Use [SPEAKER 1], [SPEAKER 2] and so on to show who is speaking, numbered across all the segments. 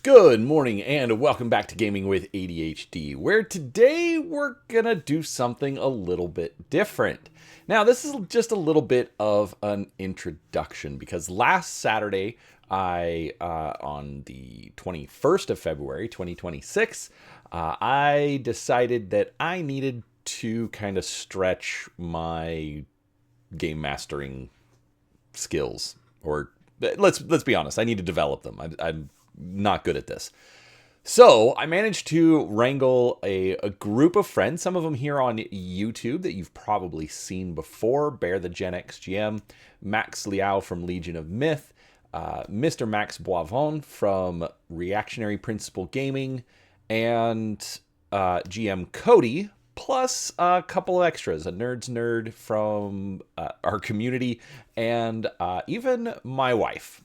[SPEAKER 1] Good morning and welcome back to Gaming with ADHD, where today we're gonna do something a little bit different. Now, this is just a little bit of an introduction because last Saturday, on the 21st of February, 2026, I decided that I needed to kind of stretch my game mastering skills, or let's be honest, I need to develop them. I'm not good at this. So I managed to wrangle a group of friends, some of them here on YouTube that you've probably seen before. Bear the Gen X GM, Max Liao from Legion of Myth, Mr. Max Boivon from Reactionary Principle Gaming, and GM Cody, plus a couple of extras, a ANerdsNerd from our community, and even my wife,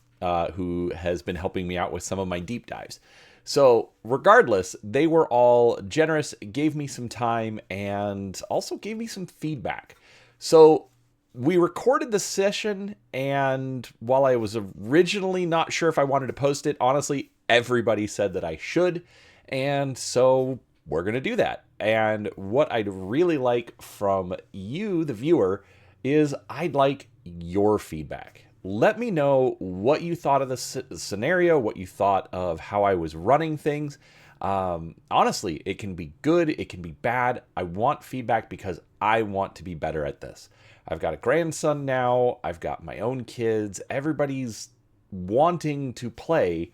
[SPEAKER 1] who has been helping me out with some of my deep dives. So regardless, they were all generous, gave me some time, and also gave me some feedback. So we recorded the session, and while I was originally not sure if I wanted to post it, honestly, everybody said that I should, and so we're going to do that. And what I'd really like from you, the viewer, is I'd like your feedback. Let me know what you thought of the scenario, what you thought of how I was running things. Honestly, it can be good, it can be bad. I want feedback because I want to be better at this. I've got a grandson now, I've got my own kids, everybody's wanting to play,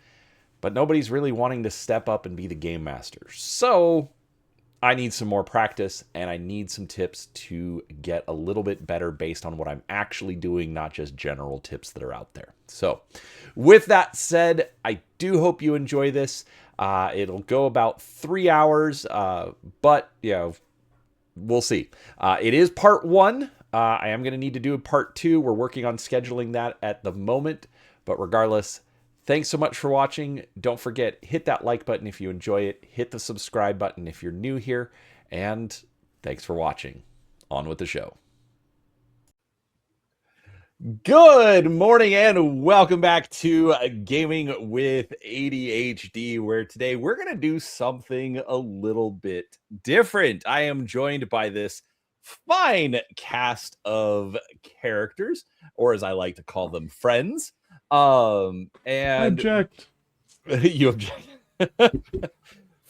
[SPEAKER 1] but nobody's really wanting to step up and be the game master. So I need some more practice, and I need some tips to get a little bit better based on what I'm actually doing, not just general tips that are out there. So with that said, I do hope you enjoy this. It'll go about 3 hours, but we'll see. It is part 1. I am going to need to do a part 2. We're working on scheduling that at the moment, but regardless, thanks so much for watching. Don't forget, hit that like button if you enjoy it. Hit the subscribe button if you're new here. And thanks for watching. On with the show. Good morning and welcome back to Gaming with ADHD, where today we're going to do something a little bit different. I am joined by this fine cast of characters, or as I like to call them, friends. And
[SPEAKER 2] I object.
[SPEAKER 1] You object.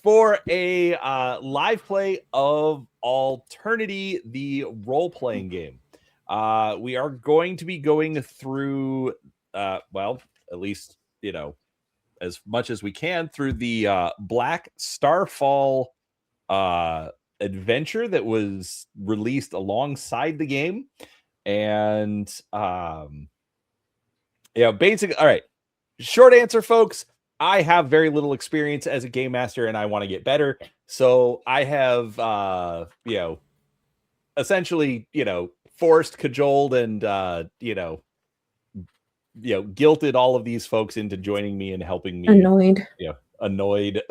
[SPEAKER 1] For a live play of Alternity, the role-playing game. We are going to be going through, well, at least, as much as we can, through the Black Starfall adventure that was released alongside the game. And, basically, all right. Short answer, folks, I have very little experience as a game master, and I want to get better. So I have, essentially, forced, cajoled, and guilted all of these folks into joining me and helping me. Annoyed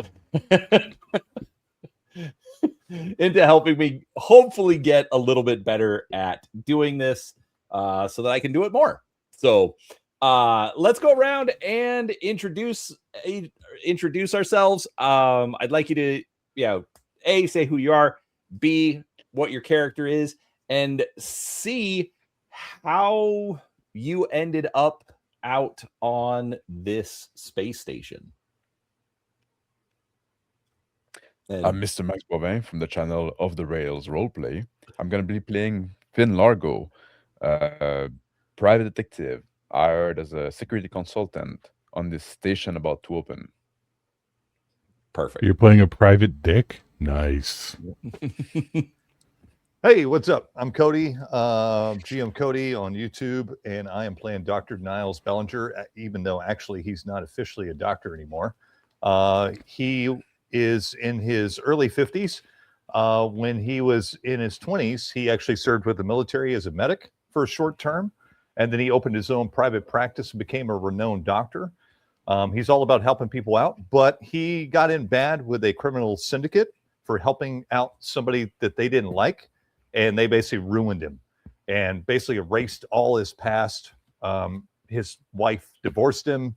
[SPEAKER 1] into helping me hopefully get a little bit better at doing this, so that I can do it more. So let's go around and introduce ourselves. I'd like you to, A, say who you are, B, what your character is, and C, how you ended up out on this space station.
[SPEAKER 2] I'm Mr. Max Boivin from the channel Of the Rails Roleplay. I'm going to be playing Finn Largo, private detective, hired as a security consultant on this station about to open.
[SPEAKER 1] Perfect.
[SPEAKER 3] You're playing a private dick? Nice.
[SPEAKER 4] Hey, what's up? I'm Cody, GM Cody on YouTube, and I am playing Dr. Niles Bellinger, even though actually he's not officially a doctor anymore. He is in his early 50s. When he was in his 20s, he actually served with the military as a medic for a short term, and then he opened his own private practice and became a renowned doctor. He's all about helping people out, but he got in bad with a criminal syndicate for helping out somebody that they didn't like, and they basically ruined him and basically erased all his past. His wife divorced him,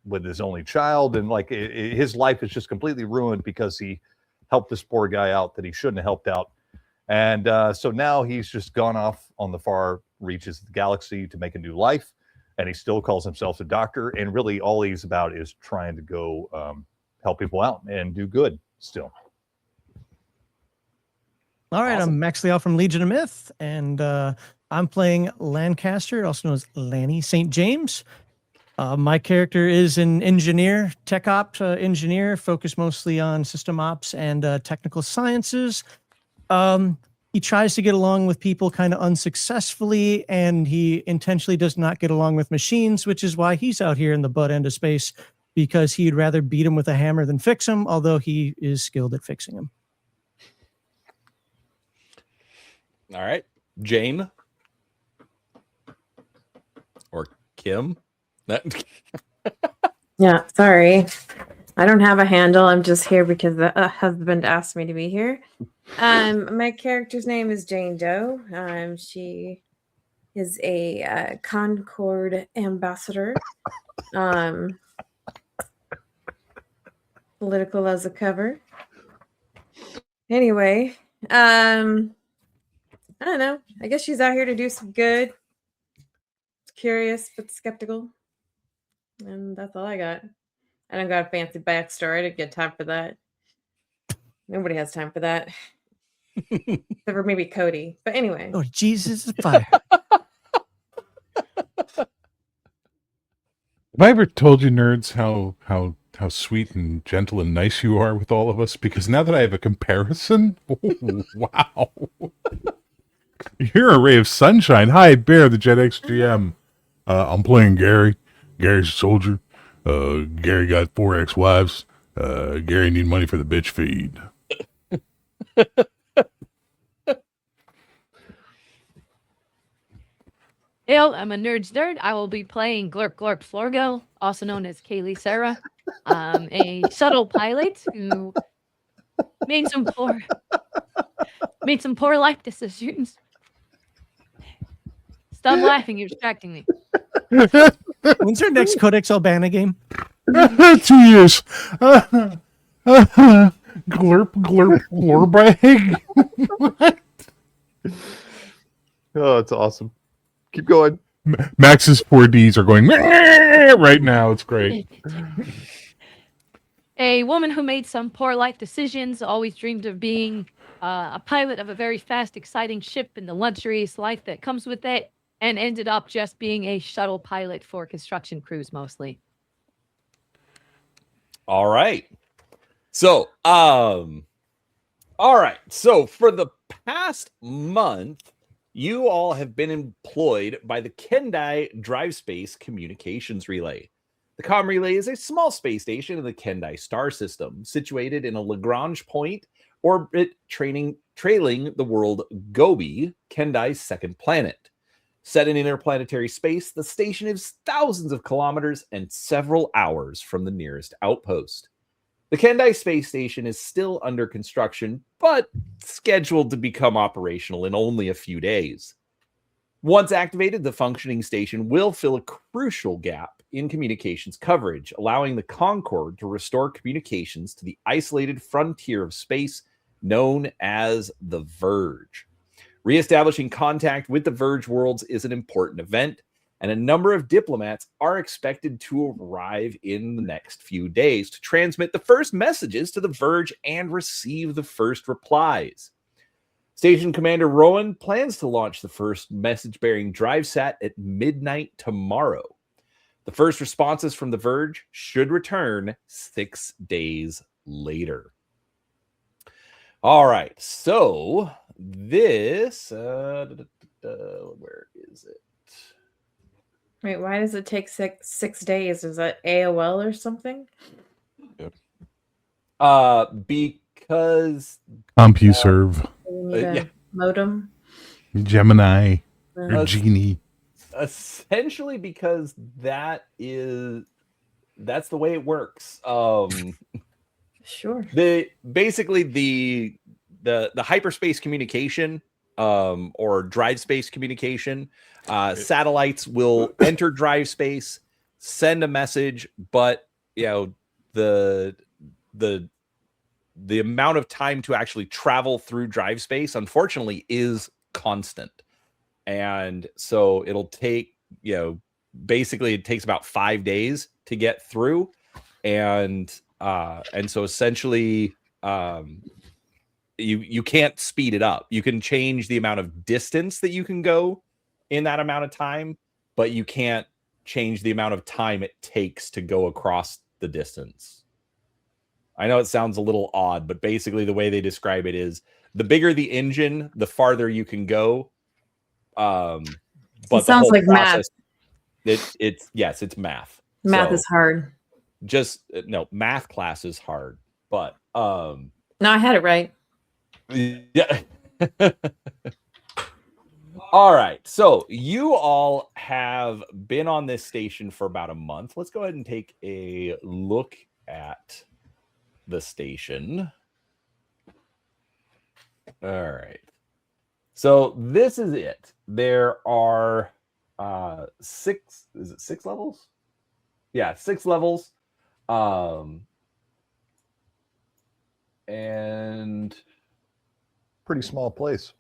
[SPEAKER 4] with his only child, and like his life is just completely ruined because he helped this poor guy out that he shouldn't have helped out. And so now he's just gone off on the far reaches of the galaxy to make a new life, and he still calls himself a doctor, and really all he's about is trying to go help people out and do good still.
[SPEAKER 5] All right,
[SPEAKER 1] Awesome.
[SPEAKER 5] I'm Max Leal from Legion of Myth, and I'm playing Lancaster, also known as Lanny St. James. My character is an engineer, tech ops engineer, focused mostly on system ops and technical sciences. He tries to get along with people kind of unsuccessfully, and he intentionally does not get along with machines, which is why he's out here in the butt end of space, because he'd rather beat him with a hammer than fix him, although he is skilled at fixing him.
[SPEAKER 1] All right. Jane? Or Kim?
[SPEAKER 6] Yeah, sorry. I don't have a handle. I'm just here because the husband asked me to be here. My character's name is Jane Doe. She is a Concord ambassador. Political as a cover. Anyway, I don't know. I guess she's out here to do some good. Curious but skeptical. And that's all I got. I don't got a fancy backstory. I didn't get time for that. Nobody has time for that. Except for maybe Cody. But anyway.
[SPEAKER 5] Oh, Jesus is fire.
[SPEAKER 3] Have I ever told you, nerds, how sweet and gentle and nice you are with all of us? Because now that I have a comparison, wow. You're a ray of sunshine. Hi, Bear, the Jet X GM. I'm playing Gary. Gary's a soldier. Gary got 4 ex-wives. Gary need money for the bitch feed.
[SPEAKER 7] Hail, I'm a NerdsNerd. I will be playing Glurp Glurp Florgo, also known as Kaylee Sarah, a shuttle pilot who made some poor life decisions. Stop laughing, you're distracting me.
[SPEAKER 5] When's our next Codex Albana game?
[SPEAKER 3] 2 years. Glurp, glurp, glorbag. What?
[SPEAKER 4] Oh, it's awesome. Keep going.
[SPEAKER 3] Max's 4Ds are going right now. It's great.
[SPEAKER 7] A woman who made some poor life decisions, always dreamed of being a pilot of a very fast, exciting ship and the luxurious life that comes with it, and ended up just being a shuttle pilot for construction crews mostly.
[SPEAKER 1] All right. So, all right. So for the past month, you all have been employed by the Kendai Drive Space Communications Relay. The comm relay is a small space station in the Kendai star system, situated in a Lagrange point orbit trailing the world Gobi, Kendai's second planet. Set in interplanetary space, the station is thousands of kilometers and several hours from the nearest outpost. The Kendai space station is still under construction, but scheduled to become operational in only a few days. Once activated, the functioning station will fill a crucial gap in communications coverage, allowing the Concorde to restore communications to the isolated frontier of space known as the Verge. Reestablishing contact with the Verge worlds is an important event, and a number of diplomats are expected to arrive in the next few days to transmit the first messages to the Verge and receive the first replies. Station Commander Rowan plans to launch the first message-bearing drive sat at midnight tomorrow. The first responses from the Verge should return 6 days later. All right, so this, where is it?
[SPEAKER 6] Wait, why does it take six days? Is that AOL or something?
[SPEAKER 1] Because
[SPEAKER 3] CompuServe,
[SPEAKER 6] You need a
[SPEAKER 1] yeah.
[SPEAKER 6] modem.
[SPEAKER 3] Gemini, or
[SPEAKER 6] Uh,
[SPEAKER 3] Genie.
[SPEAKER 1] essentially because that's the way it works.
[SPEAKER 6] Sure.
[SPEAKER 1] The hyperspace communication or drive space communication, satellites will enter drive space, send a message, but the amount of time to actually travel through drive space, unfortunately, is constant. And so it'll take, basically it takes about 5 days to get through. And so essentially, you can't speed it up. You can change the amount of distance that you can go in that amount of time, but you can't change the amount of time it takes to go across the distance. I know it sounds a little odd, but basically the way they describe it is the bigger the engine, the farther you can go. But
[SPEAKER 6] it sounds like
[SPEAKER 1] process,
[SPEAKER 6] math.
[SPEAKER 1] It's math.
[SPEAKER 6] Math is hard.
[SPEAKER 1] Math class is hard, but
[SPEAKER 6] no, I had it right.
[SPEAKER 1] Yeah. All right. So you all have been on this station for about a month. Let's go ahead and take a look at the station. All right. So this is it. There are 6 levels? Yeah, 6 levels. And
[SPEAKER 4] pretty small place.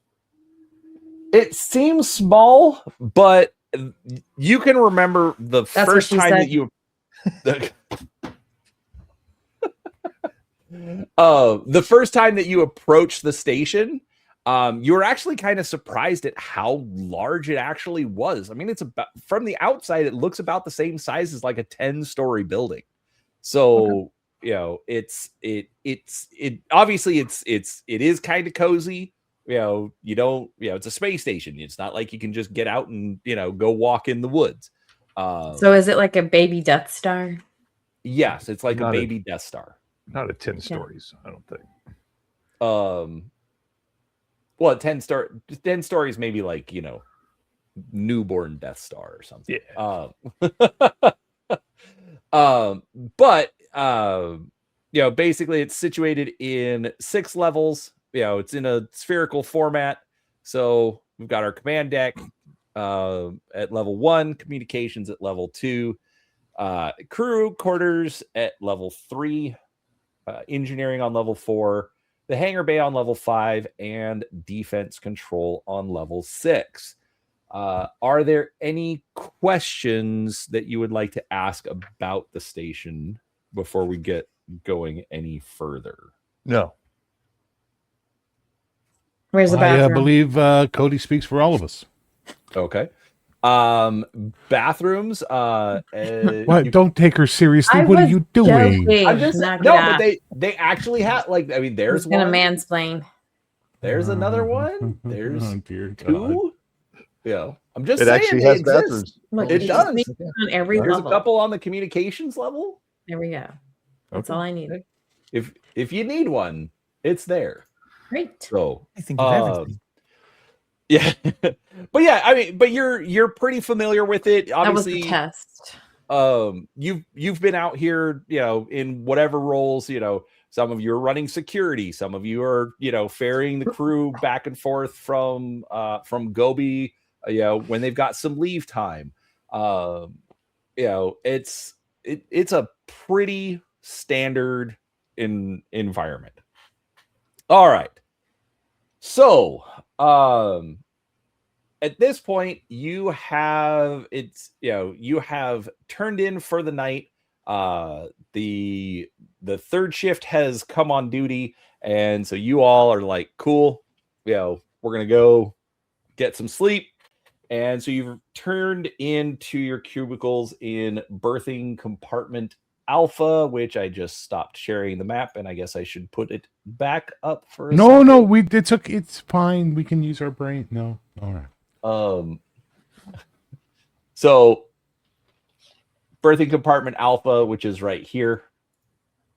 [SPEAKER 1] It seems small, but you can remember the first time that you the first time that you approached the station, you were actually kind of surprised at how large it actually was. I mean, it's about, from the outside, it looks about the same size as like a 10-story building. So, it obviously it is kind of cozy. It's a space station. It's not like you can just get out and, go walk in the woods.
[SPEAKER 6] So is it like a baby Death Star?
[SPEAKER 1] Yes, it's like a baby Death Star.
[SPEAKER 4] Not a 10 stories, I don't think.
[SPEAKER 1] Well, 10 stories, maybe like, newborn Death Star or something.
[SPEAKER 4] Yeah.
[SPEAKER 1] But basically it's situated in 6 levels. It's in a spherical format. So we've got our command deck at level 1, communications at level 2, crew quarters at level 3, engineering on level 4, the hangar bay on level 5, and defense control on level 6. Are there any questions that you would like to ask about the station before we get going any further?
[SPEAKER 4] No.
[SPEAKER 6] Where's the bathroom?
[SPEAKER 3] I believe Cody speaks for all of us.
[SPEAKER 1] Okay. Bathrooms.
[SPEAKER 3] What? Don't take her seriously. What are you doing?
[SPEAKER 1] I'm just but they actually have there's
[SPEAKER 6] one. Gonna mansplain.
[SPEAKER 1] There's another one. There's 2. I'm just
[SPEAKER 4] saying
[SPEAKER 1] it
[SPEAKER 4] actually has bathrooms.
[SPEAKER 6] Look,
[SPEAKER 1] it does.
[SPEAKER 6] On every
[SPEAKER 1] There's
[SPEAKER 6] level.
[SPEAKER 1] a couple on the communications level.
[SPEAKER 6] There we go. That's all I need.
[SPEAKER 1] If you need one, it's there.
[SPEAKER 6] Great.
[SPEAKER 1] So
[SPEAKER 5] I think of everything.
[SPEAKER 1] Yeah, but you're pretty familiar with it. Obviously,
[SPEAKER 6] that was the test.
[SPEAKER 1] You've been out here, in whatever roles. Some of you are running security. Some of you are, ferrying the crew back and forth from Gobi. When they've got some leave time. It's a pretty standard environment. All right. So, at this point, you have turned in for the night. The third shift has come on duty, and so you all are like, cool, we're gonna go get some sleep. And so you've turned into your cubicles in berthing compartment Alpha, which I just stopped sharing the map, and I guess I should put it back up for a second.
[SPEAKER 3] No, it's fine. We can use our brain. No, all right.
[SPEAKER 1] So berthing compartment Alpha, which is right here.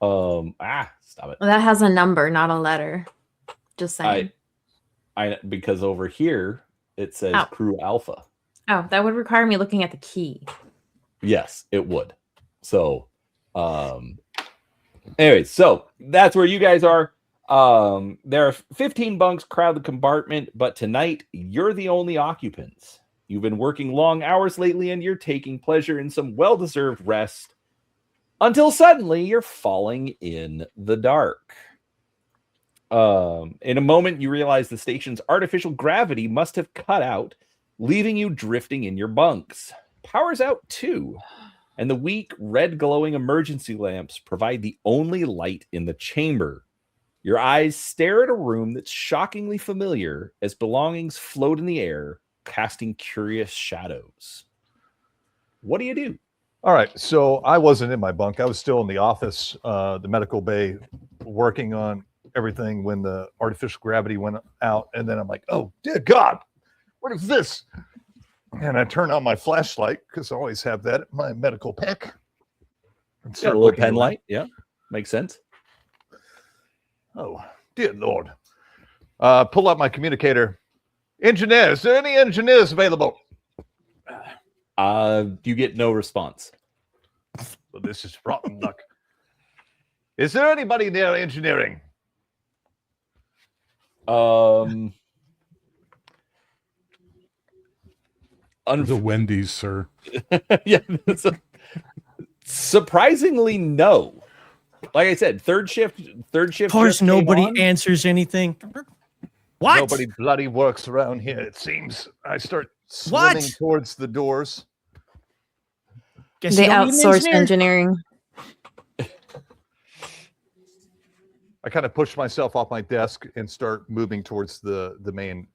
[SPEAKER 1] Stop it.
[SPEAKER 6] Well, that has a number, not a letter. Just saying.
[SPEAKER 1] I because over here it says crew Alpha.
[SPEAKER 6] Oh, that would require me looking at the key.
[SPEAKER 1] Yes, it would. So, anyways, so that's where you guys are. There are 15 bunks crowd the compartment, but tonight you're the only occupants. You've been working long hours lately, and you're taking pleasure in some well-deserved rest until suddenly you're falling in the dark. In a moment, you realize the station's artificial gravity must have cut out, leaving you drifting in your bunks. Power's out too, and the weak red glowing emergency lamps provide the only light in the chamber. Your eyes stare at a room that's shockingly familiar as belongings float in the air, casting curious shadows. What do you do?
[SPEAKER 4] All right, so I wasn't in my bunk. I was still in the office, the medical bay, working on everything when the artificial gravity went out. And then I'm like, oh, dear God, what is this? And I turn on my flashlight, because I always have that at my medical pack. And
[SPEAKER 1] Got a little pen light. Yeah, makes sense.
[SPEAKER 4] Oh, dear Lord. Pull up my communicator. Engineer, is there any engineers available?
[SPEAKER 1] You get no response.
[SPEAKER 4] Well, this is rotten luck. Is there anybody near engineering?
[SPEAKER 3] The Wendy's, sir.
[SPEAKER 1] Yeah. Surprisingly, no. Like I said, third shift.
[SPEAKER 5] Of course, nobody answers anything. What?
[SPEAKER 4] Nobody bloody works around here, it seems. I start swimming towards the doors.
[SPEAKER 6] Guess they outsource engineering.
[SPEAKER 4] I kind of push myself off my desk and start moving towards the main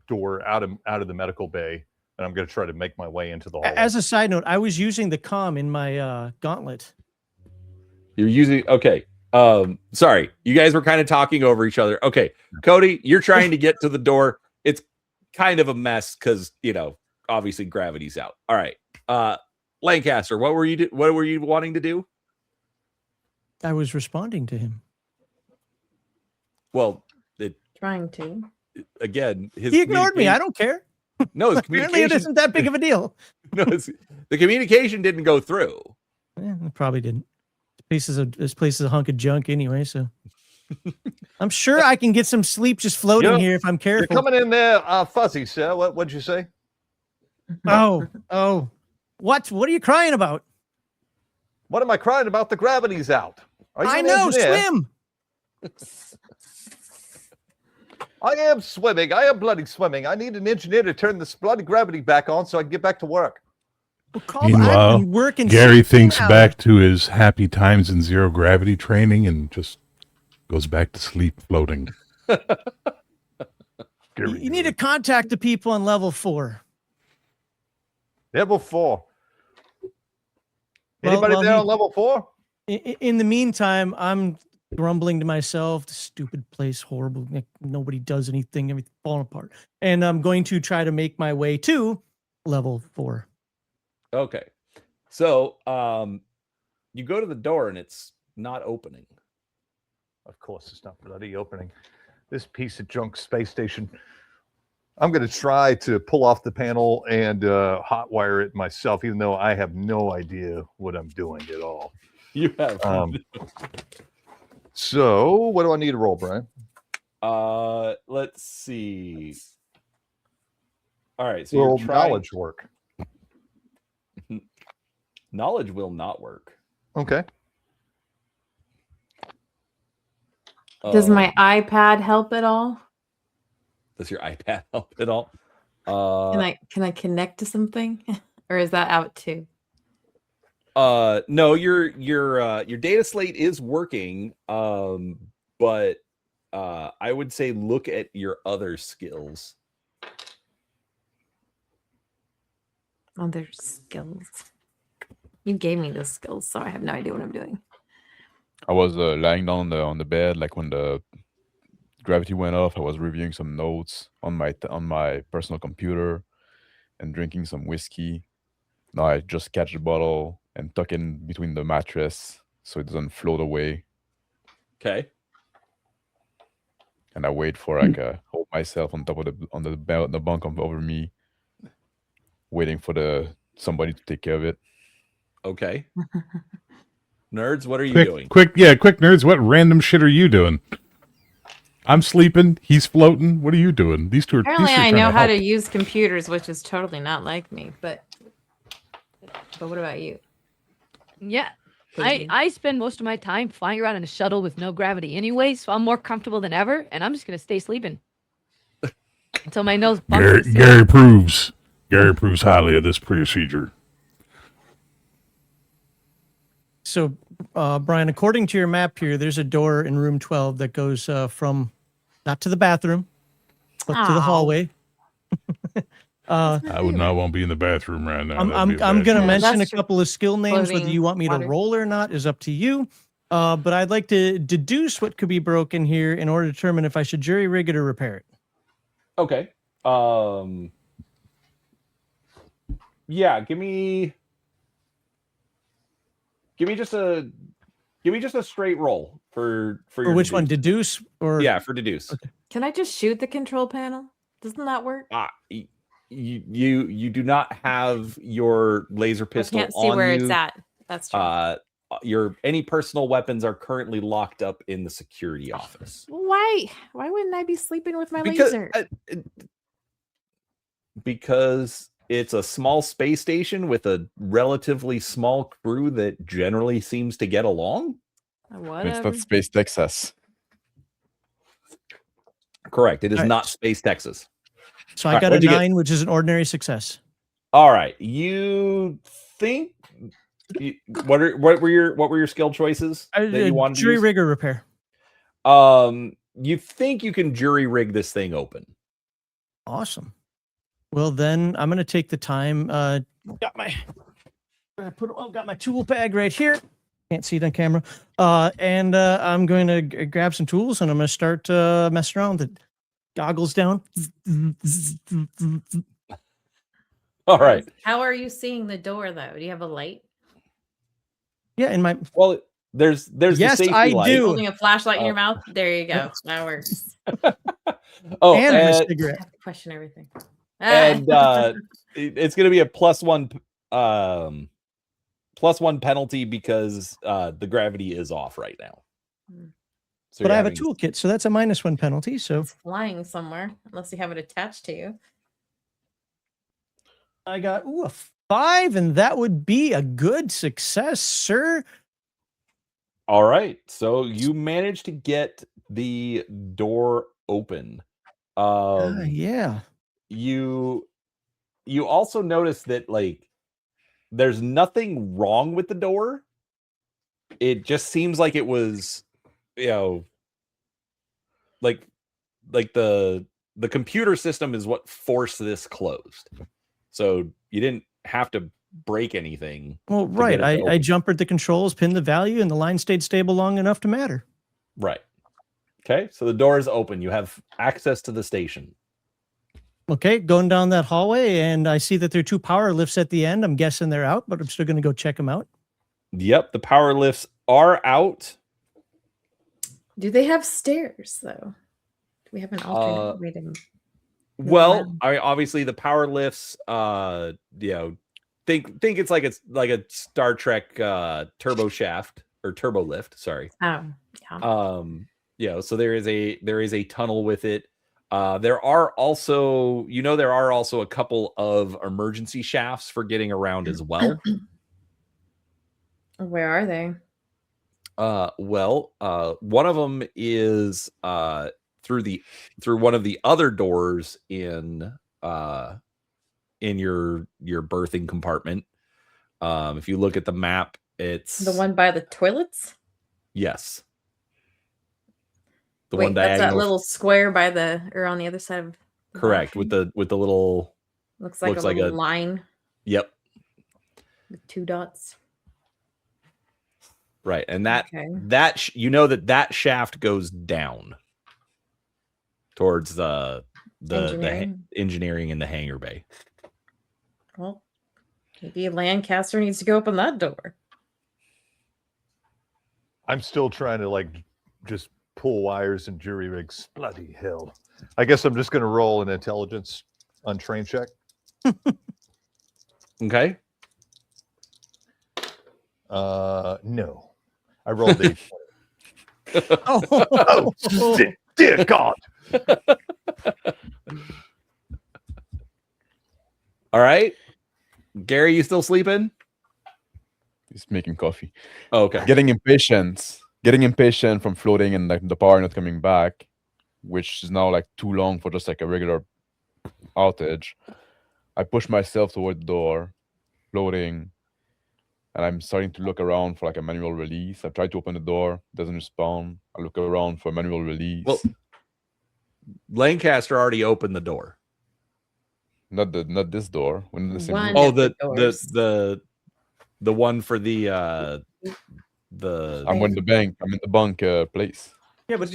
[SPEAKER 4] door out of the medical bay, and I'm going to try to make my way into the hall.
[SPEAKER 5] As a side note, I was using the comm in my gauntlet.
[SPEAKER 1] You're using okay. Sorry, you guys were kind of talking over each other. Okay, Cody, you're trying to get to the door. It's kind of a mess because obviously gravity's out. All right, Lancaster, what were you wanting to do?
[SPEAKER 5] I was responding to him.
[SPEAKER 1] Well,
[SPEAKER 6] trying to.
[SPEAKER 1] Again,
[SPEAKER 5] he ignored me. I don't care.
[SPEAKER 1] No, his
[SPEAKER 5] apparently it isn't that big of a deal.
[SPEAKER 1] No, the communication didn't go through.
[SPEAKER 5] It probably didn't. This place is a hunk of junk anyway, so I'm sure I can get some sleep just floating here if I'm careful.
[SPEAKER 4] You're coming in there fuzzy, sir. What'd you say?
[SPEAKER 5] Oh. What are you crying about?
[SPEAKER 4] What am I crying about? The gravity's out.
[SPEAKER 5] I know, swim.
[SPEAKER 4] I am swimming. I am bloody swimming. I need an engineer to turn this bloody gravity back on so I can get back to work.
[SPEAKER 3] Meanwhile, Gary thinks back to his happy times in zero gravity training and just goes back to sleep floating.
[SPEAKER 5] You need to contact the people on level 4.
[SPEAKER 4] Level 4. Anybody there on level 4?
[SPEAKER 5] In the meantime, I'm grumbling to myself, the stupid place, horrible. Nobody does anything, everything's falling apart. And I'm going to try to make my way to level 4.
[SPEAKER 1] Okay. So you go to the door and it's not opening.
[SPEAKER 4] Of course it's not bloody opening. This piece of junk space station. I'm going to try to pull off the panel and hotwire it myself, even though I have no idea what I'm doing at all.
[SPEAKER 1] You have.
[SPEAKER 4] So what do I need to roll, Brian?
[SPEAKER 1] Let's see. All right. So
[SPEAKER 4] roll knowledge work.
[SPEAKER 1] Knowledge will not work.
[SPEAKER 4] Okay.
[SPEAKER 6] Does my iPad help at all?
[SPEAKER 1] Does your iPad help at all?
[SPEAKER 6] Can I connect to something, or is that out too?
[SPEAKER 1] No, your data slate is working, but I would say look at your other skills.
[SPEAKER 6] Other skills. You gave me those skills, so I have no idea what I'm doing.
[SPEAKER 2] I was lying down on the bed, like when the gravity went off. I was reviewing some notes on my personal computer and drinking some whiskey. Now I just catch the bottle and tuck in between the mattress so it doesn't float away.
[SPEAKER 1] Okay.
[SPEAKER 2] And I wait for hold myself on top of the bunk over me, waiting for somebody to take care of it.
[SPEAKER 1] Okay. Nerds, what are you doing?
[SPEAKER 3] Quick, nerds, what random shit are you doing? I'm sleeping. He's floating. What are you doing? These two are.
[SPEAKER 6] Apparently,
[SPEAKER 3] these two are
[SPEAKER 6] I
[SPEAKER 3] trying
[SPEAKER 6] know how to
[SPEAKER 3] help.
[SPEAKER 6] use computers, which is totally not like me. But what about you?
[SPEAKER 7] Yeah.
[SPEAKER 6] Katie?
[SPEAKER 7] I spend most of my time flying around in a shuttle with no gravity anyway, so I'm more comfortable than ever, and I'm just gonna stay sleeping until my nose buckles.
[SPEAKER 3] Gary proves highly of this procedure.
[SPEAKER 5] So, Brian, according to your map here, there's a door in room 12 that goes from not to the bathroom, but to the
[SPEAKER 6] Aw.
[SPEAKER 5] hallway.
[SPEAKER 3] I would not want to be in the bathroom right now.
[SPEAKER 5] I'm going to
[SPEAKER 6] Yeah,
[SPEAKER 5] mention a
[SPEAKER 6] that's true.
[SPEAKER 5] couple of skill names. Whether
[SPEAKER 6] Floating
[SPEAKER 5] you want me
[SPEAKER 6] water.
[SPEAKER 5] to roll or not is up to you. But I'd like to deduce what could be broken here in order to determine if I should jury rig it or repair it.
[SPEAKER 1] Okay. Yeah, give me just a straight roll for
[SPEAKER 5] For
[SPEAKER 1] your
[SPEAKER 5] which one,
[SPEAKER 1] deduce.
[SPEAKER 5] deduce or
[SPEAKER 1] Yeah, for deduce.
[SPEAKER 5] Okay.
[SPEAKER 6] Can I just shoot the control panel? Doesn't that work?
[SPEAKER 1] You do not have your laser pistol
[SPEAKER 6] I can't see
[SPEAKER 1] on
[SPEAKER 6] where
[SPEAKER 1] you.
[SPEAKER 6] it's at. That's true.
[SPEAKER 1] Your any personal weapons are currently locked up in the security office.
[SPEAKER 6] Why? Why wouldn't I be sleeping with my
[SPEAKER 1] Because
[SPEAKER 6] laser?
[SPEAKER 1] because it's a small space station with a relatively small crew that generally seems to get along.
[SPEAKER 2] It's
[SPEAKER 6] Whatever.
[SPEAKER 2] not Space Texas.
[SPEAKER 1] Correct. It is
[SPEAKER 5] All right.
[SPEAKER 1] not Space Texas.
[SPEAKER 5] So I
[SPEAKER 1] All right,
[SPEAKER 5] got a
[SPEAKER 1] what'd you get?
[SPEAKER 5] 9, which is an ordinary success.
[SPEAKER 1] All right. You think what were your skill choices that you wanted
[SPEAKER 5] Jury
[SPEAKER 1] to use?
[SPEAKER 5] rig or repair.
[SPEAKER 1] You think you can jury rig this thing open?
[SPEAKER 5] Awesome. Well, then I'm going to take the time. Got my tool bag right here. Can't see it on camera. And I'm going to grab some tools and I'm going to start messing around with it. Goggles down.
[SPEAKER 1] All right.
[SPEAKER 6] How are you seeing the door though? Do you have a light?
[SPEAKER 5] Yeah, in my
[SPEAKER 1] Well, there's
[SPEAKER 5] Yes,
[SPEAKER 1] the safety
[SPEAKER 5] I
[SPEAKER 1] light.
[SPEAKER 5] do.
[SPEAKER 6] Holding a flashlight in your mouth? There you go. That works.
[SPEAKER 1] Oh,
[SPEAKER 5] and a
[SPEAKER 6] I
[SPEAKER 5] cigarette.
[SPEAKER 6] have to question everything.
[SPEAKER 1] and it's going to be a +1 penalty because the gravity is off right now. So
[SPEAKER 5] But
[SPEAKER 1] you're
[SPEAKER 5] I have a
[SPEAKER 1] having-
[SPEAKER 5] toolkit, so that's a -1 penalty. So
[SPEAKER 6] It's flying somewhere, unless you have it attached to you.
[SPEAKER 5] I got a 5, and that would be a good success, sir.
[SPEAKER 1] All right. So you managed to get the door open.
[SPEAKER 5] Yeah.
[SPEAKER 1] You also notice that like there's nothing wrong with the door. It just seems like it was, like the computer system is what forced this closed. So you didn't have to break anything.
[SPEAKER 5] Well,
[SPEAKER 1] get
[SPEAKER 5] right.
[SPEAKER 1] it to
[SPEAKER 5] I
[SPEAKER 1] open.
[SPEAKER 5] jumpered the controls, pinned the value, and the line stayed stable long enough to matter.
[SPEAKER 1] Right. Okay. So the door is open. You have access to the station.
[SPEAKER 5] Okay, going down that hallway, and I see that there are 2 power lifts at the end. I'm guessing they're out, but I'm still going to go check them out.
[SPEAKER 1] Yep. The power lifts are out.
[SPEAKER 6] Do they have stairs though? Do we have an alternate way to?
[SPEAKER 1] Well,
[SPEAKER 6] Wow.
[SPEAKER 1] I mean, obviously the power lifts, think it's like a Star Trek turbo shaft or turbo lift. Sorry.
[SPEAKER 6] Oh, yeah.
[SPEAKER 1] So there is a tunnel with it. There are also a couple of emergency shafts for getting around as well.
[SPEAKER 6] Where are they?
[SPEAKER 1] One of them is through one of the other doors in your berthing compartment. If you look at the map, it's
[SPEAKER 6] The one by the toilets?
[SPEAKER 1] yes. The
[SPEAKER 6] Wait,
[SPEAKER 1] one
[SPEAKER 6] that's
[SPEAKER 1] diagonal.
[SPEAKER 6] that little square by or on the other side of the
[SPEAKER 1] Correct,
[SPEAKER 6] bathroom?
[SPEAKER 1] with the little.
[SPEAKER 6] Looks like
[SPEAKER 1] looks
[SPEAKER 6] a
[SPEAKER 1] like
[SPEAKER 6] little
[SPEAKER 1] a-
[SPEAKER 6] line
[SPEAKER 1] Yep.
[SPEAKER 6] with 2 dots.
[SPEAKER 1] Right, and that
[SPEAKER 6] Okay.
[SPEAKER 1] that shaft goes down towards the engineering in the hangar bay.
[SPEAKER 6] Well, maybe Lancaster needs to go open that door.
[SPEAKER 4] I'm still trying to just pull wires and jury rigs. Bloody hell. I guess I'm just going to roll an intelligence untrained check.
[SPEAKER 1] Okay.
[SPEAKER 4] No. I rolled a
[SPEAKER 5] Oh,
[SPEAKER 4] shit. Dear God.
[SPEAKER 1] All right. Gary, you still sleeping?
[SPEAKER 2] He's making coffee.
[SPEAKER 1] Oh, okay.
[SPEAKER 2] Getting impatient from floating and like the power not coming back, which is now like too long for just like a regular outage. I push myself toward the door, floating, and I'm starting to look around for like a manual release. I try to open the door, doesn't respond. I look around for a manual release.
[SPEAKER 1] Well, Lancaster already opened the door.
[SPEAKER 2] Not this door. We're in the same
[SPEAKER 6] One.
[SPEAKER 2] room.
[SPEAKER 1] Oh,
[SPEAKER 6] of the doors.
[SPEAKER 1] the one for the
[SPEAKER 2] I'm in the bunk place.
[SPEAKER 5] Yeah, but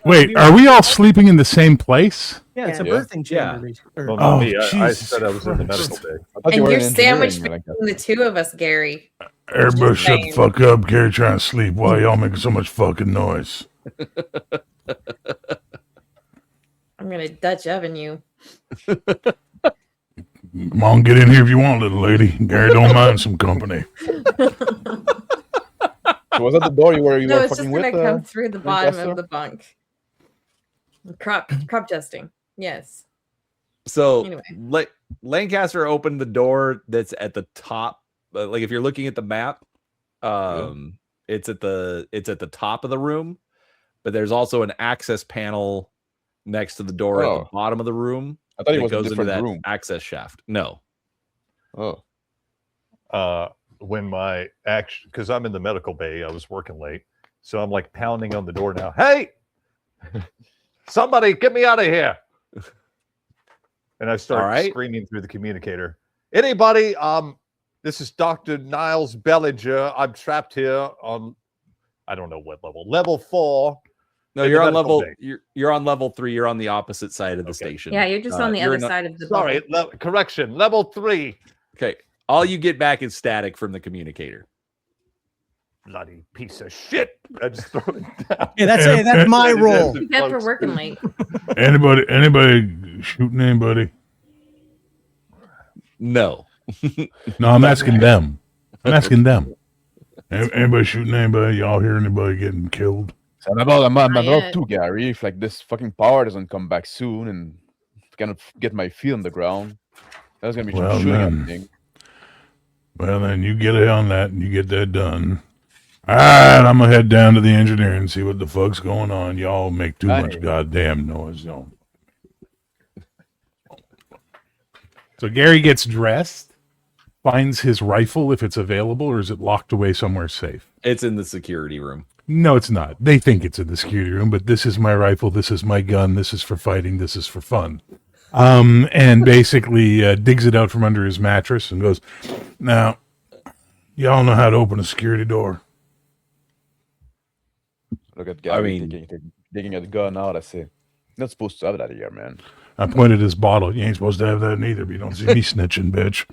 [SPEAKER 3] Wait, are we all sleeping in the same place?
[SPEAKER 5] Yeah, it's a
[SPEAKER 6] Yeah.
[SPEAKER 5] birthing chamber.
[SPEAKER 4] Well,
[SPEAKER 5] Or-
[SPEAKER 4] not
[SPEAKER 3] Oh,
[SPEAKER 4] me. I
[SPEAKER 3] Jesus
[SPEAKER 4] said I was in the
[SPEAKER 3] Christ.
[SPEAKER 4] medical bay.
[SPEAKER 2] I thought you
[SPEAKER 6] And
[SPEAKER 2] were
[SPEAKER 6] you're
[SPEAKER 2] in
[SPEAKER 6] sandwiched
[SPEAKER 2] engineering,
[SPEAKER 6] between the two of us, Gary.
[SPEAKER 3] Everybody
[SPEAKER 6] Just
[SPEAKER 3] shut the
[SPEAKER 6] saying.
[SPEAKER 3] fuck up. Gary trying to sleep. Why y'all making so much fucking noise?
[SPEAKER 6] I'm gonna Dutch oven you.
[SPEAKER 3] Come on, get in here if you want, little lady. Gary don't mind some company.
[SPEAKER 2] So was that the door you were
[SPEAKER 6] No, it's
[SPEAKER 2] fucking
[SPEAKER 6] just
[SPEAKER 2] with?
[SPEAKER 6] gonna come through the bottom
[SPEAKER 2] Lancaster?
[SPEAKER 6] of the bunk. Crop justing. Yes.
[SPEAKER 1] So
[SPEAKER 6] Anyway.
[SPEAKER 1] Lancaster opened the door that's at the top. Like if you're looking at the map, it's at the top of the room, but there's also an access panel next to the door at the bottom of the room.
[SPEAKER 2] I thought it
[SPEAKER 1] that
[SPEAKER 2] was a
[SPEAKER 1] goes into
[SPEAKER 2] different
[SPEAKER 1] that
[SPEAKER 2] room.
[SPEAKER 1] access shaft. No.
[SPEAKER 2] Oh.
[SPEAKER 4] When my action, because I'm in the medical bay, I was working late, so I'm like pounding on the door now. Hey, somebody get me out of here! And I start screaming through the communicator. Anybody? This is Dr. Niles Bellinger. I'm trapped here on, I don't know what level. Level 4.
[SPEAKER 1] No,
[SPEAKER 4] in
[SPEAKER 1] you're
[SPEAKER 4] the
[SPEAKER 1] on
[SPEAKER 4] medical
[SPEAKER 1] level.
[SPEAKER 4] bay.
[SPEAKER 1] You're on level 3. You're on the opposite side of the station.
[SPEAKER 6] Yeah, you're just on the
[SPEAKER 1] you're
[SPEAKER 6] other side of the
[SPEAKER 4] Sorry,
[SPEAKER 6] bubble.
[SPEAKER 4] correction. Level 3.
[SPEAKER 1] Okay. All you get back is static from the communicator.
[SPEAKER 4] Bloody piece of shit. I just throw it down.
[SPEAKER 5] Yeah, that's my role.
[SPEAKER 6] Too bad for working late.
[SPEAKER 3] Anybody shooting anybody?
[SPEAKER 1] No.
[SPEAKER 3] No, I'm asking them. Anybody shooting anybody? Y'all hear anybody getting killed?
[SPEAKER 2] So I'm about
[SPEAKER 6] Not yet.
[SPEAKER 2] to Gary. If like this fucking power doesn't come back soon and kind of get my feet on the ground, there's gonna be
[SPEAKER 3] Well,
[SPEAKER 2] some shooting
[SPEAKER 3] then.
[SPEAKER 2] happening.
[SPEAKER 3] Well, then you get it on that and you get that done. All right, I'm gonna head down to the engineer and see what the fuck's going on. Y'all make too much goddamn noise, y'all. So Gary gets dressed, finds his rifle if it's available, or is it locked away somewhere safe?
[SPEAKER 1] It's in the security room.
[SPEAKER 3] No, it's not. They think it's in the security room, but this is my rifle, this is my gun, this is for fighting, this is for fun. And basically digs it out from under his mattress and goes, now, y'all know how to open a security door.
[SPEAKER 2] Look at Gary
[SPEAKER 1] I mean-
[SPEAKER 2] digging a gun out. I say, not supposed to have that here, man.
[SPEAKER 3] I pointed his bottle. You ain't supposed to have that neither, but you don't see me snitching, bitch.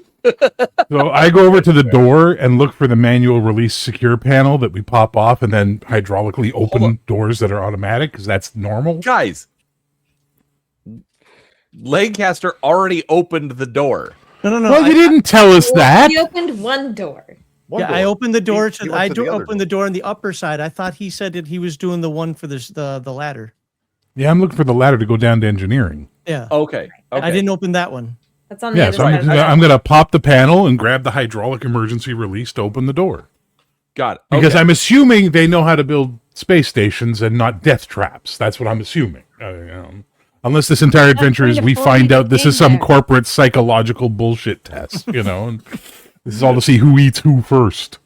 [SPEAKER 3] So I go over to the door and look for the manual release secure panel that we pop off and then hydraulically open doors that are automatic because that's normal.
[SPEAKER 1] Guys, Lancaster already opened the door.
[SPEAKER 5] No.
[SPEAKER 3] Well, you didn't tell us that.
[SPEAKER 6] He opened one door.
[SPEAKER 5] I opened the door
[SPEAKER 4] He went to the other
[SPEAKER 5] opened the door on the upper side. I thought he said that he was doing the one for the ladder.
[SPEAKER 3] Yeah, I'm looking for the ladder to go down to engineering.
[SPEAKER 5] Yeah.
[SPEAKER 1] Okay.
[SPEAKER 5] I didn't open that one.
[SPEAKER 6] That's on the
[SPEAKER 3] Yeah,
[SPEAKER 6] other
[SPEAKER 3] so
[SPEAKER 6] side of the
[SPEAKER 3] I'm going to pop the panel and grab the hydraulic emergency release to open the door.
[SPEAKER 1] Got it.
[SPEAKER 3] Because
[SPEAKER 1] Okay.
[SPEAKER 3] I'm assuming they know how to build space stations and not death traps. That's what I'm assuming. Unless this entire adventure is
[SPEAKER 6] trying to
[SPEAKER 3] we
[SPEAKER 6] pull
[SPEAKER 3] find
[SPEAKER 6] you
[SPEAKER 3] out this
[SPEAKER 6] in
[SPEAKER 3] is some
[SPEAKER 6] there.
[SPEAKER 3] corporate psychological bullshit test, And this is all to see who eats who first.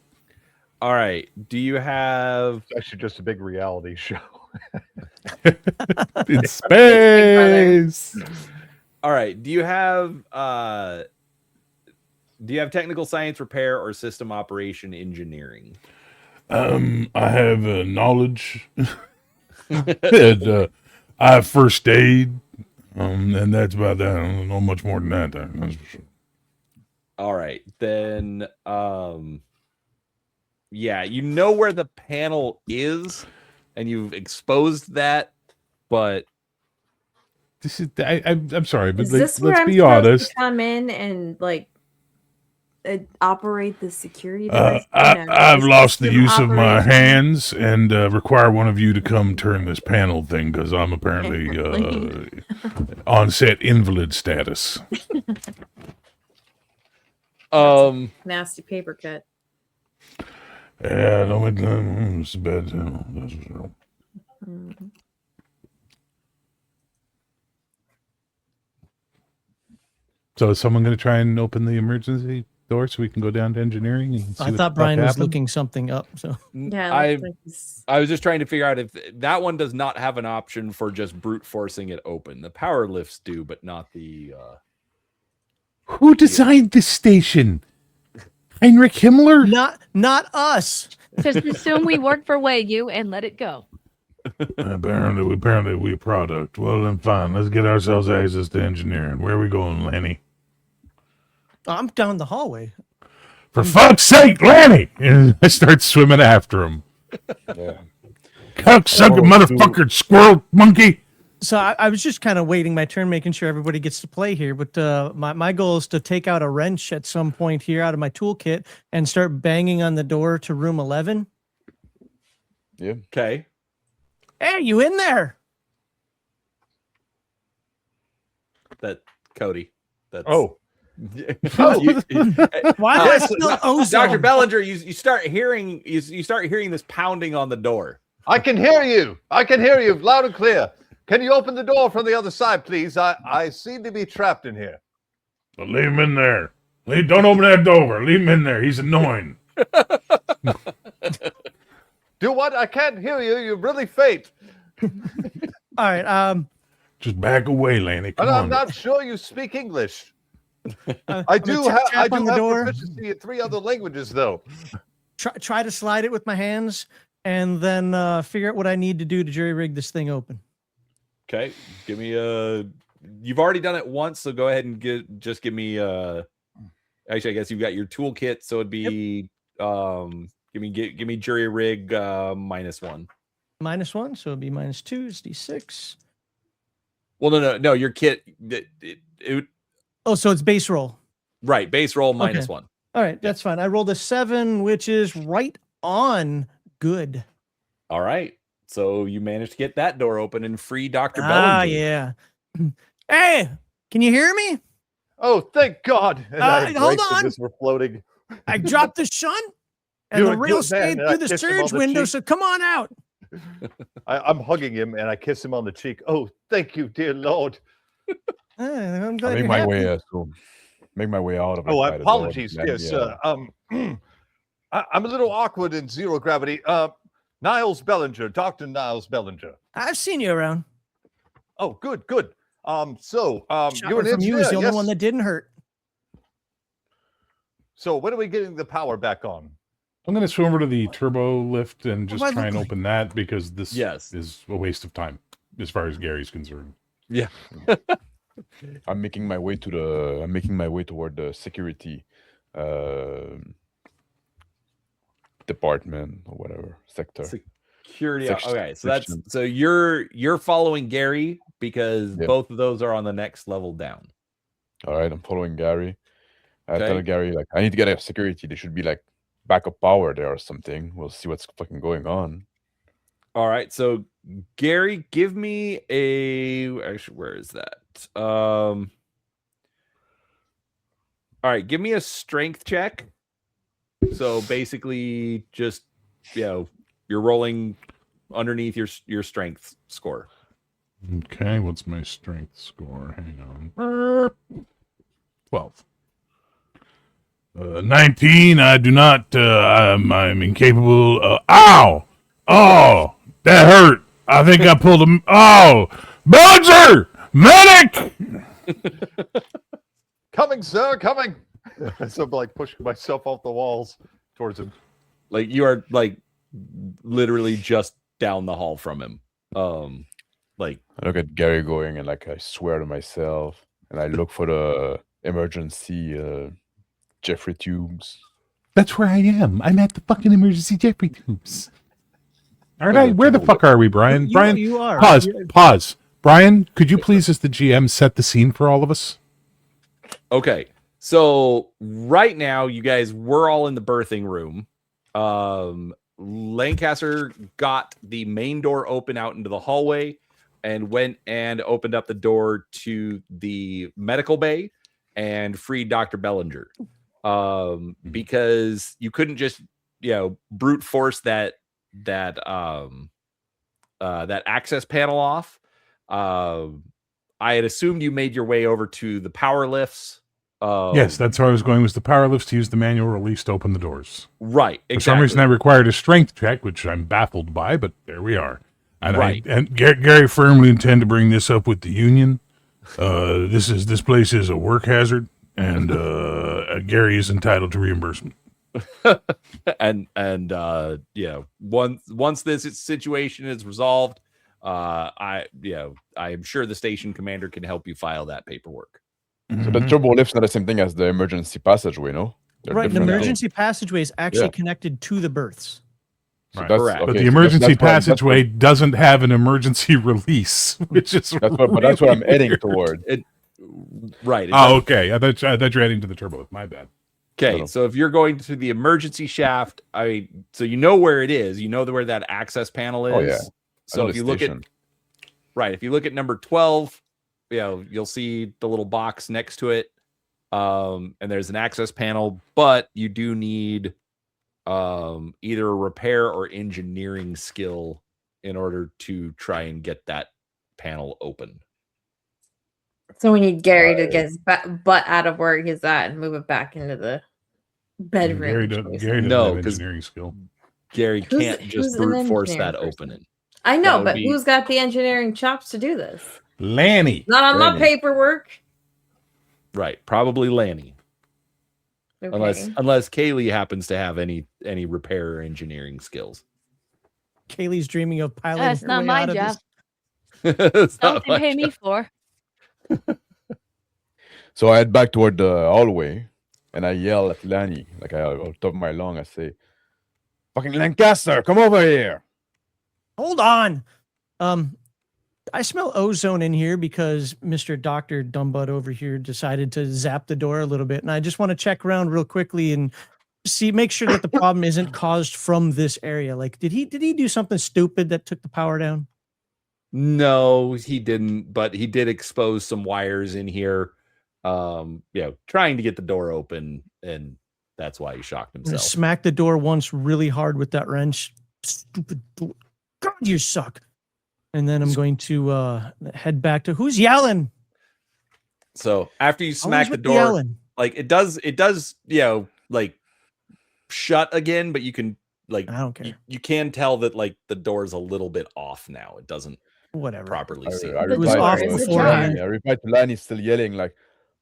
[SPEAKER 1] All right. Do you have
[SPEAKER 4] It's actually just a big reality show.
[SPEAKER 3] In space.
[SPEAKER 1] All right. Do you have technical science repair or system operation engineering?
[SPEAKER 3] I have knowledge. And, I have first aid. And that's about that. I don't know much more than that. That's for sure.
[SPEAKER 1] All right. Then yeah, you know where the panel is and you've exposed that, but
[SPEAKER 3] This is I'm sorry, but
[SPEAKER 6] Is this where
[SPEAKER 3] let's
[SPEAKER 6] I'm
[SPEAKER 3] be
[SPEAKER 6] supposed
[SPEAKER 3] honest.
[SPEAKER 6] to come in and like operate the security device?
[SPEAKER 3] I've lost the
[SPEAKER 6] System
[SPEAKER 3] use of my
[SPEAKER 6] operation?
[SPEAKER 3] hands and require one of you to come turn this panel thing because I'm apparently on set invalid status.
[SPEAKER 6] Nasty paper cut.
[SPEAKER 3] Yeah, it's bad. So is someone going to try and open the emergency door so we can go down to engineering? And see
[SPEAKER 5] I
[SPEAKER 3] what
[SPEAKER 5] thought
[SPEAKER 3] the fuck
[SPEAKER 5] Brian was
[SPEAKER 3] happened?
[SPEAKER 5] looking something up. So
[SPEAKER 6] Yeah,
[SPEAKER 1] I
[SPEAKER 6] it looks like he's-
[SPEAKER 1] I was just trying to figure out if that one does not have an option for just brute forcing it open. The power lifts do, but not the.
[SPEAKER 3] Who designed this station? Heinrich Himmler?
[SPEAKER 5] not us.
[SPEAKER 7] Just assume we work for Wagyu and let it go.
[SPEAKER 3] Apparently we product. Well then fine. Let's get ourselves access to engineering. Where are we going, Lanny?
[SPEAKER 5] I'm down the hallway.
[SPEAKER 3] For fuck's sake, Lanny! And I start swimming after him.
[SPEAKER 2] Yeah.
[SPEAKER 3] Cocksucker, motherfucker, squirrel, monkey!
[SPEAKER 5] So I was just kind of waiting my turn, making sure everybody gets to play here. But my goal is to take out a wrench at some point here out of my toolkit and start banging on the door to room 11.
[SPEAKER 2] Yeah.
[SPEAKER 1] Okay.
[SPEAKER 5] Hey, you in there?
[SPEAKER 1] That Cody. That's
[SPEAKER 4] Oh,
[SPEAKER 5] Why am I still ozone?
[SPEAKER 1] Dr. Bellinger, you start hearing this pounding on the door.
[SPEAKER 4] I can hear you. I can hear you loud and clear. Can you open the door from the other side, please? I seem to be trapped in here.
[SPEAKER 3] Well, leave him in there. Don't open that door. Leave him in there. He's annoying.
[SPEAKER 4] Do what? I can't hear you. You're really faint.
[SPEAKER 5] All right.
[SPEAKER 3] Just back away, Lanny. Come
[SPEAKER 4] And
[SPEAKER 3] on.
[SPEAKER 4] I'm not sure you speak English.
[SPEAKER 5] I'm
[SPEAKER 4] I
[SPEAKER 5] gonna
[SPEAKER 4] do have
[SPEAKER 5] tap on the door.
[SPEAKER 4] proficiency in 3 other languages, though.
[SPEAKER 5] Try to slide it with my hands, and then figure out what I need to do to jury rig this thing open.
[SPEAKER 1] Okay. Give me a. You've already done it once, so go ahead and give me actually, I guess you've got your toolkit, so it'd be give me jury rig -1.
[SPEAKER 5] -1, so it'd be -2 is D6.
[SPEAKER 1] Well, no, your kit.
[SPEAKER 5] Oh, so it's base roll.
[SPEAKER 1] Right, base roll
[SPEAKER 5] Okay.
[SPEAKER 1] -1.
[SPEAKER 5] All right, that's fine. I rolled a 7, which is right on good.
[SPEAKER 1] All right. So you managed to get that door open and free Dr. Bellinger.
[SPEAKER 5] Yeah. Hey, can you hear me?
[SPEAKER 4] Oh, thank God. And I
[SPEAKER 5] hold
[SPEAKER 4] embraced it
[SPEAKER 5] on.
[SPEAKER 4] as we're floating.
[SPEAKER 5] I dropped the shunt, and
[SPEAKER 4] You're
[SPEAKER 5] the
[SPEAKER 4] a
[SPEAKER 5] rail
[SPEAKER 4] good man,
[SPEAKER 5] stayed
[SPEAKER 4] and I
[SPEAKER 5] through the
[SPEAKER 4] kissed him on
[SPEAKER 5] surge
[SPEAKER 4] the
[SPEAKER 5] window,
[SPEAKER 4] cheek.
[SPEAKER 5] so come on out.
[SPEAKER 4] I'm hugging him, and I kiss him on the cheek. Oh, thank you, dear Lord.
[SPEAKER 5] I'm
[SPEAKER 2] I
[SPEAKER 5] glad
[SPEAKER 2] make
[SPEAKER 5] you're
[SPEAKER 2] my
[SPEAKER 5] happy.
[SPEAKER 2] way make my way out of it.
[SPEAKER 4] Oh,
[SPEAKER 2] by the door,
[SPEAKER 4] apologies.
[SPEAKER 2] and then,
[SPEAKER 4] Yes.
[SPEAKER 2] yeah.
[SPEAKER 4] I'm a little awkward in zero gravity. Niles Bellinger, Dr. Niles Bellinger.
[SPEAKER 5] I've seen you around.
[SPEAKER 4] Oh, good. So,
[SPEAKER 5] Shot
[SPEAKER 4] you're
[SPEAKER 5] one
[SPEAKER 4] an
[SPEAKER 5] from you
[SPEAKER 4] engineer,
[SPEAKER 5] is the only
[SPEAKER 4] yes?
[SPEAKER 5] one that didn't hurt.
[SPEAKER 4] So when are we getting the power back on?
[SPEAKER 3] I'm going to swim over to the turbo lift and just
[SPEAKER 5] What do I
[SPEAKER 3] try and
[SPEAKER 5] look like?
[SPEAKER 3] open that because this
[SPEAKER 1] Yes.
[SPEAKER 3] is a waste of time as far as Gary's concerned.
[SPEAKER 1] Yeah.
[SPEAKER 2] I'm making my way toward the security department or whatever sector.
[SPEAKER 1] Security.
[SPEAKER 2] Section-
[SPEAKER 1] Okay, so
[SPEAKER 2] section.
[SPEAKER 1] so you're following Gary because
[SPEAKER 2] Yeah.
[SPEAKER 1] both of those are on the next level down.
[SPEAKER 2] All right, I'm following Gary. I
[SPEAKER 1] Okay.
[SPEAKER 2] tell Gary like I need to get a security. There should be like backup power there or something. We'll see what's fucking going on.
[SPEAKER 1] All right, so Gary, give me actually, where is that? All right, give me a strength check. So basically, just you're rolling underneath your strength score.
[SPEAKER 3] Okay, what's my strength score? Hang on. 12. 19. I do not. I'm incapable. Ow! Oh, that hurt. I think I pulled him. Oh, Bellinger! Medic!
[SPEAKER 4] Coming, sir, coming. So I'm like pushing myself off the walls towards him.
[SPEAKER 1] Like you are like literally just down the hall from him. Like
[SPEAKER 2] I look at Gary going and like I swear to myself and I look for the emergency Jeffrey tubes.
[SPEAKER 3] That's where I am. I'm at the fucking emergency Jeffrey tubes. Aren't I? Where the fuck are we, Brian? Brian,
[SPEAKER 5] you are.
[SPEAKER 3] Pause. Brian, could you please, as the GM, set the scene for all of us?
[SPEAKER 1] okay, So right now, you guys were all in the birthing room. Lancaster got the main door open out into the hallway and went and opened up the door to the medical bay and freed Dr. Bellinger. Because you couldn't just, brute force that access panel off. I had assumed you made your way over to the power lifts.
[SPEAKER 3] Yes, that's where I was going, was the power lifts to use the manual release to open the doors.
[SPEAKER 1] Right, exactly.
[SPEAKER 3] For some reason, I required a strength check, which I'm baffled by, but there we are. And
[SPEAKER 1] right.
[SPEAKER 3] Gary firmly intend to bring this up with the union. This place is a work hazard, and Gary is entitled to reimbursement.
[SPEAKER 1] and once this situation is resolved, I am sure the station commander can help you file that paperwork.
[SPEAKER 2] So the turbo lift's not the same thing as the emergency passageway, no? They're
[SPEAKER 5] Right, the
[SPEAKER 2] different
[SPEAKER 5] emergency passageway is actually connected to the berths.
[SPEAKER 2] So
[SPEAKER 3] Right.
[SPEAKER 2] that's,
[SPEAKER 1] Correct.
[SPEAKER 3] But
[SPEAKER 2] okay,
[SPEAKER 3] the
[SPEAKER 2] so
[SPEAKER 3] emergency
[SPEAKER 2] that's what-
[SPEAKER 3] passageway doesn't have an emergency release, which is
[SPEAKER 2] But that's what I'm heading
[SPEAKER 3] weird.
[SPEAKER 2] toward.
[SPEAKER 1] Right.
[SPEAKER 3] Oh, okay. I thought you're heading to the turbo lift. My bad.
[SPEAKER 1] Okay,
[SPEAKER 2] No.
[SPEAKER 1] so if you're going to the emergency shaft, so you know where it is. You know where that access panel is.
[SPEAKER 2] Oh, yeah.
[SPEAKER 1] So if you look at if you look at number 12, you'll see the little box next to it. And there's an access panel, but you do need either a repair or engineering skill in order to try and get that panel open.
[SPEAKER 6] So we need Gary to get his butt out of where he's at and move it back into the bedroom.
[SPEAKER 3] Gary doesn't
[SPEAKER 1] No,
[SPEAKER 3] have
[SPEAKER 1] 'cause-
[SPEAKER 3] engineering skill.
[SPEAKER 1] Gary can't
[SPEAKER 6] who's
[SPEAKER 1] just
[SPEAKER 6] an
[SPEAKER 1] brute force
[SPEAKER 6] engineering
[SPEAKER 1] that
[SPEAKER 6] person?
[SPEAKER 1] opening.
[SPEAKER 6] I
[SPEAKER 1] That
[SPEAKER 6] know,
[SPEAKER 1] would
[SPEAKER 6] but
[SPEAKER 1] be-
[SPEAKER 6] who's got the engineering chops to do this?
[SPEAKER 3] Lanny.
[SPEAKER 6] Not on my
[SPEAKER 2] Lanny.
[SPEAKER 6] paperwork.
[SPEAKER 1] Right, probably Lanny.
[SPEAKER 6] Okay.
[SPEAKER 1] Unless Kaylee happens to have any repair or engineering skills.
[SPEAKER 5] Kaylee's dreaming of piloting
[SPEAKER 7] That's
[SPEAKER 5] her
[SPEAKER 7] not
[SPEAKER 5] way
[SPEAKER 7] my
[SPEAKER 5] out of
[SPEAKER 7] job.
[SPEAKER 5] this.
[SPEAKER 1] It's not
[SPEAKER 7] Something
[SPEAKER 1] my
[SPEAKER 7] pay me
[SPEAKER 1] job.
[SPEAKER 7] for.
[SPEAKER 2] So I head back toward the hallway, and I yell at Lanny, like on top of my lung. I say, "Fucking Lancaster, come over here!"
[SPEAKER 5] Hold on. I smell ozone in here because Mr. Dr. Dumbutt over here decided to zap the door a little bit. And I just want to check around real quickly and make sure that the problem isn't caused from this area. Like, did he do something stupid that took the power down?
[SPEAKER 1] No, he didn't, but he did expose some wires in here. Trying to get the door open, and that's why he shocked
[SPEAKER 5] I'm gonna
[SPEAKER 1] himself.
[SPEAKER 5] smack the door once really hard with that wrench. Stupid door. God, you suck. And then I'm going to head back to who's yelling?
[SPEAKER 1] So after you smack
[SPEAKER 5] Always
[SPEAKER 1] the
[SPEAKER 5] with
[SPEAKER 1] door,
[SPEAKER 5] yelling.
[SPEAKER 1] like it does, shut again, but you can
[SPEAKER 5] I don't care.
[SPEAKER 1] you can tell that like the door's a little bit off now. It doesn't
[SPEAKER 5] Whatever.
[SPEAKER 1] properly see.
[SPEAKER 2] I
[SPEAKER 5] It was
[SPEAKER 2] replied
[SPEAKER 5] off
[SPEAKER 2] to
[SPEAKER 5] beforehand.
[SPEAKER 2] Lanny. I replied to Lanny, still yelling, like,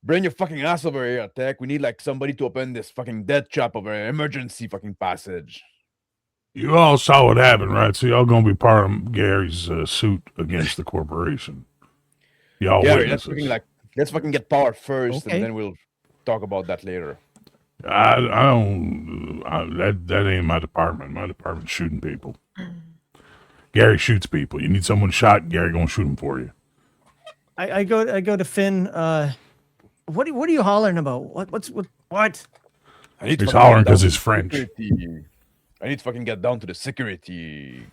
[SPEAKER 2] "Bring your fucking ass over here, Tech. We need like somebody to open this fucking death trap over here. Emergency fucking passage."
[SPEAKER 3] You all saw what happened, right? So y'all gonna be part of Gary's suit against the corporation. Y'all
[SPEAKER 2] Gary, let's
[SPEAKER 3] witnesses.
[SPEAKER 2] fucking get power first,
[SPEAKER 5] Okay.
[SPEAKER 2] and then we'll talk about that later.
[SPEAKER 3] I don't. That ain't my department. My department's shooting people. Gary shoots people. You need someone shot. Gary gonna shoot them for you.
[SPEAKER 5] I go to Finn. What are you hollering about? What?
[SPEAKER 2] I need
[SPEAKER 3] He's
[SPEAKER 2] fucking
[SPEAKER 3] hollering
[SPEAKER 2] get down
[SPEAKER 3] 'cause
[SPEAKER 2] to
[SPEAKER 3] he's
[SPEAKER 2] the
[SPEAKER 3] French.
[SPEAKER 2] security- I need to fucking get down to the security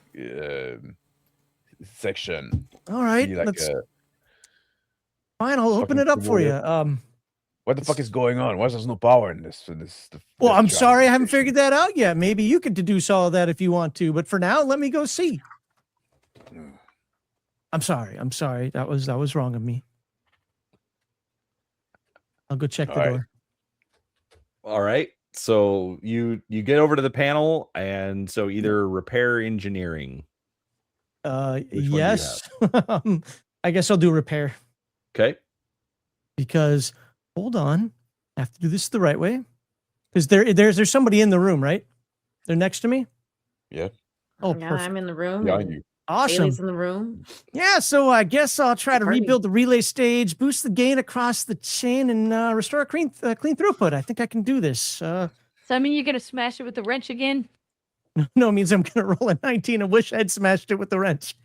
[SPEAKER 2] section.
[SPEAKER 5] All right,
[SPEAKER 2] See, like,
[SPEAKER 5] let's fine. I'll open
[SPEAKER 2] fucking
[SPEAKER 5] it up for you.
[SPEAKER 2] turbo what the fuck is going on? Why is there's no power in this?
[SPEAKER 5] Well, I'm
[SPEAKER 2] job
[SPEAKER 5] sorry, I haven't
[SPEAKER 2] station?
[SPEAKER 5] figured that out yet. Maybe you could deduce all of that if you want to, but for now, let me go see. I'm sorry. That was wrong of me. I'll go check the
[SPEAKER 2] All right.
[SPEAKER 5] door.
[SPEAKER 1] All right. So you get over to the panel, and so either repair engineering. Which one do you
[SPEAKER 5] Yes. I guess I'll do repair
[SPEAKER 1] Okay.
[SPEAKER 5] because hold on, I have to do this the right way. Because there's somebody in the room, right? They're next to me.
[SPEAKER 2] Yeah.
[SPEAKER 5] Oh,
[SPEAKER 6] yeah,
[SPEAKER 5] perfect.
[SPEAKER 6] I'm in the room.
[SPEAKER 2] Behind
[SPEAKER 6] and
[SPEAKER 2] you.
[SPEAKER 5] Awesome.
[SPEAKER 6] Bailey's in the room.
[SPEAKER 5] Yeah, so I guess I'll try to
[SPEAKER 6] Party.
[SPEAKER 5] rebuild the relay stage, boost the gain across the chain, and restore a clean throughput. I think I can do this.
[SPEAKER 7] So I mean, you're gonna smash it with the wrench again?
[SPEAKER 5] No, it means I'm going to roll a 19 and wish I'd smashed it with the wrench.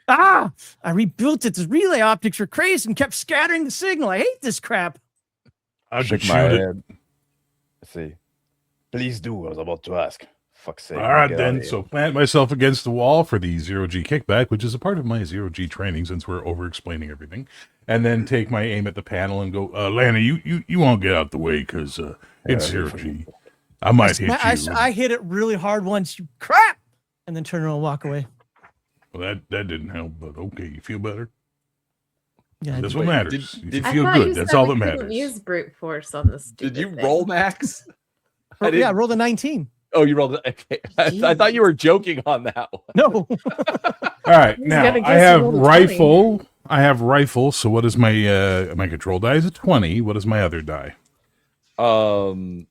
[SPEAKER 5] I rebuilt it. The relay optics were crazed and kept scattering the signal. I hate this crap.
[SPEAKER 3] I could
[SPEAKER 2] shake my
[SPEAKER 3] shoot it.
[SPEAKER 2] head. Let's see. Please do. I was about to ask. Fuck's sake.
[SPEAKER 3] All right,
[SPEAKER 2] get out
[SPEAKER 3] then.
[SPEAKER 2] of here.
[SPEAKER 3] So plant myself against the wall for the 0G kickback, which is a part of my 0G training since we're over-explaining everything. And then take my aim at the panel and go, Lana, you won't get out the way because it's 0G. I might hit you.
[SPEAKER 5] I hit it really hard once. You crap! And then turn around and walk away.
[SPEAKER 3] Well, that didn't help, but okay. You feel better?
[SPEAKER 5] Yeah,
[SPEAKER 3] That's
[SPEAKER 5] I
[SPEAKER 3] what
[SPEAKER 1] Wait,
[SPEAKER 3] matters.
[SPEAKER 1] did-
[SPEAKER 3] If
[SPEAKER 1] did-
[SPEAKER 3] you
[SPEAKER 6] I
[SPEAKER 3] feel
[SPEAKER 6] thought
[SPEAKER 3] good,
[SPEAKER 6] you
[SPEAKER 3] that's
[SPEAKER 6] said
[SPEAKER 3] all
[SPEAKER 6] we
[SPEAKER 3] that
[SPEAKER 6] couldn't
[SPEAKER 3] matters.
[SPEAKER 6] Use brute force on this.
[SPEAKER 1] Did you
[SPEAKER 6] stupid
[SPEAKER 1] roll,
[SPEAKER 6] thing.
[SPEAKER 1] Max?
[SPEAKER 5] yeah, I rolled a 19.
[SPEAKER 1] Oh, you rolled. Okay. I thought you were joking on that one.
[SPEAKER 5] No.
[SPEAKER 3] All right,
[SPEAKER 6] He's
[SPEAKER 3] now
[SPEAKER 6] gotta guess
[SPEAKER 3] I
[SPEAKER 6] you
[SPEAKER 3] have
[SPEAKER 6] rolled a 20.
[SPEAKER 3] rifle. I have rifle. So what is my control die? Is a 20. What is my other die?
[SPEAKER 4] Nothing.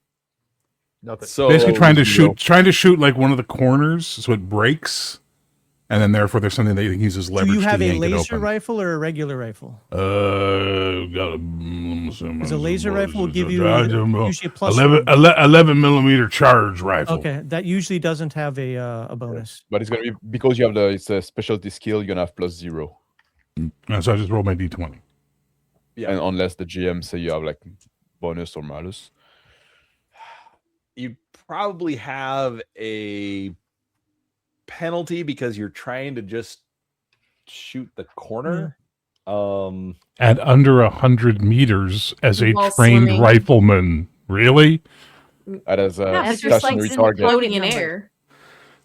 [SPEAKER 1] So
[SPEAKER 3] Basically trying to shoot like one of the corners so it breaks, and then therefore there's something that you can use as
[SPEAKER 5] Do
[SPEAKER 3] leverage
[SPEAKER 5] you have
[SPEAKER 3] to
[SPEAKER 5] a
[SPEAKER 3] yank it
[SPEAKER 5] laser
[SPEAKER 3] open.
[SPEAKER 5] rifle or a regular rifle?
[SPEAKER 3] Because
[SPEAKER 5] a laser rifle will give you usually a plus
[SPEAKER 3] 11 millimeter charge rifle.
[SPEAKER 5] Okay, that usually doesn't have a bonus.
[SPEAKER 2] But it's gonna be because you have it's a specialty skill. You're gonna have +0,
[SPEAKER 3] So I just roll my d20.
[SPEAKER 1] Yeah.
[SPEAKER 2] and unless the GM say you have like bonus or malus.
[SPEAKER 1] you probably have a penalty because you're trying to just shoot the corner.
[SPEAKER 3] At under 100 meters as a
[SPEAKER 6] While
[SPEAKER 3] trained
[SPEAKER 6] swimming.
[SPEAKER 3] rifleman. Really?
[SPEAKER 2] That is a
[SPEAKER 6] Yeah, it's just like
[SPEAKER 2] stationary target.
[SPEAKER 6] floating in air.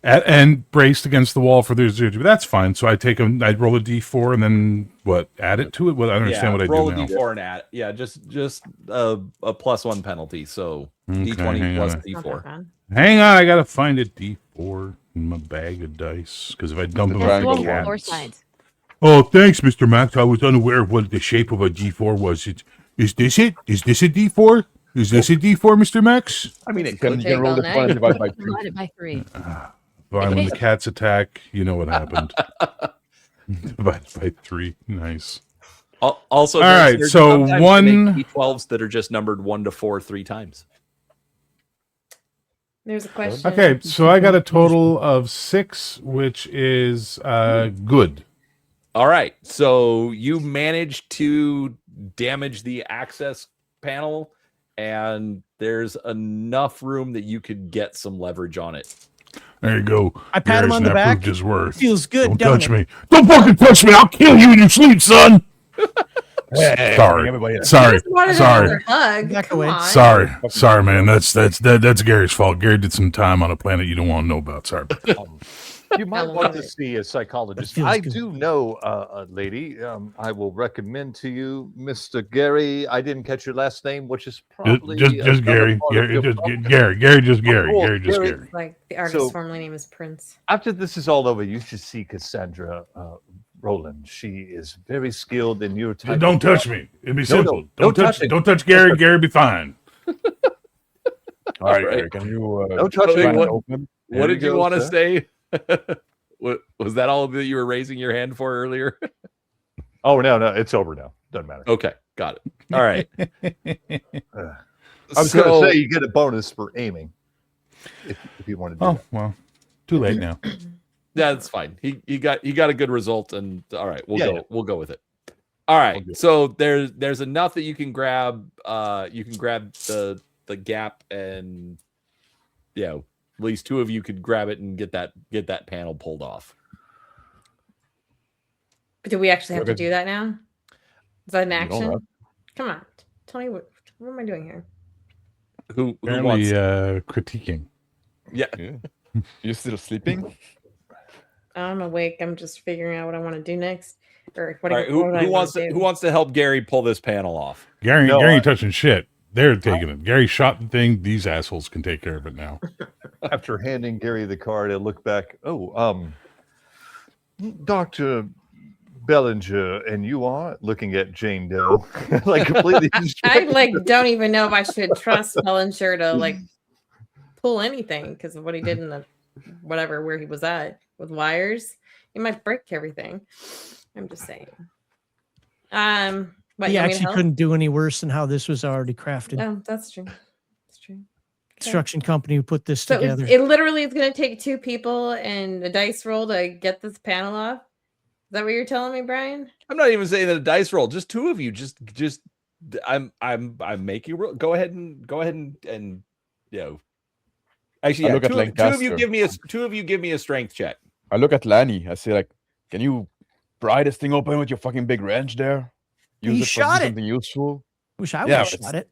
[SPEAKER 3] And braced against the wall for the 0G. But that's fine. So I roll a d4 and then what? Add it to it? Well, I don't understand what I
[SPEAKER 1] roll
[SPEAKER 3] do now.
[SPEAKER 1] a d4 and add. Yeah, just a +1 penalty. So
[SPEAKER 3] Okay,
[SPEAKER 1] d20
[SPEAKER 3] hang
[SPEAKER 1] plus
[SPEAKER 3] on.
[SPEAKER 6] Not that
[SPEAKER 1] d4.
[SPEAKER 6] bad.
[SPEAKER 3] Hang on, I gotta find a d4 in my bag of dice. Because if I dump them
[SPEAKER 2] That's
[SPEAKER 3] in
[SPEAKER 2] one
[SPEAKER 3] the
[SPEAKER 2] more
[SPEAKER 3] cats.
[SPEAKER 7] Four sides.
[SPEAKER 3] Oh, thanks, Mr. Max. I was unaware of what the shape of a d4 was. Is this it? Is this a d4? Is this a d4, Mr. Max?
[SPEAKER 1] I mean,
[SPEAKER 2] You
[SPEAKER 1] it
[SPEAKER 2] can,
[SPEAKER 1] could.
[SPEAKER 2] you can roll the 1 and divide by 3.
[SPEAKER 7] Divided by 3.
[SPEAKER 3] Fine, when the cats attack, you know what happened. Divided by 3. Nice.
[SPEAKER 1] Also,
[SPEAKER 3] All right,
[SPEAKER 1] there's
[SPEAKER 3] so
[SPEAKER 1] sometimes they
[SPEAKER 3] one-
[SPEAKER 1] make d12s that are just numbered 1 to 4 3 times.
[SPEAKER 6] There's a question.
[SPEAKER 3] Okay, so I got a total of 6, which is good.
[SPEAKER 1] All right, so you managed to damage the access panel, and there's enough room that you could get some leverage on it.
[SPEAKER 3] There you go.
[SPEAKER 5] I pat him
[SPEAKER 3] Garrison,
[SPEAKER 5] on the
[SPEAKER 3] that
[SPEAKER 5] back.
[SPEAKER 3] proved his worth.
[SPEAKER 5] Feels good,
[SPEAKER 3] Don't
[SPEAKER 5] don't
[SPEAKER 3] touch
[SPEAKER 5] it?
[SPEAKER 3] me. Don't fucking touch me. I'll kill you in your sleep, son. Sorry.
[SPEAKER 2] Everybody
[SPEAKER 3] Sorry.
[SPEAKER 6] Just wanted
[SPEAKER 3] Sorry.
[SPEAKER 6] another hug.
[SPEAKER 5] Back
[SPEAKER 6] Come
[SPEAKER 5] away.
[SPEAKER 6] on.
[SPEAKER 3] Sorry, man. That's Gary's fault. Gary did some time on a planet you don't want to know about. Sorry.
[SPEAKER 4] You might
[SPEAKER 6] Hell
[SPEAKER 4] want
[SPEAKER 6] of
[SPEAKER 4] to
[SPEAKER 6] it.
[SPEAKER 4] see a psychologist.
[SPEAKER 5] feels
[SPEAKER 4] I
[SPEAKER 5] good.
[SPEAKER 4] do know a lady. I will recommend to you, Mr. Gary. I didn't catch your last name, which is probably
[SPEAKER 3] Just
[SPEAKER 4] another
[SPEAKER 3] Gary.
[SPEAKER 4] part of your problem.
[SPEAKER 3] Gary, just Gary.
[SPEAKER 4] cool.
[SPEAKER 3] Gary, just
[SPEAKER 4] Gary.
[SPEAKER 3] Gary.
[SPEAKER 6] Like the artist
[SPEAKER 4] So-
[SPEAKER 6] formerly name is Prince.
[SPEAKER 4] After this is all over, you should see Cassandra Rowland. She is very skilled in your type.
[SPEAKER 3] Don't
[SPEAKER 4] of
[SPEAKER 3] touch
[SPEAKER 4] job.
[SPEAKER 3] me. It'd be
[SPEAKER 4] No,
[SPEAKER 3] simple.
[SPEAKER 4] no,
[SPEAKER 3] Don't
[SPEAKER 4] no
[SPEAKER 3] touch.
[SPEAKER 4] touching.
[SPEAKER 3] Don't touch Gary. Gary be fine.
[SPEAKER 2] All right,
[SPEAKER 1] Right.
[SPEAKER 2] Gary, can you
[SPEAKER 4] No touching.
[SPEAKER 1] Wait, what-
[SPEAKER 2] open?
[SPEAKER 1] What
[SPEAKER 4] There
[SPEAKER 1] did
[SPEAKER 4] you
[SPEAKER 1] you
[SPEAKER 4] go,
[SPEAKER 1] want to
[SPEAKER 4] sir.
[SPEAKER 1] say? What was that all that you were raising your hand for earlier?
[SPEAKER 4] Oh no, it's over now. Doesn't matter.
[SPEAKER 1] Okay, got it. All right.
[SPEAKER 4] I was going to say you get a bonus for aiming if you want to do
[SPEAKER 3] Oh
[SPEAKER 4] that.
[SPEAKER 3] well, too late now.
[SPEAKER 1] Yeah, that's fine. He got a good result, and all right,
[SPEAKER 4] Yeah.
[SPEAKER 1] we'll go with it. All right,
[SPEAKER 4] good.
[SPEAKER 1] so there's enough that you can grab the gap, and at least 2 of you could grab it and get that panel pulled off.
[SPEAKER 6] But do we actually have to
[SPEAKER 2] Okay.
[SPEAKER 6] do that now? Is that an
[SPEAKER 2] You don't
[SPEAKER 6] action?
[SPEAKER 2] have-
[SPEAKER 6] Come on. Tell me what am I doing here?
[SPEAKER 1] Who
[SPEAKER 3] Apparently,
[SPEAKER 1] wants?
[SPEAKER 3] critiquing.
[SPEAKER 1] Yeah,
[SPEAKER 2] Yeah. You still sleeping?
[SPEAKER 6] I'm awake. I'm just figuring out what I want to do next. Or what,
[SPEAKER 1] all right.
[SPEAKER 6] what do I
[SPEAKER 1] Who wants
[SPEAKER 6] wanna
[SPEAKER 1] to
[SPEAKER 6] do?
[SPEAKER 1] who wants to help Gary pull this panel off?
[SPEAKER 3] Gary
[SPEAKER 4] No,
[SPEAKER 3] ain't
[SPEAKER 4] I-
[SPEAKER 3] touching shit. They're taking it. Gary shot the thing. These assholes can take care of it now.
[SPEAKER 4] After handing Gary the card, I look back. Dr. Bellinger, and you are looking at Jane Doe, like completely.
[SPEAKER 6] I don't even know if I should trust Bellinger to pull anything because of what he did in the where he was at with wires. He might break everything. I'm just saying. What,
[SPEAKER 5] He
[SPEAKER 6] you want me to
[SPEAKER 5] actually
[SPEAKER 6] help?
[SPEAKER 5] couldn't do any worse than how this was already crafted.
[SPEAKER 6] No, that's true. That's true.
[SPEAKER 5] Construction company who put this
[SPEAKER 6] So
[SPEAKER 5] together.
[SPEAKER 6] it literally is going to take 2 people and a dice roll to get this panel off. Is that what you're telling me, Brian?
[SPEAKER 1] I'm not even saying that a dice roll. Just 2 of you. Just I'm making go ahead and actually,
[SPEAKER 2] I
[SPEAKER 1] yeah,
[SPEAKER 2] look at
[SPEAKER 1] two of you
[SPEAKER 2] Lancaster.
[SPEAKER 1] give me a strength check.
[SPEAKER 2] I look at Lanny. I say, like, can you pry this thing open with your fucking big wrench there? Use
[SPEAKER 5] He
[SPEAKER 2] it for
[SPEAKER 5] shot it.
[SPEAKER 2] something useful.
[SPEAKER 5] Wish I would
[SPEAKER 2] Yeah,
[SPEAKER 5] have
[SPEAKER 2] but
[SPEAKER 5] shot it.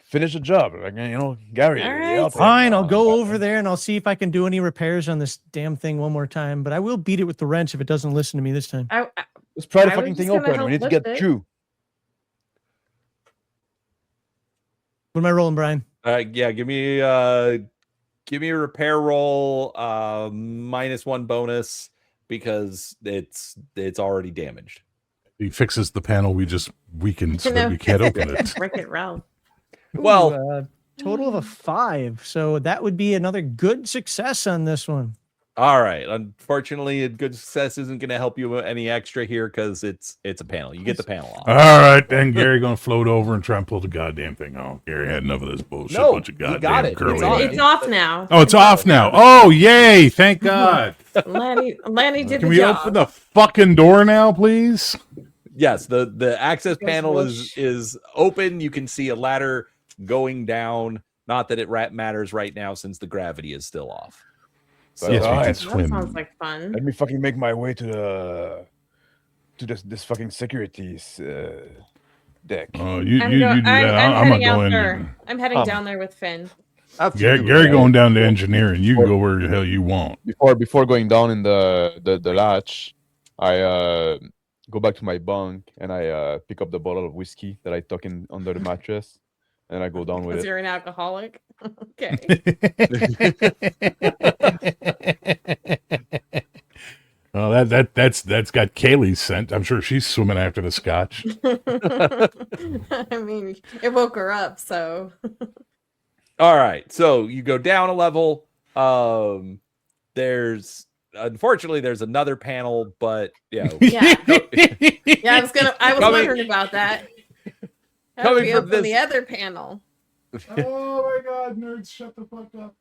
[SPEAKER 2] Finish the job. Like, Gary.
[SPEAKER 6] All
[SPEAKER 2] the
[SPEAKER 6] right.
[SPEAKER 2] Alpha,
[SPEAKER 5] Fine, I'll go over there and I'll see if I can do any repairs on this damn thing one more time. But I will beat it with the wrench if it doesn't listen to me this time.
[SPEAKER 2] Let's pry the
[SPEAKER 6] I was
[SPEAKER 2] fucking
[SPEAKER 6] just
[SPEAKER 2] thing
[SPEAKER 6] gonna
[SPEAKER 2] open.
[SPEAKER 6] help
[SPEAKER 2] We need to
[SPEAKER 6] lift
[SPEAKER 2] get
[SPEAKER 6] it.
[SPEAKER 2] through.
[SPEAKER 5] What am I rolling, Brian?
[SPEAKER 1] Yeah, give me a repair roll, -1 bonus because it's already damaged.
[SPEAKER 3] He fixes the panel we just weakened so that
[SPEAKER 6] No.
[SPEAKER 3] we can't open it.
[SPEAKER 6] Wreck-It Ralph.
[SPEAKER 1] Well,
[SPEAKER 5] Ooh, total of a 5. So that would be another good success on this one.
[SPEAKER 1] all right. Unfortunately, a good success isn't going to help you any extra here because it's a panel. You get the panel off.
[SPEAKER 3] All right, then Gary gonna float over and try and pull the goddamn thing off. Gary had enough of this bullshit.
[SPEAKER 1] No,
[SPEAKER 3] Bunch of
[SPEAKER 1] he got
[SPEAKER 3] goddamn
[SPEAKER 1] it.
[SPEAKER 3] curly
[SPEAKER 1] It's on.
[SPEAKER 3] heads.
[SPEAKER 6] It's off now.
[SPEAKER 3] Oh, it's off now. Oh, yay! Thank God.
[SPEAKER 6] Lanny did
[SPEAKER 3] Can
[SPEAKER 6] the
[SPEAKER 3] we
[SPEAKER 6] job.
[SPEAKER 3] open the fucking door now, please?
[SPEAKER 1] Yes, the access
[SPEAKER 6] Goes
[SPEAKER 1] panel
[SPEAKER 6] whoosh.
[SPEAKER 1] is open. You can see a ladder going down. Not that it matters right now since the gravity is still off. So
[SPEAKER 3] Yes, we can
[SPEAKER 6] That
[SPEAKER 3] swim.
[SPEAKER 6] sounds like fun.
[SPEAKER 2] Let me fucking make my way to this fucking security deck.
[SPEAKER 3] Oh, you
[SPEAKER 6] I'm
[SPEAKER 3] do
[SPEAKER 6] go-
[SPEAKER 3] that.
[SPEAKER 6] I'm
[SPEAKER 3] I'm not
[SPEAKER 6] heading out
[SPEAKER 3] going.
[SPEAKER 6] there. I'm heading down there with Finn.
[SPEAKER 3] Gary going down to engineering. You can go where the hell you want.
[SPEAKER 2] Before going down in the latch, I go back to my bunk and I pick up the bottle of whiskey that I tuck in under the mattress, and I go down with
[SPEAKER 6] Because
[SPEAKER 2] it.
[SPEAKER 6] you're an alcoholic. Okay.
[SPEAKER 3] Oh, that's got Kaylee's scent. I'm sure she's swimming after the scotch.
[SPEAKER 6] I mean, it woke her up, so.
[SPEAKER 1] all right. So you go down a level. Unfortunately there's another panel, but
[SPEAKER 6] Yeah. Yeah, I was
[SPEAKER 1] Coming-
[SPEAKER 6] wondering about that. That would
[SPEAKER 1] coming
[SPEAKER 6] be
[SPEAKER 1] from
[SPEAKER 6] up on the
[SPEAKER 1] this-
[SPEAKER 6] other panel.
[SPEAKER 3] Oh my God, nerds, shut the fuck up.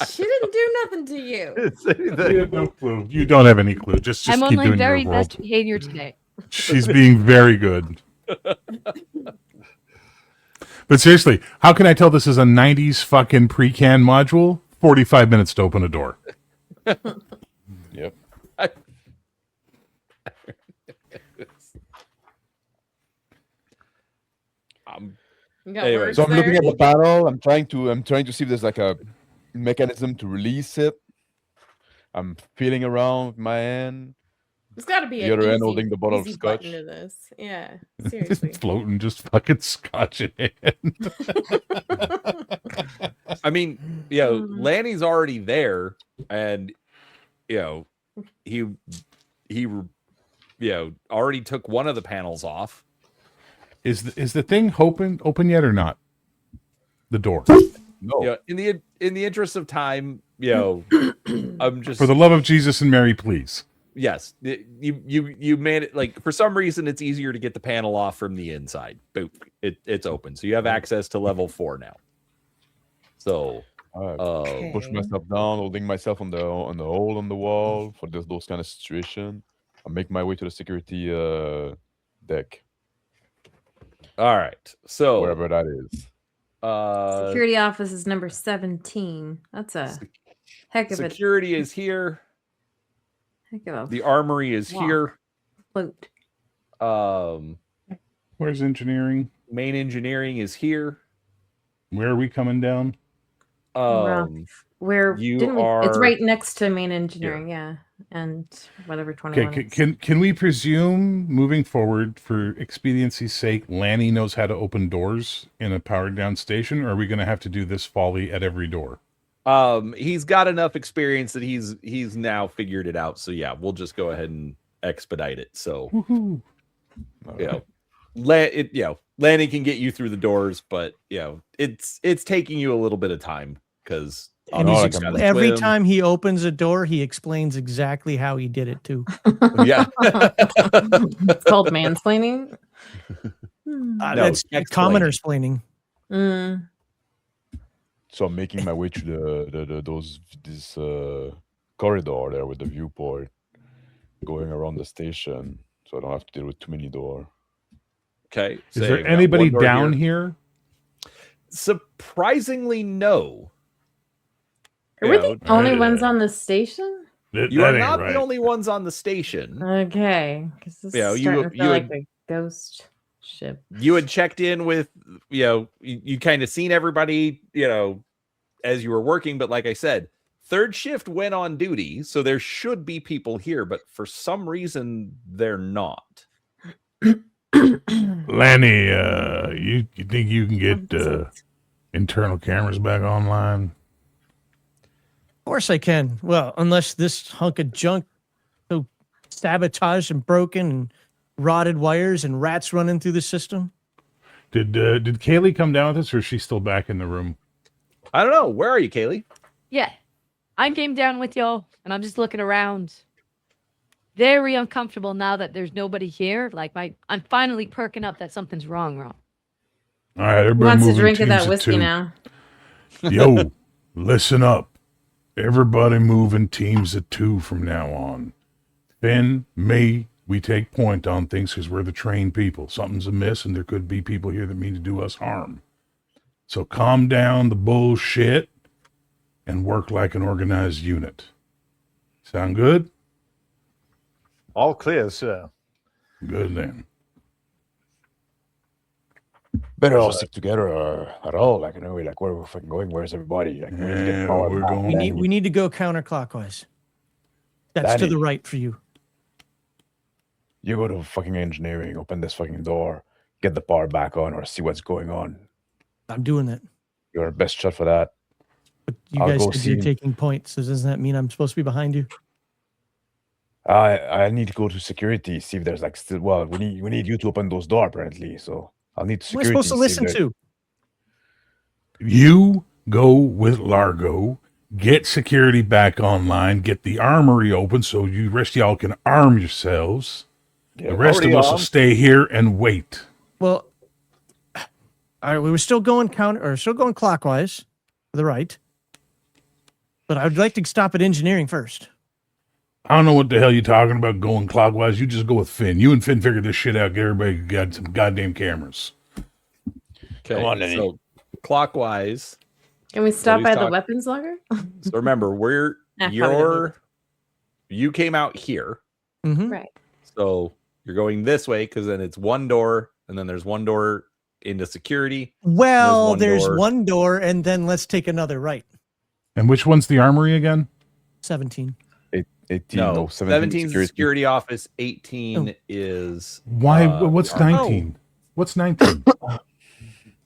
[SPEAKER 6] She didn't do nothing to you.
[SPEAKER 3] You have no clue. You don't have any clue. Just
[SPEAKER 7] I'm on
[SPEAKER 3] keep
[SPEAKER 7] my
[SPEAKER 3] doing
[SPEAKER 7] very
[SPEAKER 3] your role.
[SPEAKER 7] best behavior today.
[SPEAKER 3] She's being very good. But seriously, how can I tell this is a 90s fucking pre-can module? 45 minutes to open a door.
[SPEAKER 2] Yep.
[SPEAKER 6] You got
[SPEAKER 1] Anyway,
[SPEAKER 6] words
[SPEAKER 2] So I'm looking
[SPEAKER 6] there?
[SPEAKER 2] at the panel. I'm trying to see if there's like a mechanism to release it. I'm feeling around with my hand.
[SPEAKER 6] There's got to be
[SPEAKER 2] The
[SPEAKER 6] an
[SPEAKER 2] other end
[SPEAKER 6] easy,
[SPEAKER 2] holding the bottle of
[SPEAKER 6] easy button
[SPEAKER 2] scotch.
[SPEAKER 6] to this. Yeah, seriously.
[SPEAKER 3] Floating, just fucking scotch in it.
[SPEAKER 1] I mean, Lanny's already there, and he already took one of the panels off.
[SPEAKER 3] Is the thing open yet or not? The door.
[SPEAKER 2] No.
[SPEAKER 1] In the interest of time, I'm just
[SPEAKER 3] For the love of Jesus and Mary, please.
[SPEAKER 1] yes. You made it, like, for some reason it's easier to get the panel off from the inside. Boop, it's open, so you have access to level 4 now. So
[SPEAKER 2] Push myself down, holding myself on the hole on the wall for those kind of situation. I make my way to the security deck,
[SPEAKER 1] all right, so
[SPEAKER 2] wherever that is.
[SPEAKER 6] Security office is number 17. That's a heck of
[SPEAKER 1] security is here.
[SPEAKER 6] a
[SPEAKER 1] The armory is
[SPEAKER 6] Wow.
[SPEAKER 1] here.
[SPEAKER 6] float.
[SPEAKER 3] Where's engineering?
[SPEAKER 1] Main engineering is here.
[SPEAKER 3] Where are we coming down?
[SPEAKER 6] Where
[SPEAKER 1] you
[SPEAKER 6] didn't we, it's
[SPEAKER 1] are-
[SPEAKER 6] right next to main engineering, yeah, and whatever 21.
[SPEAKER 3] Okay,
[SPEAKER 6] is.
[SPEAKER 3] can we presume moving forward, for expediency's sake, Lanny knows how to open doors in a powered down station, or are we going to have to do this folly at every door?
[SPEAKER 1] He's got enough experience that he's now figured it out. So yeah, we'll just go ahead and expedite it. So
[SPEAKER 3] Woohoo.
[SPEAKER 1] Lanny can get you through the doors, but it's taking you a little bit of time because
[SPEAKER 5] And
[SPEAKER 2] no,
[SPEAKER 5] he's
[SPEAKER 2] like
[SPEAKER 5] ex-
[SPEAKER 2] I'm-
[SPEAKER 5] every
[SPEAKER 1] swim.
[SPEAKER 5] time he opens a door, he explains exactly how he did it too.
[SPEAKER 1] Yeah.
[SPEAKER 6] It's called mansplaining.
[SPEAKER 1] No,
[SPEAKER 5] That's
[SPEAKER 1] explaining.
[SPEAKER 5] commoner explaining.
[SPEAKER 6] Mm.
[SPEAKER 2] So I'm making my way through this corridor there with the viewport. going around the station, so I don't have to deal with too many doors.
[SPEAKER 1] Okay.
[SPEAKER 3] Is there anybody down here?
[SPEAKER 1] Surprisingly, no.
[SPEAKER 6] Are we the only ones on the station?
[SPEAKER 1] You are not the only ones on the station.
[SPEAKER 6] Okay, because this is starting to feel like a ghost ship.
[SPEAKER 1] You had checked in with, you kind of seen everybody, as you were working, but like I said, third shift went on duty, so there should be people here, but for some reason they're not.
[SPEAKER 3] Lanny, you think you can get internal cameras back online?
[SPEAKER 5] Of course I can. Well, unless this hunk of junk so sabotaged and broken and rotted wires and rats running through the system.
[SPEAKER 3] Did Kaylee come down with us, or is she still back in the room?
[SPEAKER 1] I don't know. Where are you, Kaylee?
[SPEAKER 7] Yeah, I came down with y'all, and I'm just looking around. Very uncomfortable now that there's nobody here. Like I'm finally perking up that something's wrong.
[SPEAKER 3] All right, everybody
[SPEAKER 6] Who wants
[SPEAKER 3] move
[SPEAKER 6] to drink
[SPEAKER 3] in
[SPEAKER 6] of that
[SPEAKER 3] teams of
[SPEAKER 6] whiskey
[SPEAKER 3] 2.
[SPEAKER 6] now?
[SPEAKER 3] Yo, listen up. Everybody move in teams of 2 from now on. Finn, me, we take point on things because we're the trained people. Something's amiss, and there could be people here that mean to do us harm. So calm down the bullshit and work like an organized unit. Sound good?
[SPEAKER 4] All clear, sir.
[SPEAKER 3] Good then.
[SPEAKER 2] Better all stick together at all. Like, where are we fucking going? Where's everybody? Like,
[SPEAKER 3] we're going.
[SPEAKER 5] We need to go counterclockwise. That's to the right for you.
[SPEAKER 2] You go to fucking engineering, open this fucking door, get the power back on, or see what's going on.
[SPEAKER 5] I'm doing that.
[SPEAKER 2] You're our best shot for that.
[SPEAKER 5] But you guys said you're taking points, so doesn't that mean I'm supposed to be behind you?
[SPEAKER 2] I need to go to security, see if there's we need you to open those doors apparently, so I'll need security.
[SPEAKER 5] Who am I supposed to listen to?
[SPEAKER 3] You go with Largo, get security back online, get the armory open so you rest of y'all can arm yourselves. Yeah, the rest of us will stay here and wait.
[SPEAKER 5] Well, all right, we were still going clockwise to the right. But I would like to stop at engineering first.
[SPEAKER 3] I don't know what the hell you're talking about going clockwise. You just go with Finn. You and Finn figure this shit out. Get everybody got some goddamn cameras.
[SPEAKER 1] Okay, come on, so clockwise.
[SPEAKER 6] Can we stop by the weapons locker?
[SPEAKER 1] So remember, you came out here.
[SPEAKER 5] Mm-hmm.
[SPEAKER 6] Right.
[SPEAKER 1] So you're going this way because then it's one door, and then there's one door into security.
[SPEAKER 5] Well, there's one door, and then let's take another right.
[SPEAKER 3] And which one's the armory again?
[SPEAKER 5] 17.
[SPEAKER 2] 18.
[SPEAKER 1] No, 17 is the security office. 18 is
[SPEAKER 3] why? What's 19? What's 19?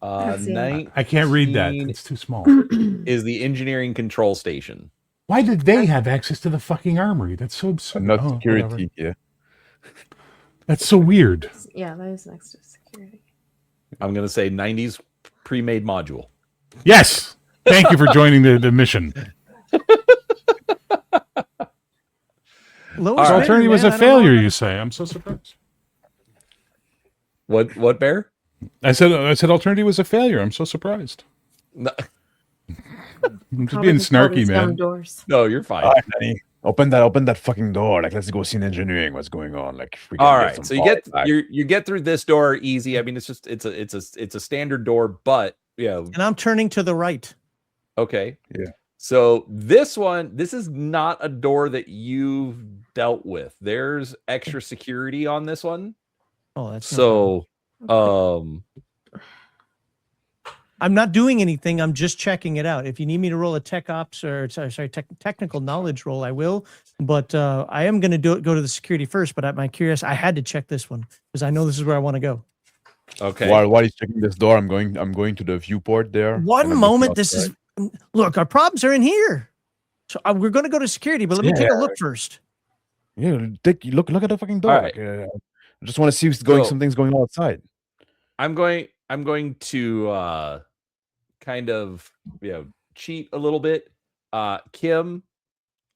[SPEAKER 1] 19.
[SPEAKER 3] I can't read that. It's too small.
[SPEAKER 1] Is the engineering control station?
[SPEAKER 3] Why did they have access to the fucking armory? That's so absurd.
[SPEAKER 2] Not security. Yeah.
[SPEAKER 3] That's so weird.
[SPEAKER 6] Yeah, that is next to security.
[SPEAKER 1] I'm gonna say 90s pre-made module.
[SPEAKER 3] Yes. Thank you for joining the mission. Alternity was a failure, you say. I'm so surprised.
[SPEAKER 1] What, Bear?
[SPEAKER 3] I said Alternity was a failure. I'm so surprised.
[SPEAKER 1] No.
[SPEAKER 3] I'm just being snarky, man.
[SPEAKER 1] No, you're fine.
[SPEAKER 2] All right, Danny. Open that fucking door. Like, let's go see engineering. What's going on? Like,
[SPEAKER 1] all right. So you get through this door easy. I mean, it's a standard door, but yeah.
[SPEAKER 5] And I'm turning to the right.
[SPEAKER 1] Okay.
[SPEAKER 2] Yeah.
[SPEAKER 1] So this is not a door that you've dealt with. There's extra security on this one.
[SPEAKER 5] Oh, that's
[SPEAKER 1] so.
[SPEAKER 5] I'm not doing anything. I'm just checking it out. If you need me to roll a tech ops or technical knowledge roll, I will. But I am going to go to the security first. But I'm curious. I had to check this one because I know this is where I want to go.
[SPEAKER 1] Okay.
[SPEAKER 2] While he's checking this door, I'm going to the viewport there.
[SPEAKER 5] One moment. This is look. Our problems are in here. So we're going to go to security, but let me take a look first.
[SPEAKER 2] Yeah, look at the fucking door.
[SPEAKER 1] Right.
[SPEAKER 2] I just want to see something's going on outside.
[SPEAKER 1] I'm going to kind of cheat a little bit. Kim,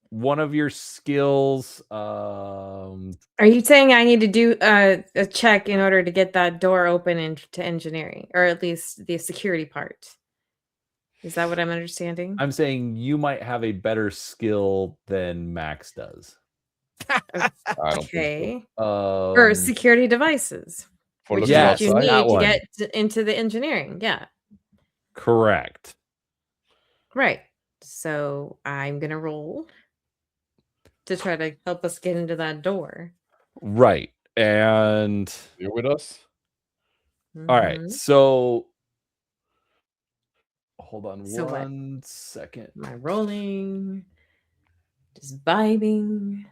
[SPEAKER 1] one of your skills.
[SPEAKER 6] Are you saying I need to do a check in order to get that door open into engineering, or at least the security part? Is that what I'm understanding?
[SPEAKER 1] I'm saying you might have a better skill than Max does.
[SPEAKER 2] I don't think
[SPEAKER 6] Okay.
[SPEAKER 2] so.
[SPEAKER 6] Or security devices.
[SPEAKER 2] For
[SPEAKER 6] Which
[SPEAKER 2] looking
[SPEAKER 6] is what you
[SPEAKER 2] outside.
[SPEAKER 6] need
[SPEAKER 1] that
[SPEAKER 6] to
[SPEAKER 1] one.
[SPEAKER 6] get into the engineering. Yeah.
[SPEAKER 1] Correct.
[SPEAKER 6] Right. So I'm going to roll to try to help us get into that door.
[SPEAKER 1] Right. And
[SPEAKER 2] You're with us?
[SPEAKER 1] all right.
[SPEAKER 6] Mhm.
[SPEAKER 1] So hold on
[SPEAKER 6] So what?
[SPEAKER 1] 1 second.
[SPEAKER 6] Am I rolling? Just vibing?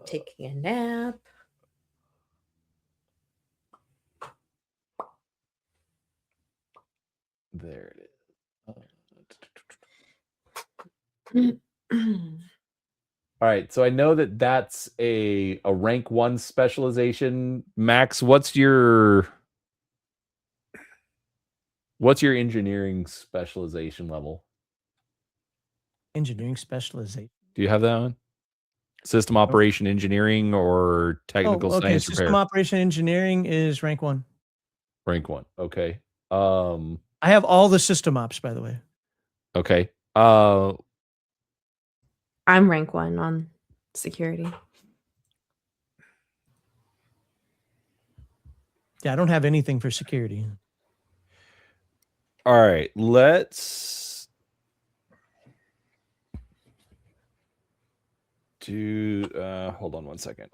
[SPEAKER 6] Taking a nap?
[SPEAKER 1] There it is. All right, so I know that that's a rank 1 specialization. Max, what's your engineering specialization level?
[SPEAKER 5] Engineering specialization.
[SPEAKER 1] Do you have that one? System operation engineering or technical
[SPEAKER 5] okay.
[SPEAKER 1] science
[SPEAKER 5] System
[SPEAKER 1] repair?
[SPEAKER 5] operation engineering is rank 1.
[SPEAKER 1] Rank 1. Okay.
[SPEAKER 5] I have all the system ops, by the way.
[SPEAKER 1] Okay.
[SPEAKER 6] I'm rank 1 on security.
[SPEAKER 5] Yeah, I don't have anything for security.
[SPEAKER 1] All right, let's do hold on 1 second.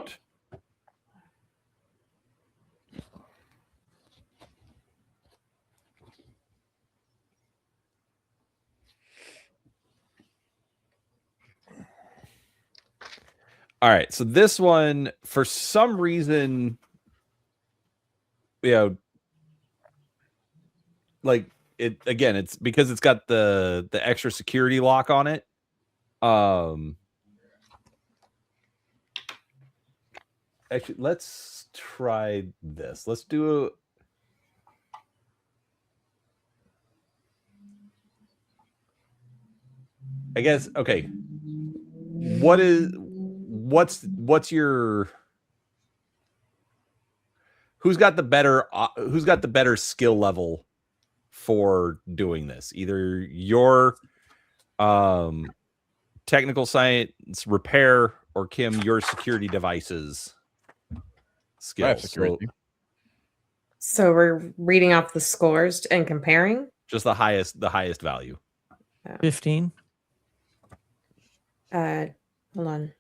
[SPEAKER 1] All right, so this one, for some reason, like it again, it's because it's got the extra security lock on it. Actually, let's try this. Let's do I guess okay. What's your who's got the better skill level for doing this? Either your technical science repair or Kim, your security devices skills.
[SPEAKER 2] I have security.
[SPEAKER 6] So we're reading off the scores and comparing?
[SPEAKER 1] Just the highest value.
[SPEAKER 5] 15.
[SPEAKER 6] Hold on.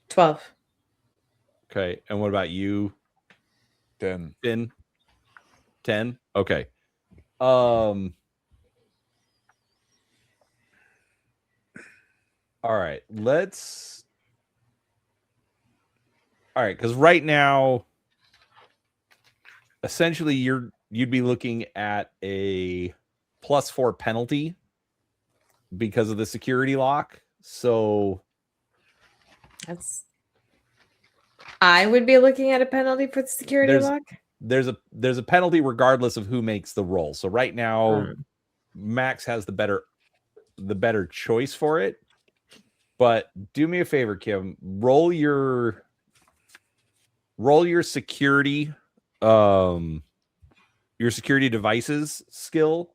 [SPEAKER 6] 12.
[SPEAKER 1] Okay. And what about you?
[SPEAKER 2] 10.
[SPEAKER 1] 10? Okay. All right. Because right now, essentially you'd be looking at a +4 penalty because of the security lock. So
[SPEAKER 6] I would be looking at a penalty for the security lock.
[SPEAKER 1] There's a penalty regardless of who makes the roll. So right now, Max has the better choice for it. But do me a favor, Kim. Roll your security, your security devices skill,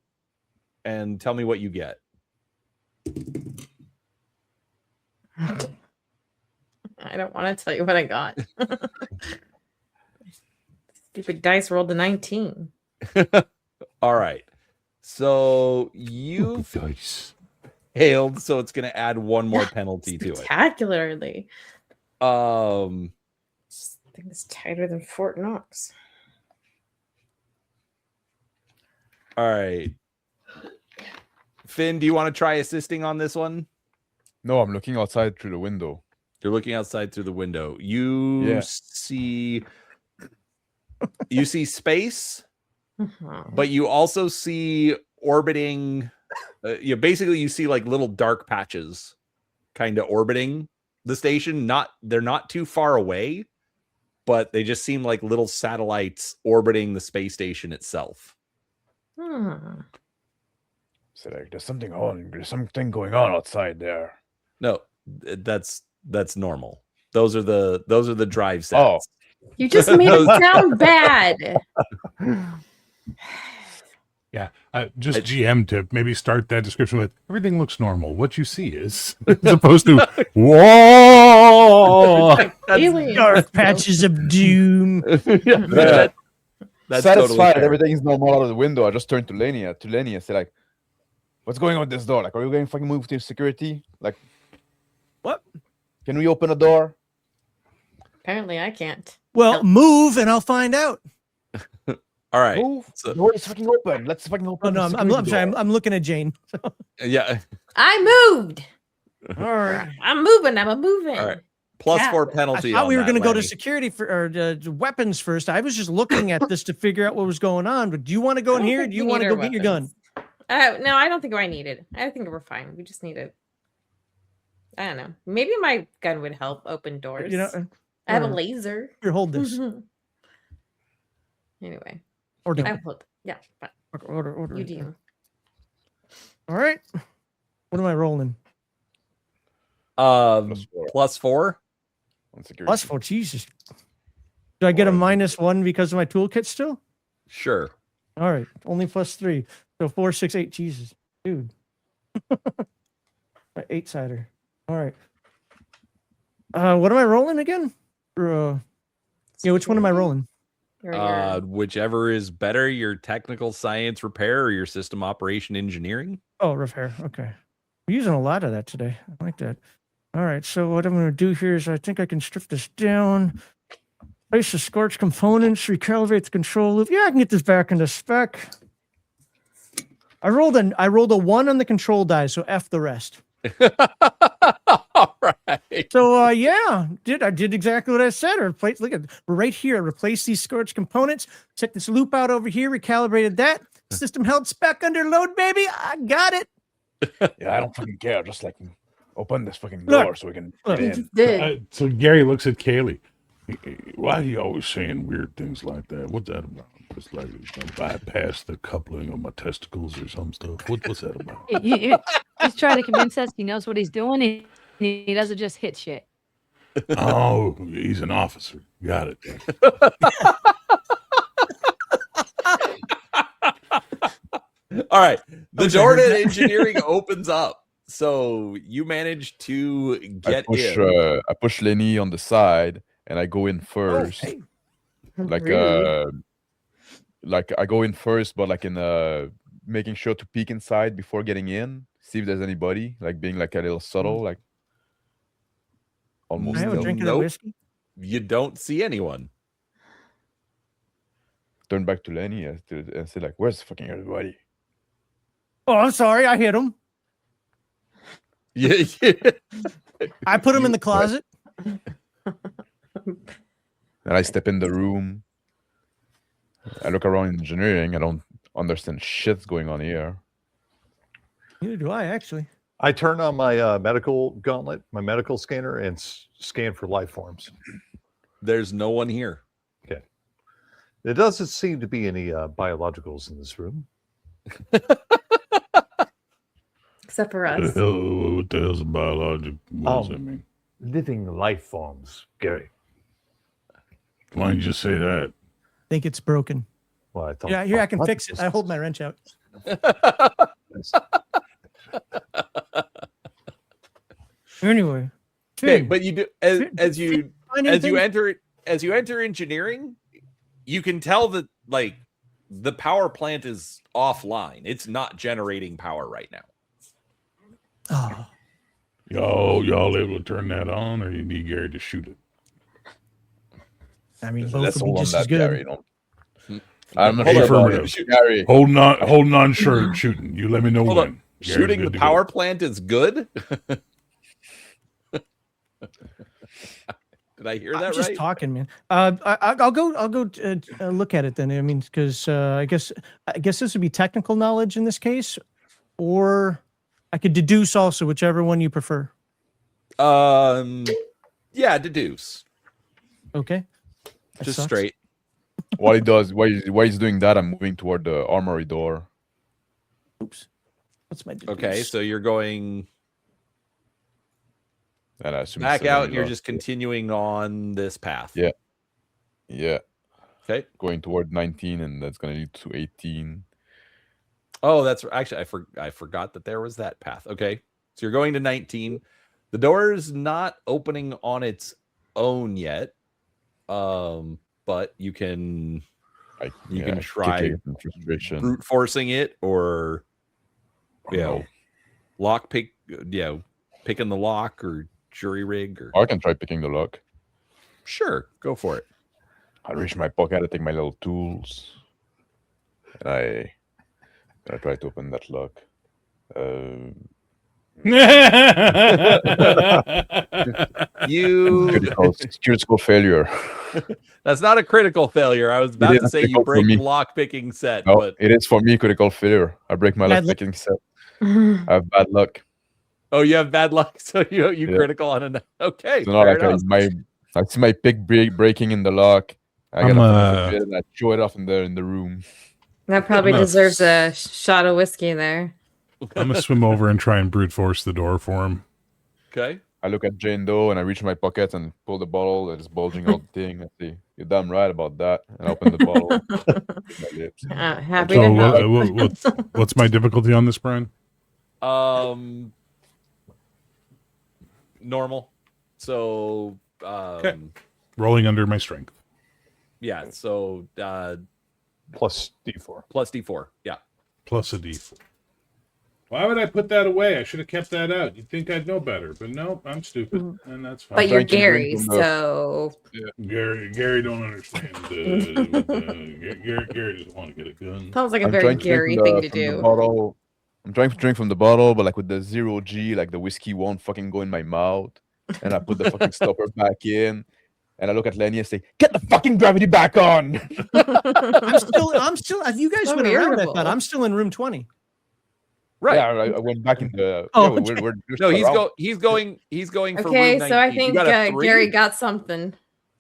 [SPEAKER 1] and tell me what you get.
[SPEAKER 6] I don't want to tell you what I got. Stupid dice rolled a 19.
[SPEAKER 1] All right. So you failed, so it's going to add one more penalty to it.
[SPEAKER 6] Spectacularly.
[SPEAKER 1] This
[SPEAKER 6] thing is tighter than Fort Knox.
[SPEAKER 1] All right. Finn, do you want to try assisting on this one?
[SPEAKER 2] No, I'm looking outside through the window.
[SPEAKER 1] You're looking outside through the window. You see space, but you also see orbiting. You see like little dark patches, kind of orbiting the station. They're not too far away, but they just seem like little satellites orbiting the space station itself.
[SPEAKER 2] So like, there's something going on outside there.
[SPEAKER 1] No, that's normal. Those are the drive sets.
[SPEAKER 2] Oh.
[SPEAKER 6] You just made it sound bad.
[SPEAKER 3] Yeah, just GM tip. Maybe start that description with "Everything looks normal. What you see is," as opposed to "Whoa."
[SPEAKER 5] Dark patches of doom.
[SPEAKER 2] Yeah.
[SPEAKER 1] That's
[SPEAKER 2] Satisfied,
[SPEAKER 1] totally fair.
[SPEAKER 2] everything is normal out of the window. I just turned to Lenny and said, like, what's going on with this door? Like, are you going to fucking move to security? Like,
[SPEAKER 5] What?
[SPEAKER 2] can we open a door?
[SPEAKER 6] Apparently, I can't.
[SPEAKER 5] Well,
[SPEAKER 6] Help.
[SPEAKER 5] move and I'll find out.
[SPEAKER 1] All right.
[SPEAKER 2] Move.
[SPEAKER 1] So,
[SPEAKER 2] The door is fucking open. Let's fucking
[SPEAKER 5] Oh
[SPEAKER 2] open
[SPEAKER 5] no,
[SPEAKER 2] the
[SPEAKER 5] I'm
[SPEAKER 2] security
[SPEAKER 5] sorry.
[SPEAKER 2] door.
[SPEAKER 5] I'm looking at Jane.
[SPEAKER 1] yeah.
[SPEAKER 6] I moved.
[SPEAKER 5] All right.
[SPEAKER 6] I'm moving. I'm a moving.
[SPEAKER 1] All right. Plus
[SPEAKER 6] Yeah.
[SPEAKER 1] 4
[SPEAKER 5] I
[SPEAKER 1] penalty.
[SPEAKER 5] thought
[SPEAKER 1] on
[SPEAKER 5] we were
[SPEAKER 1] that,
[SPEAKER 5] going to go to
[SPEAKER 1] Lenny.
[SPEAKER 5] security for or weapons first. I was just looking at this to figure out what was going on. But do you want to go
[SPEAKER 6] I
[SPEAKER 5] in
[SPEAKER 6] don't
[SPEAKER 5] here? Or
[SPEAKER 6] think
[SPEAKER 5] do you
[SPEAKER 6] we
[SPEAKER 5] want to
[SPEAKER 6] need
[SPEAKER 5] go
[SPEAKER 6] our
[SPEAKER 5] get your gun?
[SPEAKER 6] weapons. No, I don't think I need it. I think we're fine. We just need it. I don't know. Maybe my gun would help open doors.
[SPEAKER 5] You know,
[SPEAKER 6] I have a
[SPEAKER 5] or-
[SPEAKER 6] laser.
[SPEAKER 5] here, hold this.
[SPEAKER 6] Anyway,
[SPEAKER 5] Or
[SPEAKER 6] I
[SPEAKER 5] don't.
[SPEAKER 6] hold. Yeah, fine.
[SPEAKER 5] Order.
[SPEAKER 6] You do.
[SPEAKER 5] All right. What am I rolling?
[SPEAKER 1] Plus 4.
[SPEAKER 2] On security.
[SPEAKER 5] Plus 4. Jesus. Do I get a -1 because of my toolkit still?
[SPEAKER 1] Sure.
[SPEAKER 5] All right. Only +3. So 4, 6, 8. Jesus. Dude. 8-sider. All right. What am I rolling again? Yeah, which one am I rolling?
[SPEAKER 1] Whichever is better, your technical science repair or your system operation engineering.
[SPEAKER 5] Oh, repair. Okay. We're using a lot of that today. I like that. All right. So what I'm going to do here is I think I can strip this down. Place the scorch components, recalibrate the control loop. Yeah, I can get this back into spec. I rolled a 1 on the control die, so F the rest.
[SPEAKER 1] All right.
[SPEAKER 5] So yeah, I did exactly what I said. Replace, look at right here. Replace these scorch components. Check this loop out over here. Recalibrated that. System held spec under load, baby. I got it.
[SPEAKER 2] Yeah, I don't fucking care. Just like open this fucking
[SPEAKER 5] Look.
[SPEAKER 2] door so we can
[SPEAKER 5] Look.
[SPEAKER 2] get in.
[SPEAKER 6] Did.
[SPEAKER 3] So Gary looks at Kaylee. Why are you always saying weird things like that? What's that about? It's like bypass the coupling of my testicles or some stuff. What's that about?
[SPEAKER 7] He's trying to convince us he knows what he's doing, and he doesn't just hit shit.
[SPEAKER 3] Oh, he's an officer. Got it.
[SPEAKER 1] All right. The door to engineering opens up. So you manage to get in.
[SPEAKER 2] I push Lenny on the side and I go in first.
[SPEAKER 5] hey.
[SPEAKER 2] Like I go in first, but like in making sure to peek inside before getting in, see if there's anybody, like being like a little subtle, like almost.
[SPEAKER 5] I have a
[SPEAKER 2] stealth.
[SPEAKER 5] drink of the
[SPEAKER 1] Nope.
[SPEAKER 5] whiskey.
[SPEAKER 1] You don't see anyone.
[SPEAKER 2] Turn back to Lenny and say like, "Where's fucking everybody?"
[SPEAKER 5] Oh, I'm sorry. I hit him.
[SPEAKER 1] Yeah.
[SPEAKER 5] I put him in the closet.
[SPEAKER 2] And I step in the room. I look around in engineering. I don't understand shit's going on here.
[SPEAKER 5] Neither do I, actually.
[SPEAKER 4] I turn on my medical gauntlet, my medical scanner, and scan for life forms.
[SPEAKER 1] There's no one here.
[SPEAKER 4] Okay. There doesn't seem to be any biologicals in this room.
[SPEAKER 6] Except for us.
[SPEAKER 3] What the hell's a biologic? What does that mean?
[SPEAKER 4] Living life forms, Gary.
[SPEAKER 3] Why didn't you just say that?
[SPEAKER 5] I think it's broken.
[SPEAKER 4] Well, I thought.
[SPEAKER 5] Yeah, here I can fix it. I hold my wrench out. Anyway.
[SPEAKER 1] Okay,
[SPEAKER 5] Finn,
[SPEAKER 1] but you do as you enter engineering, you can tell that like the power plant is offline. It's not generating power right now.
[SPEAKER 5] Oh,
[SPEAKER 3] Y'all able to turn that on, or you need Gary to shoot it?
[SPEAKER 5] I mean, both
[SPEAKER 2] Let's
[SPEAKER 5] would be
[SPEAKER 2] hold on
[SPEAKER 5] just as
[SPEAKER 2] that,
[SPEAKER 5] good.
[SPEAKER 2] Gary. I'm not
[SPEAKER 1] Hold
[SPEAKER 2] sure
[SPEAKER 3] on.
[SPEAKER 2] about it. Gary.
[SPEAKER 3] Holding on, shooting. You let me know
[SPEAKER 1] Hold
[SPEAKER 3] when.
[SPEAKER 1] on.
[SPEAKER 3] Gary's
[SPEAKER 1] Shooting
[SPEAKER 3] good
[SPEAKER 1] the
[SPEAKER 3] to
[SPEAKER 1] power
[SPEAKER 3] go.
[SPEAKER 1] plant is good. Did I hear
[SPEAKER 5] I'm
[SPEAKER 1] that
[SPEAKER 5] just
[SPEAKER 1] right?
[SPEAKER 5] talking, man. I'll go look at it then. I mean, because I guess this would be technical knowledge in this case, or I could deduce also, whichever one you prefer.
[SPEAKER 1] Yeah, deduce.
[SPEAKER 5] Okay. That
[SPEAKER 1] Just
[SPEAKER 5] sucks.
[SPEAKER 1] straight.
[SPEAKER 2] While he's doing that, I'm moving toward the armory door.
[SPEAKER 5] Oops. What's my deduce?
[SPEAKER 1] Okay, so you're going
[SPEAKER 2] And I assume
[SPEAKER 1] back
[SPEAKER 2] it's
[SPEAKER 1] out
[SPEAKER 2] Lenny
[SPEAKER 1] and you're
[SPEAKER 2] last.
[SPEAKER 1] just continuing on this path.
[SPEAKER 2] Yeah. Yeah.
[SPEAKER 1] Okay.
[SPEAKER 2] Going toward 19, and that's gonna lead to 18.
[SPEAKER 1] Oh, that's actually I forgot that there was that path. Okay, so you're going to 19. The door is not opening on its own yet, but you can try brute forcing it, or lock pick, picking the lock or jury rig, or
[SPEAKER 2] I can try picking the lock.
[SPEAKER 1] Sure, go for it.
[SPEAKER 2] I reach my pocket, I take my little tools, and I try to open that lock.
[SPEAKER 1] You
[SPEAKER 2] critical failure.
[SPEAKER 1] That's not a critical failure. I was about to say you break the lock picking set,
[SPEAKER 2] no,
[SPEAKER 1] but
[SPEAKER 2] it is for me critical failure. I break my lock picking set. I have bad luck.
[SPEAKER 1] Oh, you have bad luck, so you critical on an okay.
[SPEAKER 2] So not like I see my pick breaking in the lock. I get off and I throw it off in the room.
[SPEAKER 6] That probably deserves a shot of whiskey there.
[SPEAKER 3] I'm gonna swim over and try and brute force the door for him.
[SPEAKER 1] Okay.
[SPEAKER 2] I look at Jane Doe and I reach in my pocket and pull the bottle that is bulging out the thing. I say, "You're damn right about that." And I open the bottle.
[SPEAKER 6] Happy to help.
[SPEAKER 3] What's my difficulty on this, Brian?
[SPEAKER 1] Normal. So
[SPEAKER 3] okay. Rolling under my strength.
[SPEAKER 1] Yeah, so
[SPEAKER 4] plus D4.
[SPEAKER 1] Plus D4, yeah.
[SPEAKER 3] Plus a D4. Why would I put that away? I should have kept that out. You'd think I'd know better, but no, I'm stupid, and that's fine.
[SPEAKER 6] But you're Gary, so
[SPEAKER 3] Gary don't understand. Gary doesn't want to get a gun.
[SPEAKER 6] Sounds like a very Gary thing to do.
[SPEAKER 2] I'm trying to drink from the bottle, but like with the 0G, like the whiskey won't fucking go in my mouth, and I put the fucking stopper back in. And I look at Lenny and say, "Get the fucking gravity back on."
[SPEAKER 5] I'm still. You guys went around. I thought I'm still in room 20.
[SPEAKER 1] Right.
[SPEAKER 2] Yeah, I went back in the.
[SPEAKER 5] Oh,
[SPEAKER 2] yeah, we're
[SPEAKER 1] no, he's going for
[SPEAKER 6] okay,
[SPEAKER 1] room
[SPEAKER 6] so I think Gary got something.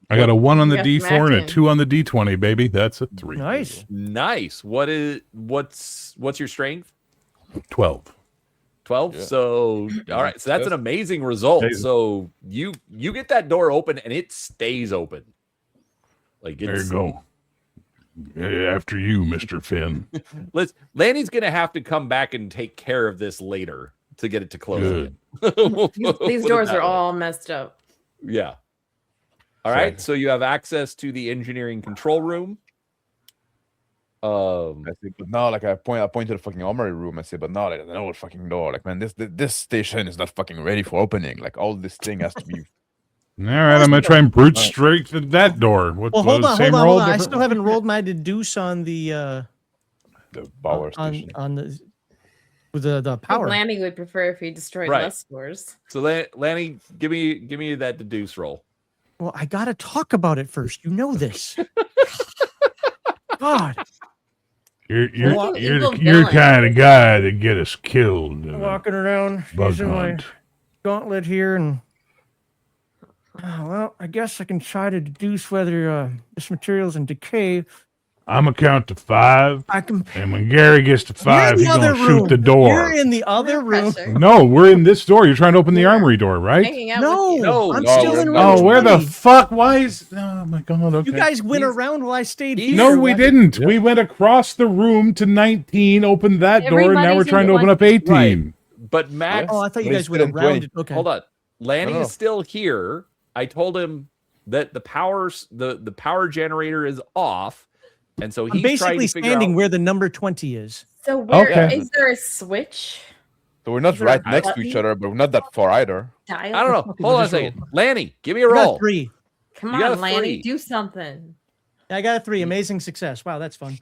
[SPEAKER 3] I got a 1 on the D4 and a 2 on the D20, baby. That's a 3.
[SPEAKER 5] Nice.
[SPEAKER 1] What's your strength?
[SPEAKER 3] 12.
[SPEAKER 1] 12.
[SPEAKER 2] Yeah.
[SPEAKER 1] So all right, so that's an amazing result. So you get that door open and it stays open. Like
[SPEAKER 3] there you go. After you, Mr. Finn.
[SPEAKER 1] Lanny's gonna have to come back and take care of this later to get it to close.
[SPEAKER 6] These doors are all messed up.
[SPEAKER 1] Yeah. All right. So you have access to the engineering control room.
[SPEAKER 2] I say, but no, like I point to the fucking armory room. I say, but no, like an old fucking door. Like, man, this station is not fucking ready for opening. Like, all this thing has to be.
[SPEAKER 3] All right, I'm gonna try and brute strength at that door.
[SPEAKER 5] Hold on. I still haven't rolled my deduce on the
[SPEAKER 2] power station.
[SPEAKER 5] on the power.
[SPEAKER 6] Lanny would prefer if he destroyed less doors.
[SPEAKER 1] So Lanny, give me that deduce roll.
[SPEAKER 5] Well, I gotta talk about it first. You know this. God.
[SPEAKER 3] You're the kind of guy that get us killed.
[SPEAKER 5] Walking around using my gauntlet here, and well, I guess I can try to deduce whether this material's in decay.
[SPEAKER 3] I'm gonna count to 5. And when Gary gets to 5, he's gonna shoot the door.
[SPEAKER 5] You're in the other room.
[SPEAKER 3] No, we're in this door. You're trying to open the armory door, right?
[SPEAKER 5] No, I'm still in room 20.
[SPEAKER 3] Where the fuck? Why is? Oh my god! Okay.
[SPEAKER 5] You guys went around while I stayed here.
[SPEAKER 3] No, we didn't. We went across the room to 19, opened that door, and now we're trying to open up 18.
[SPEAKER 1] Right. But Max,
[SPEAKER 5] I thought you guys went around it. Okay,
[SPEAKER 1] hold on. Lanny is still here. I told him that the power generator is off. And so he's
[SPEAKER 5] basically standing where the number 20 is.
[SPEAKER 6] So is there a switch?
[SPEAKER 2] So we're not right next to each other, but we're not that far either.
[SPEAKER 1] I don't know. Hold on a second. Lanny, give me a roll.
[SPEAKER 5] 3.
[SPEAKER 6] Come on, Lanny, do something.
[SPEAKER 5] I got a 3. Amazing success. Wow, that's fun.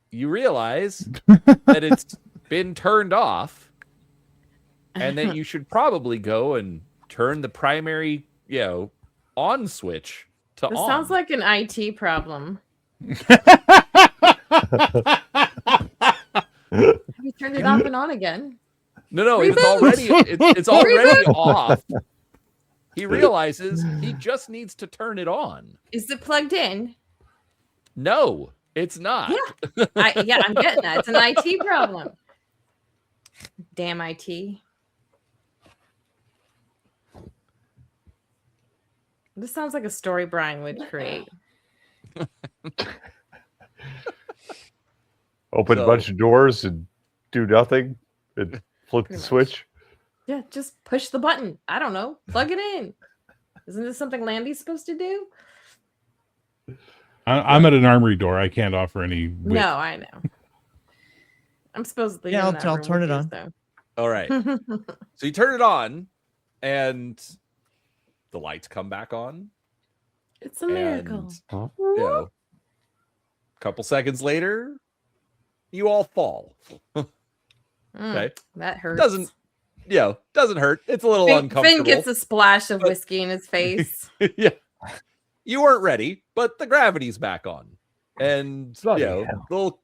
[SPEAKER 1] You realize that it's been turned off and that you should probably go and turn the primary, on switch to on.
[SPEAKER 6] This sounds like an IT problem. You turned it off and on again.
[SPEAKER 1] No, it's already off. He realizes he just needs to turn it on.
[SPEAKER 6] Is it plugged in?
[SPEAKER 1] No, it's not.
[SPEAKER 6] Yeah, I'm getting that. It's an IT problem. Damn IT. This sounds like a story Brian would create.
[SPEAKER 4] Open a bunch of doors and do nothing and flip
[SPEAKER 6] Pretty
[SPEAKER 4] the
[SPEAKER 6] much.
[SPEAKER 4] switch.
[SPEAKER 6] Yeah, just push the button. I don't know. Plug it in. Isn't this something Landy's supposed to do?
[SPEAKER 3] I'm at an armory door. I can't offer any. Wit.
[SPEAKER 6] No, I know. I'm supposedly
[SPEAKER 5] Yeah,
[SPEAKER 6] in that
[SPEAKER 5] I'll
[SPEAKER 6] room
[SPEAKER 5] turn
[SPEAKER 6] with
[SPEAKER 5] it
[SPEAKER 6] you,
[SPEAKER 5] on.
[SPEAKER 6] so.
[SPEAKER 1] All right. So you turn it on, and the lights come back on.
[SPEAKER 6] It's a miracle.
[SPEAKER 1] And, you know, a couple seconds later, you all fall. Okay.
[SPEAKER 6] That hurts.
[SPEAKER 1] Doesn't hurt. It's a little
[SPEAKER 6] Finn
[SPEAKER 1] uncomfortable.
[SPEAKER 6] gets a splash of whiskey in his face.
[SPEAKER 1] Yeah. You weren't ready, but the gravity's back on. And
[SPEAKER 4] Bloody
[SPEAKER 1] you know,
[SPEAKER 4] hell.
[SPEAKER 1] little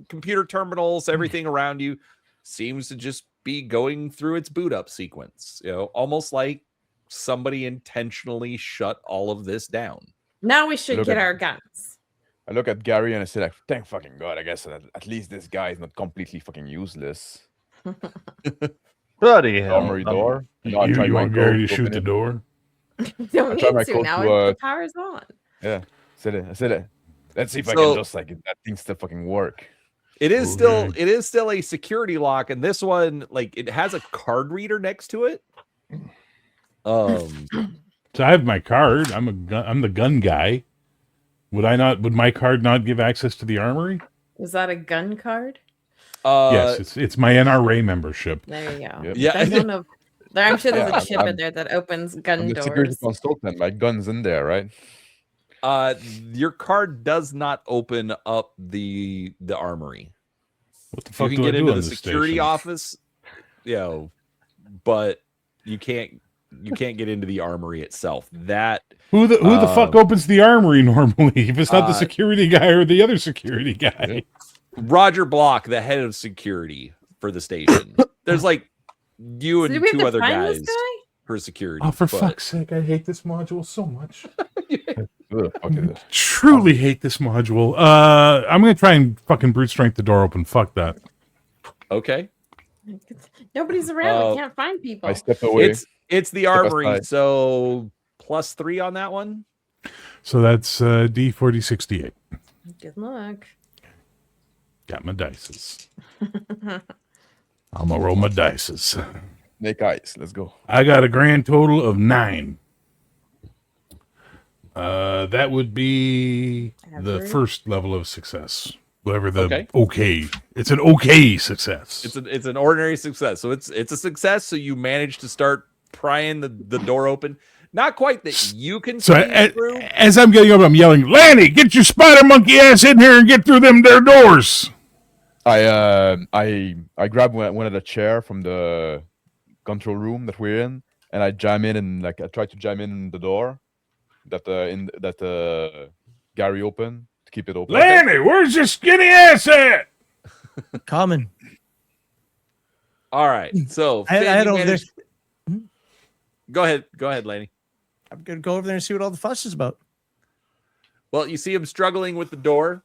[SPEAKER 1] computer terminals, everything around you seems to just be going through its boot up sequence. You know, almost like somebody intentionally shut all of this down.
[SPEAKER 6] Now we should
[SPEAKER 2] Look
[SPEAKER 6] get
[SPEAKER 2] at-
[SPEAKER 6] our guns.
[SPEAKER 2] I look at Gary and I say, like, thank fucking God, I guess at least this guy is not completely fucking useless.
[SPEAKER 4] Bloody hell.
[SPEAKER 2] Armory door.
[SPEAKER 3] You,
[SPEAKER 2] No, I tried
[SPEAKER 3] you
[SPEAKER 2] my
[SPEAKER 3] want Gary
[SPEAKER 2] code
[SPEAKER 3] to shoot
[SPEAKER 2] open
[SPEAKER 3] the
[SPEAKER 2] it.
[SPEAKER 3] door?
[SPEAKER 6] Don't
[SPEAKER 2] tried my
[SPEAKER 6] need to
[SPEAKER 2] code
[SPEAKER 6] now.
[SPEAKER 2] to,
[SPEAKER 6] The power's on.
[SPEAKER 2] Yeah, I said it. Let's see if I
[SPEAKER 1] So-
[SPEAKER 2] can just like that thing still fucking work.
[SPEAKER 1] It is
[SPEAKER 3] Okay.
[SPEAKER 1] still a security lock, and this one, like, it has a card reader next to it.
[SPEAKER 3] So I have my card. I'm the gun guy. Would my card not give access to the armory?
[SPEAKER 6] Is that a gun card?
[SPEAKER 3] Yes, it's my NRA membership.
[SPEAKER 6] There you go.
[SPEAKER 2] Yep.
[SPEAKER 1] Yeah.
[SPEAKER 6] I don't know. I'm sure there's
[SPEAKER 2] Yeah,
[SPEAKER 6] a chip in
[SPEAKER 2] I'm-
[SPEAKER 6] there that opens
[SPEAKER 2] I'm
[SPEAKER 6] gun
[SPEAKER 2] the security
[SPEAKER 6] doors.
[SPEAKER 2] consultant. My gun's in there, right?
[SPEAKER 1] Your card does not open up the armory.
[SPEAKER 3] What the
[SPEAKER 1] You
[SPEAKER 3] fuck
[SPEAKER 1] can
[SPEAKER 3] do I
[SPEAKER 1] get
[SPEAKER 3] do
[SPEAKER 1] into
[SPEAKER 3] on
[SPEAKER 1] the
[SPEAKER 3] this
[SPEAKER 1] security
[SPEAKER 3] station?
[SPEAKER 1] office, you know, but you can't get into the armory itself. That
[SPEAKER 3] Who the fuck opens the armory normally? If it's not the security guy or the other security guy.
[SPEAKER 1] Roger Block, the head of security for the station. There's like you
[SPEAKER 6] So
[SPEAKER 1] and
[SPEAKER 6] do we have
[SPEAKER 1] two
[SPEAKER 6] to
[SPEAKER 1] other
[SPEAKER 6] find
[SPEAKER 1] guys
[SPEAKER 6] this guy?
[SPEAKER 1] for security.
[SPEAKER 3] Oh, for
[SPEAKER 1] but-
[SPEAKER 3] fuck's sake! I hate this module so much.
[SPEAKER 2] Who the fuck is this?
[SPEAKER 3] Truly hate this module. I'm gonna try and fucking brute strength the door open. Fuck that.
[SPEAKER 1] Okay,
[SPEAKER 6] Nobody's around.
[SPEAKER 1] Uh,
[SPEAKER 6] We can't find people.
[SPEAKER 2] I step away.
[SPEAKER 1] it's the armory.
[SPEAKER 2] aside.
[SPEAKER 1] So +3 on that one.
[SPEAKER 3] So that's D4068.
[SPEAKER 6] Good luck.
[SPEAKER 3] Got my dices. I'm gonna roll my dices.
[SPEAKER 2] Snake eyes. Let's go.
[SPEAKER 3] I got a grand total of 9. That would be the
[SPEAKER 6] Average.
[SPEAKER 3] first level of success. Whatever the
[SPEAKER 1] Okay.
[SPEAKER 3] It's an okay success.
[SPEAKER 1] It's an ordinary success. So it's a success. So you managed to start prying the door open. Not quite that you can
[SPEAKER 3] So
[SPEAKER 1] see through.
[SPEAKER 3] as I'm getting up, I'm yelling, "Lanny, get your spider monkey ass in here and get through them their doors!"
[SPEAKER 2] I grab one of the chair from the control room that we're in, and I jam in and like I try to jam in the door that Gary opened to keep it open.
[SPEAKER 3] Lanny, where's your skinny ass at?
[SPEAKER 5] Common.
[SPEAKER 1] All right. So
[SPEAKER 5] I
[SPEAKER 1] Finn,
[SPEAKER 5] had
[SPEAKER 1] you
[SPEAKER 5] over there.
[SPEAKER 1] managed- Go ahead, Laney.
[SPEAKER 5] I'm gonna go over there and see what all the fuss is about.
[SPEAKER 1] Well, you see him struggling with the door,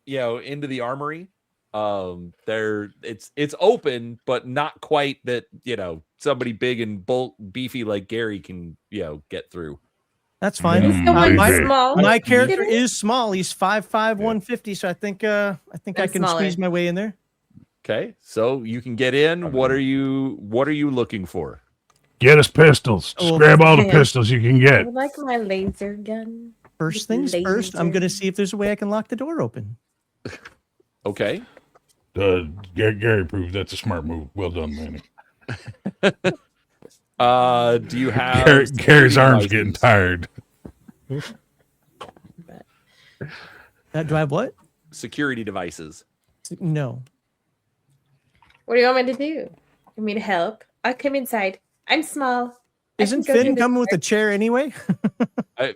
[SPEAKER 1] you know, into the armory. It's open, but not quite that, you know, somebody big and beefy like Gary can, you know, get through.
[SPEAKER 5] That's fine.
[SPEAKER 3] Mm,
[SPEAKER 6] He's going
[SPEAKER 3] baby.
[SPEAKER 6] small.
[SPEAKER 5] My
[SPEAKER 6] Look at
[SPEAKER 5] character
[SPEAKER 6] him.
[SPEAKER 5] is small. He's 5'5", 150. So I think I
[SPEAKER 6] I'm
[SPEAKER 5] can
[SPEAKER 6] smaller.
[SPEAKER 5] squeeze my way in there.
[SPEAKER 1] Okay, so you can get in. What are you looking for?
[SPEAKER 3] Get us pistols. Just
[SPEAKER 5] Oh,
[SPEAKER 3] grab all the
[SPEAKER 6] man.
[SPEAKER 3] pistols you can
[SPEAKER 6] I
[SPEAKER 3] get.
[SPEAKER 6] would like my laser gun.
[SPEAKER 5] First things first, I'm gonna see if there's a way I can lock the door open.
[SPEAKER 1] Okay.
[SPEAKER 3] Gary proved that's a smart move. Well done, Lanny.
[SPEAKER 1] Do you have
[SPEAKER 3] Gary's arms
[SPEAKER 1] devices?
[SPEAKER 3] getting tired.
[SPEAKER 5] Do I have what?
[SPEAKER 1] Security devices.
[SPEAKER 5] No.
[SPEAKER 6] What do you want me to do? You want me to help? I'll come inside. I'm small. I
[SPEAKER 5] Isn't
[SPEAKER 6] can go
[SPEAKER 5] Finn
[SPEAKER 6] through the
[SPEAKER 5] coming with a chair anyway?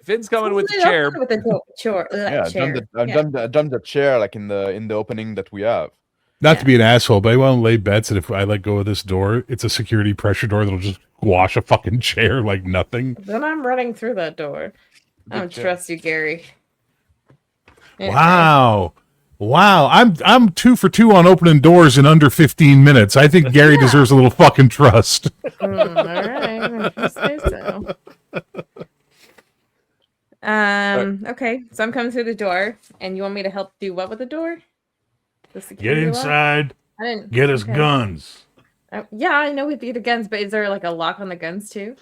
[SPEAKER 1] Finn's coming with the
[SPEAKER 6] Split it up
[SPEAKER 1] chair.
[SPEAKER 6] With a chair.
[SPEAKER 2] Yeah, I've done the chair like in the opening that we have.
[SPEAKER 3] Not to be an asshole, but I want to lay bets that if I let go of this door, it's a security pressure door that'll just squash a fucking chair like nothing.
[SPEAKER 6] Then I'm running through that door. I don't trust you, Gary. Anyway.
[SPEAKER 3] Wow. I'm 2 for 2 on opening doors in under 15 minutes. I think Gary deserves a little fucking trust.
[SPEAKER 6] All right. If you say so. Okay. So I'm coming through the door, and you want me to help do what with the door? The
[SPEAKER 3] Get
[SPEAKER 6] security lock?
[SPEAKER 3] inside,
[SPEAKER 6] I didn't
[SPEAKER 3] Get us
[SPEAKER 6] okay.
[SPEAKER 3] guns.
[SPEAKER 6] Yeah, I know we get the guns, but is there like a lock on the guns too?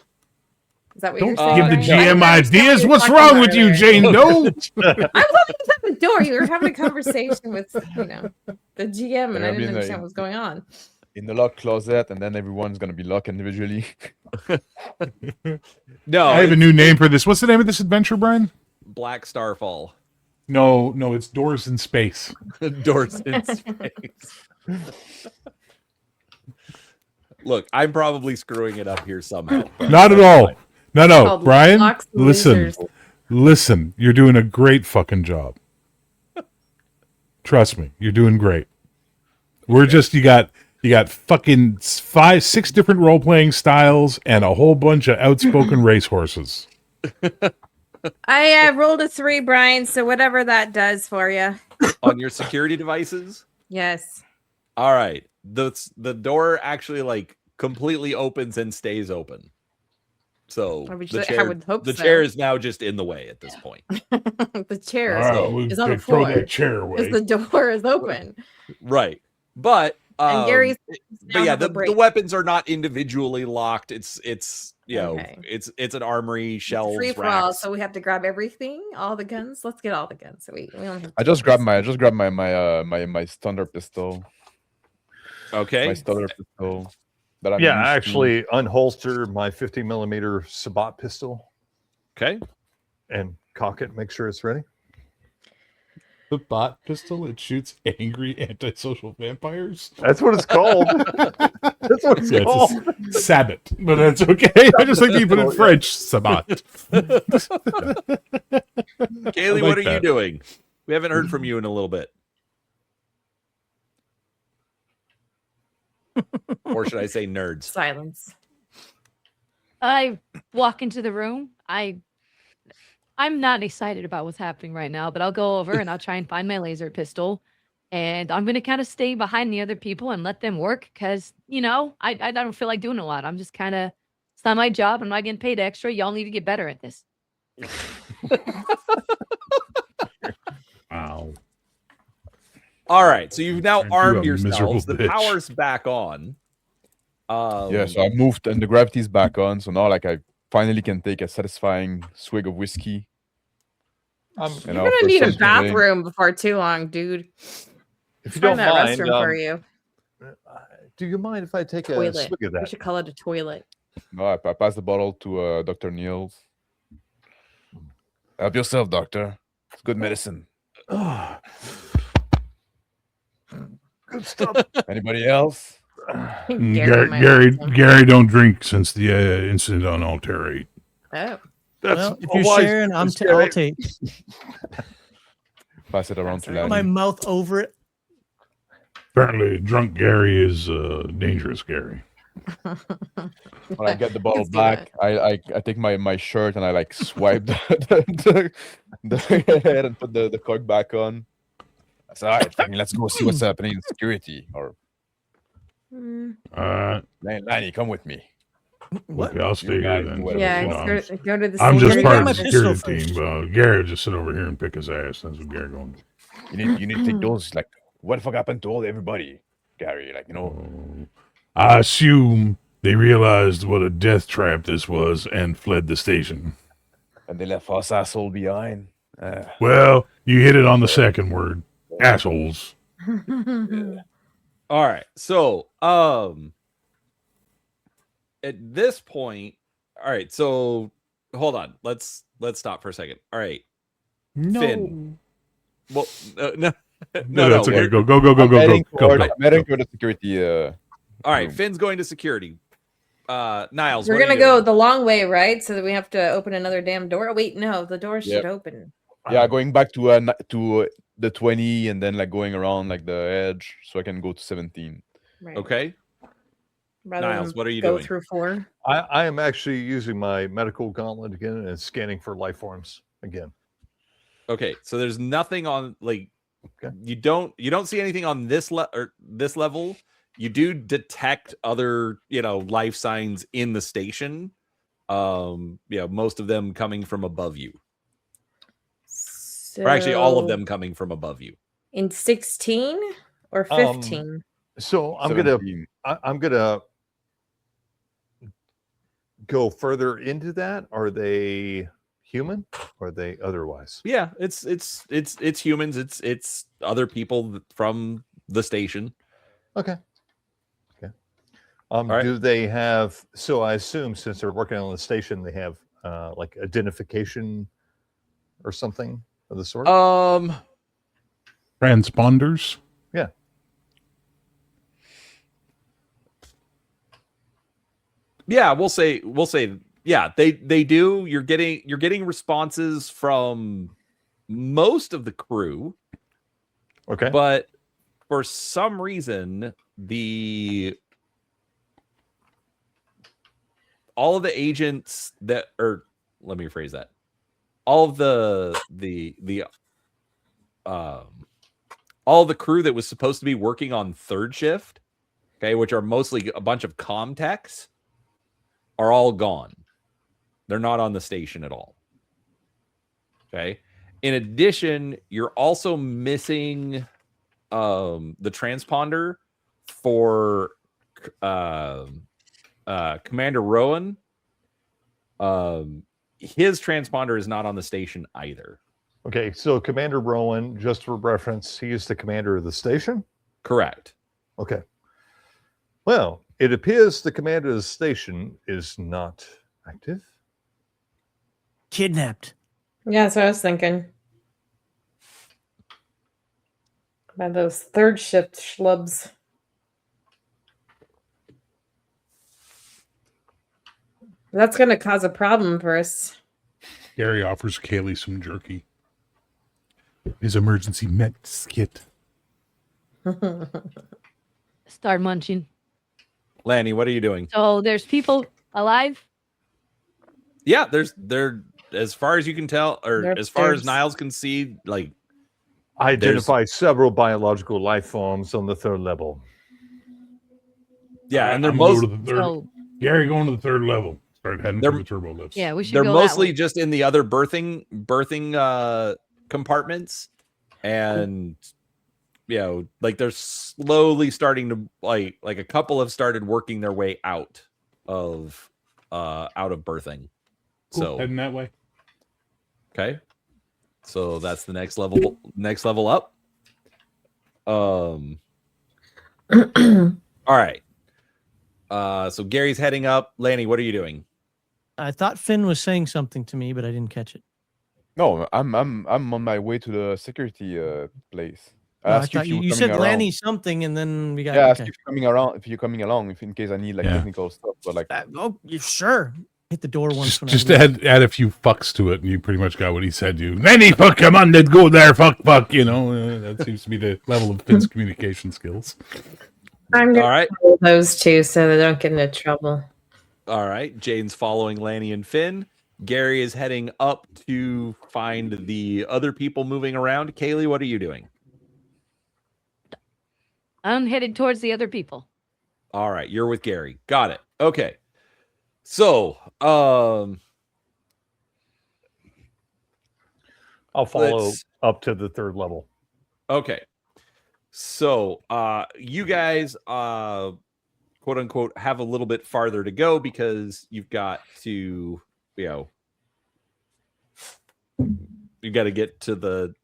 [SPEAKER 6] Is that what
[SPEAKER 3] Don't
[SPEAKER 6] you're saying?
[SPEAKER 3] give the
[SPEAKER 6] Brian? I
[SPEAKER 3] GM
[SPEAKER 6] didn't understand what
[SPEAKER 3] ideas.
[SPEAKER 6] you were
[SPEAKER 3] What's
[SPEAKER 6] talking
[SPEAKER 3] wrong
[SPEAKER 6] about
[SPEAKER 3] with you,
[SPEAKER 6] earlier.
[SPEAKER 3] Jane? No.
[SPEAKER 6] I was opening the door. You were having a conversation with, the GM, and I didn't understand what was going on.
[SPEAKER 2] In the locked closet, and then everyone's gonna be locked individually.
[SPEAKER 1] No,
[SPEAKER 3] I have a new name for this. What's the name of this adventure, Brian?
[SPEAKER 1] Black Starfall.
[SPEAKER 3] No, it's Doors in Space.
[SPEAKER 1] Doors in Space. Look, I'm probably screwing it up here somehow.
[SPEAKER 3] Not at all.
[SPEAKER 1] fine.
[SPEAKER 3] No,
[SPEAKER 6] Called
[SPEAKER 3] Brian,
[SPEAKER 6] Locks and Losers.
[SPEAKER 3] listen. You're doing a great fucking job. Trust me, you're doing great. We're just you got fucking 5-6 different role playing styles and a whole bunch of outspoken racehorses.
[SPEAKER 6] I rolled a 3, Brian. So whatever that does for you.
[SPEAKER 1] On your security devices?
[SPEAKER 6] Yes.
[SPEAKER 1] All right. The door actually like completely opens and stays open. So
[SPEAKER 6] I
[SPEAKER 1] the
[SPEAKER 6] would hope
[SPEAKER 1] the
[SPEAKER 6] so.
[SPEAKER 1] chair is now just in the way at this point.
[SPEAKER 6] The chair
[SPEAKER 3] We
[SPEAKER 6] is on the
[SPEAKER 3] could throw
[SPEAKER 6] floor.
[SPEAKER 3] that chair away.
[SPEAKER 6] Because the door is open.
[SPEAKER 1] Right. But
[SPEAKER 6] And Gary's
[SPEAKER 1] but yeah, the weapons are not individually locked. It's
[SPEAKER 6] Okay.
[SPEAKER 1] it's an armory, shelves,
[SPEAKER 6] free for all,
[SPEAKER 1] racks.
[SPEAKER 6] so we have to grab everything, all the guns. Let's get all the guns. So we only have
[SPEAKER 2] I just grabbed my standard pistol.
[SPEAKER 1] Okay.
[SPEAKER 2] My standard pistol. That I'm
[SPEAKER 4] Yeah,
[SPEAKER 2] used
[SPEAKER 4] I
[SPEAKER 2] to.
[SPEAKER 4] actually unholster my 50 millimeter Sabat pistol
[SPEAKER 1] Okay.
[SPEAKER 4] and cock it, make sure it's ready.
[SPEAKER 3] The bot pistol, it shoots angry antisocial vampires.
[SPEAKER 4] That's what it's called. That's what it's
[SPEAKER 3] Yeah,
[SPEAKER 4] called.
[SPEAKER 3] it's a Sabbat, but that's okay. I just like to put it in French. Sabat.
[SPEAKER 1] Kaylee,
[SPEAKER 3] like
[SPEAKER 1] what are you
[SPEAKER 3] that.
[SPEAKER 1] doing? We haven't heard from you in a little bit. Or should I say nerds?
[SPEAKER 6] silence.
[SPEAKER 7] I walk into the room. I'm not excited about what's happening right now, but I'll go over and I'll try and find my laser pistol. And I'm going to kind of stay behind the other people and let them work because, I don't feel like doing a lot. I'm just kind of, it's not my job. I'm not getting paid extra. Y'all need to get better at this.
[SPEAKER 3] Wow.
[SPEAKER 1] All right, so you've now
[SPEAKER 3] Aren't you
[SPEAKER 1] armed
[SPEAKER 3] a miserable
[SPEAKER 1] yourselves. The
[SPEAKER 3] bitch?
[SPEAKER 1] power's back on.
[SPEAKER 2] Yeah, so I moved and the gravity's back on. So now, like, I finally can take a satisfying swig of whiskey.
[SPEAKER 6] You're
[SPEAKER 2] You know,
[SPEAKER 6] gonna
[SPEAKER 2] for
[SPEAKER 6] need a
[SPEAKER 2] something.
[SPEAKER 6] bathroom before too long, dude.
[SPEAKER 4] If you
[SPEAKER 6] Find
[SPEAKER 4] don't
[SPEAKER 6] that
[SPEAKER 4] mind,
[SPEAKER 6] restroom for you.
[SPEAKER 4] do you mind if I take a
[SPEAKER 6] Toilet.
[SPEAKER 4] swig of
[SPEAKER 6] We
[SPEAKER 4] that?
[SPEAKER 6] should call it a toilet.
[SPEAKER 2] No, I passed the bottle to Dr. Niels. Help yourself, doctor. It's good medicine.
[SPEAKER 4] Good stuff.
[SPEAKER 2] Anybody else?
[SPEAKER 6] Gary might want some.
[SPEAKER 3] Gary don't drink since the incident on Alternity.
[SPEAKER 6] Oh.
[SPEAKER 5] Well, if
[SPEAKER 4] a
[SPEAKER 5] you're
[SPEAKER 4] wise
[SPEAKER 5] sharing,
[SPEAKER 4] choice,
[SPEAKER 5] I'll
[SPEAKER 4] Gary.
[SPEAKER 5] take
[SPEAKER 2] Pass it around to
[SPEAKER 6] That's
[SPEAKER 5] my
[SPEAKER 2] Lanny.
[SPEAKER 5] mouth over it.
[SPEAKER 3] Apparently, drunk Gary is dangerous Gary.
[SPEAKER 2] When I get the bottle
[SPEAKER 6] Let's do
[SPEAKER 2] back, I take my shirt and I like swipe the head and put the cork back on. I said, all right, fucking let's go see what's happening in security. Or
[SPEAKER 6] Mm,
[SPEAKER 2] Lanny, come with me.
[SPEAKER 5] What?
[SPEAKER 3] Okay, I'll stay
[SPEAKER 2] You
[SPEAKER 3] here
[SPEAKER 2] guys
[SPEAKER 3] then.
[SPEAKER 2] do whatever
[SPEAKER 6] yeah,
[SPEAKER 2] you
[SPEAKER 3] You know,
[SPEAKER 2] want.
[SPEAKER 6] go to the
[SPEAKER 3] I'm just
[SPEAKER 6] security
[SPEAKER 3] part
[SPEAKER 5] Get
[SPEAKER 3] of
[SPEAKER 5] my
[SPEAKER 3] the
[SPEAKER 5] pistol
[SPEAKER 3] security
[SPEAKER 5] first.
[SPEAKER 3] team. Gary will just sit over here and pick his ass. That's what Gary going to do.
[SPEAKER 2] You need to take those, like, what the fuck happened to all everybody, Gary? Like,
[SPEAKER 3] I assume they realized what a death trap this was and fled the station.
[SPEAKER 2] and they left us asshole behind.
[SPEAKER 3] Well, you hit it on the second word. Assholes.
[SPEAKER 1] All right. So, at this point, all right. So, hold on. Let's stop for a second. All right.
[SPEAKER 3] No.
[SPEAKER 1] Finn. Well, no,
[SPEAKER 3] No, that's okay.
[SPEAKER 1] we're-
[SPEAKER 3] Go.
[SPEAKER 2] I'm heading toward
[SPEAKER 3] Go.
[SPEAKER 2] the security.
[SPEAKER 1] All right.
[SPEAKER 2] room.
[SPEAKER 1] Finn's going to security. Niles,
[SPEAKER 6] We're
[SPEAKER 1] what are
[SPEAKER 6] gonna
[SPEAKER 1] you
[SPEAKER 6] go
[SPEAKER 1] doing?
[SPEAKER 6] the long way, right? So that we have to open another damn door. Oh, wait, no, the door should
[SPEAKER 2] Yep.
[SPEAKER 6] open.
[SPEAKER 2] Yeah, going back to the 20 and then like going around like the edge so I can go to 17.
[SPEAKER 6] Right.
[SPEAKER 1] Okay.
[SPEAKER 6] Rather
[SPEAKER 1] Niles,
[SPEAKER 6] than
[SPEAKER 1] what are you
[SPEAKER 6] go
[SPEAKER 1] doing?
[SPEAKER 6] through 4.
[SPEAKER 4] I am actually using my medical gauntlet again and scanning for life forms again.
[SPEAKER 1] Okay. So there's nothing on like
[SPEAKER 4] Okay.
[SPEAKER 1] you don't see anything on this level. You do detect other, life signs in the station. Most of them coming from above you.
[SPEAKER 6] So
[SPEAKER 1] Or actually all of them coming from above you.
[SPEAKER 6] in 16 or 15.
[SPEAKER 4] So I'm
[SPEAKER 2] 17.
[SPEAKER 4] gonna go further into that. Are they human? Or are they otherwise?
[SPEAKER 1] Yeah, it's humans. It's other people from the station.
[SPEAKER 4] Okay.
[SPEAKER 1] right.
[SPEAKER 4] Do they have? So I assume since they're working on the station, they have like identification or something of the sort.
[SPEAKER 3] Transponders.
[SPEAKER 4] Yeah.
[SPEAKER 1] Yeah, we'll say yeah, they do. You're getting responses from most of the crew.
[SPEAKER 4] Okay.
[SPEAKER 1] But for some reason, all of the agents that, or let me rephrase that, all of all the crew that was supposed to be working on third shift, okay, which are mostly a bunch of comm techs, are all gone. They're not on the station at all. Okay. In addition, you're also missing the transponder for Commander Rowan. His transponder is not on the station either.
[SPEAKER 4] Okay, so Commander Rowan, just for reference, he is the commander of the station?
[SPEAKER 1] Correct.
[SPEAKER 4] Okay. Well, it appears the commander of the station is not active.
[SPEAKER 5] Kidnapped.
[SPEAKER 6] Yeah, that's what I was thinking. By those third shift schlubs. That's going to cause a problem for us.
[SPEAKER 3] Gary offers Kaylee some jerky. His emergency med kit.
[SPEAKER 7] Start munching.
[SPEAKER 1] Lanny, what are you doing?
[SPEAKER 7] So there's people alive?
[SPEAKER 1] Yeah, they're as far as you can tell, or
[SPEAKER 6] They're
[SPEAKER 1] as far as
[SPEAKER 6] upstairs.
[SPEAKER 1] Niles can see, like
[SPEAKER 4] Identify several biological life forms on the third level.
[SPEAKER 1] yeah, and they're
[SPEAKER 3] I'm gonna
[SPEAKER 1] most
[SPEAKER 3] go to the third.
[SPEAKER 7] So
[SPEAKER 3] Gary going to the third level. Start heading for the turbo lifts.
[SPEAKER 7] yeah, we should
[SPEAKER 1] they're
[SPEAKER 7] go
[SPEAKER 1] mostly
[SPEAKER 7] that way.
[SPEAKER 1] just in the other birthing compartments, and like they're slowly starting to like a couple have started working their way out of birthing.
[SPEAKER 3] Cool.
[SPEAKER 1] So
[SPEAKER 3] Heading that way.
[SPEAKER 1] okay, so that's the next level up. All right. So Gary's heading up. Lanny, what are you doing?
[SPEAKER 5] I thought Finn was saying something to me, but I didn't catch it.
[SPEAKER 2] No, I'm on my way to the security place.
[SPEAKER 5] I
[SPEAKER 2] asked
[SPEAKER 5] thought
[SPEAKER 2] if you were
[SPEAKER 5] you
[SPEAKER 2] coming
[SPEAKER 5] said
[SPEAKER 2] around.
[SPEAKER 5] Lanny something, and then we got.
[SPEAKER 2] Yeah, I asked
[SPEAKER 5] okay.
[SPEAKER 2] if you're coming around. If you're coming along, if in case I need like
[SPEAKER 3] Yeah.
[SPEAKER 2] technical stuff, but like
[SPEAKER 5] Oh, you sure? Hit the door once.
[SPEAKER 3] Just
[SPEAKER 5] when I leave.
[SPEAKER 3] add a few fucks to it, and you pretty much got what he said. You Lenny, fuck, come on, let's go there, fuck. You know, that seems to be the level of Finn's communication skills.
[SPEAKER 6] I'm
[SPEAKER 1] All
[SPEAKER 6] going
[SPEAKER 1] right.
[SPEAKER 6] to follow those two so they don't get into trouble.
[SPEAKER 1] All right. Jane's following Lanny and Finn. Gary is heading up to find the other people moving around. Kaylee, what are you doing?
[SPEAKER 7] I'm headed towards the other people.
[SPEAKER 1] All right, you're with Gary. Got it. Okay. So,
[SPEAKER 4] I'll follow
[SPEAKER 1] let's-
[SPEAKER 4] up to the third level.
[SPEAKER 1] okay. So, you guys quote unquote have a little bit farther to go because you've got to, you got to get to the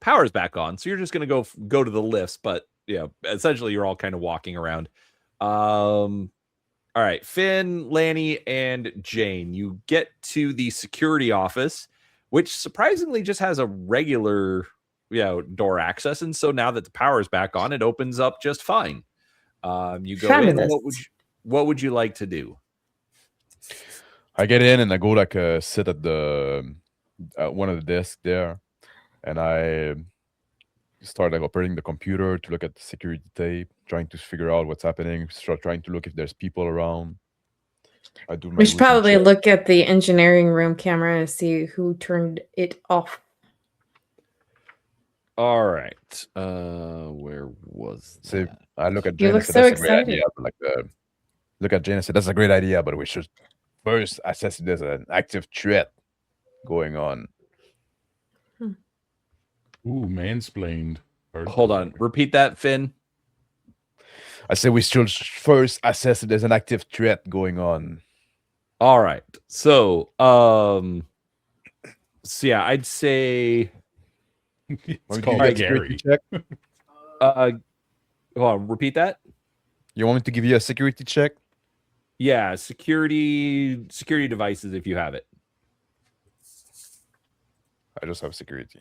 [SPEAKER 1] power's back on. So you're just going to go to the lifts, but essentially you're all kind of walking around. All right, Finn, Lanny, and Jane, you get to the security office, which surprisingly just has a regular, door access. And so now that the power is back on, it opens up just fine. You go
[SPEAKER 6] Fabulous.
[SPEAKER 1] in. What would you like to do?
[SPEAKER 2] I get in and I go like sit at the one of the desks there, and I start like operating the computer to look at the security tape, trying to figure out what's happening, start trying to look if there's people around. I do my
[SPEAKER 6] We should
[SPEAKER 2] routine
[SPEAKER 6] probably
[SPEAKER 2] check.
[SPEAKER 6] look at the engineering room camera to see who turned it off.
[SPEAKER 1] All right. Where was
[SPEAKER 2] So
[SPEAKER 1] that?
[SPEAKER 2] I look at
[SPEAKER 6] You
[SPEAKER 2] Jane and
[SPEAKER 6] look
[SPEAKER 2] say,
[SPEAKER 6] so
[SPEAKER 2] that's a great
[SPEAKER 6] excited.
[SPEAKER 2] idea. But like look at Jane and say, that's a great idea, but we should first assess if there's an active threat going on.
[SPEAKER 3] Ooh, mansplained.
[SPEAKER 1] Hold on. Repeat that, Finn.
[SPEAKER 2] I say we should first assess if there's an active threat going on.
[SPEAKER 1] All right. So yeah, I'd say
[SPEAKER 3] It's
[SPEAKER 2] Want me to
[SPEAKER 3] called
[SPEAKER 2] give you a
[SPEAKER 3] Gary.
[SPEAKER 2] security check?
[SPEAKER 1] hold on, repeat that.
[SPEAKER 2] You want me to give you a security check?
[SPEAKER 1] Yeah, security devices if you have it.
[SPEAKER 2] I just have security.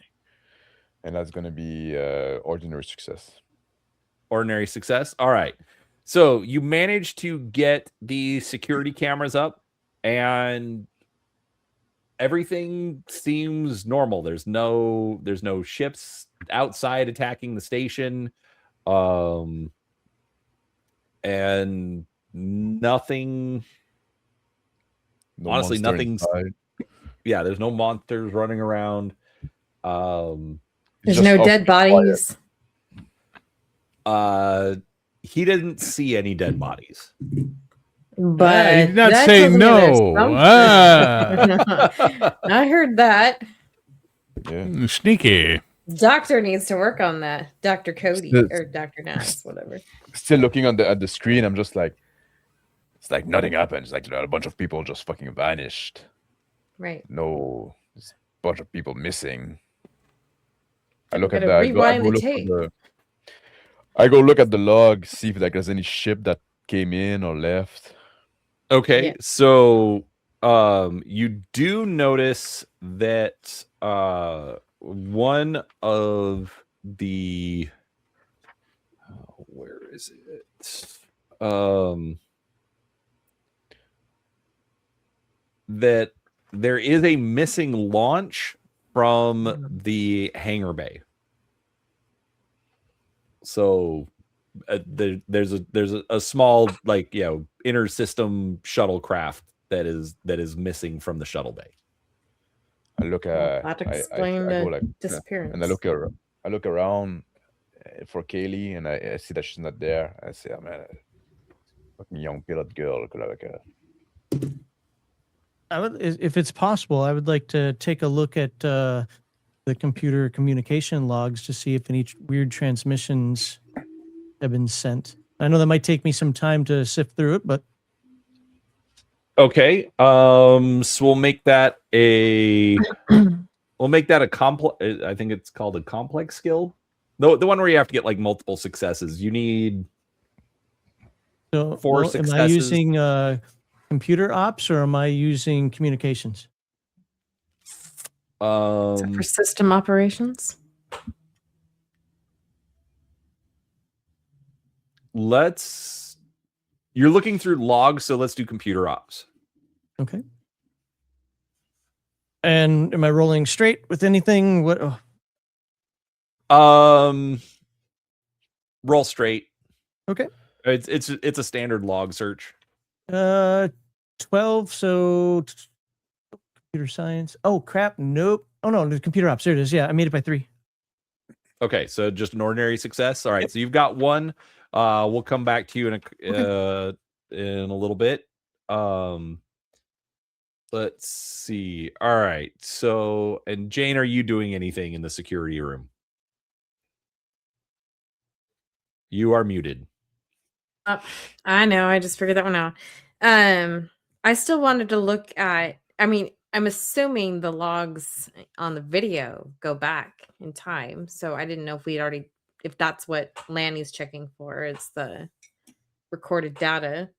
[SPEAKER 2] And that's going to be ordinary success.
[SPEAKER 1] Ordinary success. All right. So you managed to get the security cameras up and everything seems normal. There's no ships outside attacking the station. And nothing.
[SPEAKER 2] No
[SPEAKER 1] honestly,
[SPEAKER 2] monster
[SPEAKER 1] nothing's.
[SPEAKER 2] inside.
[SPEAKER 1] Yeah, there's no monsters running around.
[SPEAKER 6] There's
[SPEAKER 2] Just
[SPEAKER 6] no
[SPEAKER 2] awfully
[SPEAKER 6] dead bodies.
[SPEAKER 1] He didn't see any dead bodies.
[SPEAKER 6] But
[SPEAKER 3] he did not
[SPEAKER 6] that
[SPEAKER 3] say
[SPEAKER 6] tells me there's
[SPEAKER 3] no.
[SPEAKER 6] something. I heard that.
[SPEAKER 2] Yeah.
[SPEAKER 3] Sneaky.
[SPEAKER 6] Doctor needs to work on that. Dr. Cody
[SPEAKER 2] Still-
[SPEAKER 6] or Dr. Nass, whatever.
[SPEAKER 2] Still looking at the screen, I'm just like, it's like nothing happened. It's like, a bunch of people just fucking vanished.
[SPEAKER 6] Right.
[SPEAKER 2] No, there's a bunch of people missing. I look at
[SPEAKER 6] Gotta
[SPEAKER 2] the, I
[SPEAKER 6] rewind
[SPEAKER 2] go
[SPEAKER 6] the
[SPEAKER 2] look
[SPEAKER 6] tape.
[SPEAKER 2] I go look at the log, see if like there's any ship that came in or left.
[SPEAKER 1] Okay,
[SPEAKER 6] Yeah.
[SPEAKER 1] so you do notice that one of the where is it? That there is a missing launch from the hangar bay. So there's a small inner system shuttlecraft that is missing from the shuttle bay.
[SPEAKER 2] I look
[SPEAKER 6] Well,
[SPEAKER 2] at
[SPEAKER 6] that
[SPEAKER 2] I
[SPEAKER 6] explained
[SPEAKER 2] go
[SPEAKER 6] the
[SPEAKER 2] like
[SPEAKER 6] disappearance.
[SPEAKER 2] and I look around for Kaylee and I see that she's not there. I say, oh man, fucking young pilot girl could have like a
[SPEAKER 5] I would, if it's possible, I would like to take a look at the computer communication logs to see if any weird transmissions have been sent. I know that might take me some time to sift through it, but
[SPEAKER 1] Okay. So we'll make that a complex. I think it's called a complex skill. The one where you have to get like multiple successes. You need
[SPEAKER 5] so,
[SPEAKER 1] 4
[SPEAKER 5] Am I
[SPEAKER 1] successes.
[SPEAKER 5] using computer ops or am I using communications?
[SPEAKER 6] So for system operations?
[SPEAKER 1] You're looking through logs, so let's do computer ops.
[SPEAKER 5] Okay. And am I rolling straight with anything? What? Oh,
[SPEAKER 1] Roll straight.
[SPEAKER 5] okay.
[SPEAKER 1] It's a standard log search.
[SPEAKER 5] 12. So computer science. Oh crap. Nope. Oh no, the computer ops. There it is. Yeah, I made it by 3.
[SPEAKER 1] Okay, so just an ordinary success. All right, so you've got 1. We'll come back to you in a little bit. Let's see. All right. So, and Jane, are you doing anything in the security room? You are muted.
[SPEAKER 6] I know. I just figured that one out. I still wanted to look at. I mean, I'm assuming the logs on the video go back in time, so I didn't know if that's what Lanny's checking for, is the recorded data.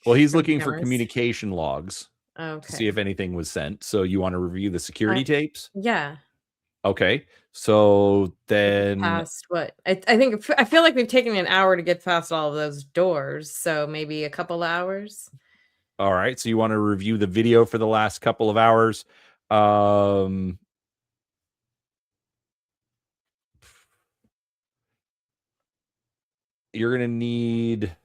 [SPEAKER 1] Well, he's
[SPEAKER 6] from
[SPEAKER 1] looking for
[SPEAKER 6] cameras.
[SPEAKER 1] communication logs to see
[SPEAKER 6] Okay.
[SPEAKER 1] if anything was sent. So you want to review the security tapes?
[SPEAKER 6] Yeah.
[SPEAKER 1] Okay. So then,
[SPEAKER 6] Past what? I feel like we've taken an hour to get past all of those doors, so maybe a couple hours.
[SPEAKER 1] all right. So you want to review the video for the last couple of hours. You're going to need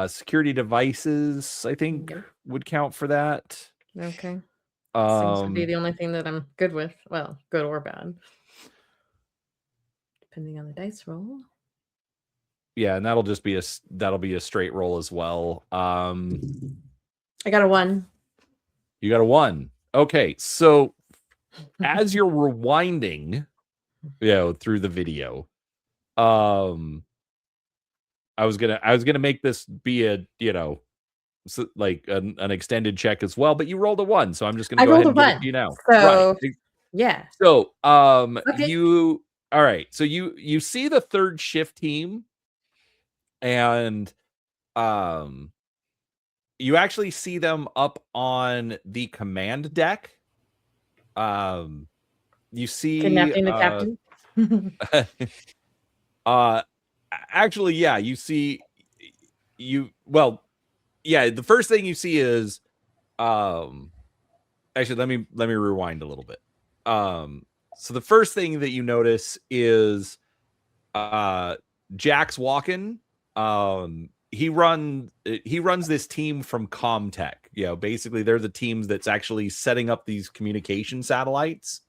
[SPEAKER 1] security devices, I think,
[SPEAKER 6] Okay.
[SPEAKER 1] would count for that.
[SPEAKER 6] Okay. Seems to be
[SPEAKER 1] Um,
[SPEAKER 6] the only thing that I'm good with. Well, good or bad. Depending on the dice roll.
[SPEAKER 1] yeah, and that'll be a straight roll as well.
[SPEAKER 6] I got a 1.
[SPEAKER 1] You got a 1. Okay, so as you're rewinding, through the video. I was gonna make this be a like an extended check as well, but you rolled a 1, so I'm just gonna go ahead and give it to you now.
[SPEAKER 6] So
[SPEAKER 1] Right.
[SPEAKER 6] yeah.
[SPEAKER 1] So
[SPEAKER 6] Okay.
[SPEAKER 1] all right. So you see the third shift team, and you actually see them up on the command deck. You see
[SPEAKER 6] Kidnapping the captain.
[SPEAKER 1] Actually, yeah, you see the first thing you see is actually let me rewind a little bit. So the first thing that you notice is Jack's walking. He runs this team from Comtech. Basically they're the teams that's actually setting up these communication satellites.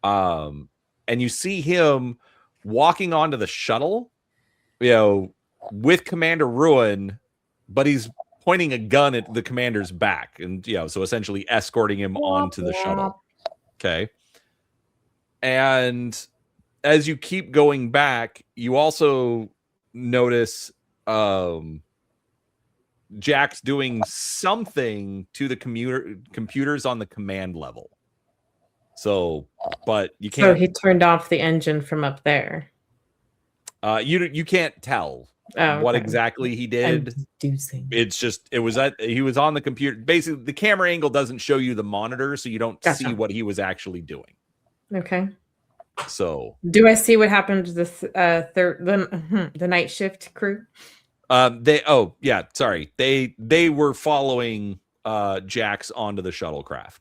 [SPEAKER 1] And you see him walking onto the shuttle, with Commander Ruin, but he's pointing a gun at the commander's back, and so essentially escorting him onto the shuttle. Okay. And as you keep going back, you also notice Jack's doing something to the computers on the command level. So, but you can't.
[SPEAKER 6] So he turned off the engine from up there.
[SPEAKER 1] You can't tell what exactly he did. It's just he was on the computer. Basically, the camera angle doesn't show you the monitor, so you don't see what he was actually doing. Okay. So,
[SPEAKER 6] do I see what happened to this the night shift crew?
[SPEAKER 1] They were following Jax onto the shuttlecraft.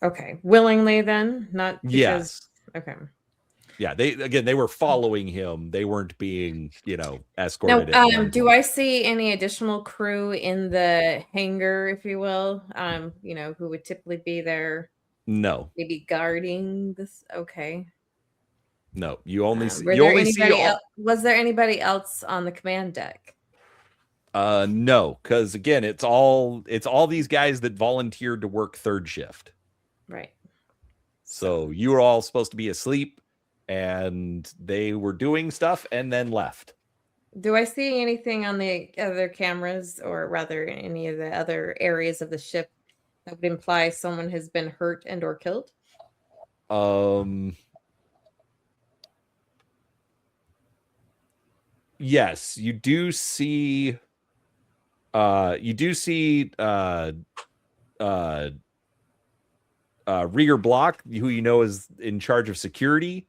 [SPEAKER 6] Okay, willingly then, not because...
[SPEAKER 1] Yes.
[SPEAKER 6] Okay.
[SPEAKER 1] Yeah, they were following him. They weren't being, escorted.
[SPEAKER 6] Now, do I see any additional crew in the hangar, if you will? Who would typically be there?
[SPEAKER 1] No.
[SPEAKER 6] Maybe guarding this. Okay.
[SPEAKER 1] No, you only see.
[SPEAKER 6] Was there anybody else on the command deck?
[SPEAKER 1] No, because again, it's all these guys that volunteered to work third shift.
[SPEAKER 6] Right.
[SPEAKER 1] So you were all supposed to be asleep, and they were doing stuff and then left.
[SPEAKER 6] Do I see anything on the other cameras, or rather any of the other areas of the ship, that would imply someone has been hurt and or killed?
[SPEAKER 1] Yes, you do see. Rieger Block, who is in charge of security.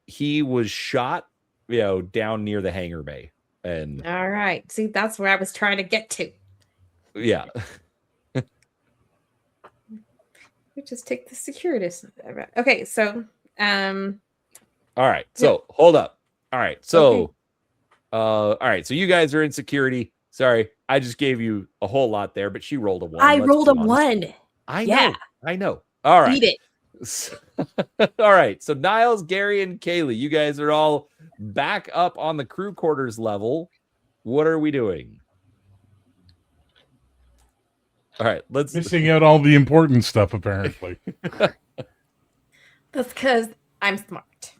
[SPEAKER 1] He was shot, down near the hangar bay. And
[SPEAKER 6] all right, see, that's where I was trying to get to.
[SPEAKER 1] Yeah.
[SPEAKER 6] We just take the securities. Okay, so
[SPEAKER 1] all right, so hold up. All right, so all right, so you guys are in security. Sorry, I just gave you a whole lot there, but she rolled a 1.
[SPEAKER 6] I rolled a 1.
[SPEAKER 1] I know. All right.
[SPEAKER 6] Eat it.
[SPEAKER 1] All right. So Niles, Gary, and Kaylee, you guys are all back up on the crew quarters level. What are we doing? All right. Let's
[SPEAKER 3] missing out all the important stuff, apparently.
[SPEAKER 6] That's because I'm smart.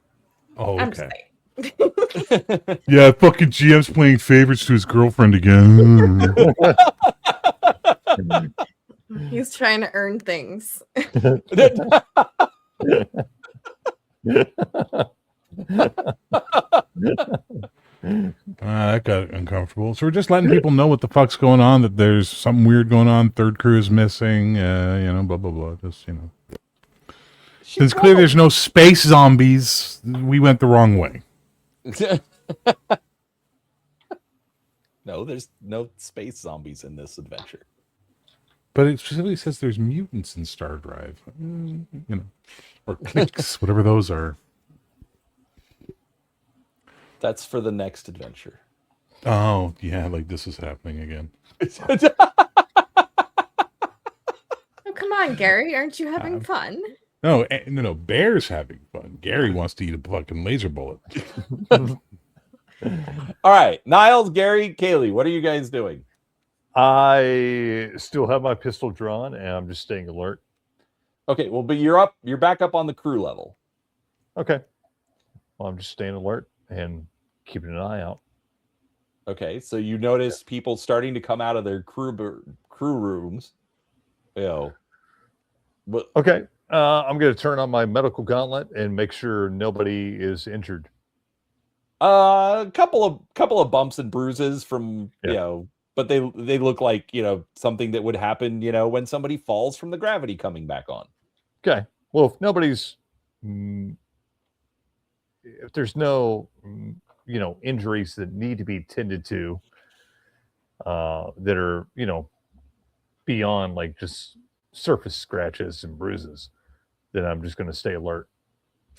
[SPEAKER 3] Oh, okay. Yeah, fucking GM's playing favorites to his girlfriend again.
[SPEAKER 6] He's trying to earn things.
[SPEAKER 3] That got uncomfortable. So we're just letting people know what the fuck's going on, that there's something weird going on. Third crew is missing, blah, blah, blah. Just, Since clearly there's no space zombies, we went the wrong way.
[SPEAKER 1] No, there's no space zombies in this adventure.
[SPEAKER 3] But it specifically says there's mutants in Star Drive. Or clicks, whatever those are.
[SPEAKER 1] That's for the next adventure.
[SPEAKER 3] Oh, yeah, like this is happening again.
[SPEAKER 6] Oh, come on, Gary. Aren't you having fun?
[SPEAKER 3] No, Bear's having fun. Gary wants to eat a fucking laser bullet.
[SPEAKER 1] All right, Niles, Gary, Kaylee, what are you guys doing?
[SPEAKER 4] I still have my pistol drawn, and I'm just staying alert.
[SPEAKER 1] Okay, well, but you're back up on the crew level.
[SPEAKER 4] Okay. Well, I'm just staying alert and keeping an eye out.
[SPEAKER 1] Okay, so you notice people starting to come out of their crew rooms. But
[SPEAKER 4] Okay. I'm going to turn on my medical gauntlet and make sure nobody is injured.
[SPEAKER 1] a couple of bumps and bruises from
[SPEAKER 4] Yeah.
[SPEAKER 1] but they look like something that would happen when somebody falls from the gravity coming back on.
[SPEAKER 4] Okay. Well, if nobody's, if there's no, injuries that need to be tended to, that are, beyond like just surface scratches and bruises, then I'm just going to stay alert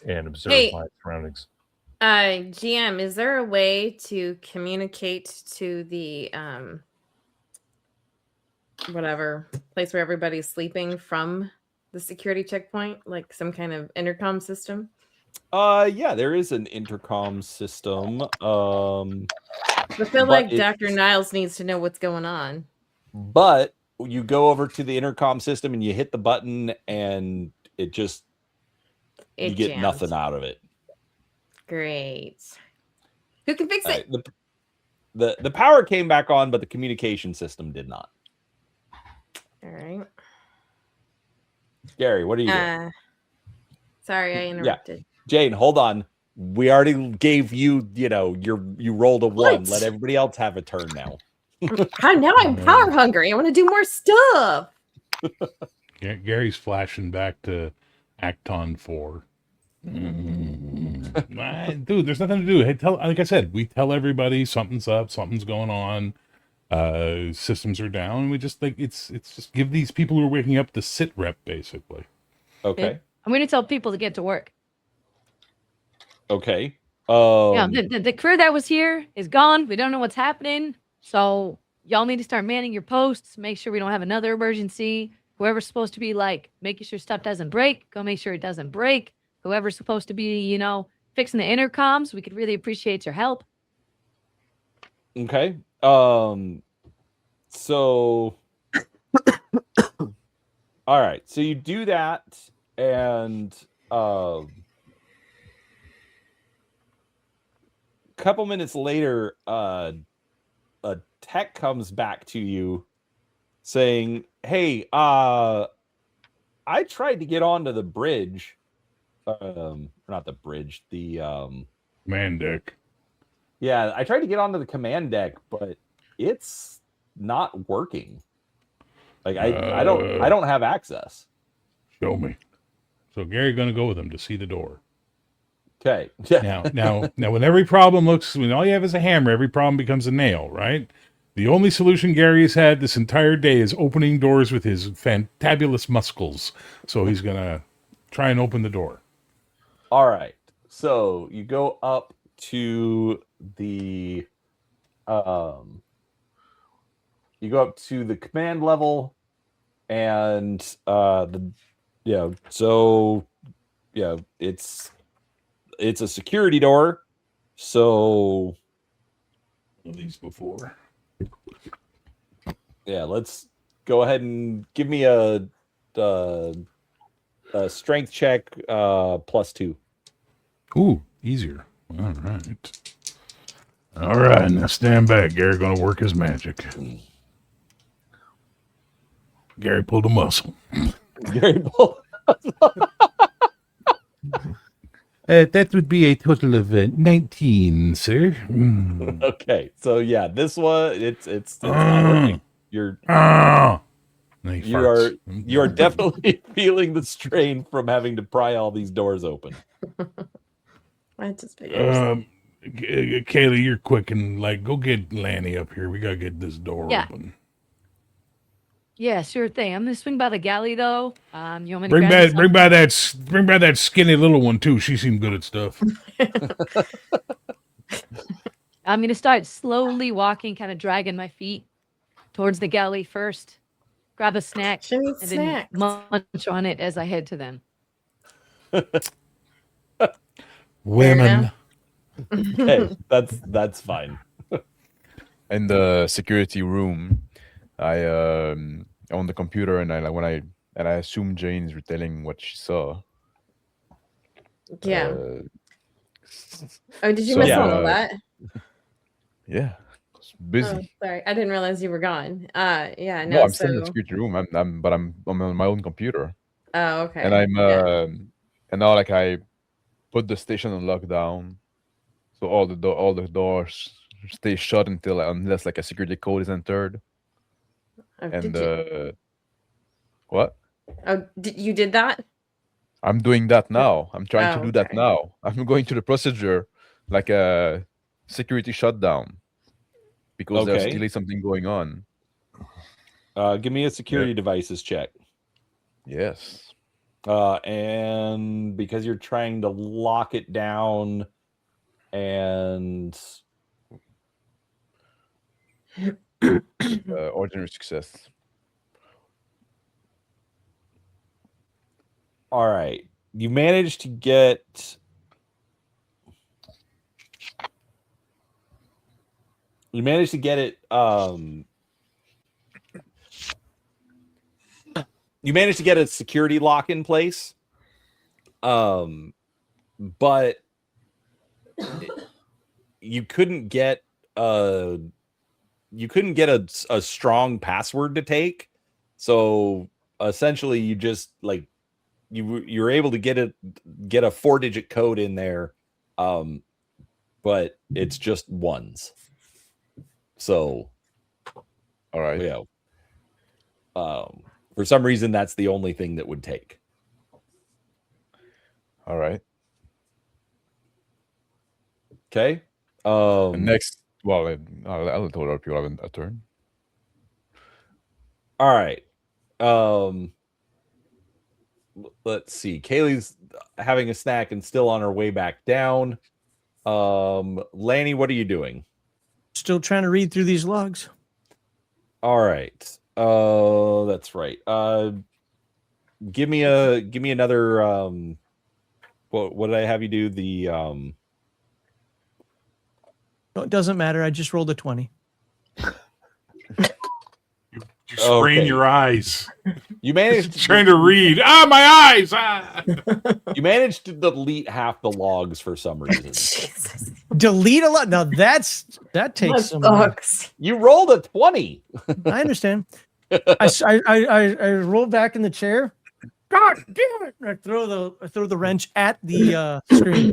[SPEAKER 4] and observe my surroundings.
[SPEAKER 6] GM, is there a way to communicate to the whatever place where everybody's sleeping from the security checkpoint, like some kind of intercom system?
[SPEAKER 1] Yeah, there is an intercom system.
[SPEAKER 6] I feel like Dr. Niles needs to know what's going on.
[SPEAKER 1] But you go over to the intercom system and you hit the button and you get
[SPEAKER 6] jams.
[SPEAKER 1] nothing out of it.
[SPEAKER 6] Great. Who can fix it?
[SPEAKER 1] The power came back on, but the communication system did not.
[SPEAKER 6] All right.
[SPEAKER 1] Gary, what are you doing?
[SPEAKER 6] Sorry, I interrupted.
[SPEAKER 1] Yeah. Jane, hold on. We already gave you, you rolled a 1. Let everybody else have a turn now.
[SPEAKER 6] Now I'm power hungry. I want to do more stuff.
[SPEAKER 3] Gary's flashing back to Acton 4. Dude, there's nothing to do. Hey, like I said, we tell everybody something's up, something's going on. Systems are down. We just it's just give these people who are waking up the sit rep, basically.
[SPEAKER 1] Okay.
[SPEAKER 7] I'm going to tell people to get to work.
[SPEAKER 1] Okay.
[SPEAKER 7] The crew that was here is gone. We don't know what's happening. So y'all need to start manning your posts. Make sure we don't have another emergency. Whoever's supposed to be making sure stuff doesn't break, go make sure it doesn't break. Whoever's supposed to be, fixing the intercoms, we could really appreciate your help.
[SPEAKER 1] Okay. So all right. So you do that, and a couple minutes later, a tech comes back to you saying, "Hey, I tried to get onto the bridge. Not the bridge, the
[SPEAKER 3] command deck.
[SPEAKER 1] Yeah, I tried to get onto the command deck, but it's not working. Like I don't have access."
[SPEAKER 3] Show me. So Gary's gonna go with him to see the door.
[SPEAKER 1] Okay.
[SPEAKER 3] Now, when every problem when all you have is a hammer, every problem becomes a nail, right? The only solution Gary has had this entire day is opening doors with his fantabulous muscles. So he's gonna try and open the door.
[SPEAKER 1] All right. So you go up to the command level, and it's a security door. So
[SPEAKER 3] at least before.
[SPEAKER 1] Yeah, let's go ahead and give me a strength check +2.
[SPEAKER 3] Ooh, easier. All right, now stand back. Gary's going to work his magic. Gary pulled a muscle. That would be a total of 19, sir.
[SPEAKER 1] Okay, so yeah, this one it's not working. You are definitely feeling the strain from having to pry all these doors open.
[SPEAKER 6] I just
[SPEAKER 3] Kaylee, you're quick and go get Lanny up here. We gotta get this door open.
[SPEAKER 7] Yeah, sure thing. I'm gonna swing by the galley though. You want me to
[SPEAKER 3] bring by that skinny little one too. She seemed good at stuff.
[SPEAKER 7] I'm gonna start slowly walking, kind of dragging my feet towards the galley first. Grab a snack then munch on it as I head to them.
[SPEAKER 3] Women.
[SPEAKER 1] Hey, that's fine.
[SPEAKER 2] In the security room, I on the computer, and I assume Jane's retelling what she saw.
[SPEAKER 6] Yeah.
[SPEAKER 2] Uh,
[SPEAKER 6] Oh, did you
[SPEAKER 2] so,
[SPEAKER 6] miss
[SPEAKER 1] yeah.
[SPEAKER 6] all of that?
[SPEAKER 2] Yeah, it's
[SPEAKER 6] Oh,
[SPEAKER 2] busy.
[SPEAKER 6] sorry. I didn't realize you were gone. Yeah,
[SPEAKER 2] No,
[SPEAKER 6] no,
[SPEAKER 2] I'm still in the
[SPEAKER 6] so
[SPEAKER 2] security room. I'm on my own computer,
[SPEAKER 6] oh,
[SPEAKER 2] and
[SPEAKER 6] okay.
[SPEAKER 2] I'm and now like I put the station on lockdown, so all the doors stay shut unless like a security code is entered.
[SPEAKER 6] Oh,
[SPEAKER 2] And
[SPEAKER 6] did you
[SPEAKER 2] what?
[SPEAKER 6] you did that?
[SPEAKER 2] I'm doing that now. I'm trying to
[SPEAKER 6] Oh,
[SPEAKER 2] do that
[SPEAKER 6] okay.
[SPEAKER 2] now. I'm going to the procedure like a security shutdown because there's
[SPEAKER 1] Okay.
[SPEAKER 2] clearly something going on.
[SPEAKER 1] Give me a security devices check.
[SPEAKER 2] Yes.
[SPEAKER 1] And because you're trying to lock it down and
[SPEAKER 2] Ordinary success.
[SPEAKER 1] all right, you managed to get it you managed to get a security lock in place, but you couldn't get a strong password to take. So essentially you just like you're able to get a 4-digit code in there, but it's just ones. So
[SPEAKER 2] All right.
[SPEAKER 1] yeah, for some reason that's the only thing that would take.
[SPEAKER 2] All right.
[SPEAKER 1] Okay.
[SPEAKER 2] And next, well, I'll tell other people have a turn.
[SPEAKER 1] All right. Let's see. Kaylee's having a snack and still on her way back down. Lanny, what are you doing?
[SPEAKER 5] Still trying to read through these logs.
[SPEAKER 1] All right. That's right. Give me another what did I have you do? The
[SPEAKER 5] No, it doesn't matter. I just rolled a 20.
[SPEAKER 3] You strain
[SPEAKER 1] Okay.
[SPEAKER 3] your eyes.
[SPEAKER 1] You managed
[SPEAKER 3] Trying to read. Ah, my eyes. Ah.
[SPEAKER 1] You managed to delete half the logs for some reason.
[SPEAKER 6] Jesus.
[SPEAKER 5] Delete a lot. Now that takes some.
[SPEAKER 6] Sucks.
[SPEAKER 1] You rolled a 20.
[SPEAKER 5] I understand. I roll back in the chair. God damn it! I throw the wrench at the screen.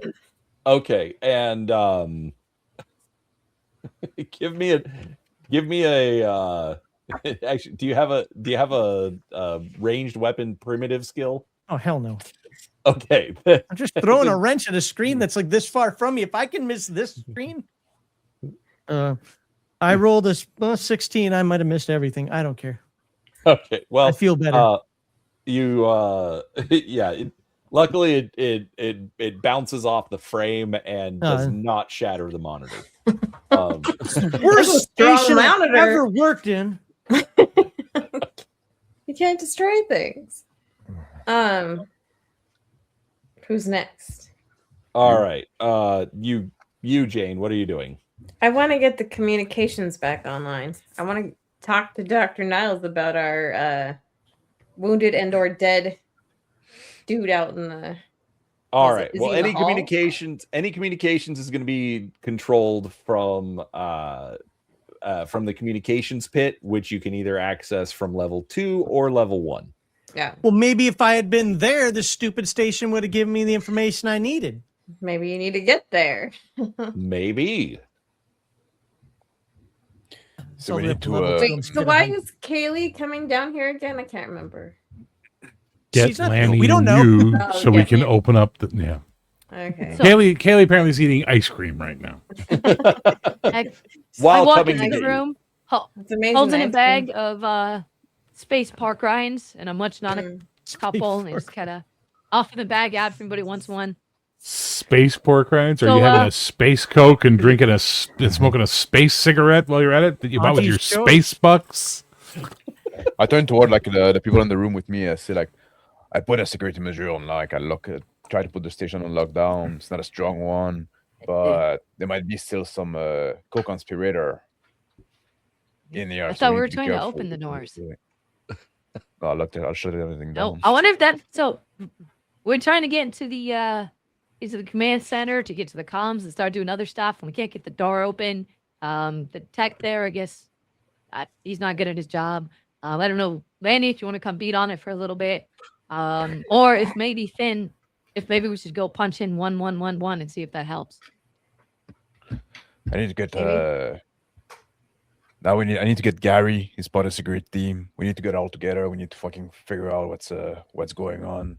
[SPEAKER 1] Okay, and give me a actually, do you have a ranged weapon primitive skill?
[SPEAKER 5] Oh hell no!
[SPEAKER 1] Okay.
[SPEAKER 5] I'm just throwing a wrench at a screen that's like this far from me. If I can miss this screen, I rolled a 16. I might have missed everything. I don't care.
[SPEAKER 1] Okay. Well,
[SPEAKER 5] I feel better.
[SPEAKER 1] Yeah. Luckily, it bounces off the frame and does not shatter the monitor.
[SPEAKER 5] Worst
[SPEAKER 6] strong
[SPEAKER 5] station I've
[SPEAKER 6] monitor.
[SPEAKER 5] ever worked in.
[SPEAKER 6] You can't destroy things. Who's next?
[SPEAKER 1] All right. You Jane, what are you doing?
[SPEAKER 6] I want to get the communications back online. I want to talk to Dr. Niles about our wounded and/or dead dude out in the.
[SPEAKER 1] All
[SPEAKER 6] Is
[SPEAKER 1] right.
[SPEAKER 6] he
[SPEAKER 1] Well,
[SPEAKER 6] in the
[SPEAKER 1] any
[SPEAKER 6] hall?
[SPEAKER 1] communications is going to be controlled from the communications pit, which you can either access from level 2 or level 1.
[SPEAKER 6] Yeah.
[SPEAKER 5] Well, maybe if I had been there, the stupid station would have given me the information I needed.
[SPEAKER 6] Maybe you need to get there.
[SPEAKER 1] Maybe.
[SPEAKER 2] So we
[SPEAKER 5] Totally
[SPEAKER 2] need
[SPEAKER 5] up to
[SPEAKER 2] to
[SPEAKER 5] level two.
[SPEAKER 6] Wait,
[SPEAKER 5] I'm
[SPEAKER 6] so
[SPEAKER 5] scared of
[SPEAKER 6] why
[SPEAKER 5] heights.
[SPEAKER 6] is Kaylee coming down here again? I can't remember.
[SPEAKER 3] Get
[SPEAKER 5] She's not-
[SPEAKER 3] Lanny
[SPEAKER 5] we don't
[SPEAKER 3] and
[SPEAKER 5] know.
[SPEAKER 3] you
[SPEAKER 6] Oh,
[SPEAKER 3] so we
[SPEAKER 6] get
[SPEAKER 3] can
[SPEAKER 6] Lanny.
[SPEAKER 3] open up the yeah.
[SPEAKER 6] Okay.
[SPEAKER 7] So-
[SPEAKER 3] Kaylee apparently is eating ice cream right now.
[SPEAKER 7] I
[SPEAKER 1] While
[SPEAKER 7] walk
[SPEAKER 1] coming
[SPEAKER 7] into
[SPEAKER 1] to
[SPEAKER 7] the
[SPEAKER 1] get you.
[SPEAKER 7] room,
[SPEAKER 6] It's amazing.
[SPEAKER 7] holds in a
[SPEAKER 6] ice
[SPEAKER 7] bag
[SPEAKER 6] cream.
[SPEAKER 7] of space park rinds and a much not a couple, and just kind of off in the bag out if anybody wants one.
[SPEAKER 3] Space pork rinds? Are
[SPEAKER 7] So,
[SPEAKER 3] you having a space Coke and drinking and smoking a space cigarette while you're at it that you bought with your
[SPEAKER 5] Auntie's choice.
[SPEAKER 3] space bucks?
[SPEAKER 2] I turn toward like the people in the room with me. I say like, I put a security measure on. Like I try to put the station on lockdown. It's not a strong one, but there might be still some co-conspirator in here.
[SPEAKER 7] I
[SPEAKER 2] so
[SPEAKER 7] thought we
[SPEAKER 2] need
[SPEAKER 7] were
[SPEAKER 2] to be
[SPEAKER 7] trying to
[SPEAKER 2] careful
[SPEAKER 7] open the
[SPEAKER 2] with what we're
[SPEAKER 7] doors.
[SPEAKER 2] doing. No, I'll shut everything
[SPEAKER 7] No,
[SPEAKER 2] down.
[SPEAKER 7] I wonder if that. So we're trying to get into the into the command center to get to the comms and start doing other stuff. And we can't get the door open. The tech there, I guess, he's not good at his job. I don't know, Lanny, if you want to come beat on it for a little bit, or if maybe Finn, if maybe we should go punch in 1111 and see if that helps.
[SPEAKER 2] I need to get now I need to get Gary. He's part of the security team. We need to get all together. We need to fucking figure out what's going on.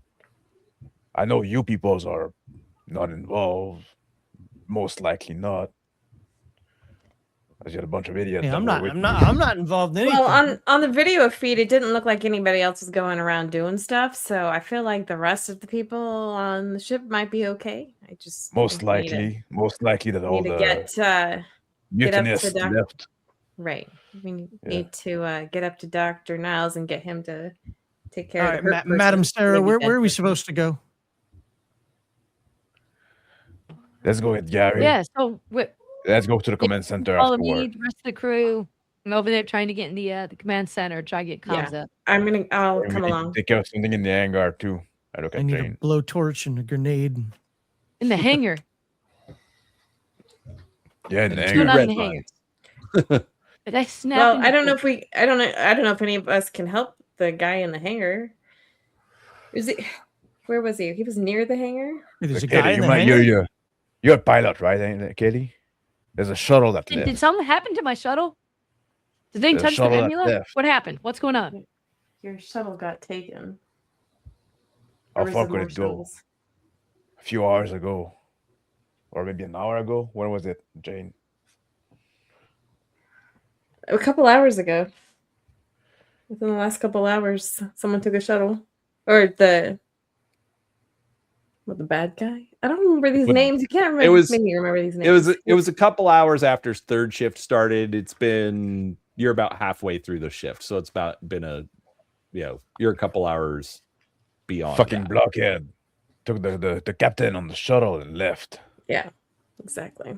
[SPEAKER 2] I know you peoples are not involved. Most likely not. I got a bunch of idiots.
[SPEAKER 5] Hey, I'm not involved in anything.
[SPEAKER 6] Well, on the video feed, it didn't look like anybody else was going around doing stuff. So I feel like the rest of the people on the ship might be okay. I just
[SPEAKER 2] most likely that all the mutinists left.
[SPEAKER 6] Right. We need to get up to Dr. Niles and get him to take care of the hurt person.
[SPEAKER 5] Madam Sarah, where are we supposed to go?
[SPEAKER 2] Let's go with Gary.
[SPEAKER 7] Yeah, so
[SPEAKER 2] let's go to the command center
[SPEAKER 7] follow
[SPEAKER 2] afterward.
[SPEAKER 7] me, the rest of the crew. I'm over there trying to get in the command center, try to get comms up.
[SPEAKER 6] I'll come along.
[SPEAKER 2] Take care of something in the hangar too. I
[SPEAKER 5] need a blowtorch and a grenade.
[SPEAKER 7] In the hangar.
[SPEAKER 2] Yeah, in the
[SPEAKER 7] What's
[SPEAKER 2] hangar.
[SPEAKER 7] going on in the hangar? Did I snap?
[SPEAKER 6] Well, I don't know if any of us can help the guy in the hangar. Where was he? He was near the hangar.
[SPEAKER 5] There's a guy in the hangar.
[SPEAKER 2] You're a pilot, right, Katie? There's a shuttle that left.
[SPEAKER 7] Did something happen to my shuttle? Did they touch the Vemula? What happened? What's going on?
[SPEAKER 6] Your shuttle got taken.
[SPEAKER 2] How far could it go? A few hours ago. Or maybe an hour ago? When was it, Jane?
[SPEAKER 6] A couple hours ago. Within the last couple hours, someone took a shuttle. Or the bad guy? I don't remember these names. You can't remember. Make me remember these names.
[SPEAKER 1] It was a couple hours after third shift started. You're about halfway through the shift, so it's been you're a couple hours beyond.
[SPEAKER 2] Fucking blockhead took the captain on the shuttle and left.
[SPEAKER 6] Yeah, exactly.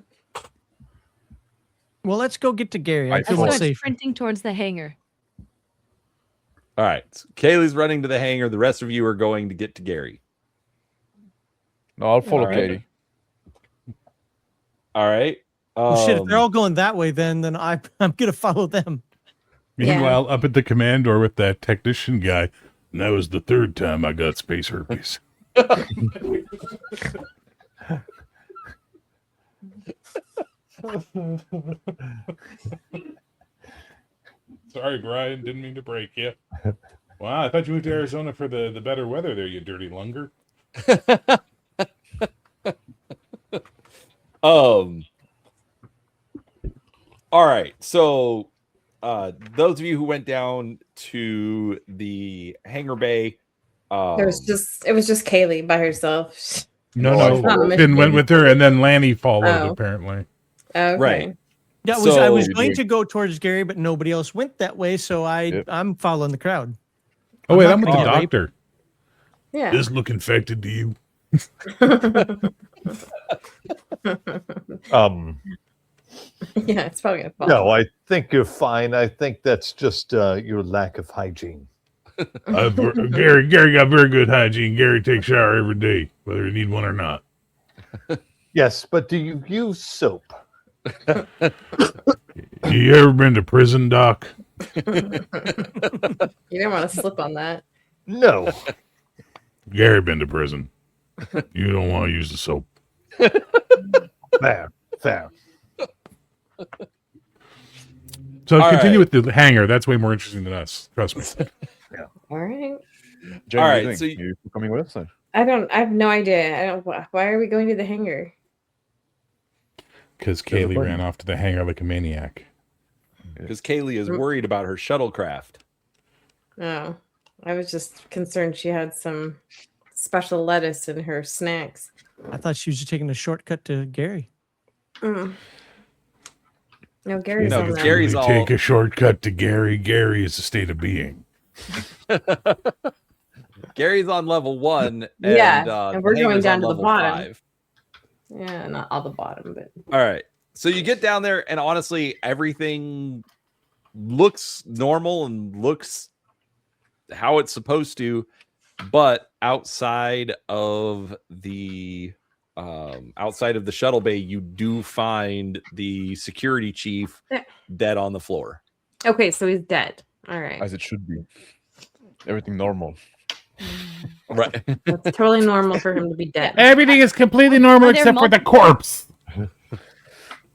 [SPEAKER 5] Well, let's go get to Gary.
[SPEAKER 7] I feel safe. Sprinting towards the hangar.
[SPEAKER 1] All right, so Kaylee's running to the hangar. The rest of you are going to get to Gary.
[SPEAKER 2] No, I'll follow Katie.
[SPEAKER 1] All right.
[SPEAKER 5] Well, shit, if they're all going that way, then I'm gonna follow them.
[SPEAKER 3] Meanwhile, up at the command door with that technician guy, and that was the third time I got space herpes. Sorry, Brian. Didn't mean to break you. Wow, I thought you moved to Arizona for the better weather there, you dirty lunger.
[SPEAKER 1] All right, so those of you who went down to the hangar bay,
[SPEAKER 6] it was just Kaylee by herself.
[SPEAKER 3] No, Finn went with her, and then Lanny followed. Apparently,
[SPEAKER 6] okay.
[SPEAKER 1] Right.
[SPEAKER 5] Yeah, I was going to go towards Gary, but nobody else went that way, so I'm following the crowd.
[SPEAKER 3] Oh wait, I'm with the doctor.
[SPEAKER 6] Yeah.
[SPEAKER 3] Does this look infected to you?
[SPEAKER 6] Yeah, it's probably gonna fall.
[SPEAKER 4] No, I think you're fine. I think that's just your lack of hygiene.
[SPEAKER 3] Gary got very good hygiene. Gary takes a shower every day, whether you need one or not.
[SPEAKER 4] Yes, but do you use soap?
[SPEAKER 3] You ever been to prison, Doc?
[SPEAKER 6] You don't want to slip on that.
[SPEAKER 4] No.
[SPEAKER 3] Gary been to prison. You don't want to use the soap.
[SPEAKER 4] Fair.
[SPEAKER 3] So continue with the hangar. That's way more interesting than us. Trust me.
[SPEAKER 4] Yeah.
[SPEAKER 6] All right.
[SPEAKER 2] Jane,
[SPEAKER 1] all right. So
[SPEAKER 2] you coming with us? Then?
[SPEAKER 6] I have no idea. Why are we going to the hangar?
[SPEAKER 3] Because Kaylee ran off to the hangar like a maniac.
[SPEAKER 1] Because Kaylee is worried about her shuttlecraft.
[SPEAKER 6] Oh, I was just concerned she had some special lettuce in her snacks.
[SPEAKER 5] I thought she was just taking a shortcut to Gary.
[SPEAKER 6] No, Gary's
[SPEAKER 1] No,
[SPEAKER 6] on
[SPEAKER 1] because
[SPEAKER 6] that.
[SPEAKER 1] Gary's all...
[SPEAKER 3] Take a shortcut to Gary. Gary is a state of being.
[SPEAKER 1] Gary's on level 1.
[SPEAKER 6] And we're
[SPEAKER 1] the
[SPEAKER 6] going
[SPEAKER 1] hangar's
[SPEAKER 6] down
[SPEAKER 1] on
[SPEAKER 6] to the
[SPEAKER 1] level
[SPEAKER 6] bottom.
[SPEAKER 1] 5.
[SPEAKER 6] Yeah, not all the bottom, but
[SPEAKER 1] All right. So you get down there, and honestly, everything looks normal and looks how it's supposed to. But outside of the outside of the shuttle bay, you do find the security chief dead on the floor.
[SPEAKER 6] Okay, so he's dead. All right.
[SPEAKER 2] As it should be. Everything normal.
[SPEAKER 1] Right.
[SPEAKER 6] That's totally normal for him to be dead.
[SPEAKER 3] Everything is completely normal
[SPEAKER 7] Are there
[SPEAKER 3] except for the
[SPEAKER 7] multiple-
[SPEAKER 3] corpse.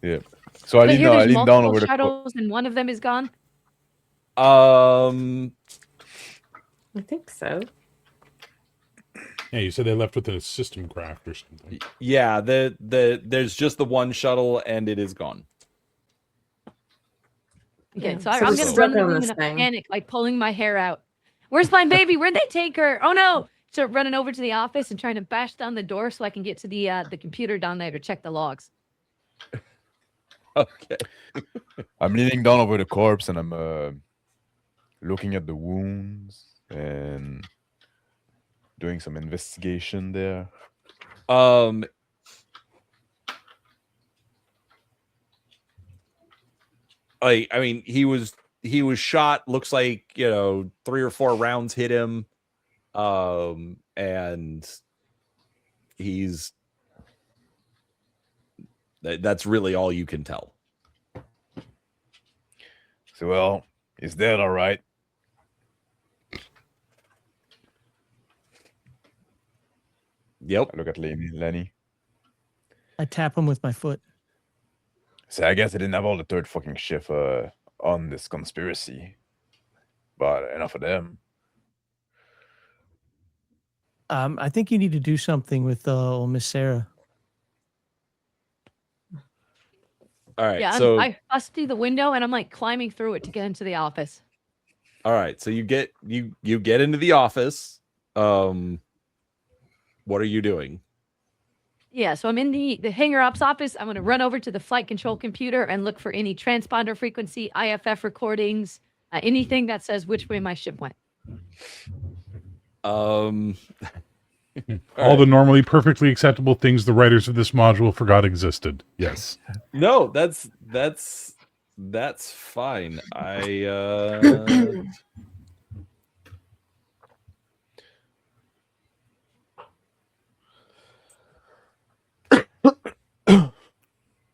[SPEAKER 2] Yeah. So I
[SPEAKER 7] But
[SPEAKER 2] lean
[SPEAKER 7] here
[SPEAKER 2] down, I
[SPEAKER 7] there's
[SPEAKER 2] lean down
[SPEAKER 7] multiple
[SPEAKER 2] over the
[SPEAKER 7] shuttles and one of them is gone.
[SPEAKER 6] I think so.
[SPEAKER 3] Yeah, you said they left with a system craft or something.
[SPEAKER 1] Yeah, there's just the one shuttle and it is gone.
[SPEAKER 7] Okay,
[SPEAKER 6] Yeah,
[SPEAKER 7] so,
[SPEAKER 6] so
[SPEAKER 7] I'm
[SPEAKER 6] we're
[SPEAKER 7] gonna
[SPEAKER 6] stuck
[SPEAKER 7] run in the
[SPEAKER 6] on
[SPEAKER 7] room
[SPEAKER 6] this
[SPEAKER 7] in a
[SPEAKER 6] thing.
[SPEAKER 7] panic, like pulling my hair out. Where's my baby? Where'd they take her? Oh no! Start running over to the office and trying to bash down the door so I can get to the computer down there to check the logs.
[SPEAKER 1] Okay.
[SPEAKER 2] I'm leaning down over the corpse and I'm looking at the wounds and doing some investigation there.
[SPEAKER 1] I mean, he was shot. Looks like 3 or 4 rounds hit him, and he's. That's really all you can tell.
[SPEAKER 2] So, well, he's dead, all right.
[SPEAKER 1] Yep.
[SPEAKER 2] I look at Lenny.
[SPEAKER 5] I tap him with my foot.
[SPEAKER 2] So I guess I didn't have all the third fucking shift on this conspiracy. But enough of them.
[SPEAKER 5] I think you need to do something with old Miss Sarah.
[SPEAKER 1] All right.
[SPEAKER 7] Yeah,
[SPEAKER 1] so
[SPEAKER 7] I bust through the window and I'm like climbing through it to get into the office.
[SPEAKER 1] all right. So you get into the office. What are you doing?
[SPEAKER 7] Yeah, so I'm in the hangar ops office. I'm going to run over to the flight control computer and look for any transponder frequency, IFF recordings, anything that says which way my ship went.
[SPEAKER 3] All the normally perfectly acceptable things the writers of this module forgot existed. Yes.
[SPEAKER 1] No, that's fine.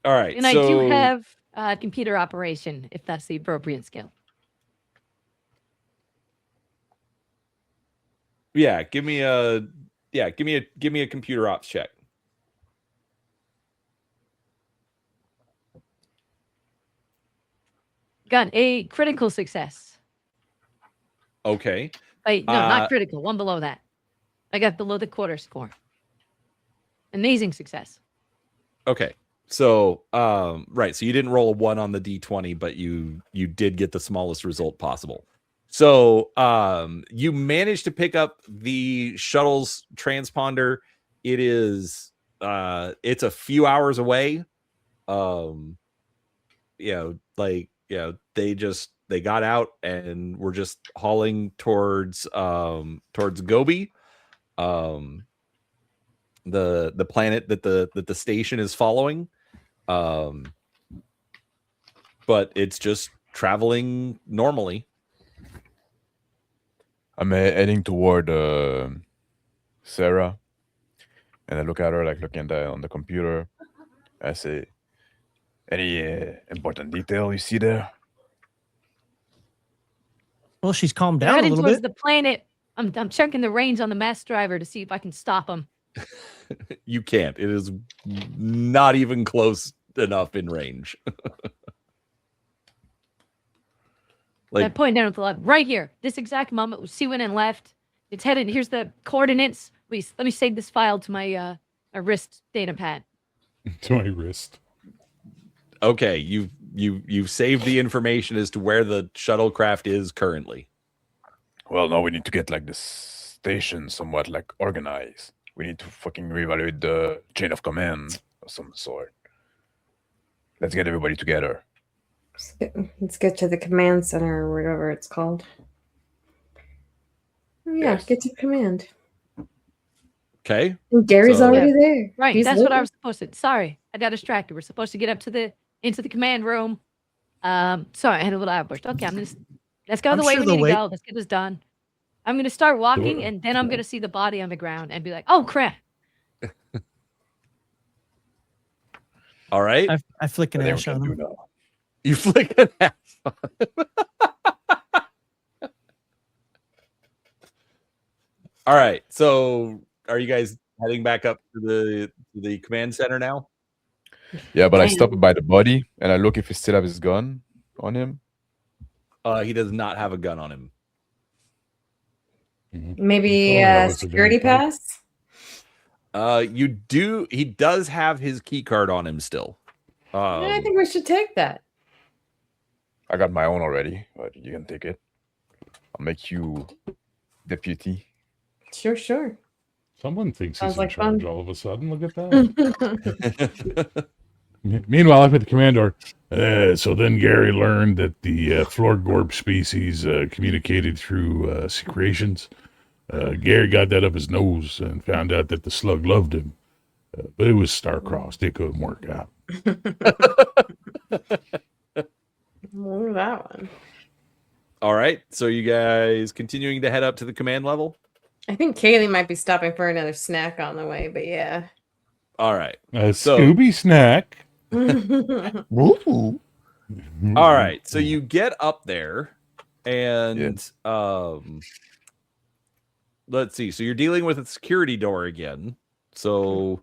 [SPEAKER 1] All right.
[SPEAKER 7] And I do have computer operation, if that's the appropriate skill.
[SPEAKER 1] Yeah, give me a computer ops check.
[SPEAKER 7] Got a critical success.
[SPEAKER 1] Okay.
[SPEAKER 7] Wait, no, not critical. One below that. I got below the quarter score. Amazing success.
[SPEAKER 1] Okay. So, right. So you didn't roll a 1 on the D20, but you did get the smallest result possible. So, you managed to pick up the shuttle's transponder. It is, it's a few hours away. They got out and were just hauling towards Gobi, the planet that the station is following. But it's just traveling normally.
[SPEAKER 2] I'm heading toward Sarah, and I look at her like looking on the computer. I say, "Any important detail you see there?"
[SPEAKER 5] Well, she's calmed down a
[SPEAKER 7] Heading
[SPEAKER 5] little
[SPEAKER 7] towards
[SPEAKER 5] bit.
[SPEAKER 7] the planet. I'm checking the range on the mass driver to see if I can stop him.
[SPEAKER 1] You can't. It is not even close enough in range.
[SPEAKER 7] I point down at the left, right here. This exact moment, see when and left. It's headed. Here's the coordinates. Please let me save this file to my wrist data pad.
[SPEAKER 3] To my wrist.
[SPEAKER 1] Okay, you've saved the information as to where the shuttlecraft is currently.
[SPEAKER 2] Well, now we need to get like the station somewhat like organized. We need to fucking reevaluate the chain of command of some sort. Let's get everybody together.
[SPEAKER 6] Let's get to the command center or whatever it's called. Oh, yeah,
[SPEAKER 2] Yes.
[SPEAKER 6] get to command.
[SPEAKER 1] Okay.
[SPEAKER 6] And Gary's
[SPEAKER 1] So-
[SPEAKER 6] already there.
[SPEAKER 7] Right,
[SPEAKER 6] He's
[SPEAKER 7] that's what I
[SPEAKER 6] waiting.
[SPEAKER 7] was supposed to. Sorry, I got distracted. We're supposed to get up to into the command room. Sorry, I had a little outburst. Okay, let's go
[SPEAKER 5] I'm
[SPEAKER 7] the way
[SPEAKER 5] sure
[SPEAKER 7] we
[SPEAKER 5] they'll
[SPEAKER 7] need to
[SPEAKER 5] wait.
[SPEAKER 7] go. Let's get this done. I'm gonna start walking,
[SPEAKER 3] Sure.
[SPEAKER 7] and then I'm gonna see the body on the ground and be like, "Oh crap!"
[SPEAKER 1] All right.
[SPEAKER 5] I flick an
[SPEAKER 2] I think
[SPEAKER 5] ash
[SPEAKER 2] we can
[SPEAKER 5] on
[SPEAKER 2] do
[SPEAKER 5] him.
[SPEAKER 2] now.
[SPEAKER 1] You flick an ass on him. All right. So are you guys heading back up to the command center now?
[SPEAKER 2] Yeah, but I
[SPEAKER 6] Damn.
[SPEAKER 2] stop by the body and I look if he still have his gun on him.
[SPEAKER 1] He does not have a gun on him.
[SPEAKER 6] Maybe
[SPEAKER 3] Oh, that was a
[SPEAKER 6] security
[SPEAKER 3] damn
[SPEAKER 6] pass.
[SPEAKER 1] You do. He does have his key card on him still.
[SPEAKER 6] I think we should take that.
[SPEAKER 2] I got my own already, but you can take it. I'll make you deputy.
[SPEAKER 6] Sure.
[SPEAKER 3] Someone thinks
[SPEAKER 6] Sounds
[SPEAKER 3] he's in
[SPEAKER 6] like
[SPEAKER 3] charge
[SPEAKER 6] fun.
[SPEAKER 3] all of a sudden. Look at that. Meanwhile, up at the command door. So then Gary learned that the Florgorb species communicated through secretions. Gary got that up his nose and found out that the slug loved him. But it was star-crossed. It couldn't work out.
[SPEAKER 6] Look at that one.
[SPEAKER 1] All right. So you guys continuing to head up to the command level?
[SPEAKER 6] I think Kaylee might be stopping for another snack on the way, but yeah.
[SPEAKER 1] All right.
[SPEAKER 3] A
[SPEAKER 1] So-
[SPEAKER 3] Scooby snack.
[SPEAKER 4] Woo.
[SPEAKER 1] All right. So you get up there and let's see. So you're dealing with a security door again. So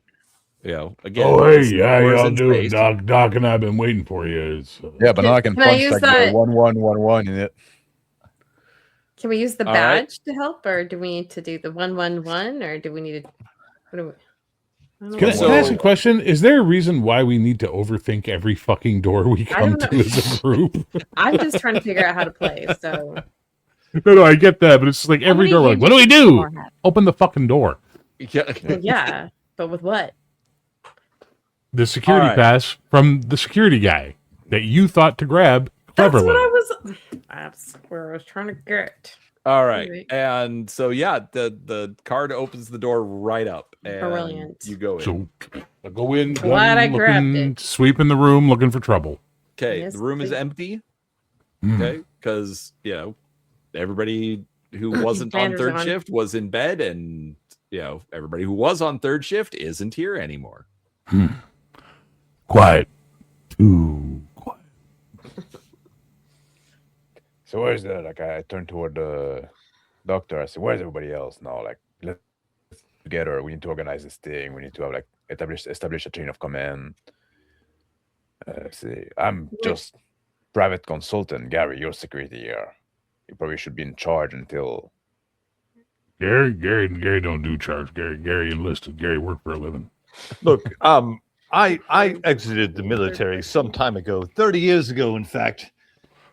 [SPEAKER 1] again.
[SPEAKER 3] Oh, hey,
[SPEAKER 1] this
[SPEAKER 3] yeah,
[SPEAKER 1] door is
[SPEAKER 3] y'all
[SPEAKER 1] in
[SPEAKER 3] doing?
[SPEAKER 1] space.
[SPEAKER 3] Doc and I've been waiting for you. It's,
[SPEAKER 2] Yeah, but now I can
[SPEAKER 6] Can I
[SPEAKER 2] punch
[SPEAKER 6] use
[SPEAKER 2] like
[SPEAKER 6] that-
[SPEAKER 2] the 1111 in it.
[SPEAKER 6] Can we use the
[SPEAKER 1] All right.
[SPEAKER 6] badge to help, or do we need to do the 111, or do we need to? What do we? I don't
[SPEAKER 3] Can I,
[SPEAKER 6] know.
[SPEAKER 3] can I ask a question? Is there a reason why we need to overthink every fucking door we come
[SPEAKER 6] don't
[SPEAKER 3] to
[SPEAKER 6] know.
[SPEAKER 3] as a group?
[SPEAKER 6] I'm just trying to figure out how to play. So
[SPEAKER 3] No, I get that, but it's just like
[SPEAKER 6] How
[SPEAKER 3] every
[SPEAKER 6] many
[SPEAKER 3] door, we're like, what do we
[SPEAKER 6] hinges
[SPEAKER 3] do?
[SPEAKER 6] more have?
[SPEAKER 3] Open the fucking door.
[SPEAKER 1] Yeah.
[SPEAKER 6] Well, yeah, but with what?
[SPEAKER 3] The security
[SPEAKER 1] All right.
[SPEAKER 3] pass from the security guy that you thought to grab
[SPEAKER 6] That's
[SPEAKER 3] cleverly.
[SPEAKER 6] what I was. That's where I was trying to get.
[SPEAKER 1] All right.
[SPEAKER 6] Right.
[SPEAKER 1] And so the card opens the door right up. And
[SPEAKER 6] Brilliant.
[SPEAKER 1] You go in.
[SPEAKER 3] So I go in,
[SPEAKER 6] Glad I grabbed
[SPEAKER 3] looking,
[SPEAKER 6] it.
[SPEAKER 3] sweeping the room, looking for trouble.
[SPEAKER 1] Okay,
[SPEAKER 6] Yes,
[SPEAKER 1] the room is
[SPEAKER 6] please.
[SPEAKER 1] empty.
[SPEAKER 3] Mm.
[SPEAKER 1] Okay, because everybody who wasn't on
[SPEAKER 6] Banner's
[SPEAKER 1] third
[SPEAKER 6] on.
[SPEAKER 1] shift was in bed, and everybody who was on third shift isn't here anymore.
[SPEAKER 3] Quiet. Too quiet.
[SPEAKER 2] So where's the like? I turned toward the doctor. I said, "Where's everybody else now? Like, let's together. We need to organize this thing. We need to have like establish a chain of command." See, I'm just private consultant. Gary, you're security here. You probably should be in charge until.
[SPEAKER 3] Gary don't do charge. Gary enlisted. Gary worked for a living.
[SPEAKER 4] Look, I exited the military some time ago, 30 years ago, in fact.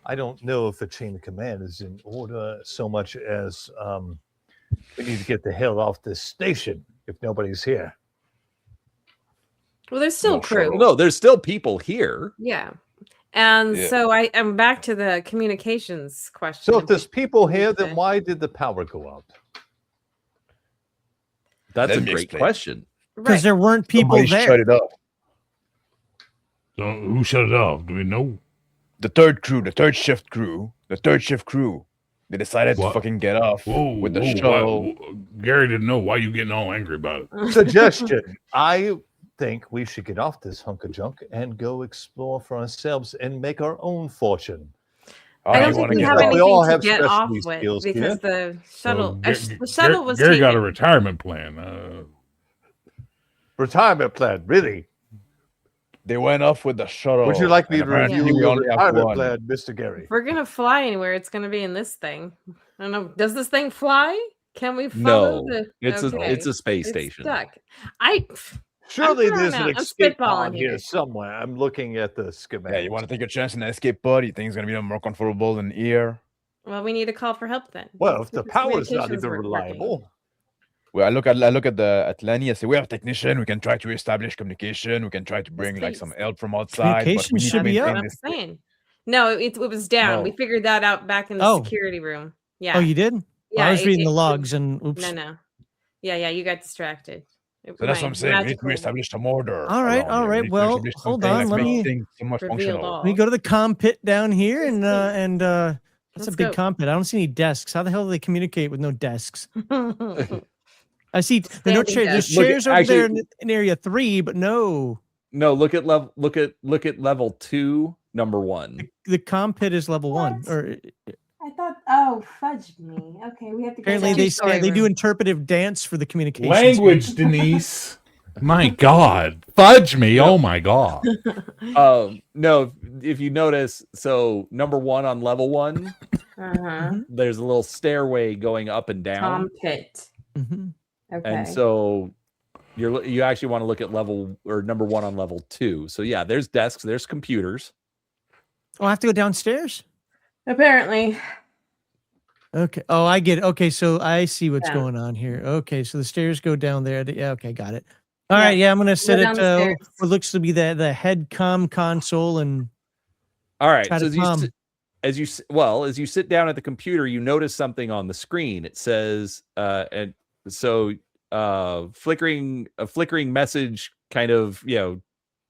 [SPEAKER 4] I don't know if a chain of command is in order so much as we need to get the hell off this station if nobody's here.
[SPEAKER 6] Well, there's still
[SPEAKER 2] No,
[SPEAKER 6] a crew.
[SPEAKER 2] sure.
[SPEAKER 1] No, there's still people here.
[SPEAKER 6] Yeah. And
[SPEAKER 2] Yeah.
[SPEAKER 6] so I'm back to the communications question.
[SPEAKER 4] So if there's people here,
[SPEAKER 6] Okay.
[SPEAKER 4] then why did the power go out?
[SPEAKER 1] That's
[SPEAKER 2] Let
[SPEAKER 1] a
[SPEAKER 2] me
[SPEAKER 1] great
[SPEAKER 2] explain.
[SPEAKER 1] question.
[SPEAKER 5] Because
[SPEAKER 6] Right.
[SPEAKER 5] there weren't people
[SPEAKER 2] Somebody
[SPEAKER 5] there.
[SPEAKER 2] shut it off.
[SPEAKER 3] So who shut it off? Do we know?
[SPEAKER 2] The third shift crew. They decided
[SPEAKER 3] What?
[SPEAKER 2] to fucking get off with the shuttle.
[SPEAKER 3] Gary didn't know. Why you getting all angry about it?
[SPEAKER 4] Suggestion. I think we should get off this hunk of junk and go explore for ourselves and make our own fortune.
[SPEAKER 6] I don't
[SPEAKER 2] you
[SPEAKER 6] think
[SPEAKER 2] wanna
[SPEAKER 6] we
[SPEAKER 2] get
[SPEAKER 6] have
[SPEAKER 2] off.
[SPEAKER 4] We all
[SPEAKER 6] anything to
[SPEAKER 4] have
[SPEAKER 6] get off
[SPEAKER 4] specialty
[SPEAKER 6] with
[SPEAKER 4] skills
[SPEAKER 6] because
[SPEAKER 4] here.
[SPEAKER 6] the shuttle, the
[SPEAKER 3] Gary,
[SPEAKER 6] shuttle was
[SPEAKER 3] Gary got a
[SPEAKER 6] taken.
[SPEAKER 3] retirement plan.
[SPEAKER 4] Retirement plan, really?
[SPEAKER 2] They went off with the shuttle.
[SPEAKER 4] Would you like me
[SPEAKER 2] and
[SPEAKER 4] to
[SPEAKER 2] apparently
[SPEAKER 4] review
[SPEAKER 2] we
[SPEAKER 4] your
[SPEAKER 2] only have
[SPEAKER 4] retirement
[SPEAKER 2] one.
[SPEAKER 4] plan, Mr. Gary?
[SPEAKER 6] If we're gonna fly anywhere, it's gonna be in this thing. I don't know. Does this thing fly? Can we
[SPEAKER 1] No,
[SPEAKER 6] follow the?
[SPEAKER 1] it's
[SPEAKER 6] Okay.
[SPEAKER 1] a space
[SPEAKER 6] It's
[SPEAKER 1] station.
[SPEAKER 6] stuck.
[SPEAKER 4] Surely
[SPEAKER 6] throwing
[SPEAKER 4] there's
[SPEAKER 6] out-
[SPEAKER 4] an
[SPEAKER 6] I'm
[SPEAKER 4] escape
[SPEAKER 6] spitballing
[SPEAKER 4] pod here
[SPEAKER 6] here.
[SPEAKER 4] somewhere. I'm looking at the schematic.
[SPEAKER 2] Yeah, you want to take a chance in an escape pod? You think it's gonna be more comfortable than here?
[SPEAKER 6] Well, we need to call for help then.
[SPEAKER 4] Well,
[SPEAKER 6] Let's
[SPEAKER 4] if the
[SPEAKER 6] get
[SPEAKER 4] power's not
[SPEAKER 6] communications
[SPEAKER 4] even
[SPEAKER 6] working.
[SPEAKER 4] reliable.
[SPEAKER 2] Well, I look at Lenny. I say, we have a technician. We can try to establish communication. We can try to bring like some
[SPEAKER 6] please.
[SPEAKER 2] help from outside. But
[SPEAKER 5] Communication
[SPEAKER 2] we need
[SPEAKER 5] should
[SPEAKER 2] to
[SPEAKER 5] be
[SPEAKER 6] That's
[SPEAKER 5] up.
[SPEAKER 6] what
[SPEAKER 2] maintain
[SPEAKER 6] I'm
[SPEAKER 2] this thing.
[SPEAKER 6] saying. No, it was down. We
[SPEAKER 2] No.
[SPEAKER 6] figured that out back in the
[SPEAKER 5] Oh.
[SPEAKER 6] security room. Yeah.
[SPEAKER 5] Oh, you did?
[SPEAKER 6] Yeah,
[SPEAKER 5] I was
[SPEAKER 6] it-
[SPEAKER 5] reading the
[SPEAKER 6] it-
[SPEAKER 5] logs and oops.
[SPEAKER 6] No. Yeah, you got distracted.
[SPEAKER 2] So that's what I'm saying. We need to
[SPEAKER 6] Magical
[SPEAKER 2] establish some order.
[SPEAKER 5] All right,
[SPEAKER 2] around
[SPEAKER 5] all
[SPEAKER 2] here. We
[SPEAKER 5] right.
[SPEAKER 2] need to
[SPEAKER 5] Well,
[SPEAKER 2] establish
[SPEAKER 5] hold
[SPEAKER 2] something
[SPEAKER 5] on,
[SPEAKER 2] that
[SPEAKER 5] let
[SPEAKER 2] makes
[SPEAKER 5] me-
[SPEAKER 2] things somewhat
[SPEAKER 6] revealed
[SPEAKER 2] functional.
[SPEAKER 6] all.
[SPEAKER 5] Let me go to the comm pit down here and that's
[SPEAKER 6] Let's
[SPEAKER 5] a big
[SPEAKER 6] go.
[SPEAKER 5] comm pit. I don't see any desks. How the hell do they communicate with no desks?
[SPEAKER 6] Well,
[SPEAKER 5] I see the no
[SPEAKER 6] Standing
[SPEAKER 5] chair. There's
[SPEAKER 6] desks.
[SPEAKER 1] Look,
[SPEAKER 5] chairs over there
[SPEAKER 1] actually-
[SPEAKER 5] in area 3, but no
[SPEAKER 1] No, look at level 2, number 1.
[SPEAKER 5] The comm pit is level 1.
[SPEAKER 6] What?
[SPEAKER 5] Or
[SPEAKER 6] I thought. Oh, fudge me. Okay, we have to.
[SPEAKER 5] apparently
[SPEAKER 6] go
[SPEAKER 5] they
[SPEAKER 6] story
[SPEAKER 5] they do
[SPEAKER 6] room.
[SPEAKER 5] interpretive dance for the communications.
[SPEAKER 3] Language, Denise. My God. Fudge me. Oh my God.
[SPEAKER 1] No, if you notice, so number 1 on level 1, there's a little stairway going up and down.
[SPEAKER 6] Tom Pit.
[SPEAKER 5] Mhm.
[SPEAKER 6] Okay.
[SPEAKER 1] And so you actually want to look at number 1 on level 2. So yeah, there's desks, there's computers.
[SPEAKER 5] Oh, I have to go downstairs?
[SPEAKER 6] Apparently.
[SPEAKER 5] Okay. Oh, I get it. Okay, so I see what's
[SPEAKER 6] Yeah.
[SPEAKER 5] going on here. Okay, so the stairs go down there. Yeah, okay, got it. All
[SPEAKER 6] Yeah,
[SPEAKER 5] right, yeah, I'm gonna sit
[SPEAKER 6] down
[SPEAKER 5] at
[SPEAKER 6] the stairs.
[SPEAKER 5] what looks to be the head comm console and
[SPEAKER 1] All right.
[SPEAKER 5] try
[SPEAKER 1] So
[SPEAKER 5] to
[SPEAKER 1] as you sit down at the computer, you notice something on the screen. It says and so a flickering message kind of,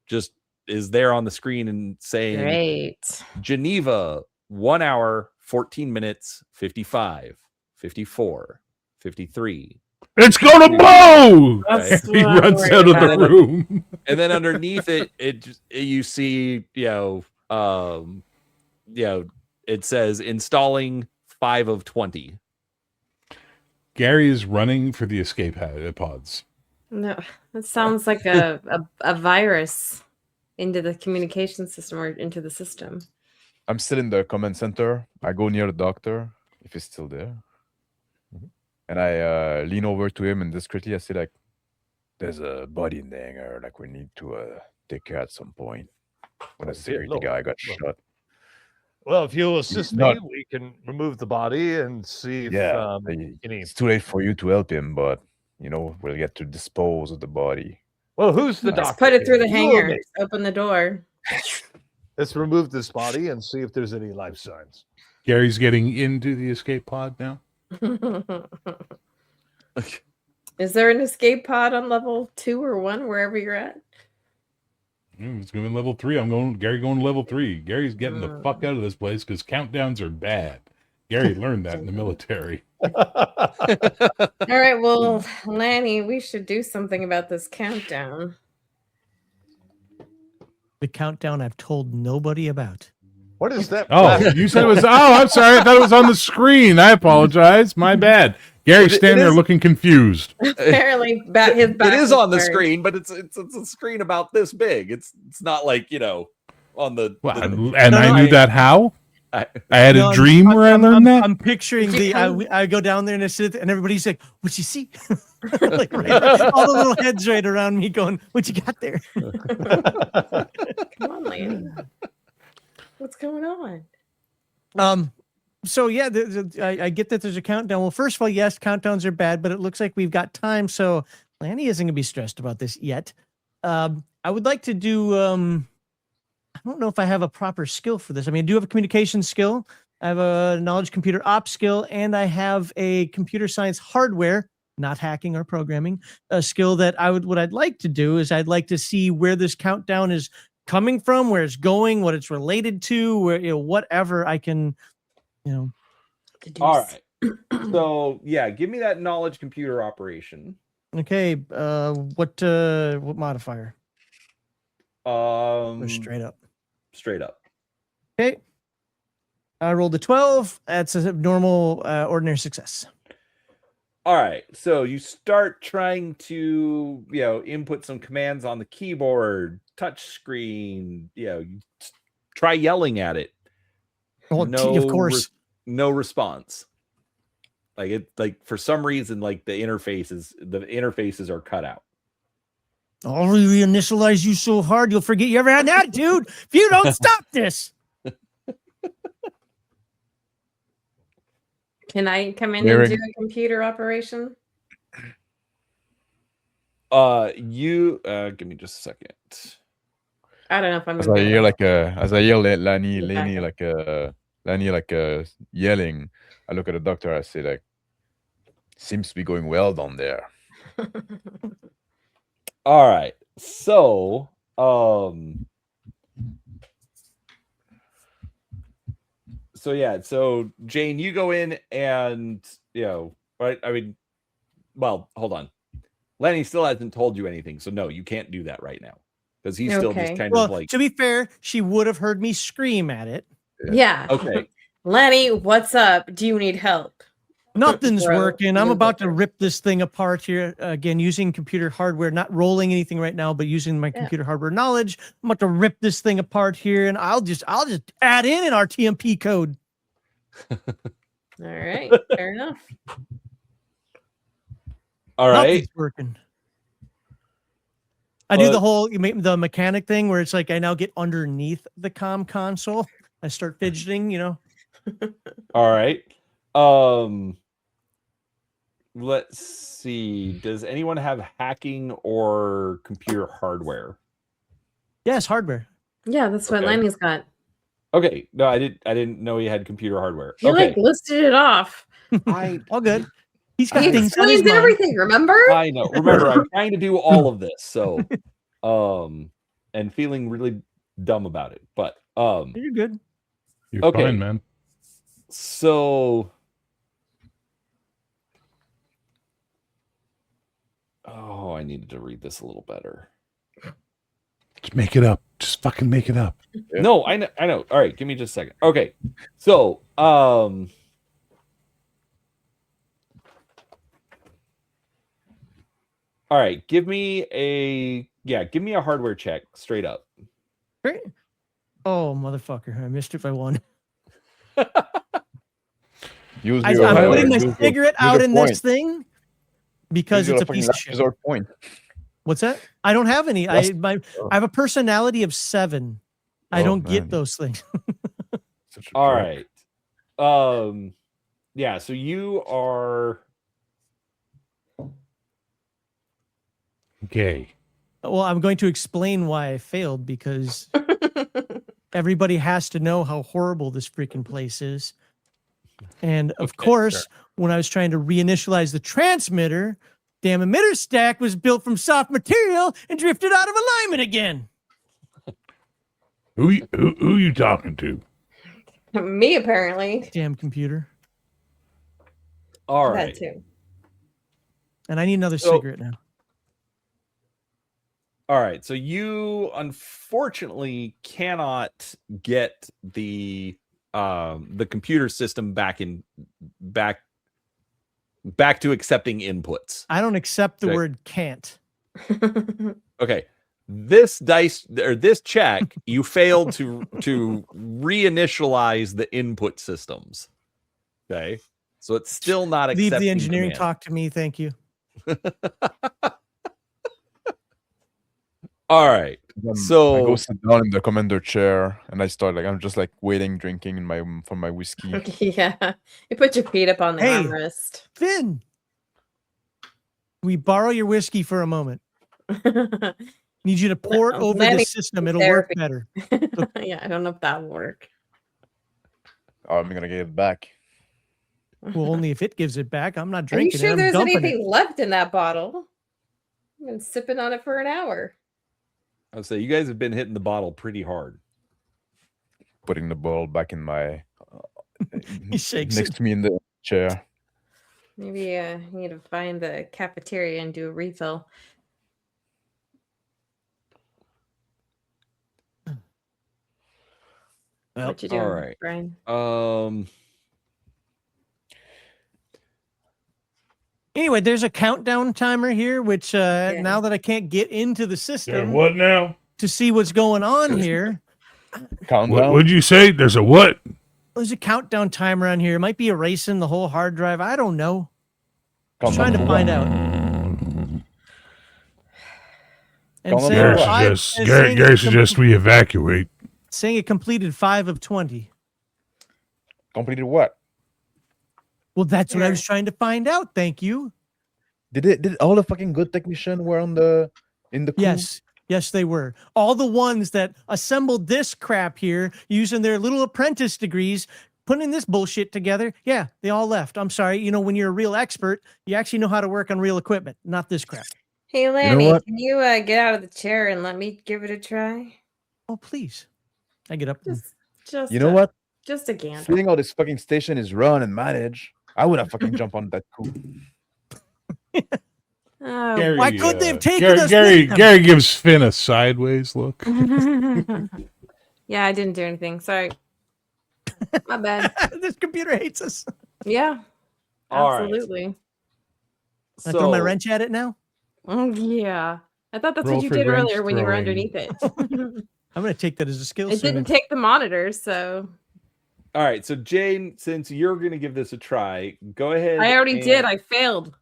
[SPEAKER 1] just is there on the screen and saying
[SPEAKER 6] Great.
[SPEAKER 1] Geneva 1 hour 14 minutes 55 54 53.
[SPEAKER 3] It's gonna blow.
[SPEAKER 1] Right.
[SPEAKER 3] He runs out of the room.
[SPEAKER 1] And then underneath you see, it says installing 5 of 20.
[SPEAKER 3] Gary is running for the escape pods.
[SPEAKER 6] No, that sounds like a virus into the communication system or into the system.
[SPEAKER 2] I'm still in the command center. I go near the doctor if he's still there, and I lean over to him and discreetly I say, like, "There's a body in the hangar. Like, we need to take care at some point. When a security guy got shot."
[SPEAKER 4] Well, if you'll assist me,
[SPEAKER 2] not-
[SPEAKER 4] we can remove the body and see if
[SPEAKER 2] Yeah,
[SPEAKER 4] any.
[SPEAKER 2] it's too late for you to help him, but we'll get to dispose of the body.
[SPEAKER 4] Well, who's the
[SPEAKER 2] Let's
[SPEAKER 6] Let's
[SPEAKER 4] doctor?
[SPEAKER 6] put it through the
[SPEAKER 4] here? You or
[SPEAKER 6] hanger.
[SPEAKER 4] me?
[SPEAKER 6] Open the door.
[SPEAKER 4] Let's remove this body and see if there's any life signs.
[SPEAKER 3] Gary's getting into the escape pod now.
[SPEAKER 6] Is there an escape pod on level 2 or 1, wherever you're at?
[SPEAKER 3] It's going level 3. Gary going level 3. Gary's getting the fuck out of this place because countdowns are bad. Gary learned that in the military.
[SPEAKER 6] All right, well, Lanny, we should do something about this countdown.
[SPEAKER 5] the countdown I've told nobody about.
[SPEAKER 4] What is that?
[SPEAKER 3] Oh, you said it was. Oh, I'm sorry. I thought it was on the screen. I apologize. My bad. Gary's standing there looking confused.
[SPEAKER 6] Apparently, his back
[SPEAKER 1] It is on the
[SPEAKER 6] turned.
[SPEAKER 1] screen, but it's a screen about this big. It's not like, on the.
[SPEAKER 3] Well,
[SPEAKER 1] the
[SPEAKER 3] and I knew that how? I had a dream where I learned that.
[SPEAKER 5] I'm picturing I go down there and I sit and everybody's like, "What'd you see?" Like, all the little heads right around me going, "What you got there?"
[SPEAKER 6] Come on, Lanny. What's going on?
[SPEAKER 5] So yeah, I get that there's a countdown. Well, first of all, yes, countdowns are bad, but it looks like we've got time, so Lanny isn't gonna be stressed about this yet. I would like to do. I don't know if I have a proper skill for this. I mean, I do have a communication skill. I have a knowledge computer ops skill, and I have a computer science hardware, not hacking or programming, a skill that what I'd like to do is I'd like to see where this countdown is coming from, where it's going, what it's related to, where whatever I can,
[SPEAKER 1] All right. So yeah, give me that knowledge computer operation.
[SPEAKER 5] Okay, what modifier? Or straight up.
[SPEAKER 1] Straight up.
[SPEAKER 5] Okay. I rolled a 12. That's a normal, ordinary success.
[SPEAKER 1] All right. So you start trying to, input some commands on the keyboard, touch screen, you try yelling at it.
[SPEAKER 5] Well, of course.
[SPEAKER 1] No response. Like for some reason, like the interfaces are cut out.
[SPEAKER 5] I'll reinitialize you so hard you'll forget you ever had an attitude if you don't stop this.
[SPEAKER 6] Can I come in
[SPEAKER 2] Aaron.
[SPEAKER 6] and do a computer operation?
[SPEAKER 1] Give me just a second.
[SPEAKER 6] I don't know if I'm
[SPEAKER 2] As
[SPEAKER 6] gonna
[SPEAKER 2] I
[SPEAKER 6] be
[SPEAKER 2] hear
[SPEAKER 6] able
[SPEAKER 2] Lanny yelling, I look at the doctor. I say, like, seems to be going well down there.
[SPEAKER 1] All right. So, so Jane, you go in and, right? I mean, well, hold on. Lenny still hasn't told you anything, so no, you can't do that right now Because he's still just
[SPEAKER 6] Okay.
[SPEAKER 1] kind
[SPEAKER 5] Well,
[SPEAKER 1] of like,
[SPEAKER 5] to be fair, she would have heard me scream at it.
[SPEAKER 6] Yeah.
[SPEAKER 1] okay.
[SPEAKER 6] Lanny, what's up? Do you need help?
[SPEAKER 5] Nothing's
[SPEAKER 6] Bro,
[SPEAKER 5] working. I'm
[SPEAKER 6] you
[SPEAKER 5] about to
[SPEAKER 6] better.
[SPEAKER 5] rip this thing apart here again using computer hardware, not rolling anything right now, but using my computer hardware knowledge. I'm about to rip this thing apart here, and I'll just add in an RTMP code.
[SPEAKER 6] All right. Fair enough.
[SPEAKER 1] All right.
[SPEAKER 5] Nothing's working. I do the whole the mechanic thing where it's like I now get underneath the comm console. I start fidgeting, you know.
[SPEAKER 1] All right. Let's see. Does anyone have hacking or computer hardware?
[SPEAKER 5] Yes, hardware.
[SPEAKER 6] Yeah, that's what
[SPEAKER 1] Okay.
[SPEAKER 6] Lanny's got.
[SPEAKER 1] Okay. No, I didn't know he had computer hardware.
[SPEAKER 6] He
[SPEAKER 1] Okay.
[SPEAKER 6] like listed it off.
[SPEAKER 5] All good. He's got
[SPEAKER 6] He
[SPEAKER 5] things on his
[SPEAKER 6] explains
[SPEAKER 5] mind.
[SPEAKER 6] everything, remember?
[SPEAKER 1] I know. Remember, I'm trying to do all of this, so and feeling really dumb about it. But
[SPEAKER 5] You're good.
[SPEAKER 3] You're
[SPEAKER 1] Okay.
[SPEAKER 3] fine, man.
[SPEAKER 1] so I needed to read this a little better.
[SPEAKER 3] Just make it up. Just fucking make it up.
[SPEAKER 2] Yeah.
[SPEAKER 1] No, I know. All right, give me just a second. Okay. So, all right, give me a hardware check straight up.
[SPEAKER 5] Great. Oh, motherfucker. I missed it by one.
[SPEAKER 2] Use
[SPEAKER 5] I'm
[SPEAKER 2] your,
[SPEAKER 5] putting my
[SPEAKER 2] use your-
[SPEAKER 5] cigarette
[SPEAKER 2] use
[SPEAKER 5] out
[SPEAKER 2] your
[SPEAKER 5] in
[SPEAKER 2] point.
[SPEAKER 5] this thing because
[SPEAKER 2] Use
[SPEAKER 5] it's
[SPEAKER 2] your
[SPEAKER 5] a
[SPEAKER 2] fucking
[SPEAKER 5] piece of
[SPEAKER 2] last
[SPEAKER 5] shit.
[SPEAKER 2] resort point.
[SPEAKER 5] What's that? I don't have any. I have a personality of 7. I
[SPEAKER 2] Oh,
[SPEAKER 5] don't
[SPEAKER 2] man.
[SPEAKER 5] get those things.
[SPEAKER 2] Such a
[SPEAKER 1] All
[SPEAKER 2] jerk.
[SPEAKER 1] right. Yeah, so you are
[SPEAKER 3] Gay.
[SPEAKER 5] Well, I'm going to explain why I failed because everybody has to know how horrible this freaking place is. And of
[SPEAKER 1] Okay,
[SPEAKER 5] course, when I was trying to reinitialize the transmitter, damn emitter stack was built from soft material and drifted out of alignment again.
[SPEAKER 3] Who you talking to?
[SPEAKER 6] Me, apparently.
[SPEAKER 5] Damn computer.
[SPEAKER 1] all
[SPEAKER 6] That
[SPEAKER 1] right.
[SPEAKER 6] too.
[SPEAKER 5] And I need another
[SPEAKER 1] So-
[SPEAKER 5] cigarette now.
[SPEAKER 1] All right, so you unfortunately cannot get the computer system back to accepting inputs.
[SPEAKER 5] I don't accept the
[SPEAKER 1] Okay.
[SPEAKER 5] word can't.
[SPEAKER 1] Okay, this check you failed to reinitialize the input systems. Okay, so it's still not accepting.
[SPEAKER 5] Leave the engineering
[SPEAKER 1] command.
[SPEAKER 5] talk to me. Thank you.
[SPEAKER 1] All right,
[SPEAKER 2] Then
[SPEAKER 1] so
[SPEAKER 2] I go sit down in the commander chair and I start I'm just like waiting, drinking from my whiskey.
[SPEAKER 6] Yeah. You put your feet up on the
[SPEAKER 5] Hey.
[SPEAKER 6] armrest.
[SPEAKER 5] Finn, we borrow your whiskey for a moment. Need you to pour it
[SPEAKER 6] I'm
[SPEAKER 5] over the
[SPEAKER 6] planning
[SPEAKER 5] system. It'll work
[SPEAKER 6] therapy.
[SPEAKER 5] better.
[SPEAKER 6] Yeah, I don't know if that'll work.
[SPEAKER 2] Oh, I'm gonna give it back.
[SPEAKER 5] Well, only if it gives it back. I'm not
[SPEAKER 6] Are you
[SPEAKER 5] drinking
[SPEAKER 6] sure
[SPEAKER 5] it. I'm
[SPEAKER 6] there's
[SPEAKER 5] dumping
[SPEAKER 6] anything
[SPEAKER 5] it.
[SPEAKER 6] left in that bottle? I've been sipping on it for an hour.
[SPEAKER 1] I'll say you guys have been hitting the bottle pretty hard.
[SPEAKER 2] Putting the bottle back in my
[SPEAKER 5] He shakes
[SPEAKER 2] next
[SPEAKER 5] it.
[SPEAKER 2] to me in the chair.
[SPEAKER 6] Maybe you need to find the cafeteria and do a refill.
[SPEAKER 5] Well,
[SPEAKER 6] What you doing,
[SPEAKER 1] all right.
[SPEAKER 6] Brian?
[SPEAKER 5] Anyway, there's a countdown timer here, which now that I can't get into the
[SPEAKER 3] Yeah,
[SPEAKER 5] system
[SPEAKER 3] what now?
[SPEAKER 5] to see what's going on here,
[SPEAKER 2] Countdown.
[SPEAKER 3] What'd you say? There's a what?
[SPEAKER 5] there's a countdown timer on here. It might be erasing the whole hard drive. I don't know. Just trying
[SPEAKER 2] Countdown
[SPEAKER 5] to
[SPEAKER 2] for
[SPEAKER 5] find
[SPEAKER 2] what?
[SPEAKER 5] out. And
[SPEAKER 2] Countdown
[SPEAKER 5] saying,
[SPEAKER 2] for
[SPEAKER 3] Gary
[SPEAKER 2] what?
[SPEAKER 3] suggests,
[SPEAKER 5] and
[SPEAKER 3] Gary,
[SPEAKER 5] saying
[SPEAKER 3] Gary
[SPEAKER 5] it
[SPEAKER 3] suggests we evacuate.
[SPEAKER 5] saying it completed 5 of 20.
[SPEAKER 2] Completed what?
[SPEAKER 5] Well, that's what I
[SPEAKER 6] Sure.
[SPEAKER 5] was trying to find out. Thank you.
[SPEAKER 2] Did all the fucking good technicians were in the crew?
[SPEAKER 5] Yes, they were. All the ones that assembled this crap here using their little apprentice degrees, putting this bullshit together. Yeah, they all left. I'm sorry. You know, when you're a real expert, you actually know how to work on real equipment, not this crap.
[SPEAKER 6] Hey, Lanny,
[SPEAKER 2] what?
[SPEAKER 6] can you get out of the chair and let me give it a try?
[SPEAKER 5] Oh, please. I get up.
[SPEAKER 6] Just
[SPEAKER 2] You know what?
[SPEAKER 6] Just a gander.
[SPEAKER 2] Seeing how this fucking station is run and managed, I would have fucking jumped on that coup.
[SPEAKER 6] Oh,
[SPEAKER 3] Gary,
[SPEAKER 5] Why couldn't they have taken us
[SPEAKER 3] Gary,
[SPEAKER 5] with them?
[SPEAKER 3] Gary gives Finn a sideways look.
[SPEAKER 6] yeah, I didn't do anything. Sorry. My bad.
[SPEAKER 5] This computer hates us.
[SPEAKER 6] Yeah,
[SPEAKER 1] All right.
[SPEAKER 6] absolutely.
[SPEAKER 5] I throw my wrench at it now.
[SPEAKER 6] Yeah. I thought that's
[SPEAKER 3] Roll
[SPEAKER 6] what you
[SPEAKER 3] for
[SPEAKER 6] did
[SPEAKER 3] wrench
[SPEAKER 6] earlier when you were
[SPEAKER 3] throwing.
[SPEAKER 6] underneath it.
[SPEAKER 5] I'm going to take that as a skill.
[SPEAKER 6] It didn't take the monitors, so
[SPEAKER 1] All right, so Jane, since you're going to give this a try, go ahead.
[SPEAKER 6] I already
[SPEAKER 1] and-
[SPEAKER 6] did. I failed.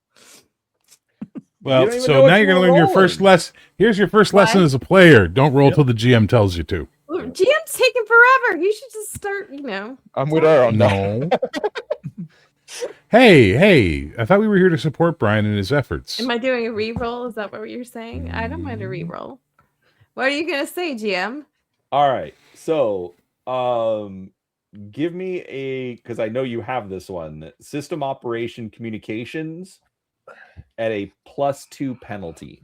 [SPEAKER 3] Well,
[SPEAKER 1] don't even know
[SPEAKER 3] so
[SPEAKER 1] what
[SPEAKER 3] now
[SPEAKER 1] you
[SPEAKER 3] you're going to
[SPEAKER 1] were
[SPEAKER 3] learn your first
[SPEAKER 1] rolling.
[SPEAKER 3] lesson. Here's your first lesson
[SPEAKER 6] What?
[SPEAKER 3] as a player. Don't roll till the GM tells you to.
[SPEAKER 6] GM's taking forever. He should just start,
[SPEAKER 2] I'm with her on that.
[SPEAKER 3] No. Hey, I thought we were here to support Brian in his efforts.
[SPEAKER 6] Am I doing a re-roll? Is that what you're saying? I don't mind a re-roll. What are you gonna say, GM?
[SPEAKER 1] All right, so give me because I know you have this one. System operation communications at a +2 penalty.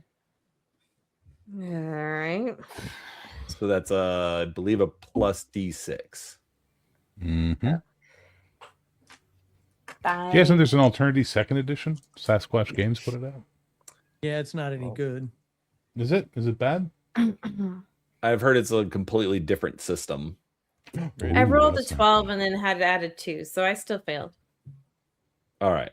[SPEAKER 6] All right.
[SPEAKER 1] So that's I believe a +D6.
[SPEAKER 3] Mm-hmm. Do you guys know there's an Alternity second edition? Sasquatch Games put it out.
[SPEAKER 5] Yeah, it's not any good.
[SPEAKER 3] Is it? Is it bad?
[SPEAKER 1] I've heard it's a completely different system.
[SPEAKER 6] I rolled a
[SPEAKER 3] That's not
[SPEAKER 6] 12
[SPEAKER 3] good.
[SPEAKER 6] and then had added 2, so I still failed.
[SPEAKER 1] All right.